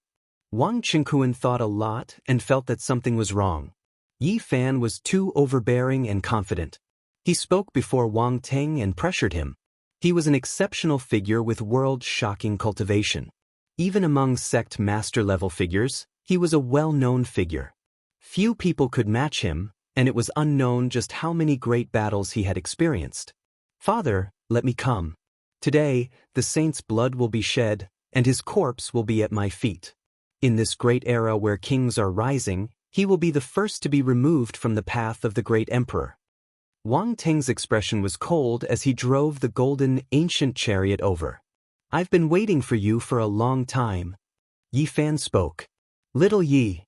Wang Qingquan thought a lot and felt that something was wrong. Yi Fan was too overbearing and confident. He spoke before Wang Teng and pressured him. He was an exceptional figure with world-shocking cultivation. Even among sect master-level figures, he was a well-known figure. Few people could match him, and it was unknown just how many great battles he had experienced. "Father, let me come. Today, the saint's blood will be shed, and his corpse will be at my feet. In this great era where kings are rising, he will be the first to be removed from the path of the great emperor." Wang Teng's expression was cold as he drove the golden, ancient chariot over. "I've been waiting for you for a long time." Yi Fan spoke. "Little Yi."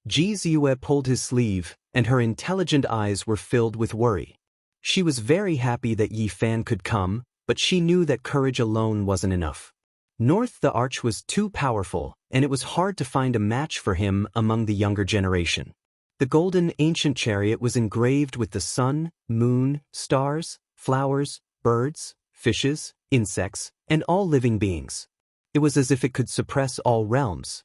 Ji Ziyue pulled his sleeve, and her intelligent eyes were filled with worry. She was very happy that Yi Fan could come, but she knew that courage alone wasn't enough. North the Arch was too powerful, and it was hard to find a match for him among the younger generation. The golden ancient chariot was engraved with the sun, moon, stars, flowers, birds, fishes, insects, and all living beings. It was as if it could suppress all realms.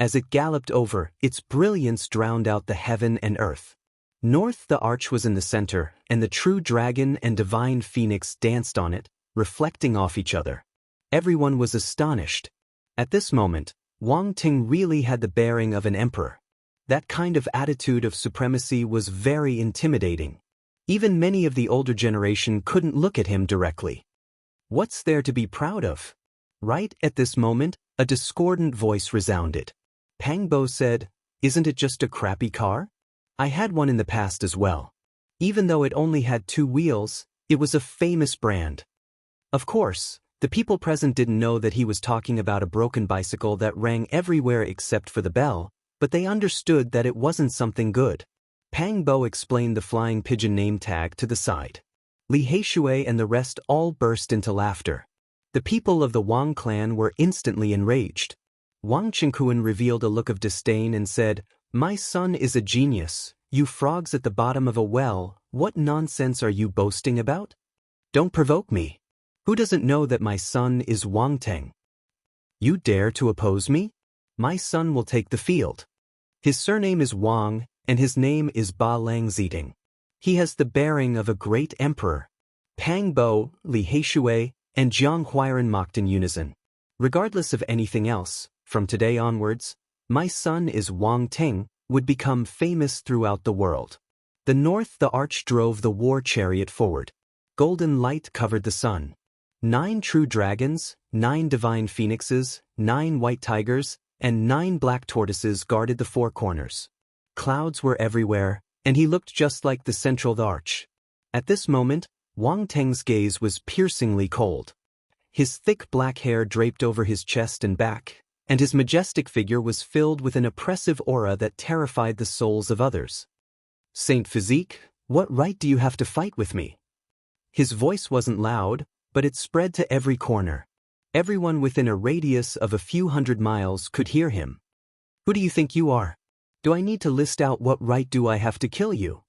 As it galloped over, its brilliance drowned out the heaven and earth. North the Arch was in the center, and the true dragon and divine phoenix danced on it, reflecting off each other. Everyone was astonished. At this moment, Wang Ting really had the bearing of an emperor. That kind of attitude of supremacy was very intimidating. Even many of the older generation couldn't look at him directly. What's there to be proud of? Right at this moment, a discordant voice resounded. Pang Bo said, "Isn't it just a crappy car? I had one in the past as well. Even though it only had 2 wheels, it was a famous brand." Of course, the people present didn't know that he was talking about a broken bicycle that rang everywhere except for the bell, but they understood that it wasn't something good. Pang Bo explained the flying pigeon name tag to the side. Li Heishui and the rest all burst into laughter. The people of the Wang clan were instantly enraged. Wang Qingquan revealed a look of disdain and said, "My son is a genius. You frogs at the bottom of a well, what nonsense are you boasting about? Don't provoke me. Who doesn't know that my son is Wang Teng? You dare to oppose me? My son will take the field. His surname is Wang, and his name is Ba Lang Ziting. He has the bearing of a great emperor." Pang Bo, Li Heishui, and Jiang Huairan mocked in unison. "Regardless of anything else, from today onwards, my son is Wang Teng," would become famous throughout the world. The North the Arch drove the war chariot forward. Golden light covered the sun. 9 true dragons, 9 divine phoenixes, 9 white tigers, and 9 black tortoises guarded the 4 corners. Clouds were everywhere, and he looked just like the central the arch. At this moment, Wang Teng's gaze was piercingly cold. His thick black hair draped over his chest and back, and his majestic figure was filled with an oppressive aura that terrified the souls of others. "Saint Physique, what right do you have to fight with me?" His voice wasn't loud, but it spread to every corner. Everyone within a radius of a few hundred miles could hear him. "Who do you think you are? Do I need to list out what right do I have to kill you?"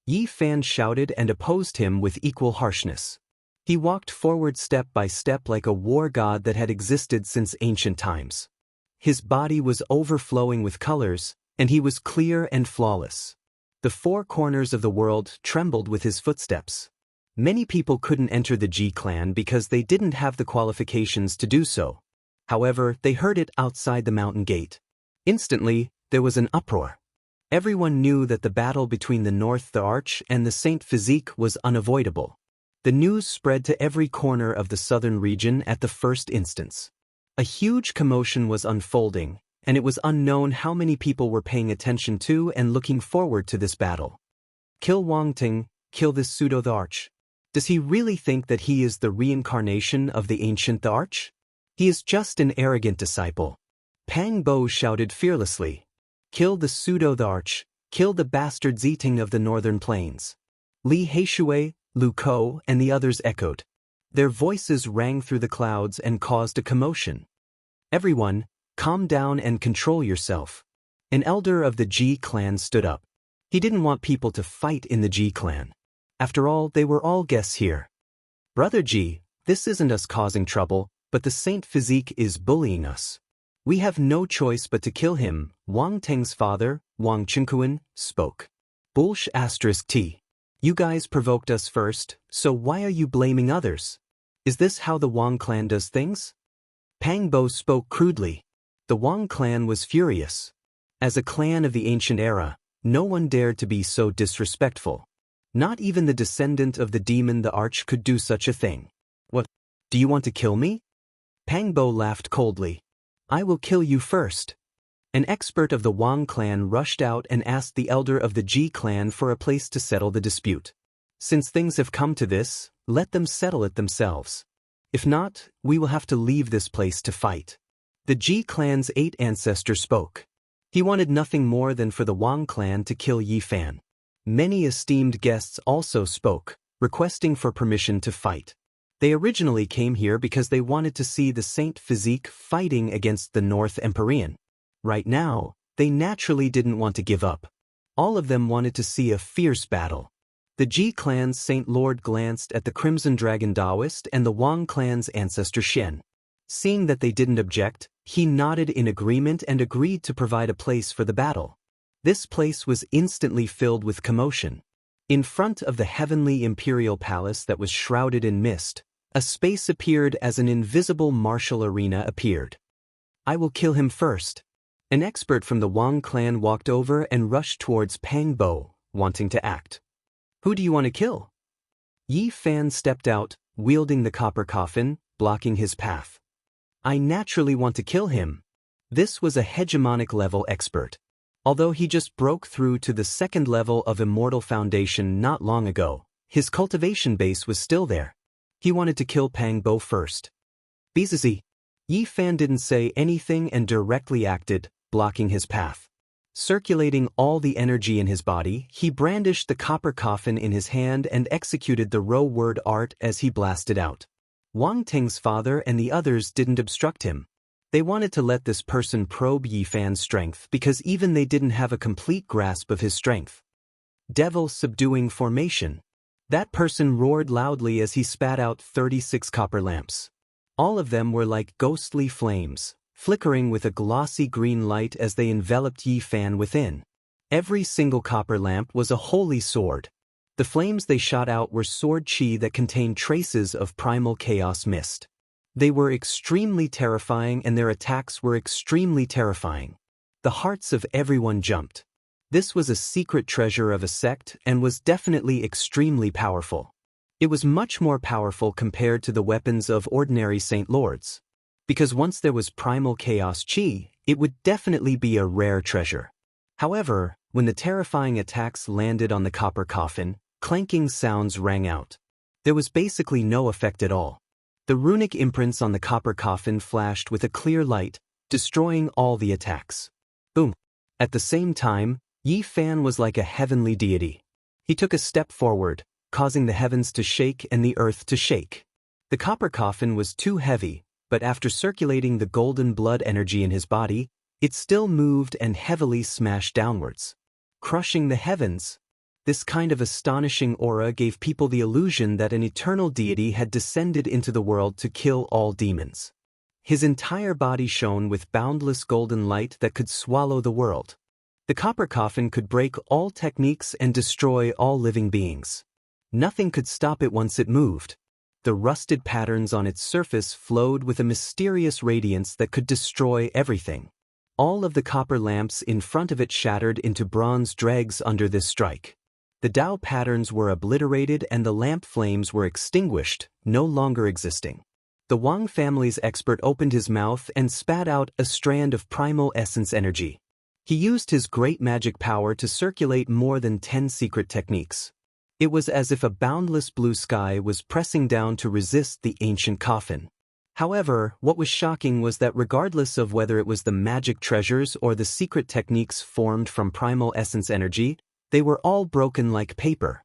Yi Fan shouted and opposed him with equal harshness. He walked forward step by step like a war god that had existed since ancient times. His body was overflowing with colors, and he was clear and flawless. The 4 corners of the world trembled with his footsteps. Many people couldn't enter the Ji clan because they didn't have the qualifications to do so. However, they heard it outside the mountain gate. Instantly, there was an uproar. Everyone knew that the battle between the North the Arch and the Saint Physique was unavoidable. The news spread to every corner of the southern region at the first instance. A huge commotion was unfolding, and it was unknown how many people were paying attention to and looking forward to this battle. Kill Wang Ting, kill this pseudo the Arch. Does he really think that he is the reincarnation of the ancient the Arch? He is just an arrogant disciple. Pang Bo shouted fearlessly. Kill the pseudo the Arch, kill the bastard Ziting of the northern plains. Li Heishui, Lu Ko, and the others echoed. Their voices rang through the clouds and caused a commotion. Everyone, calm down and control yourself. An elder of the Ji clan stood up. He didn't want people to fight in the Ji clan. After all, they were all guests here. Brother Ji, this isn't us causing trouble, but the Saint Physique is bullying us. We have no choice but to kill him, Wang Teng's father, Wang Chenkuan, spoke. Bullsh *T. You guys provoked us first, so why are you blaming others? Is this how the Wang clan does things? Pang Bo spoke crudely. The Wang clan was furious. As a clan of the ancient era, no one dared to be so disrespectful. Not even the descendant of the demon the Arch could do such a thing. What? Do you want to kill me? Pang Bo laughed coldly. I will kill you first. An expert of the Wang clan rushed out and asked the elder of the Ji clan for a place to settle the dispute. Since things have come to this, let them settle it themselves. If not, we will have to leave this place to fight. The Ji clan's 8th ancestor spoke. He wanted nothing more than for the Wang clan to kill Yi Fan. Many esteemed guests also spoke, requesting for permission to fight. They originally came here because they wanted to see the Saint Physique fighting against the North Empyrean. Right now, they naturally didn't want to give up. All of them wanted to see a fierce battle. The Ji clan's Saint Lord glanced at the Crimson Dragon Daoist and the Wang clan's ancestor Shen. Seeing that they didn't object, he nodded in agreement and agreed to provide a place for the battle. This place was instantly filled with commotion. In front of the heavenly imperial palace that was shrouded in mist, a space appeared as an invisible martial arena appeared. I will kill him first. An expert from the Wang clan walked over and rushed towards Pang Bo, wanting to act. Who do you want to kill? Yi Fan stepped out, wielding the copper coffin, blocking his path. I naturally want to kill him. This was a hegemonic level expert. Although he just broke through to the 2nd level of Immortal Foundation not long ago, his cultivation base was still there. He wanted to kill Pang Bo first. Bizizi. Yi Fan didn't say anything and directly acted, blocking his path. Circulating all the energy in his body, he brandished the copper coffin in his hand and executed the row word art as he blasted out. Wang Teng's father and the others didn't obstruct him. They wanted to let this person probe Yi Fan's strength because even they didn't have a complete grasp of his strength. Devil subduing formation. That person roared loudly as he spat out 36 copper lamps. All of them were like ghostly flames, flickering with a glossy green light as they enveloped Yi Fan within. Every single copper lamp was a holy sword. The flames they shot out were sword chi that contained traces of primal chaos mist. They were extremely terrifying and their attacks were extremely terrifying. The hearts of everyone jumped. This was a secret treasure of a sect and was definitely extremely powerful. It was much more powerful compared to the weapons of ordinary Saint Lords. Because once there was primal chaos chi, it would definitely be a rare treasure. However, when the terrifying attacks landed on the copper coffin, clanking sounds rang out. There was basically no effect at all. The runic imprints on the copper coffin flashed with a clear light, destroying all the attacks. Boom! At the same time, Yi Fan was like a heavenly deity. He took a step forward, causing the heavens to shake and the earth to shake. The copper coffin was too heavy, but after circulating the golden blood energy in his body, it still moved and heavily smashed downwards, crushing the heavens. This kind of astonishing aura gave people the illusion that an eternal deity had descended into the world to kill all demons. His entire body shone with boundless golden light that could swallow the world. The copper coffin could break all techniques and destroy all living beings. Nothing could stop it once it moved. The rusted patterns on its surface flowed with a mysterious radiance that could destroy everything. All of the copper lamps in front of it shattered into bronze dregs under this strike. The Tao patterns were obliterated and the lamp flames were extinguished, no longer existing. The Wang family's expert opened his mouth and spat out a strand of primal essence energy. He used his great magic power to circulate more than 10 secret techniques. It was as if a boundless blue sky was pressing down to resist the ancient coffin. However, what was shocking was that regardless of whether it was the magic treasures or the secret techniques formed from primal essence energy, they were all broken like paper.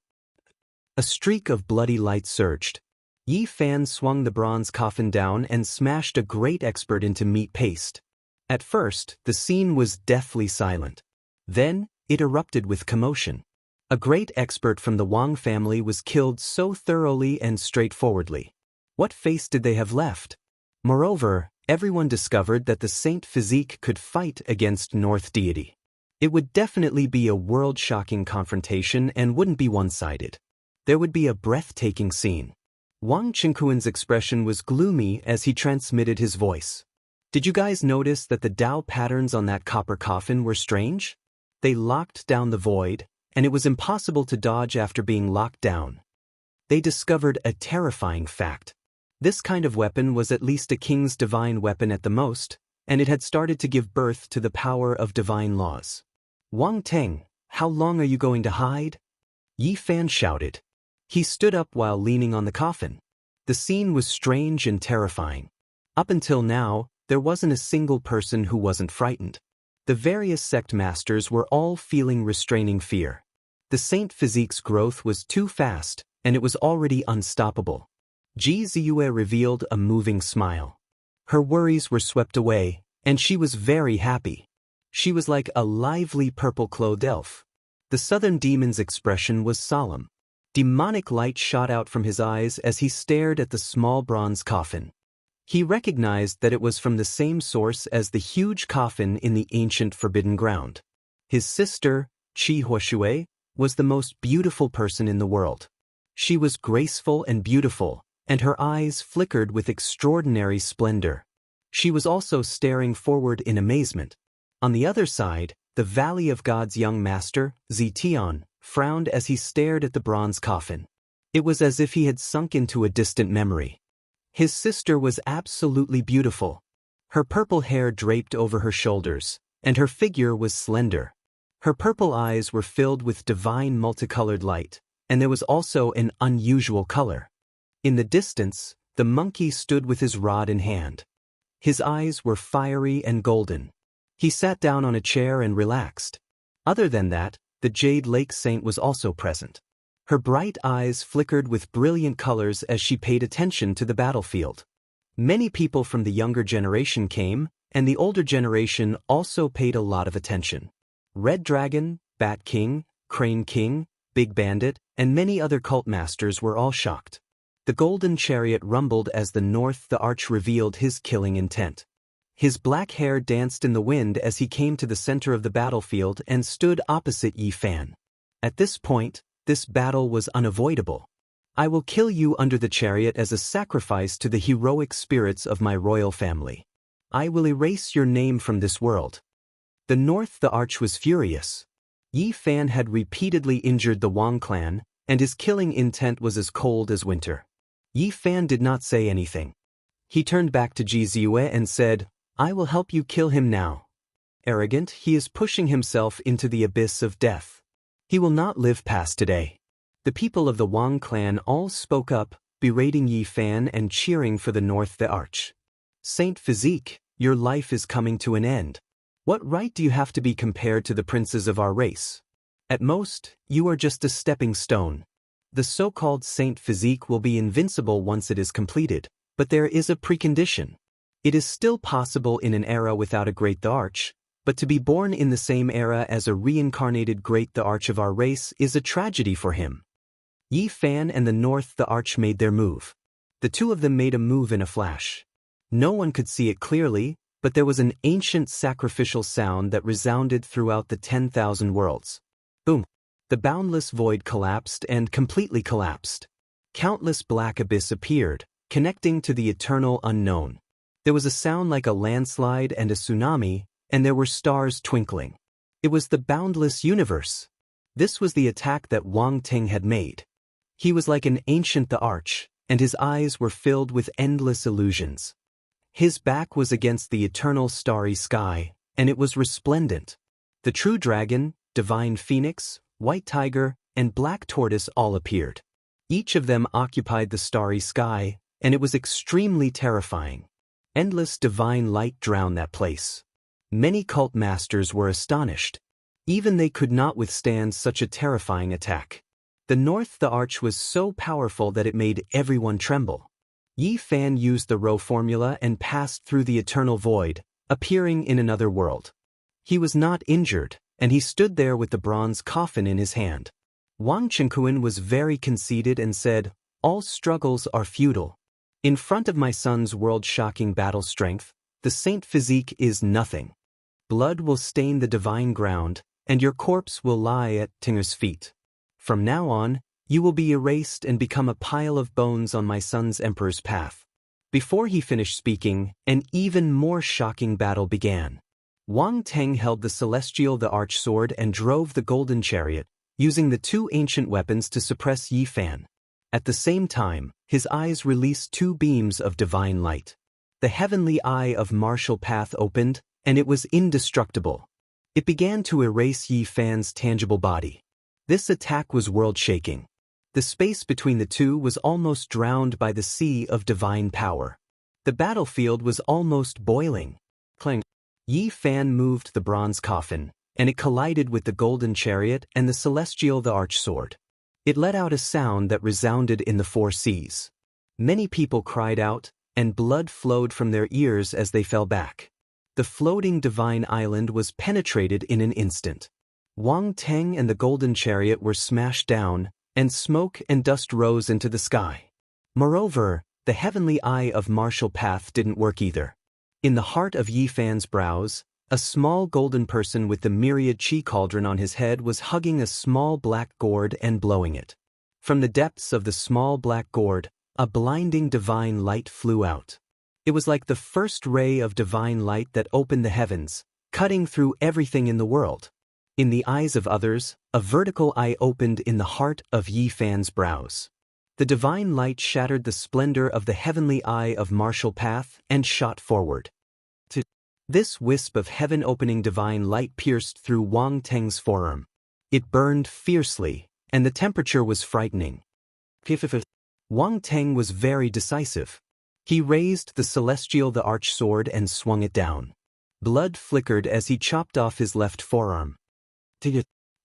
A streak of bloody light surged. Yi Fan swung the bronze coffin down and smashed a great expert into meat paste. At first, the scene was deathly silent. Then, it erupted with commotion. A great expert from the Wang family was killed so thoroughly and straightforwardly. What face did they have left? Moreover, everyone discovered that the saint physique could fight against North deity. It would definitely be a world-shocking confrontation and wouldn't be one-sided. There would be a breathtaking scene. Wang Qingquan's expression was gloomy as he transmitted his voice. Did you guys notice that the Dao patterns on that copper coffin were strange? They locked down the void, and it was impossible to dodge after being locked down. They discovered a terrifying fact. This kind of weapon was at least a king's divine weapon at the most, and it had started to give birth to the power of divine laws. Wang Teng, how long are you going to hide? Yi Fan shouted. He stood up while leaning on the coffin. The scene was strange and terrifying. Up until now, there wasn't a single person who wasn't frightened. The various sect masters were all feeling restraining fear. The saint physique's growth was too fast, and it was already unstoppable. Ji Ziyue revealed a moving smile. Her worries were swept away, and she was very happy. She was like a lively purple-clothed elf. The southern demon's expression was solemn. Demonic light shot out from his eyes as he stared at the small bronze coffin. He recognized that it was from the same source as the huge coffin in the ancient Forbidden Ground. His sister, Qi Huoshui, was the most beautiful person in the world. She was graceful and beautiful, and her eyes flickered with extraordinary splendor. She was also staring forward in amazement. On the other side, the Valley of God's young master, Zetian, frowned as he stared at the bronze coffin. It was as if he had sunk into a distant memory. His sister was absolutely beautiful. Her purple hair draped over her shoulders, and her figure was slender. Her purple eyes were filled with divine multicolored light, and there was also an unusual color. In the distance, the monkey stood with his rod in hand. His eyes were fiery and golden. He sat down on a chair and relaxed. Other than that, the Jade Lake Saint was also present. Her bright eyes flickered with brilliant colors as she paid attention to the battlefield. Many people from the younger generation came, and the older generation also paid a lot of attention. Red Dragon, Bat King, Crane King, Big Bandit, and many other cult masters were all shocked. The golden chariot rumbled as the North the Arch revealed his killing intent. His black hair danced in the wind as he came to the center of the battlefield and stood opposite Yi Fan. At this point, this battle was unavoidable. I will kill you under the chariot as a sacrifice to the heroic spirits of my royal family. I will erase your name from this world. The North the Arch was furious. Yi Fan had repeatedly injured the Wang clan, and his killing intent was as cold as winter. Yi Fan did not say anything. He turned back to Ji Ziyue and said, I will help you kill him now. Arrogant, he is pushing himself into the abyss of death. He will not live past today. The people of the Wang clan all spoke up, berating Yi Fan and cheering for the North the Arch. Saint Physique, your life is coming to an end. What right do you have to be compared to the princes of our race? At most, you are just a stepping stone. The so-called Saint Physique will be invincible once it is completed, but there is a precondition. It is still possible in an era without a Great the Arch, but to be born in the same era as a reincarnated Great the Arch of our race is a tragedy for him. Yi Fan and the North the Arch made their move. The two of them made a move in a flash. No one could see it clearly, but there was an ancient sacrificial sound that resounded throughout the 10,000 worlds. Boom! The boundless void collapsed and completely collapsed. Countless black abyss appeared, connecting to the eternal unknown. There was a sound like a landslide and a tsunami, and there were stars twinkling. It was the boundless universe. This was the attack that Wang Ting had made. He was like an ancient the Arch, and his eyes were filled with endless illusions. His back was against the eternal starry sky, and it was resplendent. The true dragon, divine phoenix, white tiger, and black tortoise all appeared. Each of them occupied the starry sky, and it was extremely terrifying. Endless divine light drowned that place. Many cult masters were astonished. Even they could not withstand such a terrifying attack. The north the arch was so powerful that it made everyone tremble. Yi Fan used the Rho formula and passed through the eternal void, appearing in another world. He was not injured, and he stood there with the bronze coffin in his hand. Wang Chengquan was very conceited and said, "All struggles are futile. In front of my son's world-shocking battle strength, the saint physique is nothing. Blood will stain the divine ground, and your corpse will lie at Tinger's feet. From now on, you will be erased and become a pile of bones on my son's emperor's path." Before he finished speaking, an even more shocking battle began. Wang Teng held the celestial the arch sword and drove the golden chariot, using the two ancient weapons to suppress Yi Fan. At the same time, his eyes released two beams of divine light. The heavenly eye of martial path opened, and it was indestructible. It began to erase Yi Fan's tangible body. This attack was world-shaking. The space between the two was almost drowned by the sea of divine power. The battlefield was almost boiling. Clang! Yi Fan moved the bronze coffin, and it collided with the golden chariot and the celestial the arch sword. It let out a sound that resounded in the four seas. Many people cried out, and blood flowed from their ears as they fell back. The floating divine island was penetrated in an instant. Wang Teng and the golden chariot were smashed down, and smoke and dust rose into the sky. Moreover, the heavenly eye of martial path didn't work either. In the heart of Yi Fan's brows, a small golden person with the myriad chi cauldron on his head was hugging a small black gourd and blowing it. From the depths of the small black gourd, a blinding divine light flew out. It was like the first ray of divine light that opened the heavens, cutting through everything in the world. In the eyes of others, a vertical eye opened in the heart of Yi Fan's brows. The divine light shattered the splendor of the heavenly eye of martial path and shot forward. This wisp of heaven-opening divine light pierced through Wang Teng's forearm. It burned fiercely, and the temperature was frightening. Wang Teng was very decisive. He raised the celestial the arch sword and swung it down. Blood flickered as he chopped off his left forearm.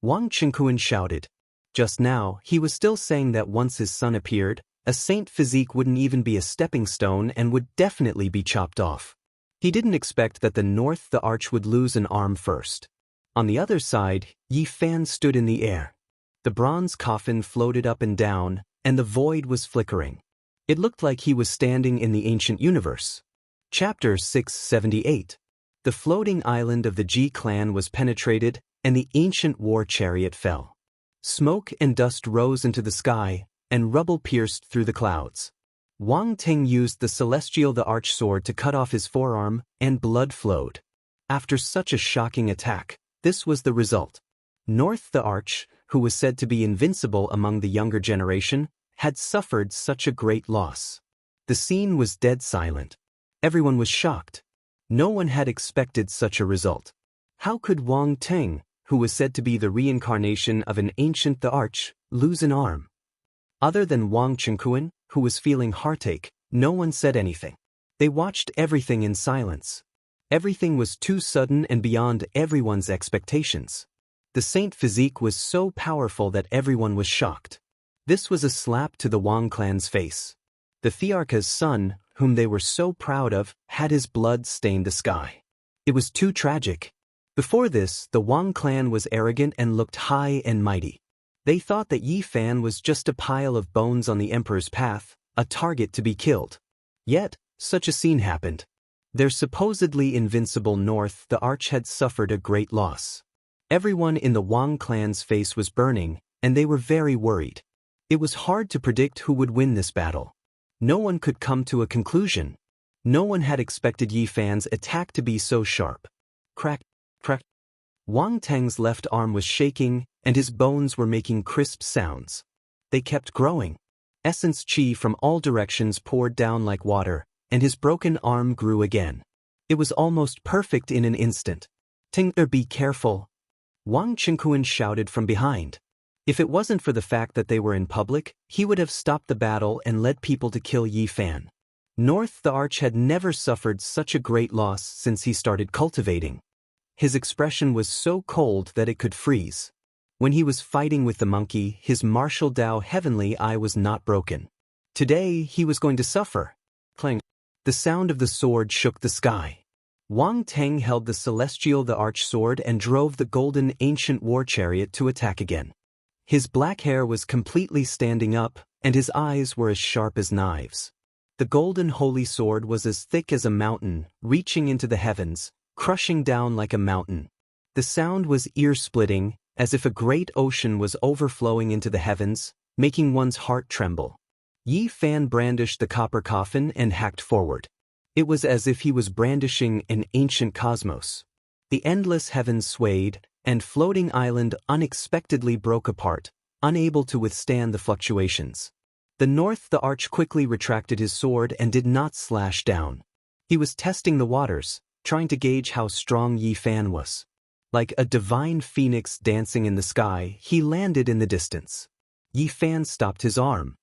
Wang Chengquan shouted. Just now, he was still saying that once his son appeared, a saint physique wouldn't even be a stepping stone and would definitely be chopped off. He didn't expect that the north the arch would lose an arm first. On the other side, Yi Fan stood in the air. The bronze coffin floated up and down, and the void was flickering. It looked like he was standing in the ancient universe. Chapter 678. The floating island of the Ji clan was penetrated, and the ancient war chariot fell. Smoke and dust rose into the sky, and rubble pierced through the clouds. Wang Teng used the celestial the arch sword to cut off his forearm, and blood flowed. After such a shocking attack, this was the result. North the arch, who was said to be invincible among the younger generation, had suffered such a great loss. The scene was dead silent. Everyone was shocked. No one had expected such a result. How could Wang Teng, who was said to be the reincarnation of an ancient the arch, lose an arm? Other than Wang Chengquan, who was feeling heartache, no one said anything. They watched everything in silence. Everything was too sudden and beyond everyone's expectations. The saint physique was so powerful that everyone was shocked. This was a slap to the Wang clan's face. The Thearcha's son, whom they were so proud of, had his blood stain the sky. It was too tragic. Before this, the Wang clan was arrogant and looked high and mighty. They thought that Yi Fan was just a pile of bones on the emperor's path, a target to be killed. Yet, such a scene happened. Their supposedly invincible north the arch had suffered a great loss. Everyone in the Wang clan's face was burning, and they were very worried. It was hard to predict who would win this battle. No one could come to a conclusion. No one had expected Yi Fan's attack to be so sharp. Crack, crack. Wang Teng's left arm was shaking, and his bones were making crisp sounds. They kept growing. Essence chi from all directions poured down like water, and his broken arm grew again. It was almost perfect in an instant. "Tingler, be careful!" Wang Chengquan shouted from behind. If it wasn't for the fact that they were in public, he would have stopped the battle and led people to kill Yi Fan. North the arch had never suffered such a great loss since he started cultivating. His expression was so cold that it could freeze. When he was fighting with the monkey, his martial Dao heavenly eye was not broken. Today, he was going to suffer. Clang. The sound of the sword shook the sky. Wang Teng held the celestial the arch sword and drove the golden ancient war chariot to attack again. His black hair was completely standing up, and his eyes were as sharp as knives. The golden holy sword was as thick as a mountain, reaching into the heavens, crushing down like a mountain. The sound was ear-splitting, as if a great ocean was overflowing into the heavens, making one's heart tremble. Yi Fan brandished the copper coffin and hacked forward. It was as if he was brandishing an ancient cosmos. The endless heavens swayed, and floating island unexpectedly broke apart, unable to withstand the fluctuations. The north the arch quickly retracted his sword and did not slash down. He was testing the waters, trying to gauge how strong Yi Fan was. Like a divine phoenix dancing in the sky, he landed in the distance. Yi Fan stopped his arm.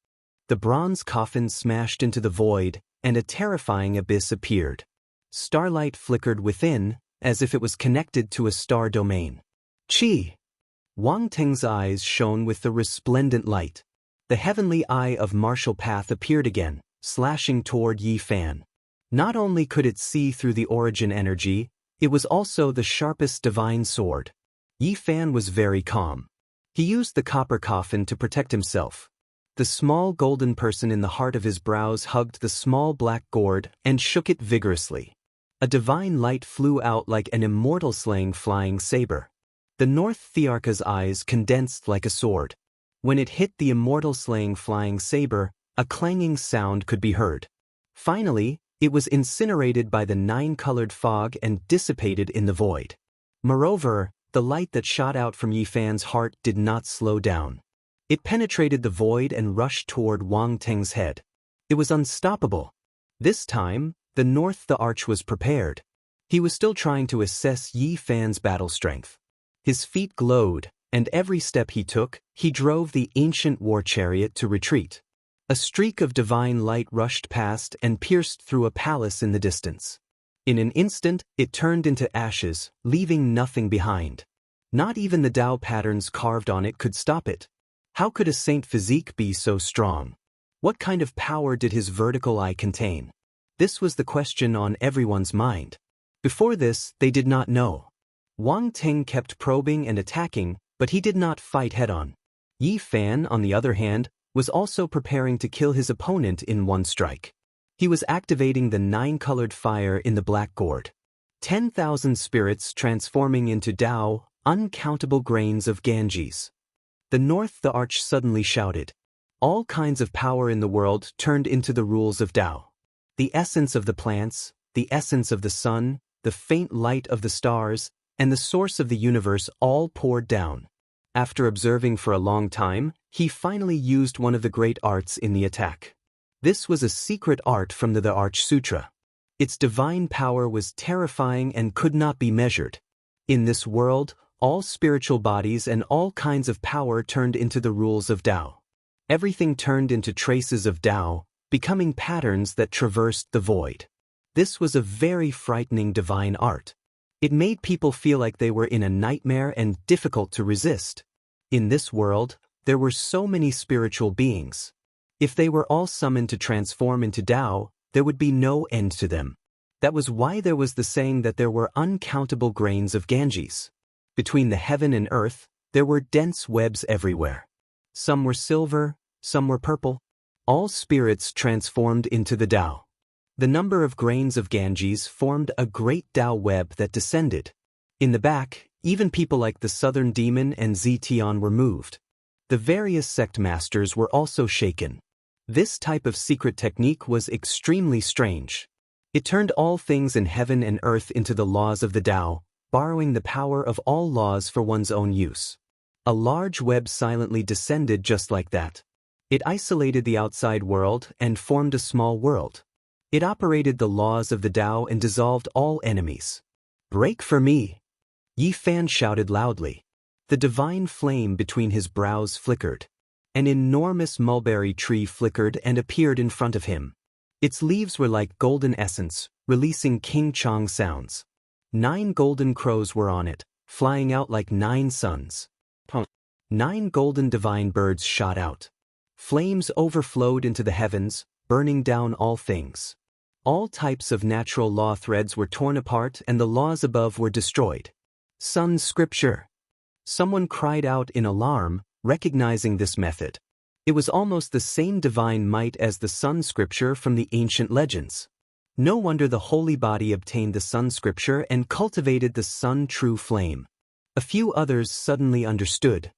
The bronze coffin smashed into the void, and a terrifying abyss appeared. Starlight flickered within, as if it was connected to a star domain. Qi! Wang Teng's eyes shone with the resplendent light. The heavenly eye of martial path appeared again, slashing toward Yi Fan. Not only could it see through the origin energy, it was also the sharpest divine sword. Yi Fan was very calm. He used the copper coffin to protect himself. The small golden person in the heart of his brows hugged the small black gourd and shook it vigorously. A divine light flew out like an immortal slaying flying saber. The North Thearka's eyes condensed like a sword. When it hit the immortal slaying flying saber, a clanging sound could be heard. Finally, it was incinerated by the nine-colored fog and dissipated in the void. Moreover, the light that shot out from Yi Fan's heart did not slow down. It penetrated the void and rushed toward Wang Teng's head. It was unstoppable. This time, the North the Arch was prepared. He was still trying to assess Yi Fan's battle strength. His feet glowed, and every step he took, he drove the ancient war chariot to retreat. A streak of divine light rushed past and pierced through a palace in the distance. In an instant, it turned into ashes, leaving nothing behind. Not even the Dao patterns carved on it could stop it. How could a saint physique be so strong? What kind of power did his vertical eye contain? This was the question on everyone's mind. Before this, they did not know. Wang Teng kept probing and attacking, but he did not fight head-on. Yi Fan, on the other hand, was also preparing to kill his opponent in one strike. He was activating the nine-colored fire in the black gourd. 10,000 spirits transforming into Dao, uncountable grains of Ganges. The North the Arch suddenly shouted. All kinds of power in the world turned into the rules of Dao. The essence of the plants, the essence of the sun, the faint light of the stars, and the source of the universe all poured down. After observing for a long time, he finally used one of the great arts in the attack. This was a secret art from the Arch Sutra. Its divine power was terrifying and could not be measured. In this world, all spiritual bodies and all kinds of power turned into the rules of Dao. Everything turned into traces of Dao, becoming patterns that traversed the void. This was a very frightening divine art. It made people feel like they were in a nightmare and difficult to resist. In this world, there were so many spiritual beings. If they were all summoned to transform into Dao, there would be no end to them. That was why there was the saying that there were uncountable grains of Ganges. Between the heaven and earth, there were dense webs everywhere. Some were silver, some were purple. All spirits transformed into the Dao. The number of grains of Ganges formed a great Dao web that descended. In the back, even people like the Southern Demon and Zetian were moved. The various sect masters were also shaken. This type of secret technique was extremely strange. It turned all things in heaven and earth into the laws of the Dao, borrowing the power of all laws for one's own use. A large web silently descended just like that. It isolated the outside world and formed a small world. It operated the laws of the Dao and dissolved all enemies. "Break for me!" Yi Fan shouted loudly. The divine flame between his brows flickered. An enormous mulberry tree flickered and appeared in front of him. Its leaves were like golden essence, releasing King Chong sounds. 9 golden crows were on it, flying out like 9 suns. 9 golden divine birds shot out. Flames overflowed into the heavens, burning down all things. All types of natural law threads were torn apart and the laws above were destroyed. Sun Scripture. Someone cried out in alarm, recognizing this method. It was almost the same divine might as the Sun Scripture from the ancient legends. No wonder the holy body obtained the Sun Scripture and cultivated the Sun True Flame. A few others suddenly understood.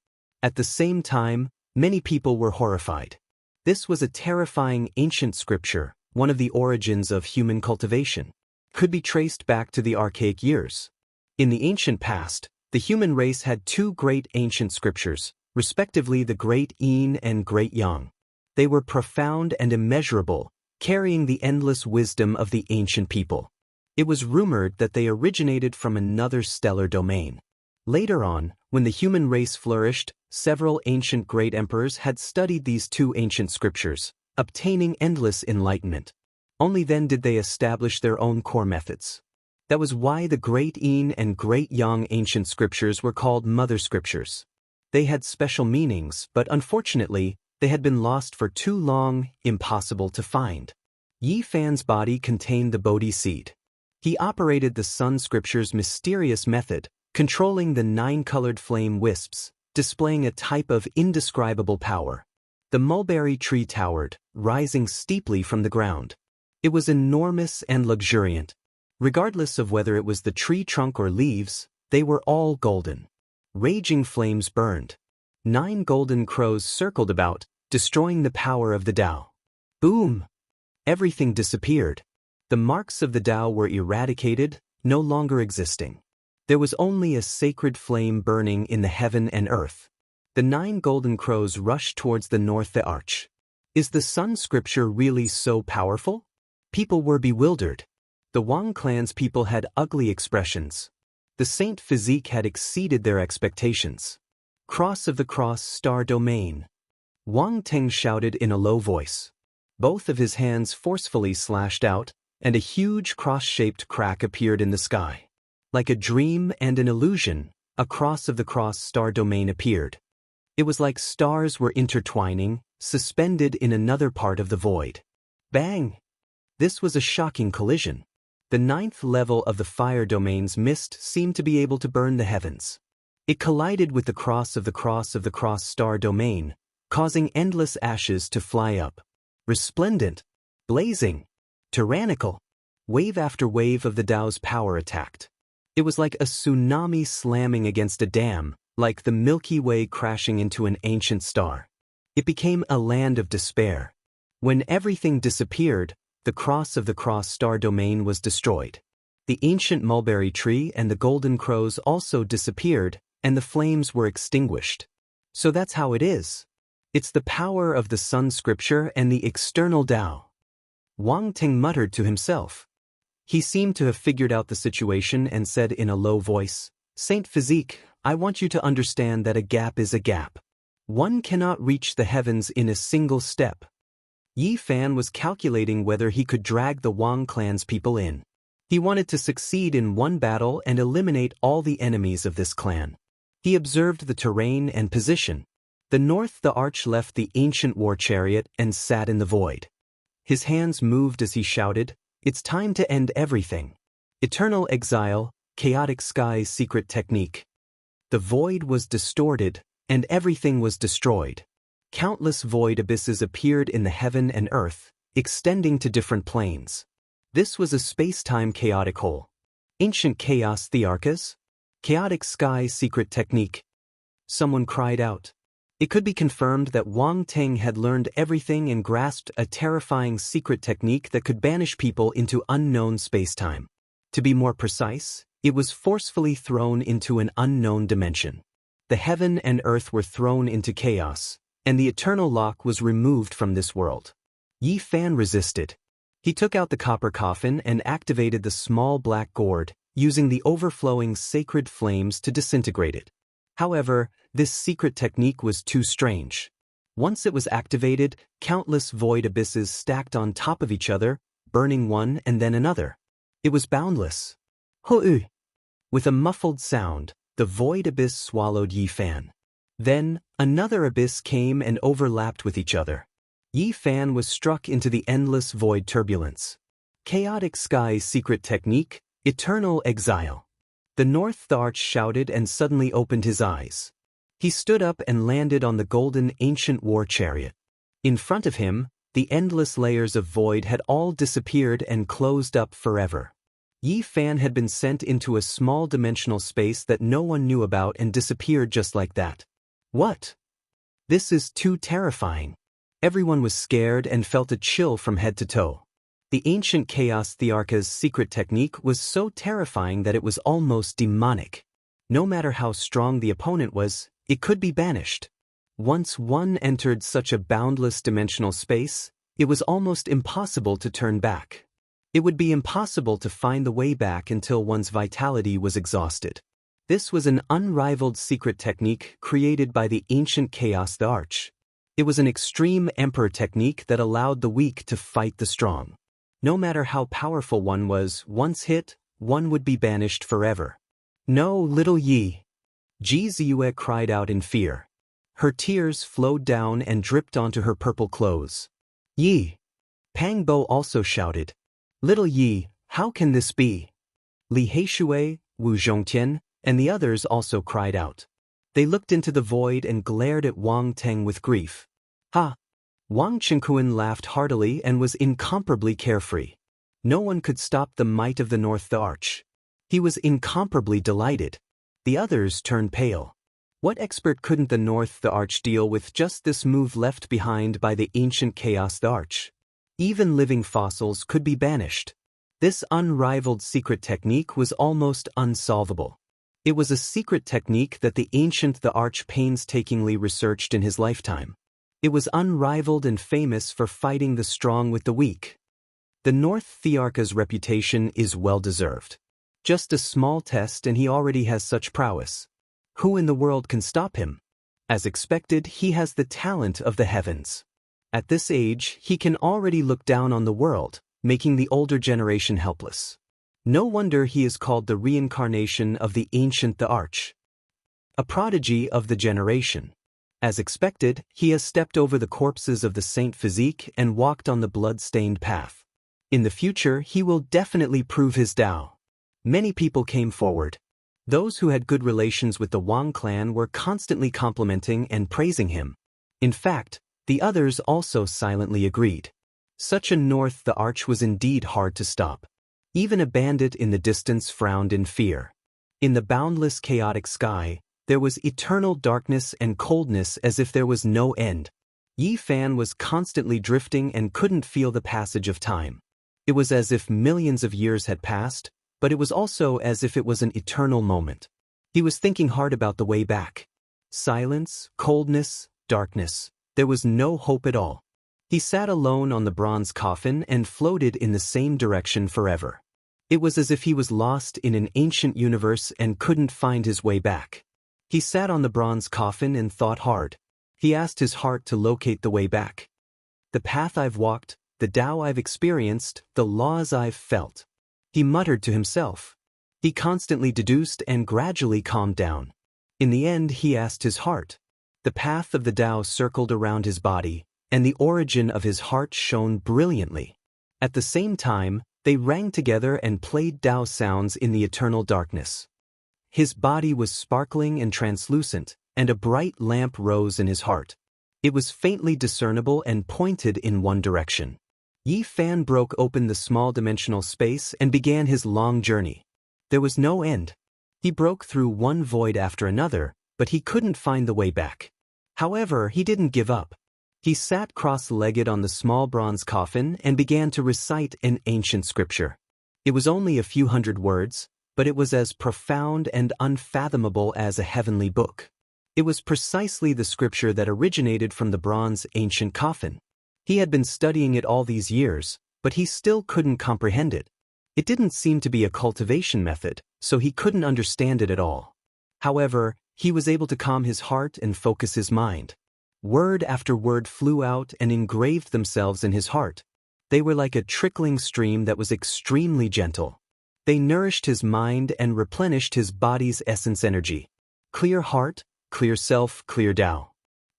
At the same time, many people were horrified. This was a terrifying ancient scripture, one of the origins of human cultivation. Could be traced back to the archaic years. In the ancient past, the human race had two great ancient scriptures, respectively the Great Yin and Great Yang. They were profound and immeasurable, carrying the endless wisdom of the ancient people. It was rumored that they originated from another stellar domain. Later on, when the human race flourished, several ancient great emperors had studied these two ancient scriptures, obtaining endless enlightenment. Only then did they establish their own core methods. That was why the Great Yin and Great Yang ancient scriptures were called mother scriptures. They had special meanings, but unfortunately, they had been lost for too long, impossible to find. Yi Fan's body contained the Bodhi seed. He operated the Sun Scripture's mysterious method, controlling the 9-colored flame wisps, displaying a type of indescribable power. The mulberry tree towered, rising steeply from the ground. It was enormous and luxuriant. Regardless of whether it was the tree trunk or leaves, they were all golden. Raging flames burned. 9 golden crows circled about, destroying the power of the Tao. Boom! Everything disappeared. The marks of the Tao were eradicated, no longer existing. There was only a sacred flame burning in the heaven and earth. The 9 golden crows rushed towards the north the arch. Is the Sun Scripture really so powerful? People were bewildered. The Wang clan's people had ugly expressions. The saint physique had exceeded their expectations. Cross of the Cross Star Domain. Wang Teng shouted in a low voice. Both of his hands forcefully slashed out, and a huge cross-shaped crack appeared in the sky. Like a dream and an illusion, a cross of the Cross Star Domain appeared. It was like stars were intertwining, suspended in another part of the void. Bang! This was a shocking collision. The 9th level of the fire domain's mist seemed to be able to burn the heavens. It collided with the cross of the Cross Star Domain, causing endless ashes to fly up. Resplendent, blazing, tyrannical. Wave after wave of the Tao's power attacked. It was like a tsunami slamming against a dam, like the Milky Way crashing into an ancient star. It became a land of despair. When everything disappeared, the cross of the Cross Star Domain was destroyed. The ancient mulberry tree and the golden crows also disappeared, and the flames were extinguished. So that's how it is. It's the power of the Sun Scripture and the external Tao. Wang Teng muttered to himself. He seemed to have figured out the situation and said in a low voice, "Saint Physique, I want you to understand that a gap is a gap. One cannot reach the heavens in a single step." Yi Fan was calculating whether he could drag the Wang clan's people in. He wanted to succeed in one battle and eliminate all the enemies of this clan. He observed the terrain and position. The north the arch left the ancient war chariot and sat in the void. His hands moved as he shouted, "It's time to end everything." Eternal exile, chaotic sky's secret technique. The void was distorted, and everything was destroyed. Countless void abysses appeared in the heaven and earth, extending to different planes. This was a space-time chaotic hole. Ancient chaos thearchas? Chaotic sky secret technique. Someone cried out. It could be confirmed that Wang Teng had learned everything and grasped a terrifying secret technique that could banish people into unknown space-time. To be more precise, it was forcefully thrown into an unknown dimension. The heaven and earth were thrown into chaos, and the eternal lock was removed from this world. Yi Fan resisted. He took out the copper coffin and activated the small black gourd, using the overflowing sacred flames to disintegrate it. However, this secret technique was too strange. Once it was activated, countless void abysses stacked on top of each other, burning one and then another. It was boundless. Hu! With a muffled sound, the void abyss swallowed Yi Fan. Then, another abyss came and overlapped with each other. Yi Fan was struck into the endless void turbulence. Chaotic Sky's secret technique, eternal exile. The North Arch shouted and suddenly opened his eyes. He stood up and landed on the golden ancient war chariot. In front of him, the endless layers of void had all disappeared and closed up forever. Yi Fan had been sent into a small dimensional space that no one knew about and disappeared just like that. What? This is too terrifying. Everyone was scared and felt a chill from head to toe. The ancient Chaos Thearcha's secret technique was so terrifying that it was almost demonic. No matter how strong the opponent was, it could be banished. Once one entered such a boundless dimensional space, it was almost impossible to turn back. It would be impossible to find the way back until one's vitality was exhausted. This was an unrivaled secret technique created by the ancient Chaos Arch. It was an extreme emperor technique that allowed the weak to fight the strong. No matter how powerful one was, once hit, one would be banished forever. No, little Yi. Ji Ziyue cried out in fear. Her tears flowed down and dripped onto her purple clothes. Yi. Pang Bo also shouted. Little Yi, how can this be? Li Heishui, Wu Zhongtian, and the others also cried out. They looked into the void and glared at Wang Teng with grief. Ha! Wang Qingquan laughed heartily and was incomparably carefree. No one could stop the might of the North Arch. He was incomparably delighted. The others turned pale. What expert couldn't the North Arch deal with just this move left behind by the ancient Chaos Arch? Even living fossils could be banished. This unrivaled secret technique was almost unsolvable. It was a secret technique that the ancient Arch painstakingly researched in his lifetime. It was unrivaled and famous for fighting the strong with the weak. The North Thearcha's reputation is well-deserved. Just a small test and he already has such prowess. Who in the world can stop him? As expected, he has the talent of the heavens. At this age, he can already look down on the world, making the older generation helpless. No wonder he is called the reincarnation of the ancient Arch. A prodigy of the generation. As expected, he has stepped over the corpses of the Saint Physique and walked on the blood-stained path. In the future, he will definitely prove his Tao. Many people came forward. Those who had good relations with the Wang clan were constantly complimenting and praising him. In fact, the others also silently agreed. Such a North Arch was indeed hard to stop. Even a bandit in the distance frowned in fear. In the boundless chaotic sky, there was eternal darkness and coldness as if there was no end. Yi Fan was constantly drifting and couldn't feel the passage of time. It was as if millions of years had passed, but it was also as if it was an eternal moment. He was thinking hard about the way back. Silence, coldness, darkness. There was no hope at all. He sat alone on the bronze coffin and floated in the same direction forever. It was as if he was lost in an ancient universe and couldn't find his way back. He sat on the bronze coffin and thought hard. He asked his heart to locate the way back. The path I've walked, the Tao I've experienced, the laws I've felt. He muttered to himself. He constantly deduced and gradually calmed down. In the end, he asked his heart. The path of the Tao circled around his body, and the origin of his heart shone brilliantly. At the same time, they rang together and played Tao sounds in the eternal darkness. His body was sparkling and translucent, and a bright lamp rose in his heart. It was faintly discernible and pointed in one direction. Yi Fan broke open the small dimensional space and began his long journey. There was no end. He broke through one void after another, but he couldn't find the way back. However, he didn't give up. He sat cross-legged on the small bronze coffin and began to recite an ancient scripture. It was only a few hundred words, but it was as profound and unfathomable as a heavenly book. It was precisely the scripture that originated from the bronze ancient coffin. He had been studying it all these years, but he still couldn't comprehend it. It didn't seem to be a cultivation method, so he couldn't understand it at all. However, he was able to calm his heart and focus his mind. Word after word flew out and engraved themselves in his heart. They were like a trickling stream that was extremely gentle. They nourished his mind and replenished his body's essence energy. Clear heart, clear self, clear Dao.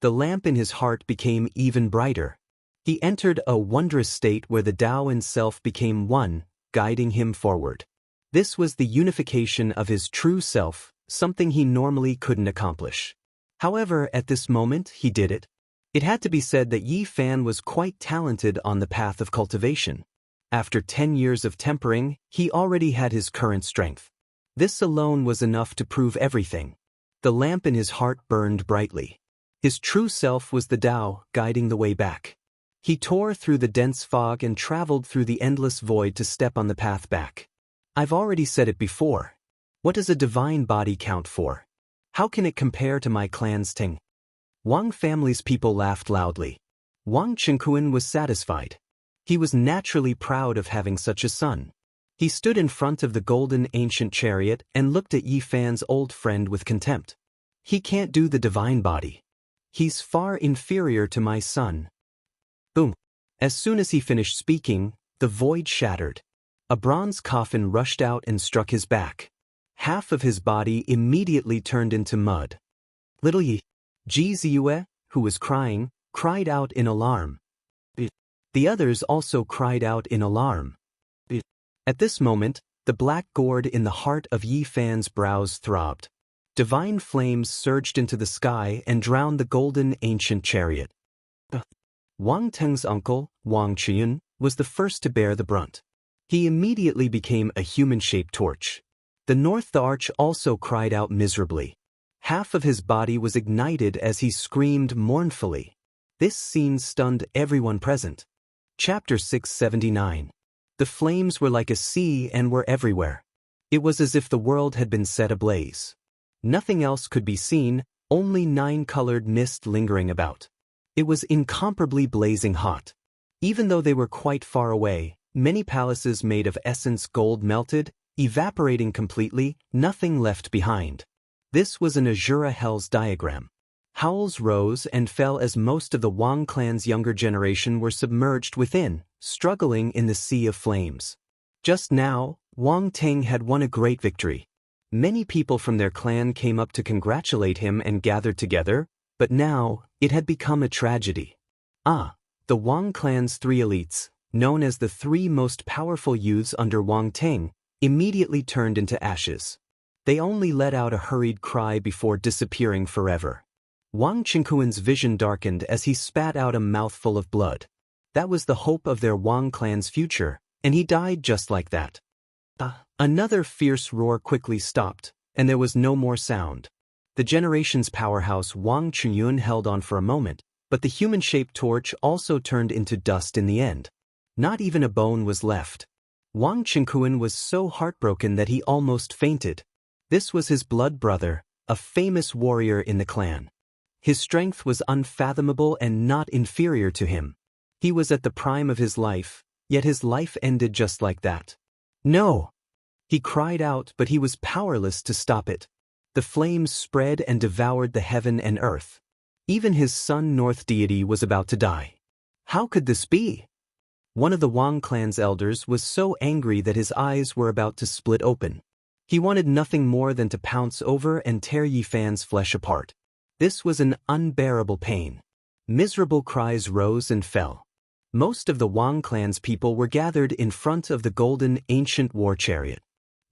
The lamp in his heart became even brighter. He entered a wondrous state where the Tao and self became one, guiding him forward. This was the unification of his true self, something he normally couldn't accomplish. However, at this moment, he did it. It had to be said that Yi Fan was quite talented on the path of cultivation. After 10 years of tempering, he already had his current strength. This alone was enough to prove everything. The lamp in his heart burned brightly. His true self was the Tao, guiding the way back. He tore through the dense fog and traveled through the endless void to step on the path back. I've already said it before. What does a divine body count for? How can it compare to my clan's Ting? Wang family's people laughed loudly. Wang Chenkuan was satisfied. He was naturally proud of having such a son. He stood in front of the golden ancient chariot and looked at Yi Fan's old friend with contempt. He can't do the divine body. He's far inferior to my son. Boom. As soon as he finished speaking, the void shattered. A bronze coffin rushed out and struck his back. Half of his body immediately turned into mud. Little Yi, Ji Ziyue, who was crying, cried out in alarm. The others also cried out in alarm. At this moment, the black gourd in the heart of Yi Fan's brows throbbed. Divine flames surged into the sky and drowned the golden ancient chariot. Wang Teng's uncle, Wang Qian, was the first to bear the brunt. He immediately became a human-shaped torch. The North Arch also cried out miserably. Half of his body was ignited as he screamed mournfully. This scene stunned everyone present. Chapter 679. The flames were like a sea and were everywhere. It was as if the world had been set ablaze. Nothing else could be seen, only 9-colored mist lingering about. It was incomparably blazing hot. Even though they were quite far away, many palaces made of essence gold melted, evaporating completely, nothing left behind. This was an Azura Hell's diagram. Howls rose and fell as most of the Wang clan's younger generation were submerged within, struggling in the sea of flames. Just now, Wang Ting had won a great victory. Many people from their clan came up to congratulate him and gathered together, but now, it had become a tragedy. The Wang clan's 3 elites, known as the 3 most powerful youths under Wang Ting, immediately turned into ashes. They only let out a hurried cry before disappearing forever. Wang Chenkuan's vision darkened as he spat out a mouthful of blood. That was the hope of their Wang clan's future, and he died just like that. Another fierce roar quickly stopped, and there was no more sound. The generation's powerhouse Wang Chunyun held on for a moment, but the human-shaped torch also turned into dust in the end. Not even a bone was left. Wang Chenkuan was so heartbroken that he almost fainted. This was his blood brother, a famous warrior in the clan. His strength was unfathomable and not inferior to him. He was at the prime of his life, yet his life ended just like that. No! He cried out, but he was powerless to stop it. The flames spread and devoured the heaven and earth. Even his son North deity was about to die. How could this be? One of the Wang clan's elders was so angry that his eyes were about to split open. He wanted nothing more than to pounce over and tear Yi Fan's flesh apart. This was an unbearable pain. Miserable cries rose and fell. Most of the Wang clan's people were gathered in front of the golden ancient war chariot.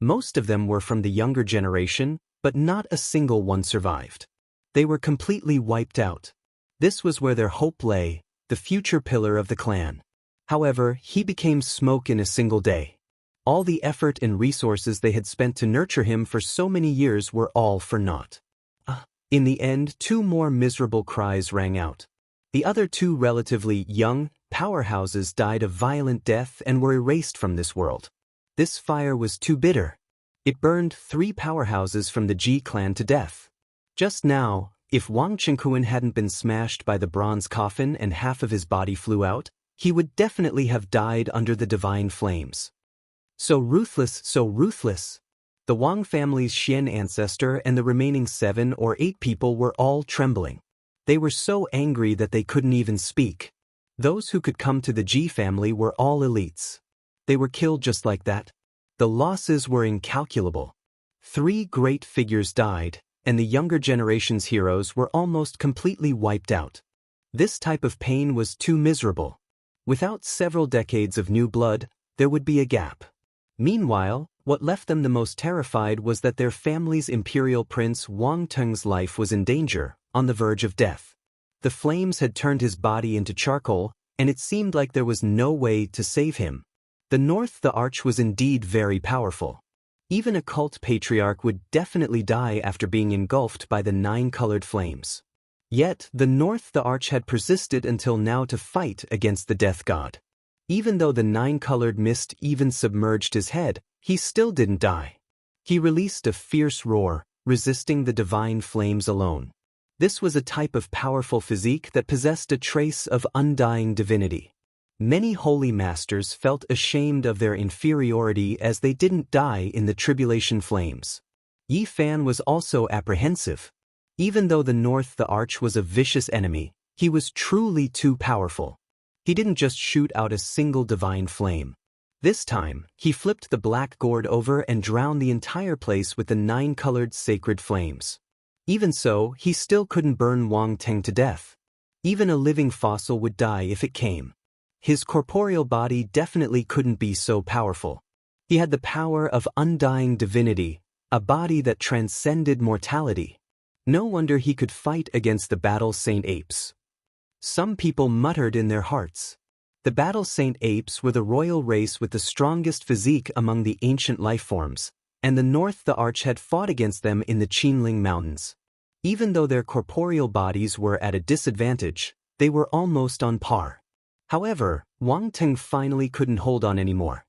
Most of them were from the younger generation, but not a single one survived. They were completely wiped out. This was where their hope lay, the future pillar of the clan. However, he became smoke in a single day. All the effort and resources they had spent to nurture him for so many years were all for naught. In the end, 2 more miserable cries rang out. The other 2 relatively young powerhouses died a violent death and were erased from this world. This fire was too bitter. It burned 3 powerhouses from the Ji clan to death. Just now, if Wang Chenkuan hadn't been smashed by the bronze coffin and half of his body flew out, he would definitely have died under the divine flames. So ruthless, so ruthless. The Wang family's Xian ancestor and the remaining 7 or 8 people were all trembling. They were so angry that they couldn't even speak. Those who could come to the Ji family were all elites. They were killed just like that. The losses were incalculable. 3 great figures died, and the younger generation's heroes were almost completely wiped out. This type of pain was too miserable. Without several decades of new blood, there would be a gap. Meanwhile, what left them the most terrified was that their family's imperial prince Wang Teng's life was in danger, on the verge of death. The flames had turned his body into charcoal, and it seemed like there was no way to save him. The North, the Arch, was indeed very powerful. Even a cult patriarch would definitely die after being engulfed by the 9-colored flames. Yet, the North, the Arch, had persisted until now to fight against the death god. Even though the 9-colored mist even submerged his head, he still didn't die. He released a fierce roar, resisting the divine flames alone. This was a type of powerful physique that possessed a trace of undying divinity. Many holy masters felt ashamed of their inferiority as they didn't die in the tribulation flames. Yi Fan was also apprehensive. Even though the North, the Arch, was a vicious enemy, he was truly too powerful. He didn't just shoot out a single divine flame. This time, he flipped the black gourd over and drowned the entire place with the 9-colored sacred flames. Even so, he still couldn't burn Wang Teng to death. Even a living fossil would die if it came. His corporeal body definitely couldn't be so powerful. He had the power of undying divinity, a body that transcended mortality. No wonder he could fight against the Battle Saint Apes. Some people muttered in their hearts. The Battle Saint Apes were the royal race with the strongest physique among the ancient lifeforms, and the North, the Arch, had fought against them in the Qinling Mountains. Even though their corporeal bodies were at a disadvantage, they were almost on par. However, Wang Teng finally couldn't hold on anymore.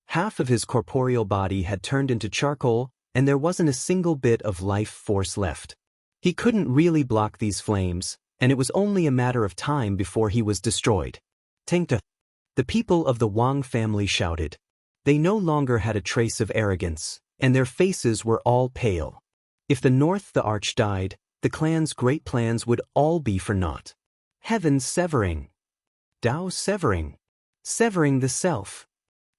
Half of his corporeal body had turned into charcoal, and there wasn't a single bit of life force left. He couldn't really block these flames, and it was only a matter of time before he was destroyed. Tengta. The people of the Wang family shouted. They no longer had a trace of arrogance, and their faces were all pale. If the North, the Arch, died, the clan's great plans would all be for naught. Heaven severing. Dao severing. Severing the self.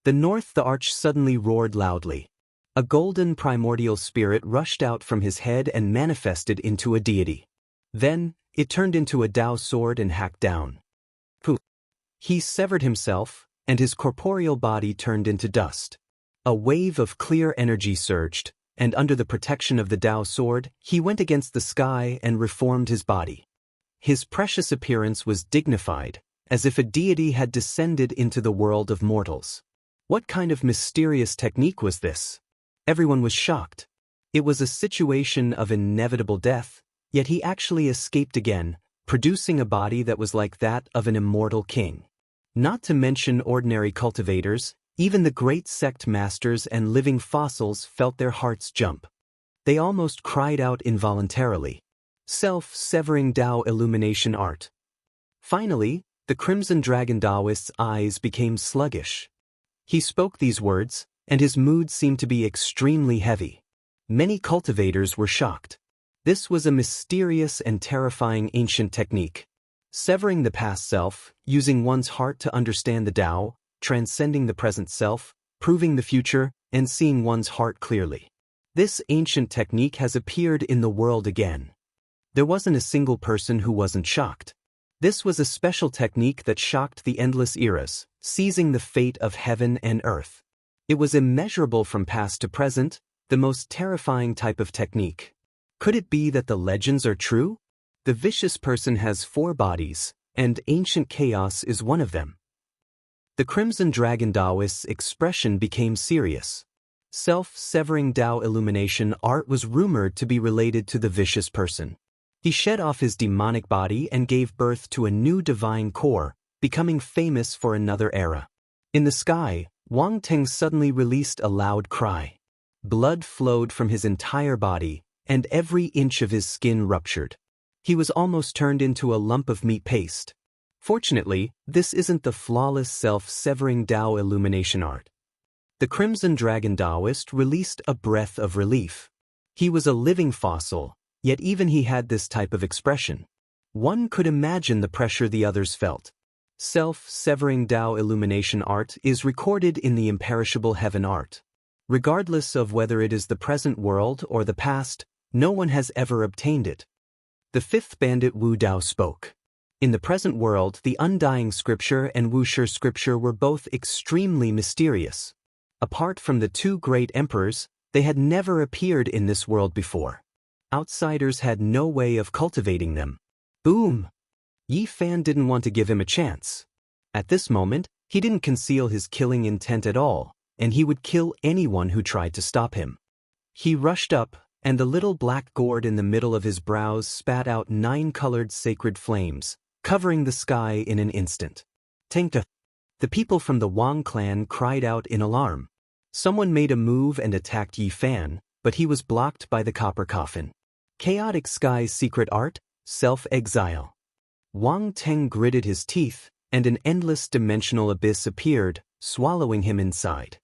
The North, the Arch, suddenly roared loudly. A golden primordial spirit rushed out from his head and manifested into a deity. Then, it turned into a Dao sword and hacked down. Poof! He severed himself, and his corporeal body turned into dust. A wave of clear energy surged, and under the protection of the Dao sword, he went against the sky and reformed his body. His precious appearance was dignified, as if a deity had descended into the world of mortals. What kind of mysterious technique was this? Everyone was shocked. It was a situation of inevitable death, yet he actually escaped again, producing a body that was like that of an immortal king. Not to mention ordinary cultivators, even the great sect masters and living fossils felt their hearts jump. They almost cried out involuntarily. Self-severing Dao illumination art. Finally, the Crimson Dragon Daoist's eyes became sluggish. He spoke these words, and his mood seemed to be extremely heavy. Many cultivators were shocked. This was a mysterious and terrifying ancient technique. Severing the past self, using one's heart to understand the Tao, transcending the present self, proving the future, and seeing one's heart clearly. This ancient technique has appeared in the world again. There wasn't a single person who wasn't shocked. This was a special technique that shocked the endless eras, seizing the fate of heaven and earth. It was immeasurable from past to present, the most terrifying type of technique. Could it be that the legends are true? The vicious person has 4 bodies, and ancient chaos is one of them. The Crimson Dragon Daoist's expression became serious. Self-severing Dao illumination art was rumored to be related to the vicious person. He shed off his demonic body and gave birth to a new divine core, becoming famous for another era. In the sky, Wang Teng suddenly released a loud cry. Blood flowed from his entire body, and every inch of his skin ruptured. He was almost turned into a lump of meat paste. Fortunately, this isn't the flawless self-severing Dao illumination art. The Crimson Dragon Daoist released a breath of relief. He was a living fossil, yet even he had this type of expression. One could imagine the pressure the others felt. Self-severing Dao illumination art is recorded in the imperishable heaven art. Regardless of whether it is the present world or the past, No one has ever obtained it. The fifth bandit Wu Dao spoke. In the present world, the Undying Scripture and Wuxia Scripture were both extremely mysterious. Apart from the two great emperors, they had never appeared in this world before. Outsiders had no way of cultivating them. Boom! Yi Fan didn't want to give him a chance. At this moment, he didn't conceal his killing intent at all, and he would kill anyone who tried to stop him. He rushed up, and the little black gourd in the middle of his brows spat out 9 colored sacred flames, covering the sky in an instant. Tengta! The people from the Wang clan cried out in alarm. Someone made a move and attacked Yi Fan, but he was blocked by the copper coffin. Chaotic Sky's secret art, self-exile. Wang Teng gritted his teeth, and an endless dimensional abyss appeared, swallowing him inside.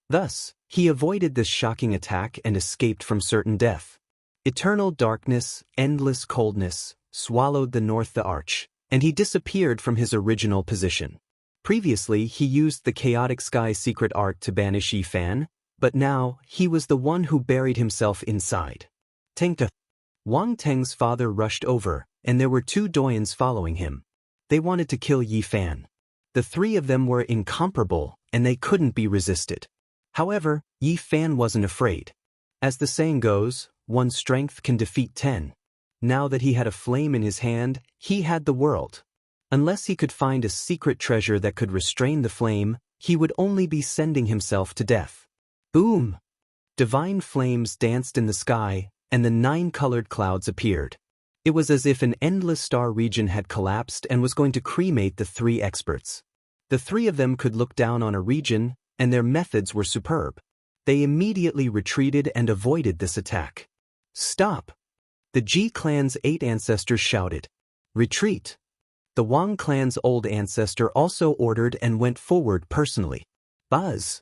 Thus, he avoided this shocking attack and escaped from certain death. Eternal darkness, endless coldness, swallowed the north the arch, and he disappeared from his original position. Previously, he used the Chaotic Sky secret art to banish Yi Fan, but now, he was the one who buried himself inside. Tengta! Wang Teng's father rushed over, and there were 2 doyens following him. They wanted to kill Yi Fan. The 3 of them were incomparable, and they couldn't be resisted. However, Yi Fan wasn't afraid. As the saying goes, 1 strength can defeat 10. Now that he had a flame in his hand, he had the world. Unless he could find a secret treasure that could restrain the flame, he would only be sending himself to death. Boom! Divine flames danced in the sky, and the 9 colored clouds appeared. It was as if an endless star region had collapsed and was going to cremate the 3 experts. The 3 of them could look down on a region, and their methods were superb. They immediately retreated and avoided this attack. Stop! The Ji clan's 8 ancestors shouted. Retreat! The Wang clan's old ancestor also ordered and went forward personally. Buzz!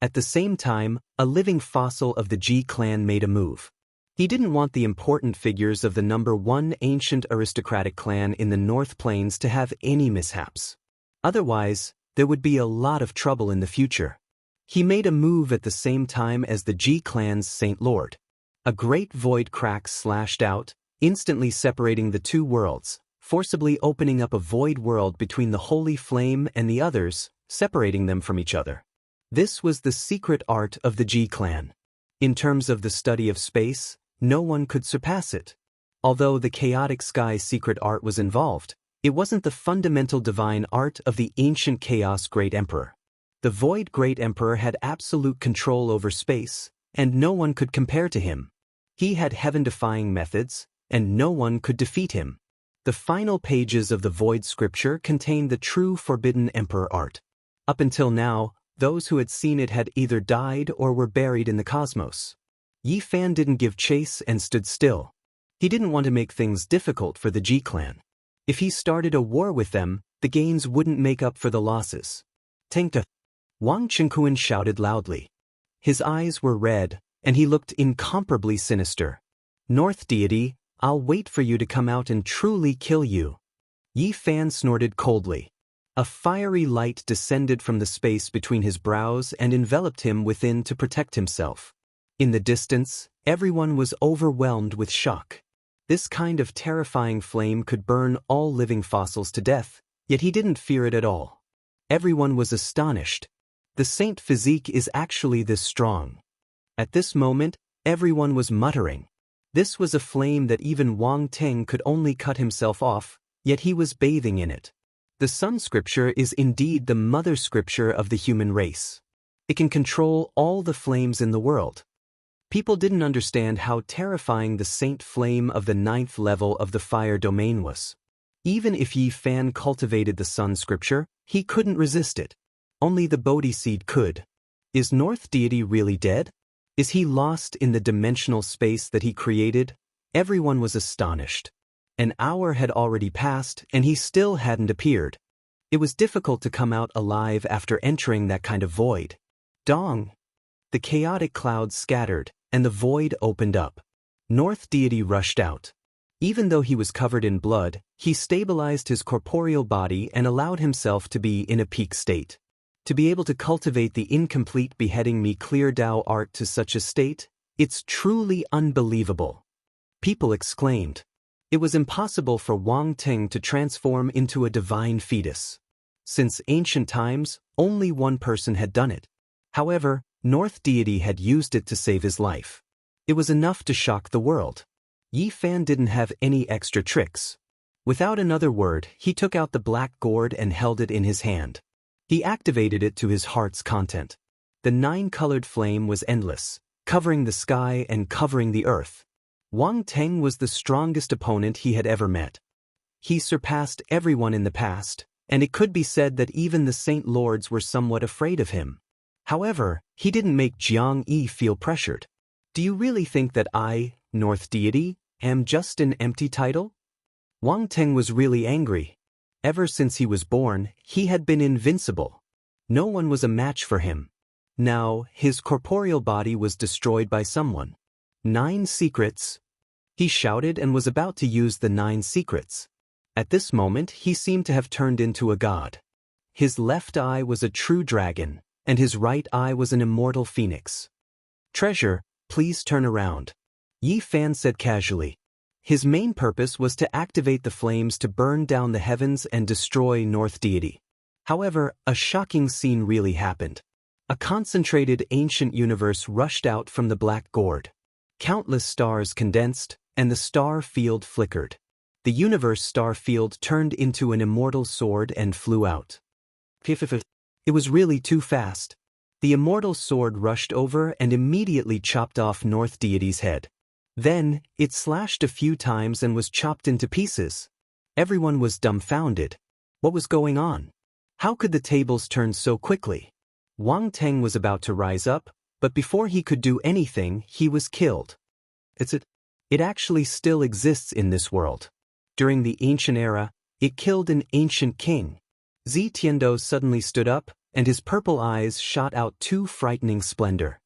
At the same time, a living fossil of the Ji clan made a move. He didn't want the important figures of the number 1 ancient aristocratic clan in the North Plains to have any mishaps. Otherwise, there would be a lot of trouble in the future. He made a move at the same time as the Ji clan's Saint Lord. A great void crack slashed out, instantly separating the 2 worlds, forcibly opening up a void world between the holy flame and the others, separating them from each other. This was the secret art of the Ji clan. In terms of the study of space, no one could surpass it. Although the Chaotic Sky secret art was involved, it wasn't the fundamental divine art of the ancient Chaos Great Emperor. The Void Great Emperor had absolute control over space, and no one could compare to him. He had heaven-defying methods, and no one could defeat him. The final pages of the Void Scripture contained the true Forbidden Emperor art. Up until now, those who had seen it had either died or were buried in the cosmos. Yi Fan didn't give chase and stood still. He didn't want to make things difficult for the Ji clan. If he started a war with them, the gains wouldn't make up for the losses. Tengta! Wang Chengquan shouted loudly. His eyes were red, and he looked incomparably sinister. North deity, I'll wait for you to come out and truly kill you. Yi Fan snorted coldly. A fiery light descended from the space between his brows and enveloped him within to protect himself. In the distance, everyone was overwhelmed with shock. This kind of terrifying flame could burn all living fossils to death, yet he didn't fear it at all. Everyone was astonished. The saint physique is actually this strong. At this moment, everyone was muttering. This was a flame that even Wang Teng could only cut himself off, yet he was bathing in it. The Sun Scripture is indeed the mother scripture of the human race. It can control all the flames in the world. People didn't understand how terrifying the saint flame of the 9th level of the fire domain was. Even if Yi Fan cultivated the Sun Scripture, he couldn't resist it. Only the Bodhi seed could. Is North deity really dead? Is he lost in the dimensional space that he created? Everyone was astonished. An hour had already passed, and he still hadn't appeared. It was difficult to come out alive after entering that kind of void. Dong! The chaotic clouds scattered, and the void opened up. North deity rushed out. Even though he was covered in blood, he stabilized his corporeal body and allowed himself to be in a peak state. To be able to cultivate the incomplete beheading me clear Dao art to such a state, it's truly unbelievable. People exclaimed. It was impossible for Wang Ting to transform into a divine fetus. Since ancient times, only one person had done it. However, North Deity had used it to save his life. It was enough to shock the world. Yi Fan didn't have any extra tricks. Without another word, he took out the black gourd and held it in his hand. He activated it to his heart's content. The 9-colored flame was endless, covering the sky and covering the earth. Wang Ting was the strongest opponent he had ever met. He surpassed everyone in the past, and it could be said that even the Saint Lords were somewhat afraid of him. However, he didn't make Jiang Yi feel pressured. Do you really think that I, North Deity, am just an empty title? Wang Ting was really angry. Ever since he was born, he had been invincible. No one was a match for him. Now, his corporeal body was destroyed by someone. 9 secrets. He shouted and was about to use the 9 secrets. At this moment, he seemed to have turned into a god. His left eye was a true dragon, and his right eye was an immortal phoenix. Treasure, please turn around. Yi Fan said casually. His main purpose was to activate the flames to burn down the heavens and destroy North Deity. However, a shocking scene really happened. A concentrated ancient universe rushed out from the black gourd. Countless stars condensed, and the star field flickered. The universe star field turned into an immortal sword and flew out. It was really too fast. The immortal sword rushed over and immediately chopped off North Deity's head. Then, it slashed a few times and was chopped into pieces. Everyone was dumbfounded. What was going on? How could the tables turn so quickly? Wang Ting was about to rise up, but before he could do anything, he was killed. It actually still exists in this world. During the ancient era, it killed an ancient king. Zi Tiando suddenly stood up, and his purple eyes shot out 2 frightening splendor.